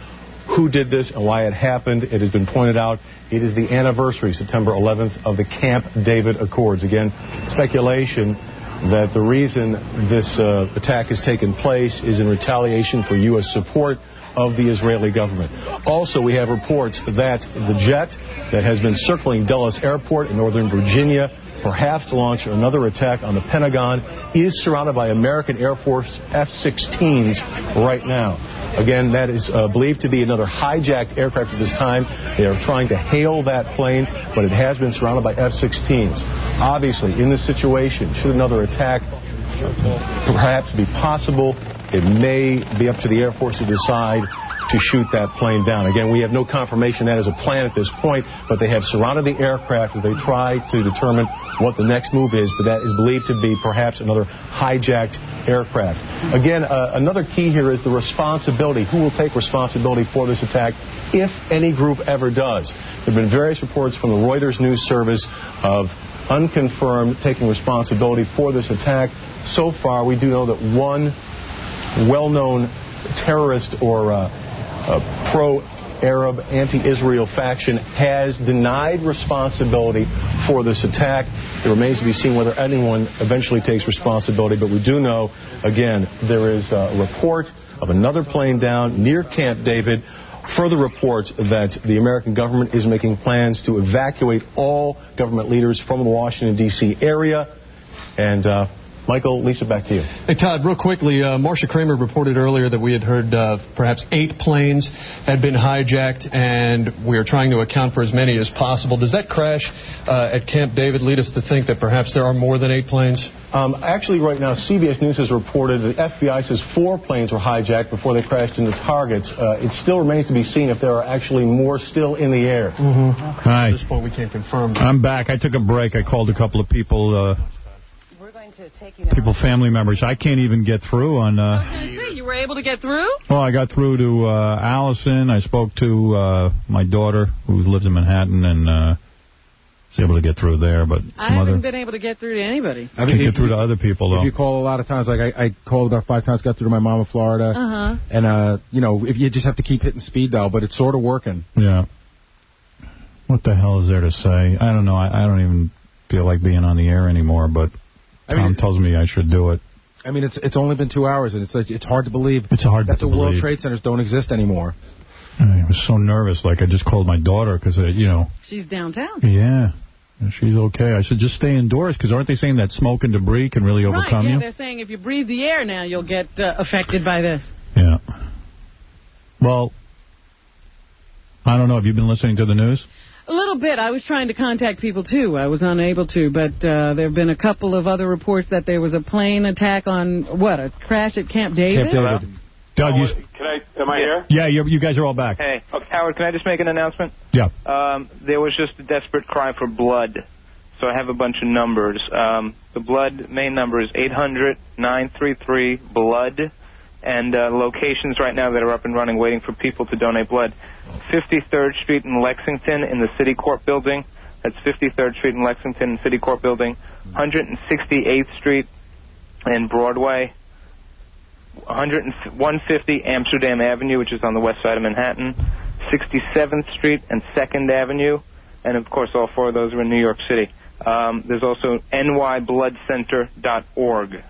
who did this and why it happened. It has been pointed out it is the anniversary, September 11th, of the Camp David Accords. Again, speculation that the reason this attack has taken place is in retaliation for U.S. support of the Israeli government. Also, we have reports that the jet that has been circling Dulles Airport in Northern Virginia, perhaps to launch another attack on the Pentagon, is surrounded by American Air Force F-16s right now. Again, that is believed to be another hijacked aircraft at this time. They are trying to hail that plane, but it has been surrounded by F-16s. Obviously, in this situation, should another attack perhaps be possible, it may be up to the Air Force to decide to shoot that plane down. Again, we have no confirmation that is a plan at this point, but they have surrounded the aircraft as they try to determine what the next move is, but that is believed to be perhaps another hijacked aircraft. Again, another key here is the responsibility. Who will take responsibility for this attack, if any group ever does? There have been various reports from the Reuters news service of unconfirmed taking responsibility for this attack. So far, we do know that one well-known terrorist or pro-Arab, anti-Israel faction has denied responsibility for this attack. It remains to be seen whether anyone eventually takes responsibility, but we do know, again, there is a report of another plane down near Camp David. Further reports that the American government is making plans to evacuate all government leaders from the Washington, D.C. area. And Michael, Lisa, back to you. Hey, Todd, real quickly, Marcia Kramer reported earlier that we had heard perhaps 8 planes had been hijacked, and we are trying to account for as many as possible. Does that crash at Camp David lead us to think that perhaps there are more than 8 planes? Actually, right now, CBS News has reported that the FBI says 4 planes were hijacked before they crashed into targets. It still remains to be seen if there are actually more still in the air. Hi. At this point, we can't confirm. I'm back. I took a break. I called a couple of people. People, family members. I can't even get through on... I was going to say, you were able to get through? Well, I got through to Allison. I spoke to my daughter, who lives in Manhattan, and was able to get through there. But I haven't been able to get through to anybody. I can't get through to other people, though. If you call a lot of times, like I called about 5 times, got through to my mom in Florida. And, you know, if you just have to keep hitting speed dial, but it's sort of working. Yeah. What the hell is there to say? I don't know. I don't even feel like being on the air anymore, but... Tom tells me I should do it. I mean, it's only been 2 hours, and it's hard to believe that the World Trade Centers don't exist anymore. I was so nervous. Like, I just called my daughter because, you know. She's downtown. Yeah. She's okay. I said, just stay indoors, because aren't they saying that smoke and debris can really overcome you? Yeah, they're saying if you breathe the air now, you'll get affected by this. Yeah. Well, I don't know. Have you been listening to the news? A little bit. I was trying to contact people, too. I was unable to, but there have been a couple of other reports that there was a plane attack on, a crash at Camp David? Camp David. Doug, am I here? Yeah, you guys are all back. Hey, Howard, can I just make an announcement? Yeah. There was just a desperate cry for blood, so I have a bunch of numbers. The blood main number is 800-933-BLOOD, and locations right now that are up and running waiting for people to donate blood. 53rd Street in Lexington in the City Court Building. That's 53rd Street in Lexington in the City Court Building. 168th Street in Broadway. 150 Amsterdam Avenue, which is on the west side of Manhattan. 67th Street and 2nd Avenue. And, of course, all 4 of those are in New York City. There's also nybloodcenter.org.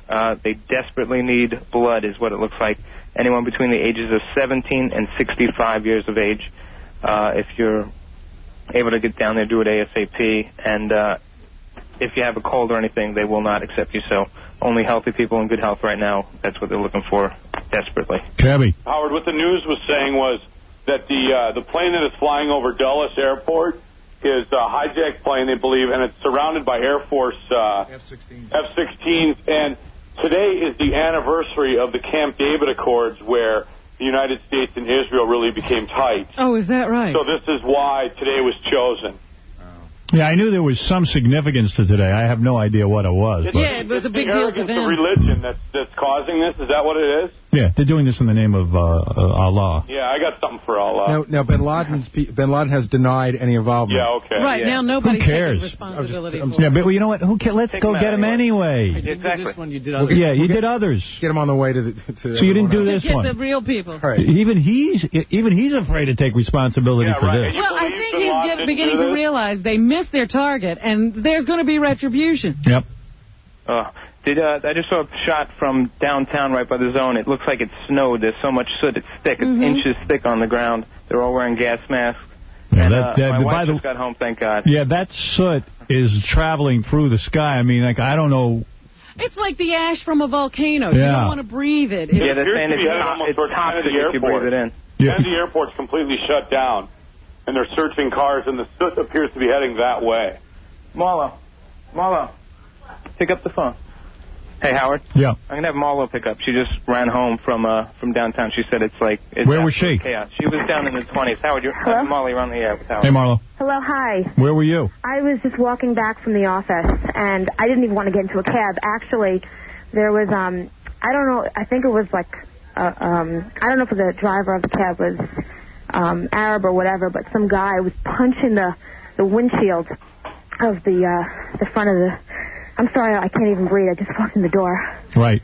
They desperately need blood, is what it looks like. Anyone between the ages of 17 and 65 years of age. If you're able to get down there, do it ASAP. And if you have a cold or anything, they will not accept you. So only healthy people in good health right now. That's what they're looking for desperately. Cabby. Howard, what the news was saying was that the plane that is flying over Dulles Airport is a hijacked plane, they believe, and it's surrounded by Air Force F-16s. And today is the anniversary of the Camp David Accords, where the United States and Israel really became tight. Oh, is that right? So this is why today was chosen. Yeah, I knew there was some significance to today. I have no idea what it was. Yeah, it was a big deal to them. It's the religion that's causing this. Is that what it is? Yeah, they're doing this in the name of Allah. Yeah, I got something for Allah. Now Bin Laden has denied any involvement. Yeah, okay. Right, now nobody's cares? taking responsibility for it. Yeah, but you know what? Who cares? Let's go get him anyway. Exactly. This one you did others. Yeah, you did others. Get him on the way to so you didn't do this one. To get the real people. Right. Even he's afraid to take responsibility for this. Well, I think he's beginning to realize they missed their target, and there's going to be retribution. Yep. I just saw a shot from downtown right by the zone. It looks like it snowed. There's so much soot. It's thick. It's inches thick on the ground. They're all wearing gas masks. Yeah, and my wife just got home, thank God. Yeah, that soot is traveling through the sky. I mean, like, I don't know. It's like the ash from a volcano. You don't want to breathe it. Yeah, they're saying it's toxic if you breathe it in. Kennedy Airport's completely shut down, and they're searching cars, and the soot appears to be heading that way. Marlo, pick up the phone. Hey, Howard. Yeah. I'm going to have Marlo pick up. She just ran home from downtown. She said it's Where was she? Chaos. She was down in the 20s. Howard, Marlo, you're on the air with Howard. Hey, Marlo. Hello, hi. Where were you? I was just walking back from the office, and I didn't even want to get into a cab. Actually, there was, I don't know, I think it was like, I don't know if the driver of the cab was Arab or whatever, but some guy was punching the windshield of the front of the... I'm sorry, I can't even breathe. I just walked in the door. Right.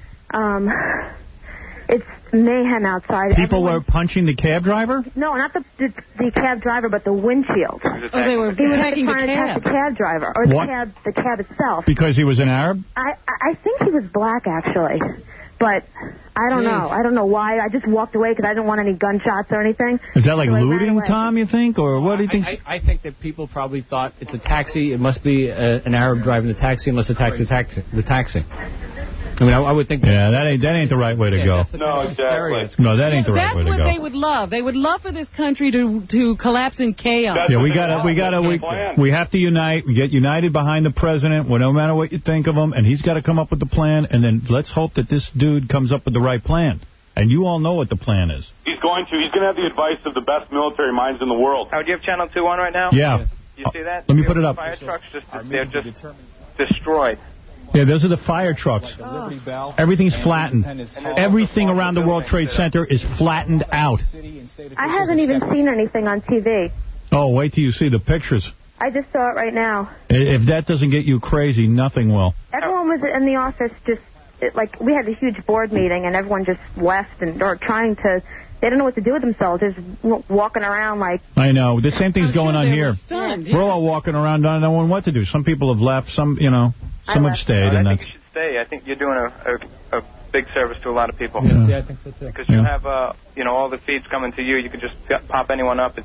It's mayhem outside. People were punching the cab driver? No, not the cab driver, but the windshield. Oh, they were attacking the cab. The cab driver, or the cab itself. Because he was an Arab? I think he was black, actually. But I don't know. I don't know why. I just walked away because I didn't want any gunshots or anything. Is that like looting, Tom, you think? Or what do you think? I think that people probably thought it's a taxi. It must be an Arab driving the taxi and must attack the taxi. I mean, I would think... Yeah, that ain't the right way to go. No, exactly. No, that ain't the right way to go. That's what they would love. They would love for this country to collapse in chaos. Yeah, we have to unite. We get united behind the president, no matter what you think of him, and he's got to come up with the plan, and then let's hope that this dude comes up with the right plan. And you all know what the plan is. He's going to have the advice of the best military minds in the world. Howard, do you have Channel 2 on right now? Yeah. You see that? Let me put it up. Fire trucks, they're just destroyed. Yeah, those are the fire trucks. Everything's flattened. Everything around the World Trade Center is flattened out. I haven't even seen anything on TV. Oh, wait till you see the pictures. I just saw it right now. If that doesn't get you crazy, nothing will. Everyone was in the office like, we had a huge board meeting, and everyone just left or trying to... They don't know what to do with themselves. Just walking around like... I know. The same thing's going on here. Stunned, We're all walking around not knowing what to do. Some people have left. Some have stayed. I think you should stay. I think you're doing a big service to a lot of people. Yeah, I think so too. Because you have, all the feeds coming to you. You can just pop anyone up. I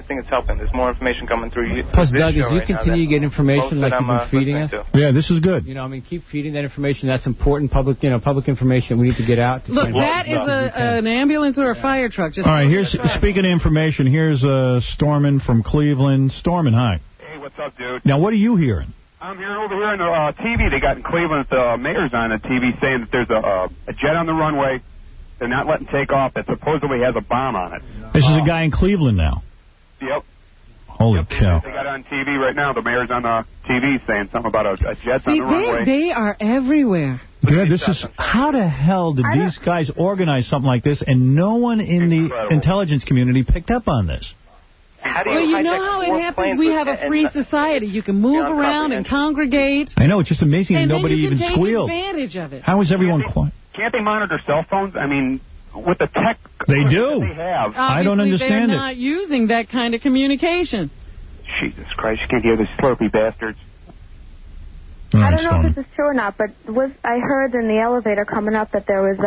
think it's helping. There's more information coming through you. Plus, Doug, as you continue to get information like you've been feeding us. Yeah, this is good. Keep feeding that information. That's important public information we need to get out. Look, that is an ambulance or a fire truck. All right, speaking of information, here's Stormin from Cleveland. Stormin, hi. Hey, what's up, dude? Now, what are you hearing? I'm hearing over here on the TV, they got in Cleveland, the mayor's on the TV saying that there's a jet on the runway. They're not letting take off that supposedly has a bomb on it. This is a guy in Cleveland now. Yep. Holy cow. They got it on TV right now. The mayor's on the TV saying something about a jet on the runway. They are everywhere. Yeah, how the hell did these guys organize something like this and no one in the intelligence community picked up on this? Well, you know how it happens? We have a free society. You can move around and congregate. I know, it's just amazing that nobody even squealed. And advantage of it. How is everyone quiet? Can't they monitor cell phones? I mean, with the tech they do. They have. I don't understand they're not using that kind of communication. Jesus Christ, you can't hear these slurpy bastards. I don't know if this is true or not, but I heard in the elevator coming up that there was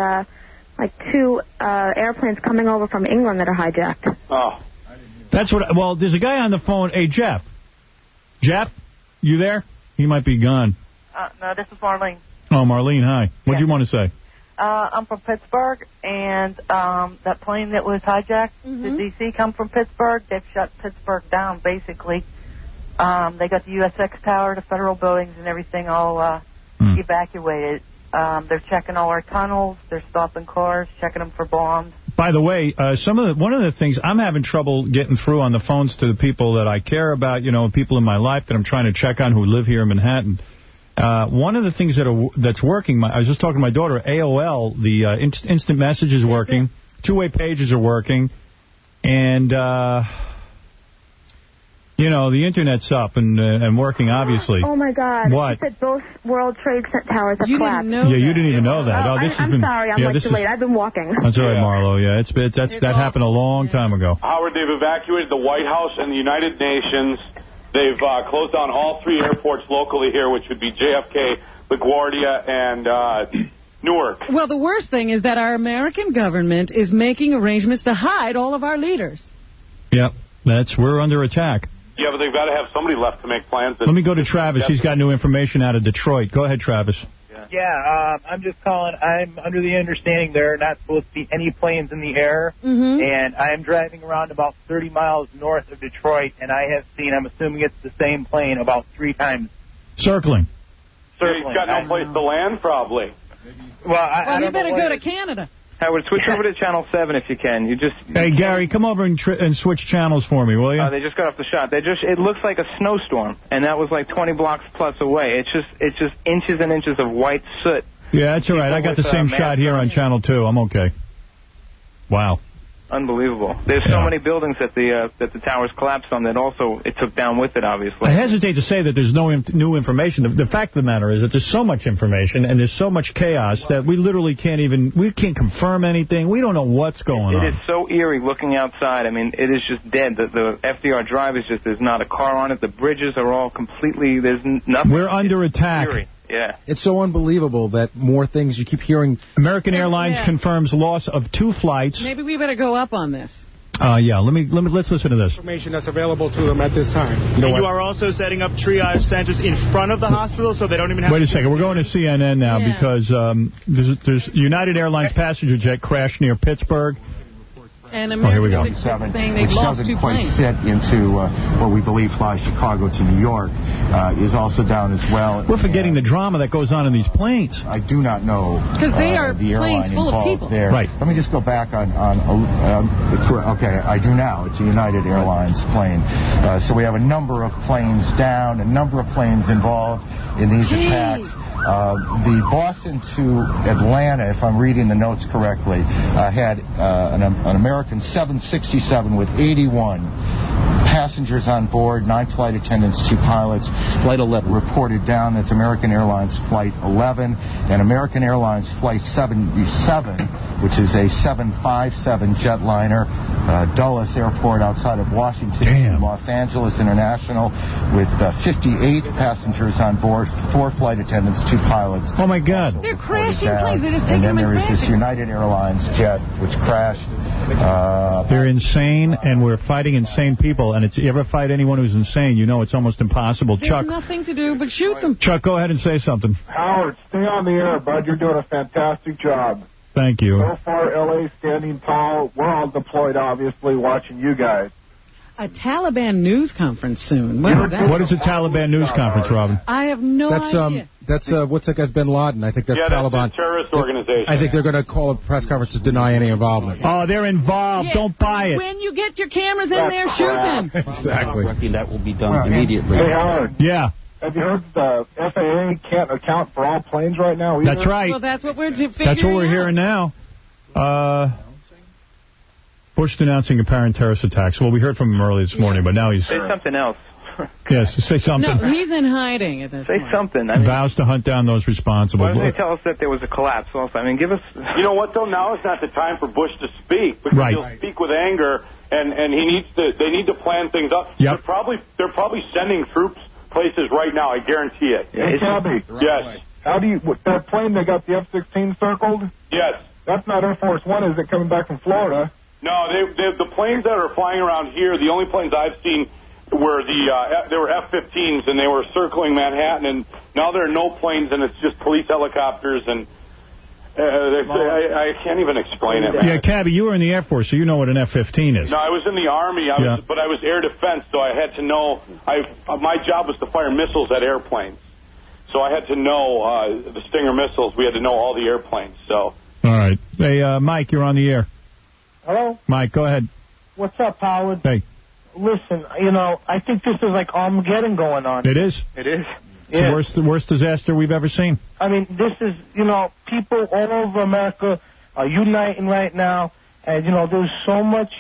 two airplanes coming over from England that are hijacked. Oh. That's what. Well, there's a guy on the phone. Hey, Jeff. Jeff, you there? He might be gone. No, this is Marlene. Oh, Marlene, hi. What do you want to say? I'm from Pittsburgh, and that plane that was hijacked to D.C. come from Pittsburgh. They've shut Pittsburgh down, basically. They got the USX Tower, the federal buildings, and everything all evacuated. They're checking all our tunnels. They're stopping cars, checking them for bombs. By the way, one of the things I'm having trouble getting through on the phones to the people that I care about, people in my life that I'm trying to check on who live here in Manhattan. One of the things that's working, I was just talking to my daughter, AOL, the instant message is working, two-way pages are working, and the Internet's up and working, obviously. Oh, my God. What? You said both World Trade Towers have collapsed. You didn't even know that. I'm sorry. I'm delayed. I've been walking. That's all right, Marlo. Yeah, that happened a long time ago. Howard, they've evacuated the White House and the United Nations. They've closed down all 3 airports locally here, which would be JFK, LaGuardia, and Newark. Well, the worst thing is that our American government is making arrangements to hide all of our leaders. Yep, we're under attack. Yeah, but they've got to have somebody left to make plans. Let me go to Travis. He's got new information out of Detroit. Go ahead, Travis. Yeah, I'm just calling. I'm under the understanding there are not supposed to be any planes in the air, and I'm driving around about 30 miles north of Detroit, and I have seen, I'm assuming it's the same plane, about 3 times. Circling. He's got no place to land, probably. Well, you better go to Canada. Howard, switch over to Channel 7 if you can. Hey, Gary, come over and switch channels for me, will you? They just got off the shot. It looks like a snowstorm, and that was like 20 blocks plus away. It's just inches and inches of white soot. Yeah, that's all right. I got the same shot here on Channel 2. I'm okay. Wow. Unbelievable. There's so many buildings that the towers collapsed on that also it took down with it, obviously. I hesitate to say that there's no new information. The fact of the matter is that there's so much information and there's so much chaos that we literally can't confirm anything. We don't know what's going on. It is so eerie looking outside. I mean, it is just dead. The FDR Drive is there's not a car on it. The bridges are all completely, there's nothing. We're under attack. Eerie. Yeah. It's so unbelievable that more things you keep hearing. American Airlines confirms loss of 2 flights. Maybe we better go up on this. Yeah, let's listen to this. Information that's available to them at this time. You are also setting up triage centers in front of the hospital so they don't even have Wait a second. We're going to CNN now because there's United Airlines passenger jet crashed near Pittsburgh. And American saying they've lost 2 planes. Fit into what we believe flies Chicago to New York is also down as well. We're forgetting the drama that goes on in these planes. I do not know because they are the planes full of people. There. Right. Let me just go back on okay, I do now. It's a United Airlines plane. So we have a number of planes down, a number of planes involved in these attacks. The Boston to Atlanta, if I'm reading the notes correctly, had an American 767 with 81 passengers on board, 9 flight attendants, 2 pilots. Flight 11. Reported down. That's American Airlines Flight 11. And American Airlines Flight 77, which is a 757 jetliner, Dulles Airport outside of Washington, Los Angeles International, with 58 passengers on board, 4 flight attendants, 2 pilots. Oh, my God. They're crashing planes. They just take them and then there is this United Airlines jet, which crashed. They're insane, and we're fighting insane people. And you ever fight anyone who's insane, you know it's almost impossible. There's Chuck, nothing to do but shoot them. Chuck, go ahead and say something. Howard, stay on the air, bud. You're doing a fantastic job. Thank you. So far, L.A. standing tall. We're all deployed, obviously, watching you guys. A Taliban news conference soon. What is a Taliban news conference, Robin? I have no idea. That's what's that guy's Bin Laden. I think that's Taliban. That's a terrorist organization. I think they're going to call a press conference to deny any involvement. Oh, they're involved. Yeah. Don't buy it. When you get your cameras in there, shoot them. Exactly. That will be done immediately. Hey, Howard. Yeah. Have you heard the FAA can't account for all planes right now either? That's right. Well, that's what we're figuring That's what we're hearing now. Bush denouncing apparent terrorist attacks. Well, we heard from him earlier this morning, but now he's... Say something else. Yes, say something. No, he's in hiding at this point. Say something. Vows to hunt down those responsible. Why don't they tell us that there was a collapse also? I mean, give us... You know what, though? Now is not the time for Bush to speak, because he'll speak with anger, and they need to plan things up. Yep. They're probably sending troops places right now, I guarantee it. Hey, Cabby. Yes. How do you... That plane that got the F-16 circled? Yes. That's not Air Force One, is it, coming back from Florida? No, the planes that are flying around here, the only planes I've seen were they were F-15s, and they were circling Manhattan, and now there are no planes, and it's just police helicopters, and I can't even explain it, man. Yeah, Cabby, you were in the Air Force, so you know what an F-15 is. No, I was in the Army, but I was air defense, so I had to know. My job was to fire missiles at airplanes, so I had to know the Stinger missiles. We had to know all the airplanes. So. All right. Hey, Mike, you're on the air. Hello? Mike, go ahead. What's up, Howard? Hey. Listen, I think this is like Armageddon going on. It is? It is. It's the worst disaster we've ever seen. I mean, this is, people all over America are uniting right now, and, there's so much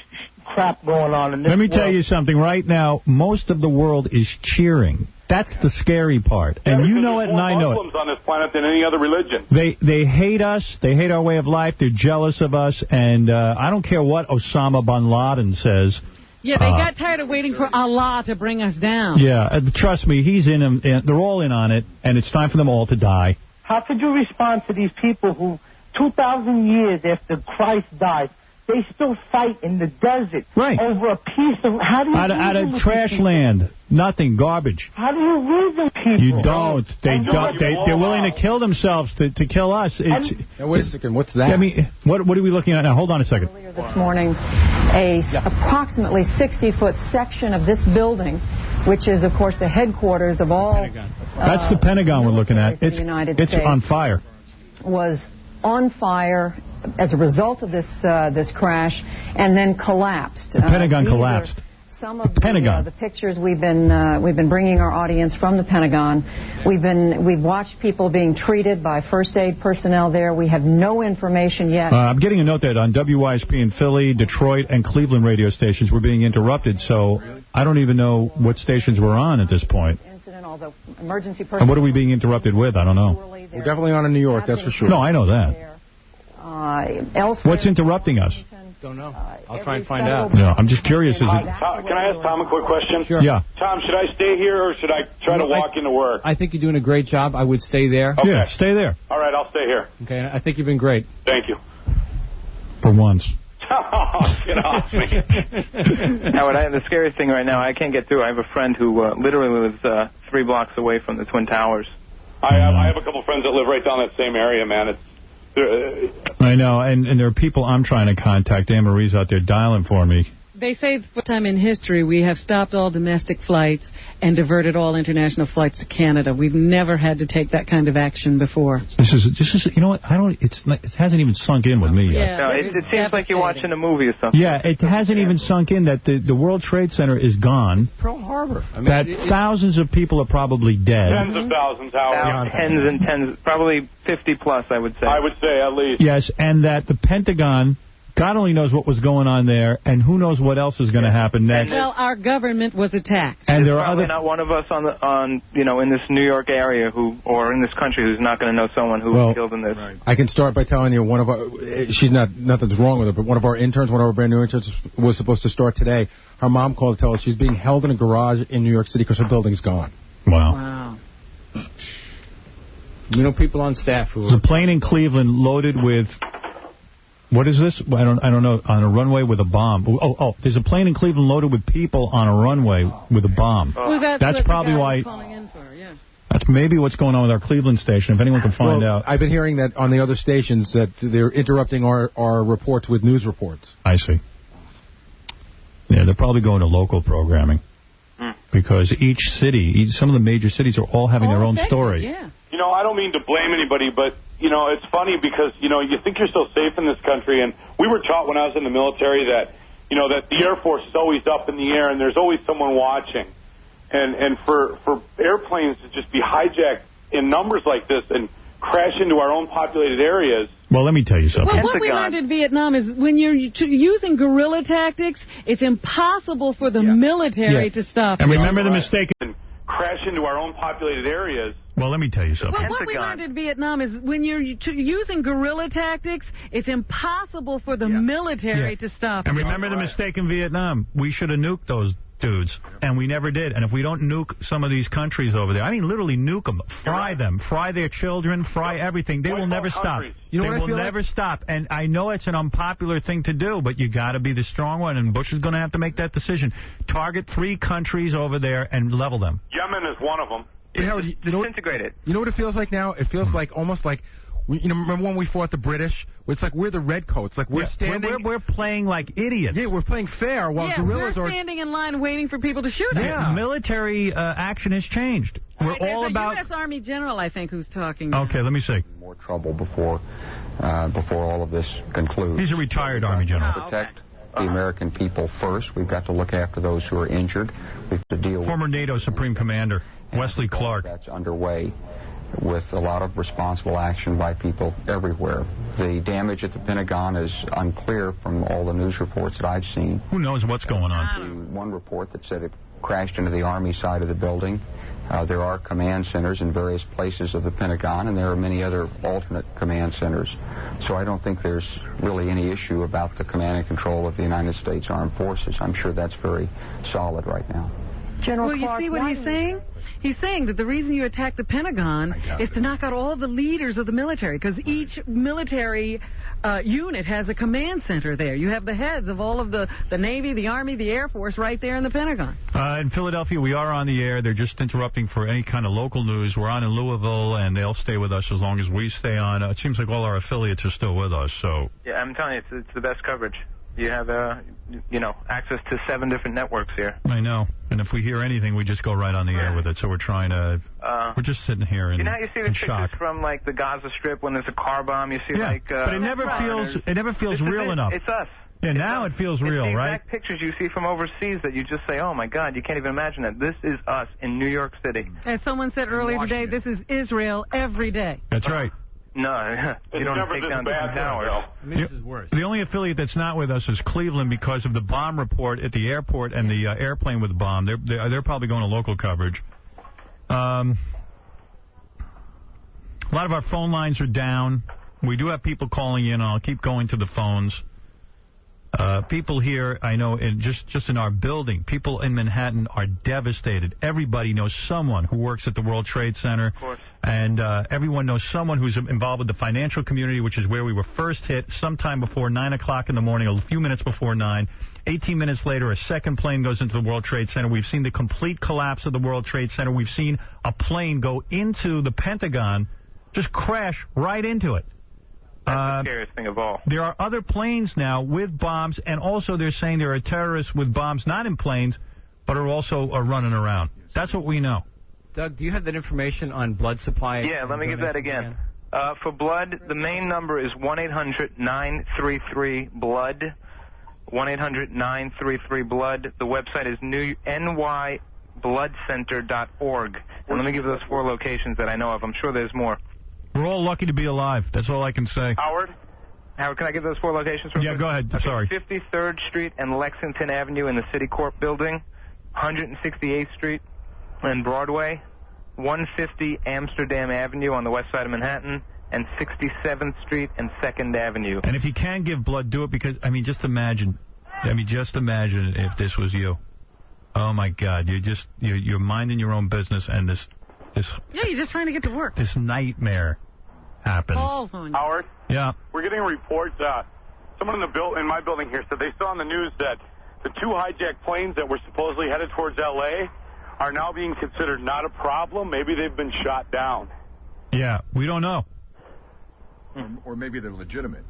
crap going on in this Let me world. tell you something. Right now, most of the world is cheering. That's the scary part. And you know it and I know it. There's more Muslims on this planet than any other religion. They hate us. They hate our way of life. They're jealous of us. And I don't care what Osama bin Laden says. Yeah, they got tired of waiting for Allah to bring us down. Yeah, trust me, he's in them. They're all in on it, and it's time for them all to die. How could you respond to these people who, 2,000 years after Christ died, they still fight in the desert over a piece of... How do you out of trash land. Nothing. Garbage. How do you reason people? You don't. They're willing to kill themselves to kill us. Now, wait a second. What's that? I mean, what are we looking at now? Hold on a second. Earlier this morning, approximately 60-foot section of this building, which is, of course, the headquarters of all... That's the Pentagon we're looking at. It's on fire. Was on fire as a result of this crash, and then collapsed. The Pentagon collapsed. Some of the pictures we've been bringing our audience from the Pentagon. We've watched people being treated by first aid personnel there. We have no information yet. I'm getting a note that on WYSP in Philly, Detroit, and Cleveland radio stations we're being interrupted. So I don't even know what stations we're on at this point. Although emergency personnel. And what are we being interrupted with? I don't know. We're definitely on in New York, that's for sure. No, I know that. Elsewhere. What's interrupting us? Don't know. I'll try and find out. No, I'm just curious. Can I ask Tom a quick question? Sure. Yeah. Tom, should I stay here or should I try to walk into work? I think you're doing a great job. I would stay there. Okay. Yeah, stay there. All right, I'll stay here. Okay, I think you've been great. Thank you. For once. Get off me. Howard, the scariest thing right now, I can't get through. I have a friend who literally lives 3 blocks away from the Twin Towers. I have a couple friends that live right down that same area, man. I know, and there are people I'm trying to contact. Anne Marie's out there dialing for me. They say for the first time in history we have stopped all domestic flights and diverted all international flights to Canada. We've never had to take that kind of action before. This is you know what? It hasn't even sunk in with me yet. Yeah, no, it seems like you're watching a movie or something. Yeah, it hasn't even sunk in that the World Trade Center is gone. It's Pearl Harbor. I mean, that thousands of people are probably dead. Tens of thousands, Howard. Tens and tens, probably 50 plus, I would say. I would say at least. Yes, and that the Pentagon, God only knows what was going on there, and who knows what else is going to happen next. Well, our government was attacked. And there There's are probably not one of us in this New York area or in this country who's not going to know someone who was killed in this. Right. I can start by telling you she's nothing's wrong with her, but one of our brand new interns was supposed to start today. Her mom called to tell us she's being held in a garage in New York City because her building's gone. Wow. You know, people on staff who... There's a plane in Cleveland loaded with... What is this? I don't know. On a runway with a bomb. Oh, there's a plane in Cleveland loaded with people on a runway with a bomb. Well, that's probably why... Yeah. That's maybe what's going on with our Cleveland station, if anyone can find out. I've been hearing that on the other stations that they're interrupting our reports with news reports. I see. Yeah, they're probably going to local programming. Because each city, some of the major cities are all having their own story. Yeah. You know, I don't mean to blame anybody, but, you know, it's funny because, you know, you think you're so safe in this country, and we were taught when I was in the military that, you know, that the Air Force is always up in the air and there's always someone watching. And for airplanes to just be hijacked in numbers like this and crash into our own populated areas... Well, let me tell you something. Well, what we learned in Vietnam is when you're using guerrilla tactics, it's impossible for the military to stop. And remember the mistake... Crash into our own populated areas. Well, let me tell you something. Well, what we learned in Vietnam is when you're using guerrilla tactics, it's impossible for the military to stop. And remember the mistake in Vietnam. We should have nuked those dudes, and we never did. And if we don't nuke some of these countries over there, I mean literally nuke them, fry them, fry their children, fry everything, they will never stop. They will never stop. And I know it's an unpopular thing to do, but you got to be the strong one, and Bush is going to have to make that decision. Target 3 countries over there and level them. Yemen is one of them. Disintegrate it. You know what it feels like now? It feels like almost like... remember when we fought the British? It's like we're the redcoats. Like we're standing... We're playing like idiots. Yeah, we're playing fair while guerrillas we're standing in line waiting for people to shoot us. Yeah, military action has changed. We're all about... U.S. Army general, I think, who's talking now. Okay, let me see. More trouble before all of this concludes. He's a retired Army general. Protect the American people first. We've got to look after those who are injured. We've got to deal with... Former NATO Supreme Commander Wesley Clark. That's underway, with a lot of responsible action by people everywhere. The damage at the Pentagon is unclear from all the news reports that I've seen. Who knows what's going on? One report that said it crashed into the Army side of the building. There are command centers in various places of the Pentagon, and there are many other alternate command centers. So I don't think there's really any issue about the command and control of the United States Armed Forces. I'm sure that's very solid right now. General well, you Clark, see what he's saying? He's saying that the reason you attack the Pentagon is to knock out all the leaders of the military, because each military unit has a command center there. You have the heads of all of the Navy, the Army, the Air Force right there in the Pentagon. In Philadelphia, we are on the air. They're just interrupting for any kind of local news. We're on in Louisville, and they'll stay with us as long as we stay on. It seems like all our affiliates are still with us. So yeah, I'm telling you, it's the best coverage. You have, access to 7 different networks here. I know. And if we hear anything, we just go right on the air with it. So we're trying to... we're just sitting here in shock. You know how you see the pictures from, like, the Gaza Strip when there's a car bomb? You see, like... but it never feels real enough. It's us. Yeah, now it feels real, right? It's the exact pictures you see from overseas that you just say, oh, my God, you can't even imagine that. This is us in New York City. As someone said earlier today, this is Israel every day. That's right. No, you don't take down different towers. I mean, this is worse. The only affiliate that's not with us is Cleveland because of the bomb report at the airport and the airplane with the bomb. They're probably going to local coverage. A lot of our phone lines are down. We do have people calling in. I'll keep going to the phones. People here, I know, just in our building, people in Manhattan are devastated. Everybody knows someone who works at the World Trade Center. Of course. And everyone knows someone who's involved with the financial community, which is where we were first hit sometime before 9 o'clock in the morning, a few minutes before 9. 18 minutes later, a second plane goes into the World Trade Center. We've seen the complete collapse of the World Trade Center. We've seen a plane go into the Pentagon, just crash right into it. That's the scariest thing of all. There are other planes now with bombs, and also they're saying there are terrorists with bombs not in planes, but are also running around. That's what we know. Doug, do you have that information on blood supply? Yeah, let me give that again. For blood, the main number is 1-800-933-BLOOD. 1-800-933-BLOOD. The website is nybloodcenter.org. And let me give those 4 locations that I know of. I'm sure there's more. We're all lucky to be alive. That's all I can say. Howard, can I give those 4 locations? Yeah, go ahead. Sorry. 53rd Street and Lexington Avenue in the City Corp building, 168th Street and Broadway, 150 Amsterdam Avenue on the west side of Manhattan, and 67th Street and 2nd Avenue. And if you can give blood, do it because, just imagine if this was you. Oh, my God. You're minding your own business, and this... Yeah, you're just trying to get to work. This nightmare happens. Howard? Yeah? We're getting reports. Someone in my building here said they saw on the news that the 2 hijacked planes that were supposedly headed towards L.A. are now being considered not a problem. Maybe they've been shot down. Yeah, we don't know. Or maybe they're legitimate.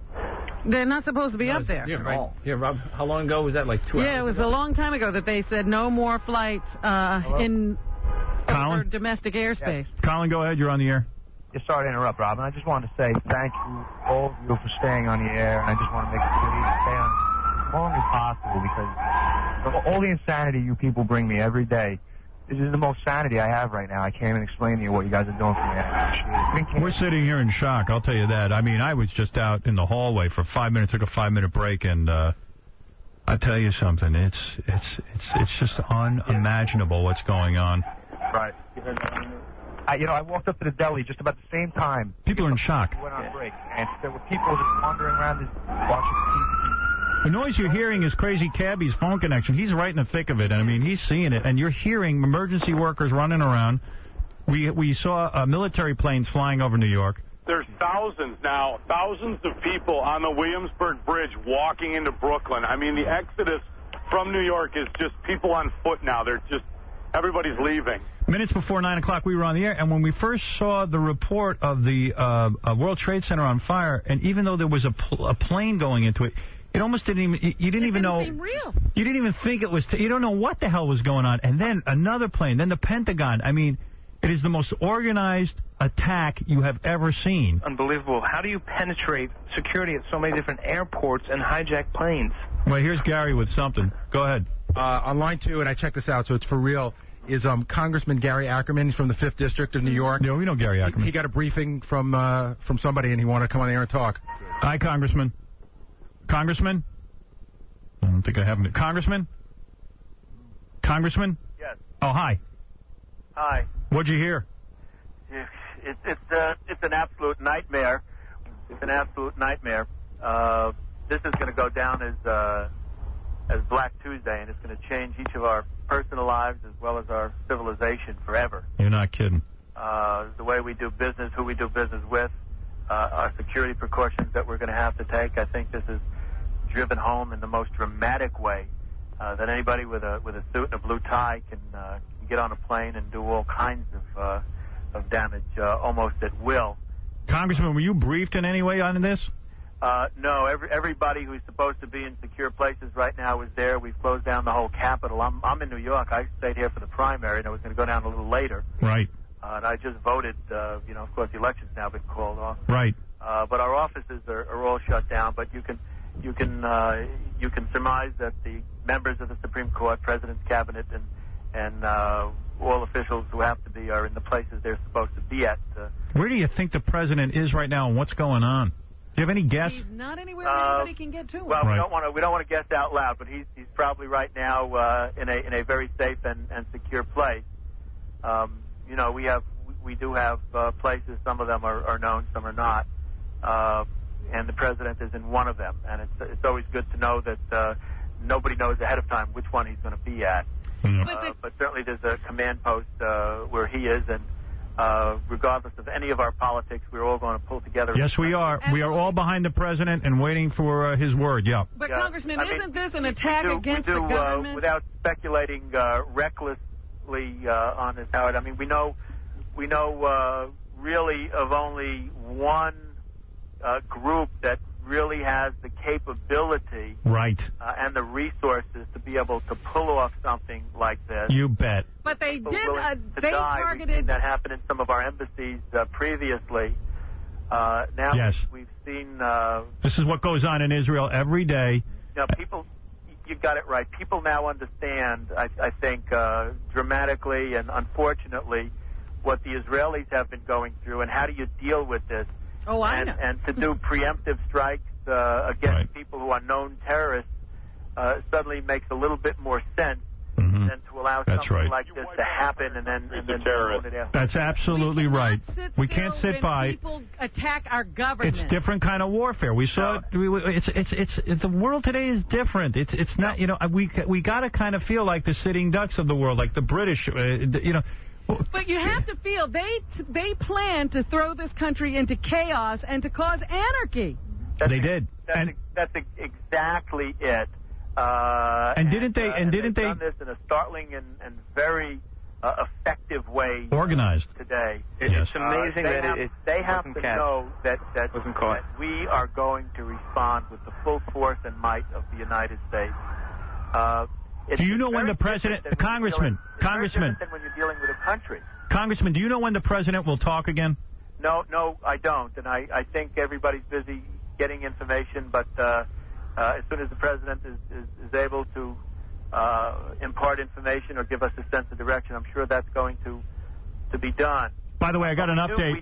They're not supposed to be up there. Yeah, right. Yeah, Rob, how long ago was that? Like 2 hours Yeah, it was ago? a long time ago that they said no more flights in over domestic airspace. Yes. Colin, go ahead. You're on the air. Sorry to interrupt, Robin. I just wanted to say thank you, all of you, for staying on the air, and I just want to make it clear to stay on as long as possible because all the insanity you people bring me every day, this is the most sanity I have right now. I can't even explain to you what you guys are doing for me. I appreciate it. We're sitting here in shock, I'll tell you that. I was just out in the hallway for 5 minutes, took a 5-minute break, and I tell you something, it's just unimaginable what's going on. Right. I walked up to the deli just about the same time. People are in shock. We went on break, and there were people just wandering around just watching TV. The noise you're hearing is Crazy Cabbie's phone connection. He's right in the thick of it. He's seeing it, and you're hearing emergency workers running around. We saw military planes flying over New York. There's thousands of people on the Williamsburg Bridge walking into Brooklyn. The exodus from New York is just people on foot now. Everybody's leaving. Minutes before 9 o'clock, we were on the air, and when we first saw the report of the World Trade Center on fire, and even though there was a plane going into it, it almost didn't even, you didn't even know. Seem real. You didn't even think it was, you don't know what the hell was going on. And then another plane, then the Pentagon. It is the most organized attack you have ever seen. Unbelievable. How do you penetrate security at so many different airports and hijack planes? Well, here's Gary with something. Go ahead. On line 2, and I checked this out, so it's for real, is Congressman Gary Ackerman. He's from the 5th District of New York. Yeah, we know Gary Ackerman. He got a briefing from somebody, and he wanted to come on the air and talk. Hi, Congressman. Congressman? I don't think I have him. Congressman? Congressman? Yes. Oh, hi. Hi. What'd you hear? It's an absolute nightmare. It's an absolute nightmare. This is going to go down as Black Tuesday, and it's going to change each of our personal lives as well as our civilization forever. You're not kidding. The way we do business, who we do business with, our security precautions that we're going to have to take. I think this is driven home in the most dramatic way that anybody with a suit and a blue tie can get on a plane and do all kinds of damage almost at will. Congressman, were you briefed in any way on this? No, everybody who's supposed to be in secure places right now is there. We've closed down the whole Capitol. I'm in New York. I stayed here for the primary, and I was going to go down a little later. Right. And I just voted. Of course, the election's now been called off. Right. But our offices are all shut down. But you can surmise that the members of the Supreme Court, President's cabinet, and all officials who have to be are in the places they're supposed to be at. Where do you think the president is right now, and what's going on? Do you have any guess? He's not anywhere anybody can get to him. Well, right. we don't want to guess out loud, but he's probably right now in a very safe and secure place. We do have places. Some of them are known, some are not, and the president is in one of them. And it's always good to know that nobody knows ahead of time which one he's going to be at. But certainly there's a command post where he is, and regardless of any of our politics, we're all going to pull together. Yes, we are. Absolutely. We are all behind the president and waiting for his word, yeah. But, Congressman, isn't this an attack against the government? Without speculating recklessly on this, Howard, I mean, we know really of only one group that really has the capability and the resources to be able to pull off something like this. You bet. But they People did. They targeted. That happened in some of our embassies previously. Now we've seen. This is what goes on in Israel every day. People. You got it right. People now understand, I think, dramatically and unfortunately, what the Israelis have been going through and how do you deal with this. Oh, I know. And to do preemptive strikes against people who are known terrorists suddenly makes a little bit more sense than to allow something like this to happen and then That's absolutely right. We can't sit by. People attack our government. It's different kind of warfare. We saw it. It's the world today is different. It's not. We got to kind of feel like the sitting ducks of the world, like the British. But you have to feel they plan to throw this country into chaos and to cause anarchy. They did. That's exactly it. Didn't they done this in a startling and very effective way organized today? It's amazing they have to know that we are going to respond with the full force and might of the United States. Do you know when the president, Congressman, when you're dealing with a country. Congressman, do you know when the president will talk again? No, I don't, and I think everybody's busy getting information, but as soon as the president is able to impart information or give us a sense of direction, I'm sure that's going to be done. By the way, I got an update.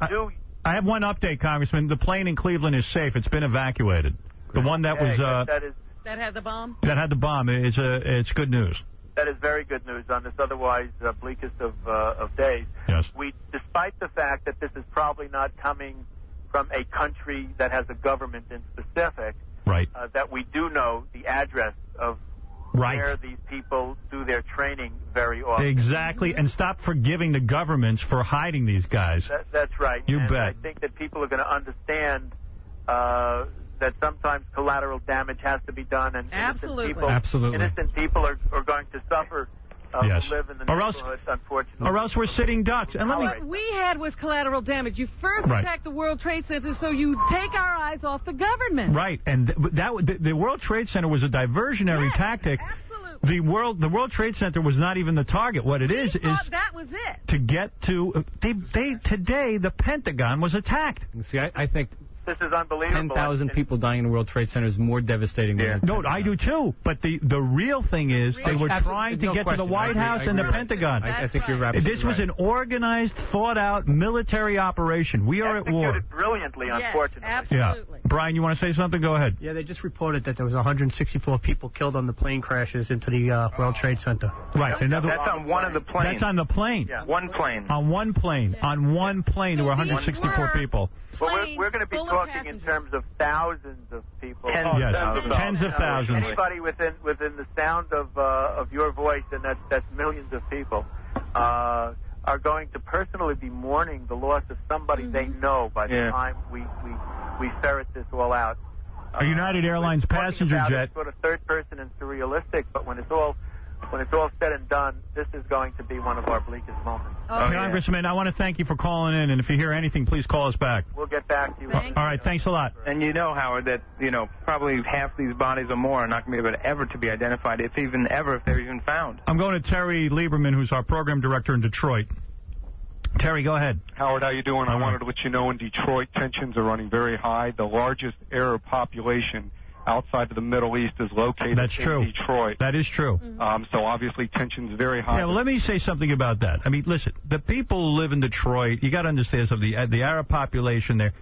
I have one update, Congressman. The plane in Cleveland is safe. It's been evacuated. The one that was... That had the bomb? That had the bomb. It's good news. That is very good news on this otherwise bleakest of days. Yes. Despite the fact that this is probably not coming from a country that has a government in specific, that we do know the address of where these people do their training very often. Exactly, and stop forgiving the governments for hiding these guys. That's right. You bet. I think that people are going to understand that sometimes collateral damage has to be done, and innocent people are going to suffer who live in the neighborhood, unfortunately. Or else we're sitting ducks. And what we had was collateral damage. You first attacked the World Trade Center, so you take our eyes off the government. Right, and the World Trade Center was a diversionary tactic. Absolutely. The World Trade Center was not even the target. What it is that was it. To get to today the Pentagon was attacked. See, I think this is unbelievable. 10,000 people dying in the World Trade Center is more devastating than the No, I do too. But the real thing is they were trying to get to the White House and the Pentagon. I think you're absolutely This was an organized, thought-out military operation. We are at war. Executed brilliantly, unfortunately. Absolutely. Yeah. Brian, you want to say something? Go ahead. Yeah, they just reported that there was 164 people killed on the plane crashes into the World Trade Center. Right. That's on one of the planes. That's on the plane. Yeah, one plane. On one plane. On one plane, there were 164 people. Well, we're going to be talking in terms of thousands of people. Tens of thousands. Anybody within the sound of your voice, and that's millions of people, are going to personally be mourning the loss of somebody they know by the time we ferret this all out. A United Airlines passenger jet. It's sort of third person and surrealistic, but when it's all said and done, this is going to be one of our bleakest moments. Congressman, I want to thank you for calling in, and if you hear anything, please call us back. We'll get back to you. All right, thanks a lot. And you know, Howard, that probably half these bodies or more are not going to be able to ever to be identified, if they're even found. I'm going to Terry Lieberman, who's our program director in Detroit. Terry, go ahead. Howard, how you doing? I wanted to let you know in Detroit, tensions are running very high. The largest Arab population outside of the Middle East is located in Detroit. That is true. So obviously tension's very high. Yeah, well, let me say something about that. I mean, listen, the people who live in Detroit, you got to understand something. The Arab population there,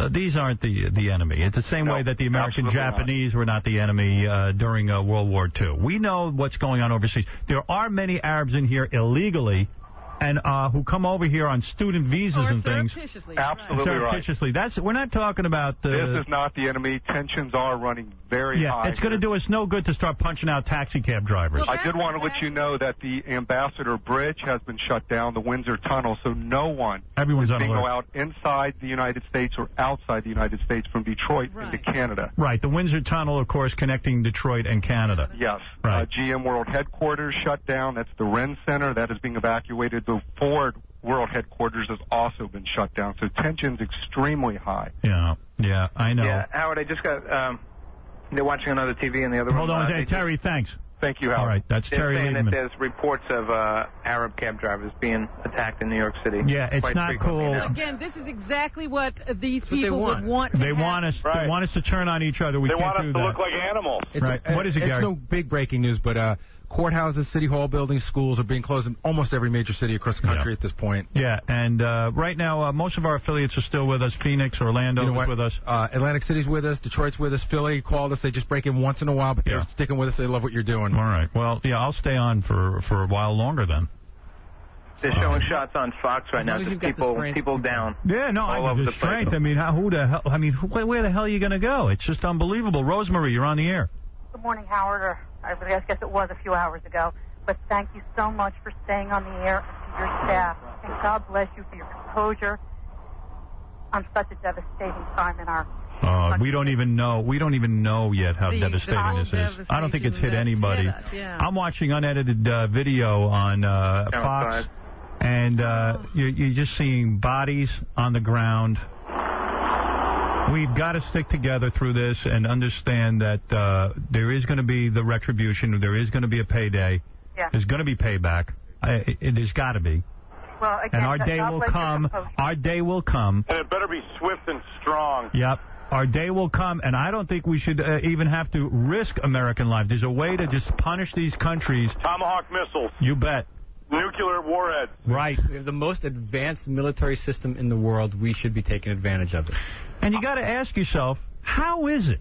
these aren't the enemy. It's the same way that the American Japanese were not the enemy during World War II. We know what's going on overseas. There are many Arabs in here illegally, and who come over here on student visas and things. Absolutely surreptitiously. right. We're not talking about the... This is not the enemy. Tensions are running very high. It's going to do us no good to start punching out taxi cab drivers. I did want to let you know that the Ambassador Bridge has been shut down, the Windsor Tunnel, so no one Everyone's can on go alert. out inside the United States or outside the United States from Detroit into Canada. Right, the Windsor Tunnel, of course, connecting Detroit and Canada. Yes. Right. GM World Headquarters shut down. That's the Wren Center. That is being evacuated. The Ford World Headquarters has also been shut down. So tension's extremely high. Yeah, I know. Yeah, Howard, I just got... they're watching another TV in the other room. Hold on, Terry, thanks. Thank you, Howard. All right, that's Terry saying Lieberman. that there's reports of Arab cab drivers being attacked in New York City. Yeah, it's quite not frequently cool. now. Again, this is exactly what these people would want to They want us to turn on each other. We They can't want us do to that. look like animals. Right. What is it, It's Gary? no big breaking news, but courthouses, city hall buildings, schools are being closed in almost every major city across the country at this point. Yeah, and right now, most of our affiliates are still with us. Phoenix, Orlando is with us. Atlantic City's with us. Detroit's with us. Philly called us. They just break in once in a while, but they're sticking with us. They love what you're doing. All right. Well, yeah, I'll stay on for a while longer then. They're showing shots on Fox right now. Just people down. Yeah, no, all over the strength. I mean, who the hell? I mean, where the hell are you going to go? It's just unbelievable. Rosemary, you're on the air. Good morning, Howard, or I guess it was a few hours ago. But thank you so much for staying on the air and to your staff. And God bless you for your composure on such a devastating time in our country. We don't even know yet how devastating this is. I don't think it's hit anybody. I'm watching unedited video on Fox, and you're just seeing bodies on the ground. We've got to stick together through this and understand that there is going to be the retribution. There is going to be a payday. Yeah. There's going to be payback. There's got to be. Well, again, And our day will come. Our day will come. And it better be swift and strong. Yep. Our day will come, and I don't think we should even have to risk American life. There's a way to just punish these countries. Tomahawk missiles. You bet. Nuclear warheads. Right. We have the most advanced military system in the world. We should be taking advantage of it. And you got to ask yourself, how is it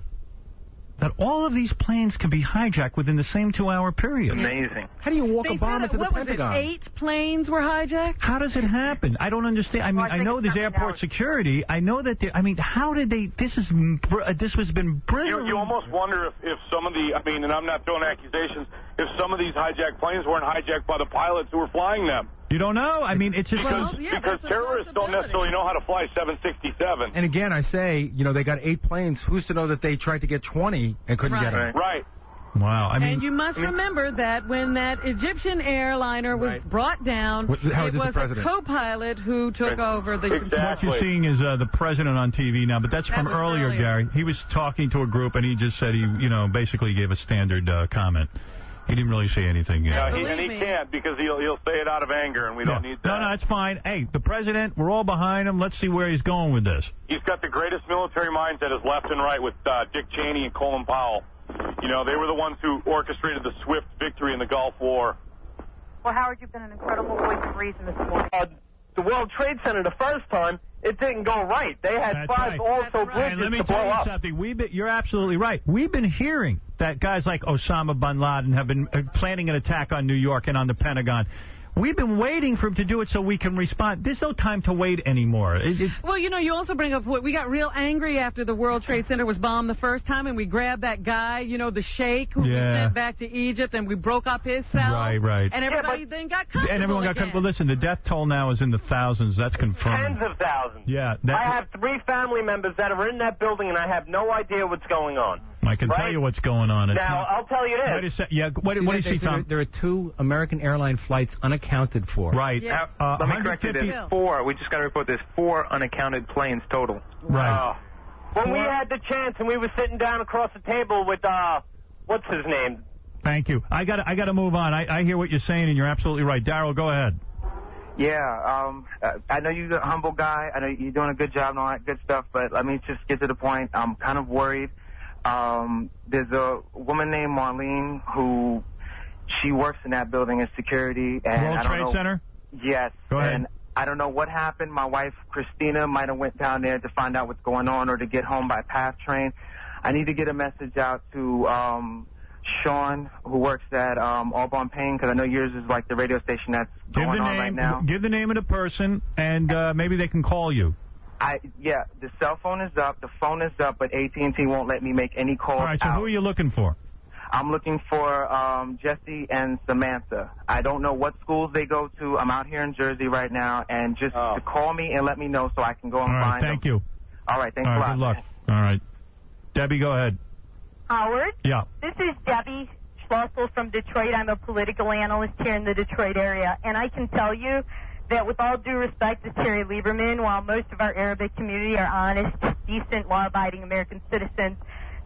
that all of these planes can be hijacked within the same 2-hour period? Amazing. How do you walk They a bomb said, into the what was Pentagon? it, 8 planes were hijacked? How does it happen? I don't understand. I mean, I know there's airport security. I know that. I mean, how did they? This has been brilliant. You almost wonder if some of the, I mean, and I'm not throwing accusations, if some of these hijacked planes weren't hijacked by the pilots who were flying them. You don't know. I mean, it's just because terrorists don't necessarily know how to fly 767. And again, I say, they got 8 planes. Who's to know that they tried to get 20 and couldn't get them? Right. Wow. I mean, and you must remember that when that Egyptian airliner was brought down, How is it this the was a president? co-pilot who took over the What you're seeing is the president on TV now, but that's from earlier, Gary. He was talking to a group, and he just said he, basically gave a standard comment. He didn't really say anything. And he can't because he'll say it out of anger, and we don't need that. No, that's fine. Hey, the president, we're all behind him. Let's see where he's going with this. He's got the greatest military minds that is left and right with Dick Cheney and Colin Powell. They were the ones who orchestrated the swift victory in the Gulf War. Well, Howard, you've been an incredible voice of reason this morning. The World Trade Center the first time, it didn't go right. They had five also bridges and let me to tell blow you up. something. You're absolutely right. We've been hearing that guys like Osama bin Laden have been planning an attack on New York and on the Pentagon. We've been waiting for him to do it so we can respond. There's no time to wait anymore. Well, you know, you also bring up we got real angry after the World Trade Center was bombed the first time, and we grabbed that guy, you know, the sheikh who we sent back to Egypt, and we broke up his cell. Right. And everybody then got comfortable And everyone got again. comfortable. Listen, the death toll now is in the thousands. That's confirmed. Tens of thousands. Yeah. I have 3 family members that are in that building, and I have no idea what's going on. I can tell you what's going on. It's Now, I'll tell you this. Wait a second. What do you see, Tom? There are 2 American airline flights unaccounted for. Right. Let me correct you. There's 4. We just got to report there's 4 unaccounted planes total. Right. When we had the chance and we were sitting down across the table with, what's his name? Thank you. I got to move on. I hear what you're saying, and you're absolutely right. Daryl, go ahead. Yeah, I know you're a humble guy. I know you're doing a good job and all that good stuff, but let me just get to the point. I'm kind of worried. There's a woman named Marlene who she works in that building as security. And World Trade Center? Yes. Go ahead. And I don't know what happened. My wife, Christina, might have went down there to find out what's going on or to get home by PATH train. I need to get a message out to Sean, who works at Audubon Payne, because I know yours is like the radio station that's going on right now. Give the name of the person, and maybe they can call you. Yeah, the cell phone is up, the phone is up, but AT&T won't let me make any calls. All right, so who are you looking for? I'm looking for Jesse and Samantha. I don't know what schools they go to. I'm out here in Jersey right now, and just to call me and let me know so I can go and find them. Thank you. All right, thanks a lot. Good luck. All right. Debbie, go ahead. Howard? Yeah. This is Debbie Schlossel from Detroit. I'm a political analyst here in the Detroit area, and I can tell you that with all due respect to Terry Lieberman, while most of our Arabic community are honest, decent, law-abiding American citizens,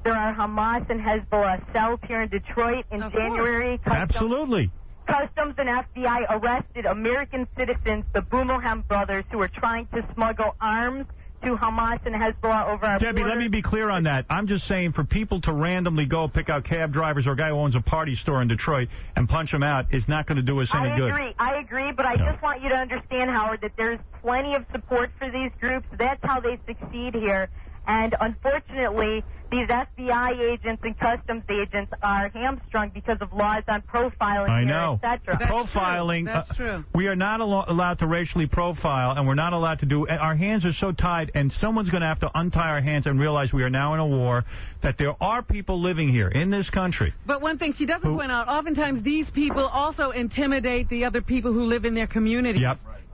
there are Hamas and Hezbollah cells here in Detroit in January. Absolutely. Customs and FBI arrested American citizens, the Boumohem brothers, who were trying to smuggle arms to Hamas and Hezbollah over our Debbie, border. let me be clear on that. I'm just saying for people to randomly go pick out cab drivers or a guy who owns a party store in Detroit and punch them out is not going to do us any good. I agree, but I just want you to understand, Howard, that there's plenty of support for these groups. That's how they succeed here. And unfortunately, these FBI agents and customs agents are hamstrung because of laws on profiling, I know. etc. Profiling. That's true. We are not allowed to racially profile, and we're not allowed to do. Our hands are so tied, and someone's going to have to untie our hands and realize we are now in a war. That there are people living here in this country. But one thing she doesn't point out, oftentimes these people also intimidate the other people who live in their community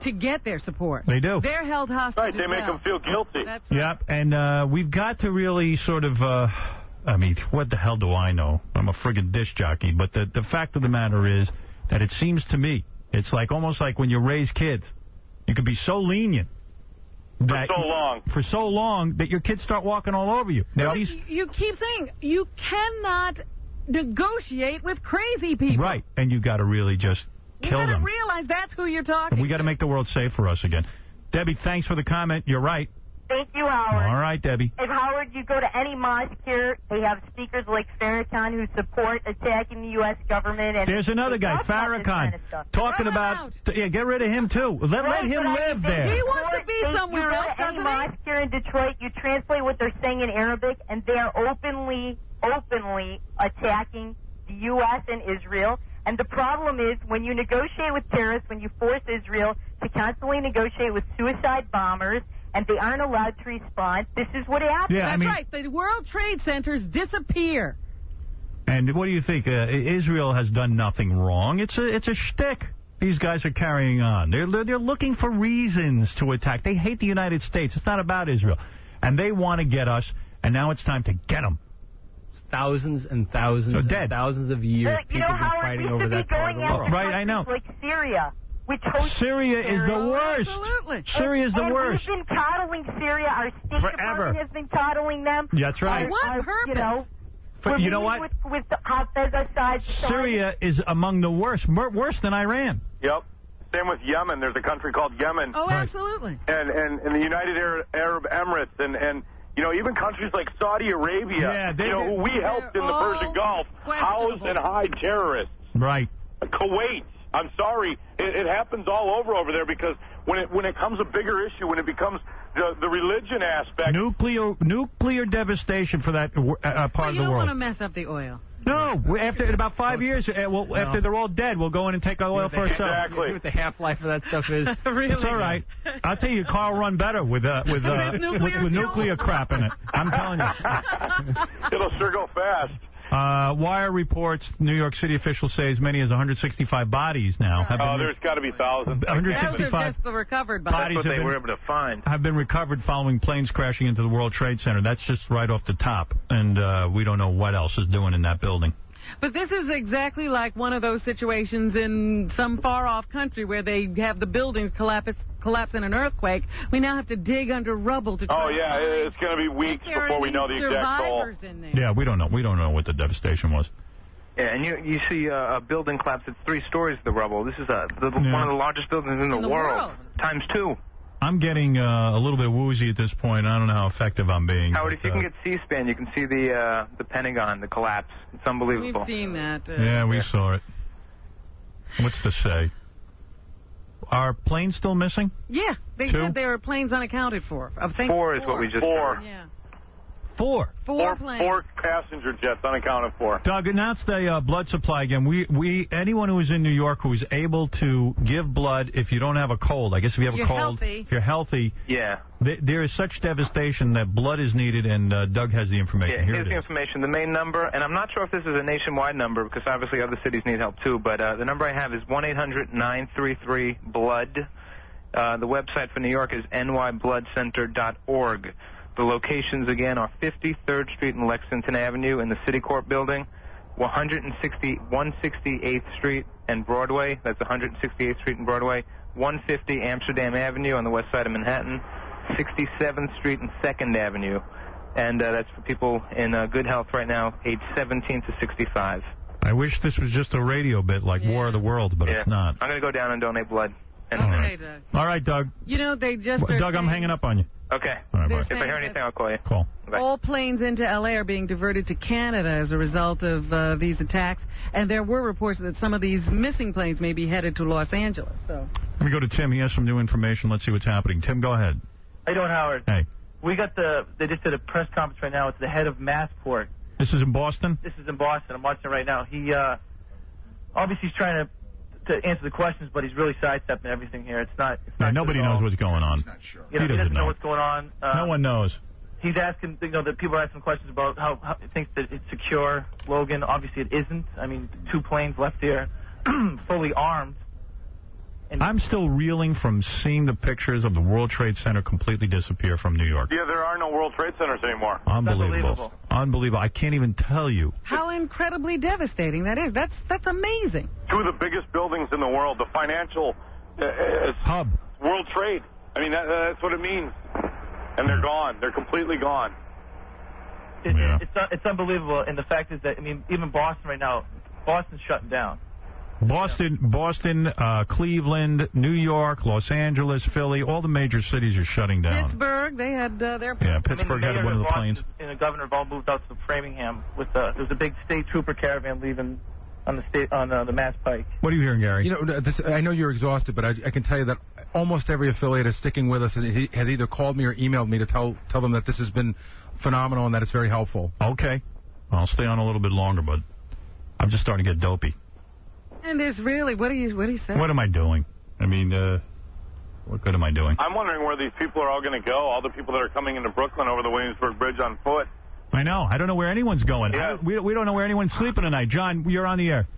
to get their support. They do. They're held hostage. Right, they make them feel guilty. That's Yep, and we've got to really sort of, I mean, what the hell do I know? I'm a friggin' disc jockey, but the fact of the matter is that it seems to me, it's like almost like when you raise kids, you can be so lenient. For so long that your kids start walking all over you. Now, you keep saying you cannot negotiate with crazy people. Right, and you got to really just kill them. You got to realize that's who you're talking And we got to make the world safe for us again. Debbie, thanks for the comment. You're right. Thank you, Howard. All right, Debbie. If, Howard, you go to any mosque here, they have speakers like Farrakhan who support attacking the U.S. government. And there's another guy, Farrakhan, talking about... Yeah, get rid of him, too. Let him live there. He wants to be somewhere else, doesn't he? You go to any mosque here in Detroit, you translate what they're saying in Arabic, and they are openly attacking the U.S. and Israel. And the problem is, when you negotiate with terrorists, when you force Israel to constantly negotiate with suicide bombers, and they aren't allowed to respond, this is what happens. Yeah, That's right. The World Trade Centers disappear. And what do you think? Israel has done nothing wrong. It's a shtick. These guys are carrying on. They're looking for reasons to attack. They hate the United States. It's not about Israel. And they want to get us, and now it's time to get them. Thousands and thousands and thousands of years people have been fighting over that part of the world. Right, I know. Like Syria. Syria is the worst. Absolutely. Syria is the worst. We've been coddling Syria. Our State Department has been coddling them. That's right. What purpose? You know what? With Hafez Assad. Syria is among the worst. Worse than Iran. Yep. Same with Yemen. There's a country called Yemen. Oh, absolutely. And the United Arab Emirates and you know, even countries like Saudi Arabia, who we helped in the Persian Gulf, house and hide terrorists. Right. Kuwait. I'm sorry. It happens all over there because when it comes a bigger issue, when it becomes the religion aspect. Nuclear devastation for that part of the world. You don't want to mess up the oil. No, in about 5 years, after they're all dead, we'll go in and take our oil for ourselves. Exactly. What the half-life of that stuff is. Really? It's all right. I'll tell you, car will run better with nuclear crap in it. I'm telling you. It'll sure go fast. Wire reports New York City officials say as many as 165 bodies now. There's got to be thousands. 165 Those are just the recovered bodies. That's what they were able to find. Have been recovered following planes crashing into the World Trade Center. That's just right off the top. And we don't know what else is doing in that building. But this is exactly like one of those situations in some far-off country where they have the buildings collapse in an earthquake. We now have to dig under rubble to try it's going to be weeks before we know the exact toll. Yeah, we don't know. We don't know what the devastation was. Yeah, and you see a building collapse. It's 3 stories of the rubble. This is one of the largest buildings in the world. Times 2. I'm getting a little bit woozy at this point. I don't know how effective I'm being. Howard, if you can get C-SPAN, you can see the Pentagon, the collapse. It's unbelievable. We've seen that. Yeah, we saw it. What's to say? Are planes still missing? Yeah, they said there were planes unaccounted for. I think 4 is what we just heard. Yeah. 4 planes. 4 passenger jets unaccounted for. Doug, announce the blood supply again. Anyone who is in New York who is able to give blood if you don't have a cold. I guess if you have a cold, if you're healthy. Yeah. There is such devastation that blood is needed, and Doug has the information. Yeah, Here here's it the is. information. The main number, and I'm not sure if this is a nationwide number because obviously other cities need help too, but the number I have is 1-800-933-BLOOD. The website for New York is nybloodcenter.org. The locations, again, are 53rd Street and Lexington Avenue in the City Court Building, 168th Street and Broadway, that's 168th Street and Broadway, 150 Amsterdam Avenue on the west side of Manhattan, 67th Street and 2nd Avenue, and that's for people in good health right now, age 17 to 65. I wish this was just a radio bit like War of the Worlds, but it's not. I'm going to go down and donate blood. Okay, Doug. All right, Doug. You know, they just Doug, I'm hanging up on you. Okay. All right, if I hear anything, I'll call you. Cool. Bye. All planes into L.A. are being diverted to Canada as a result of these attacks, and there were reports that some of these missing planes may be headed to Los Angeles. So Let me go to Tim. He has some new information. Let's see what's happening. Tim, go ahead. How you doing, Howard? Hey. We got they just did a press conference right now with the head of Massport. This is in Boston? This is in Boston. I'm watching it right now. He, obviously he's trying to answer the questions, but he's really sidestepping everything here. It's not nobody knows what's going on. He's not sure. He doesn't know what's going on. No one knows. He's asking, that people are asking questions about how he thinks that it's secure. Logan, obviously it isn't. I mean, 2 planes left here, fully armed. I'm still reeling from seeing the pictures of the World Trade Center completely disappear from New York. Yeah, there are no World Trade Centers anymore. Unbelievable. Unbelievable. I can't even tell you. how incredibly devastating that is. That's amazing. 2 of the biggest buildings in the world, the financial hub, World Trade. I mean, that's what it means. And they're gone. They're completely gone. It's unbelievable. And the fact is that, I mean, even Boston right now, Boston's shutting down. Boston, Cleveland, New York, Los Angeles, Philly, all the major cities are shutting down. Pittsburgh, they had their... Yeah, Pittsburgh had one of the planes. And the governor have all moved out to Framingham. There was a big state trooper caravan leaving on the Mass Pike. What are you hearing, Gary? I know you're exhausted, but I can tell you that almost every affiliate is sticking with us, and he has either called me or emailed me to tell them that this has been phenomenal and that it's very helpful. Okay. I'll stay on a little bit longer, but I'm just starting to get dopey. And there's really, what do you say? What am I doing? I mean, what good am I doing? I'm wondering where these people are all going to go, all the people that are coming into Brooklyn over the Williamsburg Bridge on foot. I know. I don't know where anyone's going. Yeah. We don't know where anyone's sleeping tonight. John, you're on the air.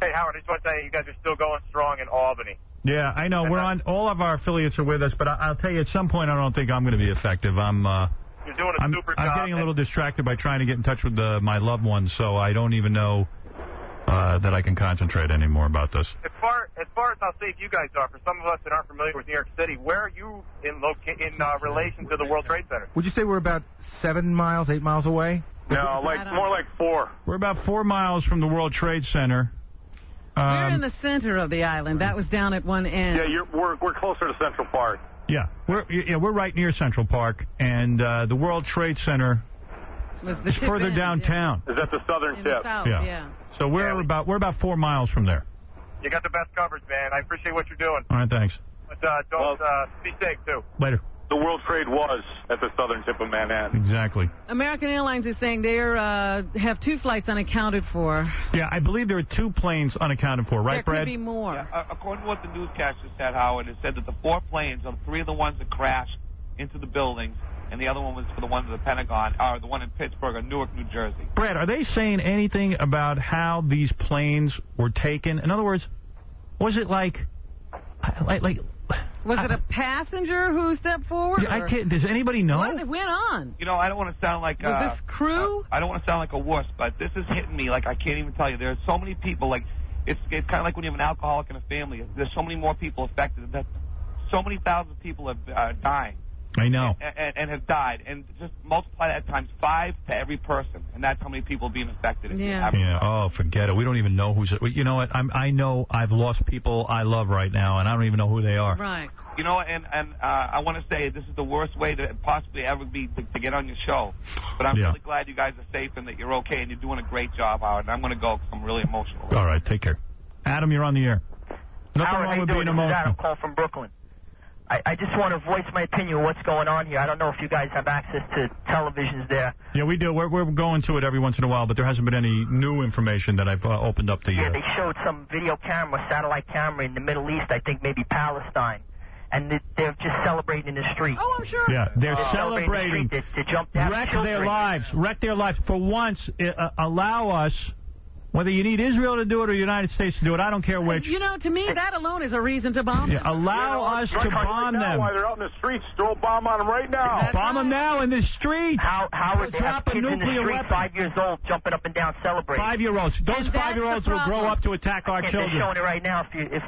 Hey, Howard, I just want to say you guys are still going strong in Albany. Yeah, I know. We're on. All of our affiliates are with us, but I'll tell you, at some point, I don't think I'm going to be effective. You're doing a super job. I'm getting a little distracted by trying to get in touch with my loved ones, so I don't even know that I can concentrate anymore about this. As far as how safe you guys are, for some of us that aren't familiar with New York City, where are you in relation to the World Trade Center? Would you say we're about 7 miles, 8 miles away? No, more like 4. We're about 4 miles from the World Trade Center. We're in the center of the island. That was down at one end. Yeah, we're closer to Central Park. Yeah, we're right near Central Park, and the World Trade Center is further downtown. Is that the southern tip? South, yeah. So we're about 4 miles from there. You got the best coverage, man. I appreciate what you're doing. All right, thanks. But be safe, too. Later. The World Trade was at the southern tip of Manhattan. Exactly. American Airlines is saying they have 2 flights unaccounted for. Yeah, I believe there are 2 planes unaccounted for, right, Brad? There could be more. Yeah, according to what the newscaster said, Howard, it said that the 4 planes, 3 of the ones that crashed into the buildings, and the other one was for the ones at the Pentagon, or the one in Pittsburgh or Newark, New Jersey. Brad, are they saying anything about how these planes were taken? In other words, was it like was it a passenger who stepped forward? Yeah, I can't. Does anybody know? What went on? You know, I don't want to sound like was this crew? I don't want to sound like a wuss, but this is hitting me like I can't even tell you. There's so many people. Like it's kind of like when you have an alcoholic in a family. There's so many more people affected. That so many thousands of people have dying. I know. And have died. And just multiply that times 5 to every person. And that's how many people are being affected. Yeah. Oh, forget it. We don't even know who's... You know what? I know I've lost people I love right now, and I don't even know who they are. Right. You know, and I want to say this is the worst way to possibly ever be to get on your show. But I'm really glad you guys are safe and that you're okay, and you're doing a great job, Howard. And I'm going to go because I'm really emotional. All right. Take care. Adam, you're on the air. Nothing Howard, wrong with being emotional. Adam calling from Brooklyn. I just want to voice my opinion of what's going on here. I don't know if you guys have access to televisions there. Yeah, we do. We're going to it every once in a while, but there hasn't been any new information that I've opened up to you. Yeah, they showed some video camera, satellite camera in the Middle East, I think maybe Palestine. And they're just celebrating in the street. Oh, I'm sure. Yeah, they're celebrating. They jumped out. Wreck their lives. Wreck their lives. For once, allow us... Whether you need Israel to do it or the United States to do it, I don't care which. You know, to me, that alone is a reason to bomb them. Allow us to bomb them. While they're out in the streets, throw a bomb on them right now. Bomb them now in the street. Howard, they have kids in the street, 5 years old, jumping up and down, celebrating. 5-year-olds. Those 5-year-olds will grow up to attack our children. They're showing it right now.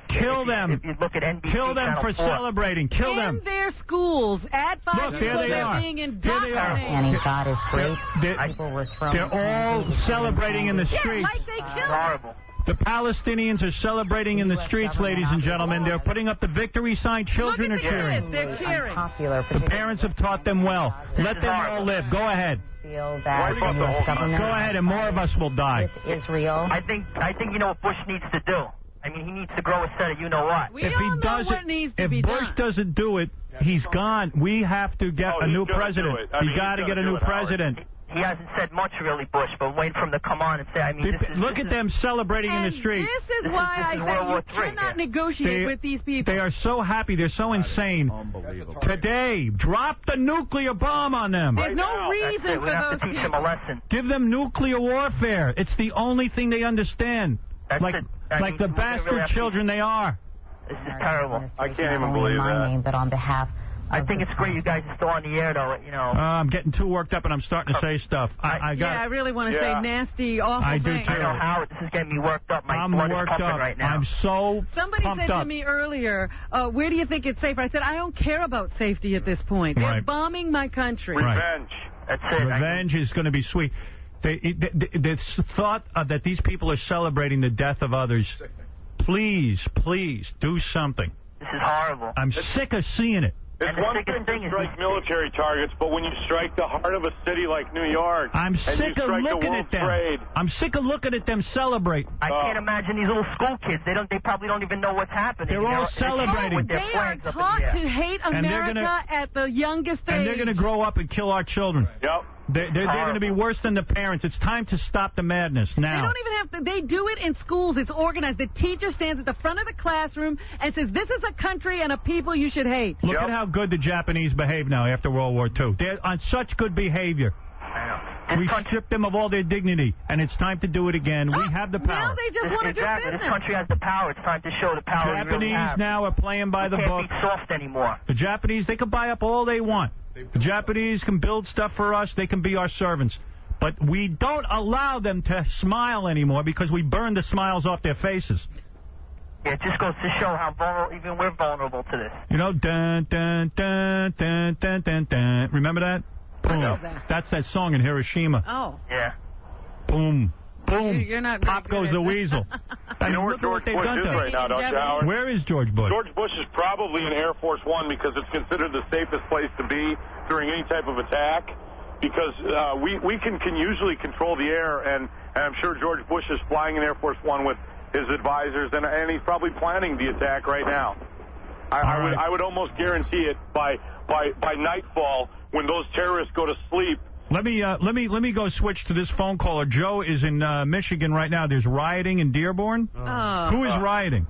Kill them. If you look at NBC Kill them for celebrating. Kill them. In their schools, at 5 Look, there they are. being indoctrinated. And God is great. People were thrown. They're all celebrating in the streets. Yeah, like they killed horrible. The Palestinians are celebrating in the streets, ladies and gentlemen. They're putting up the victory sign. Children are cheering. They're cheering. The parents have taught them well. Let them all live. Go ahead. Feel that the U.S. government... Go ahead, and more of us will die. With Israel. I think you know what Bush needs to do. I mean, he needs to grow a set of you-know-what. We all know what needs to be done. If Bush doesn't do it, he's gone. We have to get a new president. You got to get a new president. He hasn't said much, really, Bush, but waiting for him to come on and say, I mean, look at them celebrating in the street. This is why I say you cannot negotiate with these people. They are so happy. They're so insane. Unbelievable. Today, drop the nuclear bomb on them. There's no reason for those people. Teach them a lesson. Give them nuclear warfare. It's the only thing they understand. Like the bastard children they are. This is terrible. I can't even believe that. Name, but on behalf... I think it's great you guys are still on the air, though. You know. I'm getting too worked up, and I'm starting to say stuff. I really want to say nasty, awful things. I know, Howard. This is getting me worked up. I'm worked up right now. I'm so Somebody said to me earlier, where do you think it's safer? I said, I don't care about safety at this point. They're bombing my country. Revenge. That's it. Revenge is going to be sweet. The thought that these people are celebrating the death of others, please do something. This is horrible. I'm sick of seeing it. It's one thing to strike military targets, but when you strike the heart of a city like New York, I'm sick of looking at them. I'm sick of looking at them celebrate. I can't imagine these little school kids. They probably don't even know what's happening. They're all celebrating. With their they flags are taught up in the to hate America at the youngest age. And they're going to grow up and kill our children. Yep. They're going to be worse than the parents. It's time to stop the madness now. They don't even have to. They do it in schools. It's organized. The teacher stands at the front of the classroom and says, this is a country and a people you should hate. Look at how good the Japanese behave now after World War II. They're on such good behavior. We stripped them of all their dignity, and it's time to do it again. We have the power. Now they just want to do business. This country has the power. It's time to show the power. Japanese now are playing by the book. Can't be soft anymore. The Japanese, they can buy up all they want. The Japanese can build stuff for us. They can be our servants. But we don't allow them to smile anymore because we burn the smiles off their faces. Yeah, it just goes to show how vulnerable, even we're vulnerable to this. You know, dun, dun, dun, dun, dun, dun, dun. Remember that? Boom. That's that song in Hiroshima. Oh. Yeah. Boom. Boom. You're not Pop goes the weasel. You know where George Bush is right now, don't you, Howard? Where is George Bush? George Bush is probably in Air Force One because it's considered the safest place to be during any type of attack. Because we can usually control the air, and I'm sure George Bush is flying in Air Force One with his advisors, and he's probably planning the attack right now. I would almost guarantee it by nightfall when those terrorists go to sleep. Let me go switch to this phone caller. Joe is in Michigan right now. There's rioting in Dearborn. Who is rioting?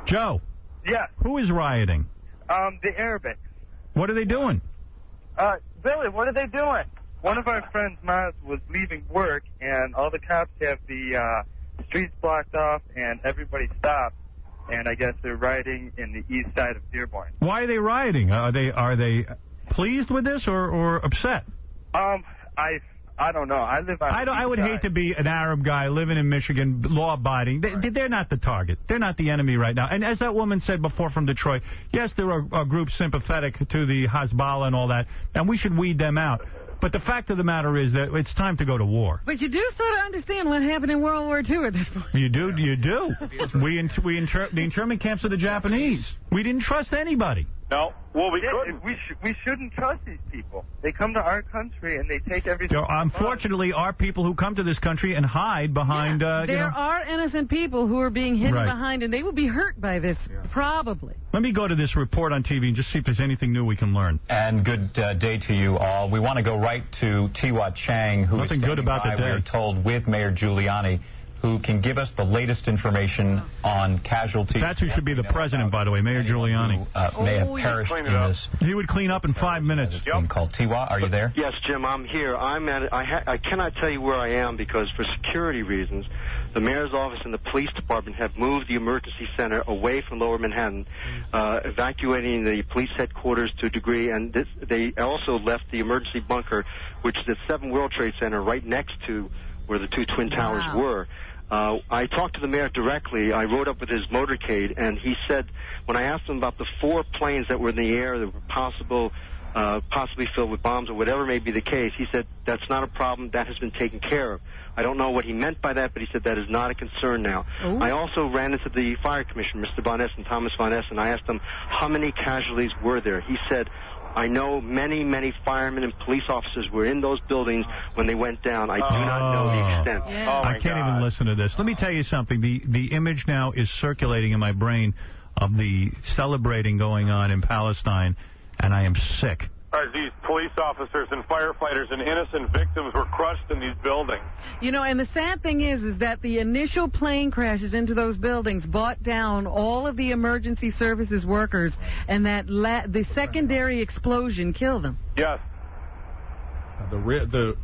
Joe. Yeah. Who is rioting? The Arabics. What are they doing? Billy, what are they doing? One of our friends, Maz, was leaving work, and all the cops have the streets blocked off, and everybody stopped. And I guess they're rioting in the east side of Dearborn. Why are they rioting? Are they pleased with this or upset? I don't know. I live on I would hate to be an Arab guy living in Michigan, law-abiding. They're not the target. They're not the enemy right now. And as that woman said before from Detroit, yes, there are groups sympathetic to the Hezbollah and all that, and we should weed them out. But the fact of the matter is that it's time to go to war. But you do sort of understand what happened in World War II at this point. You do? You do. The internment camps of the Japanese. We didn't trust anybody. No. Well, we shouldn't trust these people. They come to our country and they take everything. There, unfortunately, are people who come to this country and hide behind. There are innocent people who are being hidden behind, and they will be hurt by this, probably. Let me go to this report on TV and just see if there's anything new we can learn. And good day to you all. We want to go right to Tiwa Chang, who Nothing is good about by, the day. we're told, with Mayor Giuliani, who can give us the latest information on casualties. That's who should be the president, by the way, Mayor Giuliani. Who may have perished in this. He would clean up in 5 minutes. Team called Tiwa, are you there? Yes, Jim, I'm here. I cannot tell you where I am because for security reasons, the mayor's office and the police department have moved the emergency center away from Lower Manhattan, evacuating the police headquarters to a degree, and they also left the emergency bunker, which is at 7 World Trade Center, right next to where the 2 Twin Towers were. I talked to the mayor directly. I rode up with his motorcade, and he said, when I asked him about the 4 planes that were in the air that were possibly filled with bombs or whatever may be the case, he said, that's not a problem. That has been taken care of. I don't know what he meant by that, but he said that is not a concern now. Ooh. I also ran into the fire commissioner, Mr. Von Essen, Thomas Von Essen, and I asked him how many casualties were there. He said, I know many firemen and police officers were in those buildings when they went down. I do not know the extent. Yeah. I can't even listen to this. Let me tell you something. The image now is circulating in my brain of the celebrating going on in Palestine, and I am sick. These police officers and firefighters and innocent victims were crushed in these buildings. You know, and the sad thing is that the initial plane crashes into those buildings brought down all of the emergency services workers, and that the secondary explosion killed them. Yes.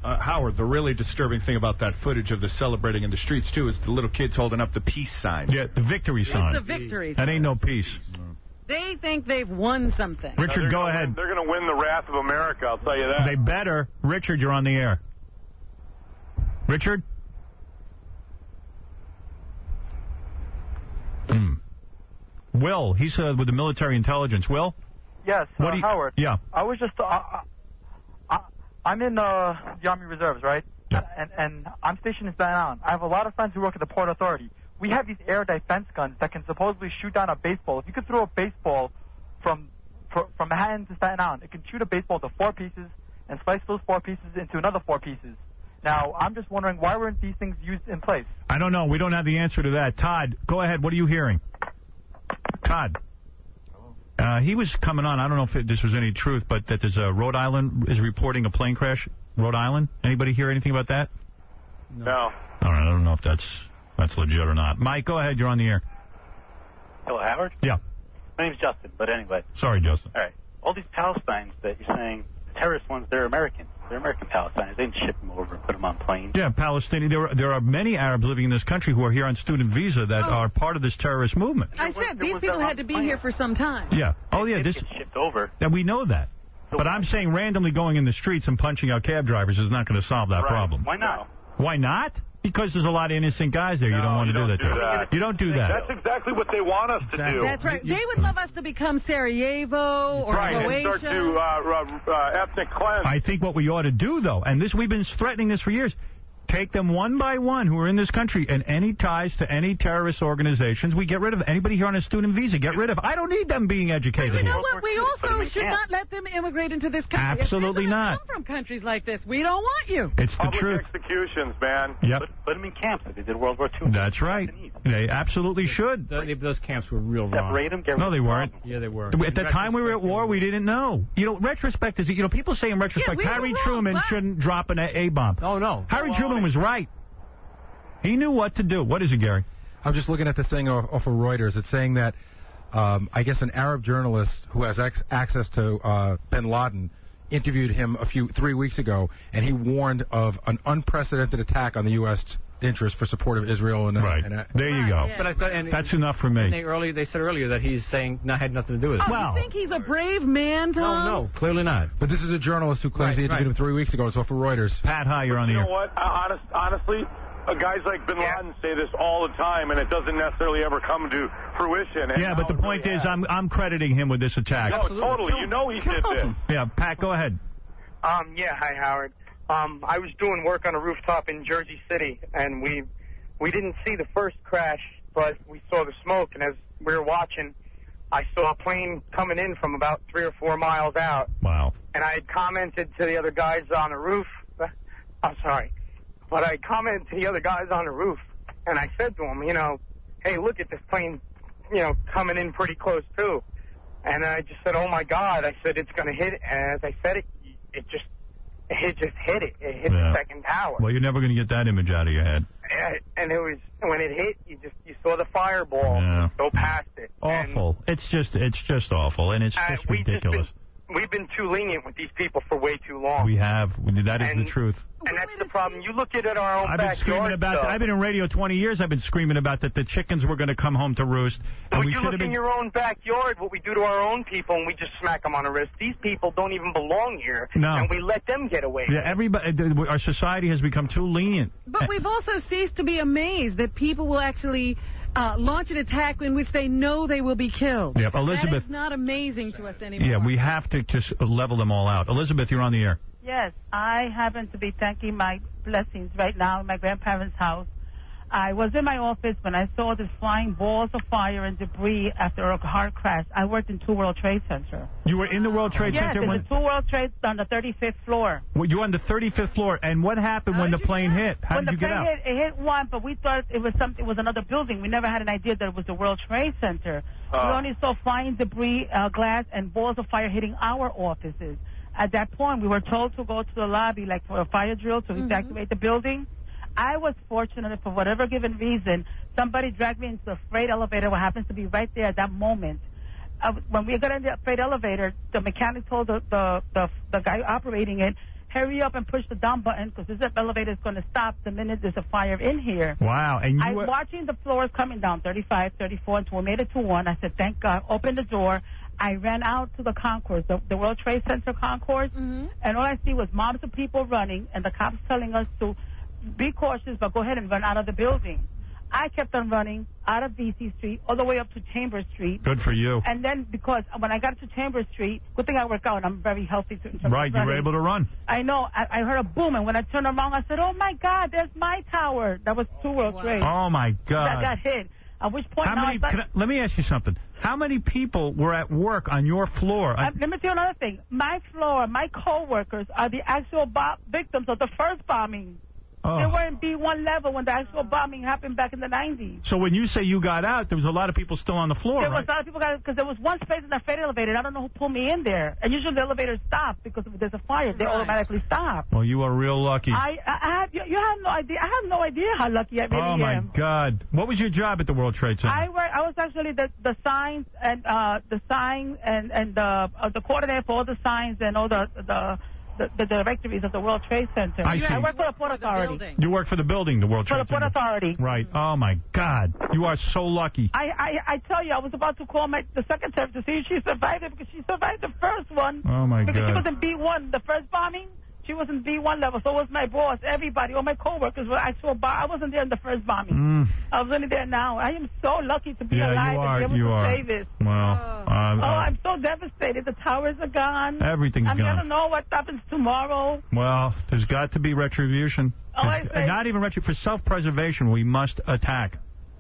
Howard, the really disturbing thing about that footage of the celebrating in the streets, too, is the little kids holding up the peace sign. Yeah, the victory sign. It's a victory sign. That ain't no peace. They think they've won something. Richard, go ahead. They're going to win the wrath of America, I'll tell you that. They better. Richard, you're on the air. Richard? Will, he's with the military intelligence. Will? Yes, Howard. Yeah. I was just... I'm in the Army Reserves, right? Yeah. And I'm stationed in Staten Island. I have a lot of friends who work at the Port Authority. We have these air defense guns that can supposedly shoot down a baseball. If you could throw a baseball from Manhattan to Staten Island, it can shoot a baseball to 4 pieces and slice those 4 pieces into another 4 pieces. Now, I'm just wondering, why weren't these things used in place? I don't know. We don't have the answer to that. Todd, go ahead. What are you hearing? Todd. He was coming on. I don't know if this was any truth, but that there's Rhode Island is reporting a plane crash. Rhode Island? Anybody hear anything about that? No. All right. I don't know if that's legit or not. Mike, go ahead. You're on the air. Hello, Howard? Yeah. My name's Justin, but anyway. Sorry, Justin. All right. All these Palestinians that you're saying, the terrorist ones, they're Americans. They're American Palestinians. They didn't ship them over and put them on planes. Yeah, Palestinian. There are many Arabs living in this country who are here on student visa that are part of this terrorist movement. I said these people had to be here for some time. Yeah. Oh, yeah. This shipped over. And we know that. But I'm saying randomly going in the streets and punching out cab drivers is not going to solve that problem. Why not? Why not? Because there's a lot of innocent guys there. You don't want to do that to them. You don't do that. That's exactly what they want us to do. That's right. They would love us to become Sarajevo or Croatia. And start to ethnic cleanse. I think what we ought to do, though, and we've been threatening this for years, Take them one by one who are in this country and any ties to any terrorist organizations, we get rid of. Anybody here on a student visa, get rid of. I don't need them being educated. You know what? We also should not let them immigrate into this country. Absolutely not. Come from countries like this. We don't want you. It's the truth. Public executions, man. Yep. Put them in camps like they did World War II. That's right. They absolutely should. Those camps were real wrong. Separate them, get rid No, they weren't. Yeah, they were. At the time we were at war, we didn't know. You know, retrospect is, you know, people say in retrospect, Harry Truman shouldn't drop an A-bomb. Oh, no. Harry Truman was right. He knew what to do. What is it, Gary? I'm just looking at this thing off of Reuters. It's saying that, I guess, an Arab journalist who has access to bin Laden interviewed him 3 weeks ago, and he warned of an unprecedented attack on the U.S. interest for support of Israel. And there you go. Yeah. But I thought, that's enough for me. They said earlier that he's saying had nothing to do with it. Oh, you think he's a brave man, Tom? No, clearly not. But this is a journalist who claims he interviewed him 3 weeks ago. It's off of Reuters. Pat, hi, you're on the air. You know what? Honestly, guys like Bin Laden say this all the time, and it doesn't necessarily ever come to fruition. And But the point is, I'm crediting him with this attack. No, totally. You know he did this. Yeah, Pat, go ahead. Yeah, hi, Howard. I was doing work on a rooftop in Jersey City, and we didn't see the first crash, but we saw the smoke, and as we were watching, I saw a plane coming in from about 3 or 4 miles out. Wow. And I had commented to the other guys on the roof. I'm sorry. But I commented to the other guys on the roof, and I said to them, you know, hey, look at this plane, you know, coming in pretty close, too. And I just said, oh, my God. I said, it's going to hit it. And as I said it, it just hit it. It hit the second tower. Well, you're never going to get that image out of your head. And it was, when it hit, you saw the fireball go past it. Awful. It's just awful, and it's just ridiculous. We've been too lenient with these people for way too long. We have. That is the truth. And that's the problem. You look at it our own backyard. I've been in radio 20 years. I've been screaming about that the chickens were going to come home to roost. Well, you look in your own backyard, what we do to our own people, and we just smack them on the wrist. These people don't even belong here, and we let them get away. Yeah, everybody. Our society has become too lenient. But we've also ceased to be amazed that people will actually launch an attack in which they know they will be killed. Yeah, Elizabeth. That is not amazing to us anymore. Yeah, we have to just level them all out. Elizabeth, you're on the air. Yes, I happen to be thanking my blessings right now in my grandparents' house. I was in my office when I saw the flying balls of fire and debris after a car crash. I worked in 2 World Trade Center. You were in the World Trade Center? Yes, in the 2 World Trade on the 35th floor. Well, you were on the 35th floor, and what happened when the plane hit? How did you get out? When the plane hit, it hit one, but we thought it was another building. We never had an idea that it was the World Trade Center. We only saw flying debris, glass, and balls of fire hitting our offices. At that point, we were told to go to the lobby, like for a fire drill, to evacuate the building. I was fortunate, for whatever given reason, somebody dragged me into the freight elevator, what happens to be right there at that moment. When we got in the freight elevator, the mechanic told the guy operating it, hurry up and push the down button, because this elevator is going to stop the minute there's a fire in here. Wow. And I was watching the floors coming down, 35, 34, until we made it to 1. I said, thank God. Opened the door. I ran out to the concourse, the World Trade Center concourse, and all I see was mobs of people running, and the cops telling us to be cautious, but go ahead and run out of the building. I kept on running out of VC Street all the way up to Chambers Street. Good for you. And then, because when I got to Chambers Street, good thing I work out, I'm very healthy. Right, you were able to run. I know. I heard a boom, and when I turned around, I said, oh, my God, there's my tower. That was 2 World Trade. Oh, my God. That got hit. At which point let me ask you something. How many people were at work on your floor? Let me tell you another thing. My floor, my co-workers are the actual victims of the first bombing. Oh. They were in B1 level when the actual bombing happened back in the 90s. So when you say you got out, there was a lot of people still on the floor, There was a lot of people because there was one space in the freight elevator. I don't know who pulled me in there. And usually the elevators stop because if there's a fire. They automatically stop. Well, you are real lucky. You have no idea. I have no idea how lucky I really am. Oh, my God. What was your job at the World Trade Center? I was actually the signs and the coordinator for all the signs and all the directories of the World Trade Center. I work for the Port Authority. You work for the building, the World Trade Center? For the Port Authority. Right. Oh, my God. You are so lucky. I tell you, I was about to call the secretary to see if she survived it because she survived the first one. Oh, my because God. Because she was in B1, the first bombing. She was in B1 level. So was my boss, everybody, all my coworkers. I wasn't there in the first bombing. I was only there now. I am so lucky to be alive and be able to say this. Well, I'm so devastated. The towers are gone. Everything's gone. I don't know what happens tomorrow. Well, there's got to be retribution. Not even retribution. For self-preservation, we must attack.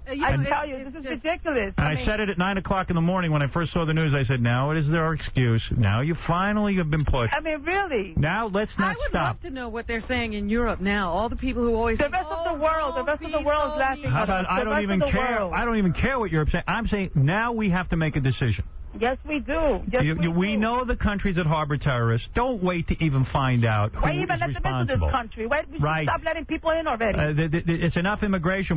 I tell you, this is ridiculous. And I said it at 9 o'clock in the morning when I first saw the news. I said, now it is their excuse. Now you finally have been pushed. I mean, really. Now let's not stop. I would love to know what they're saying in Europe now. All the people who always the rest of the world is laughing at us. I don't even care. I don't even care what Europe's saying. I'm saying now we have to make a decision. Yes, we do. Yes, we know the countries that harbor terrorists. Don't wait to even find out who is responsible. Why even let them into this country? We should stop letting people in already. It's enough immigration.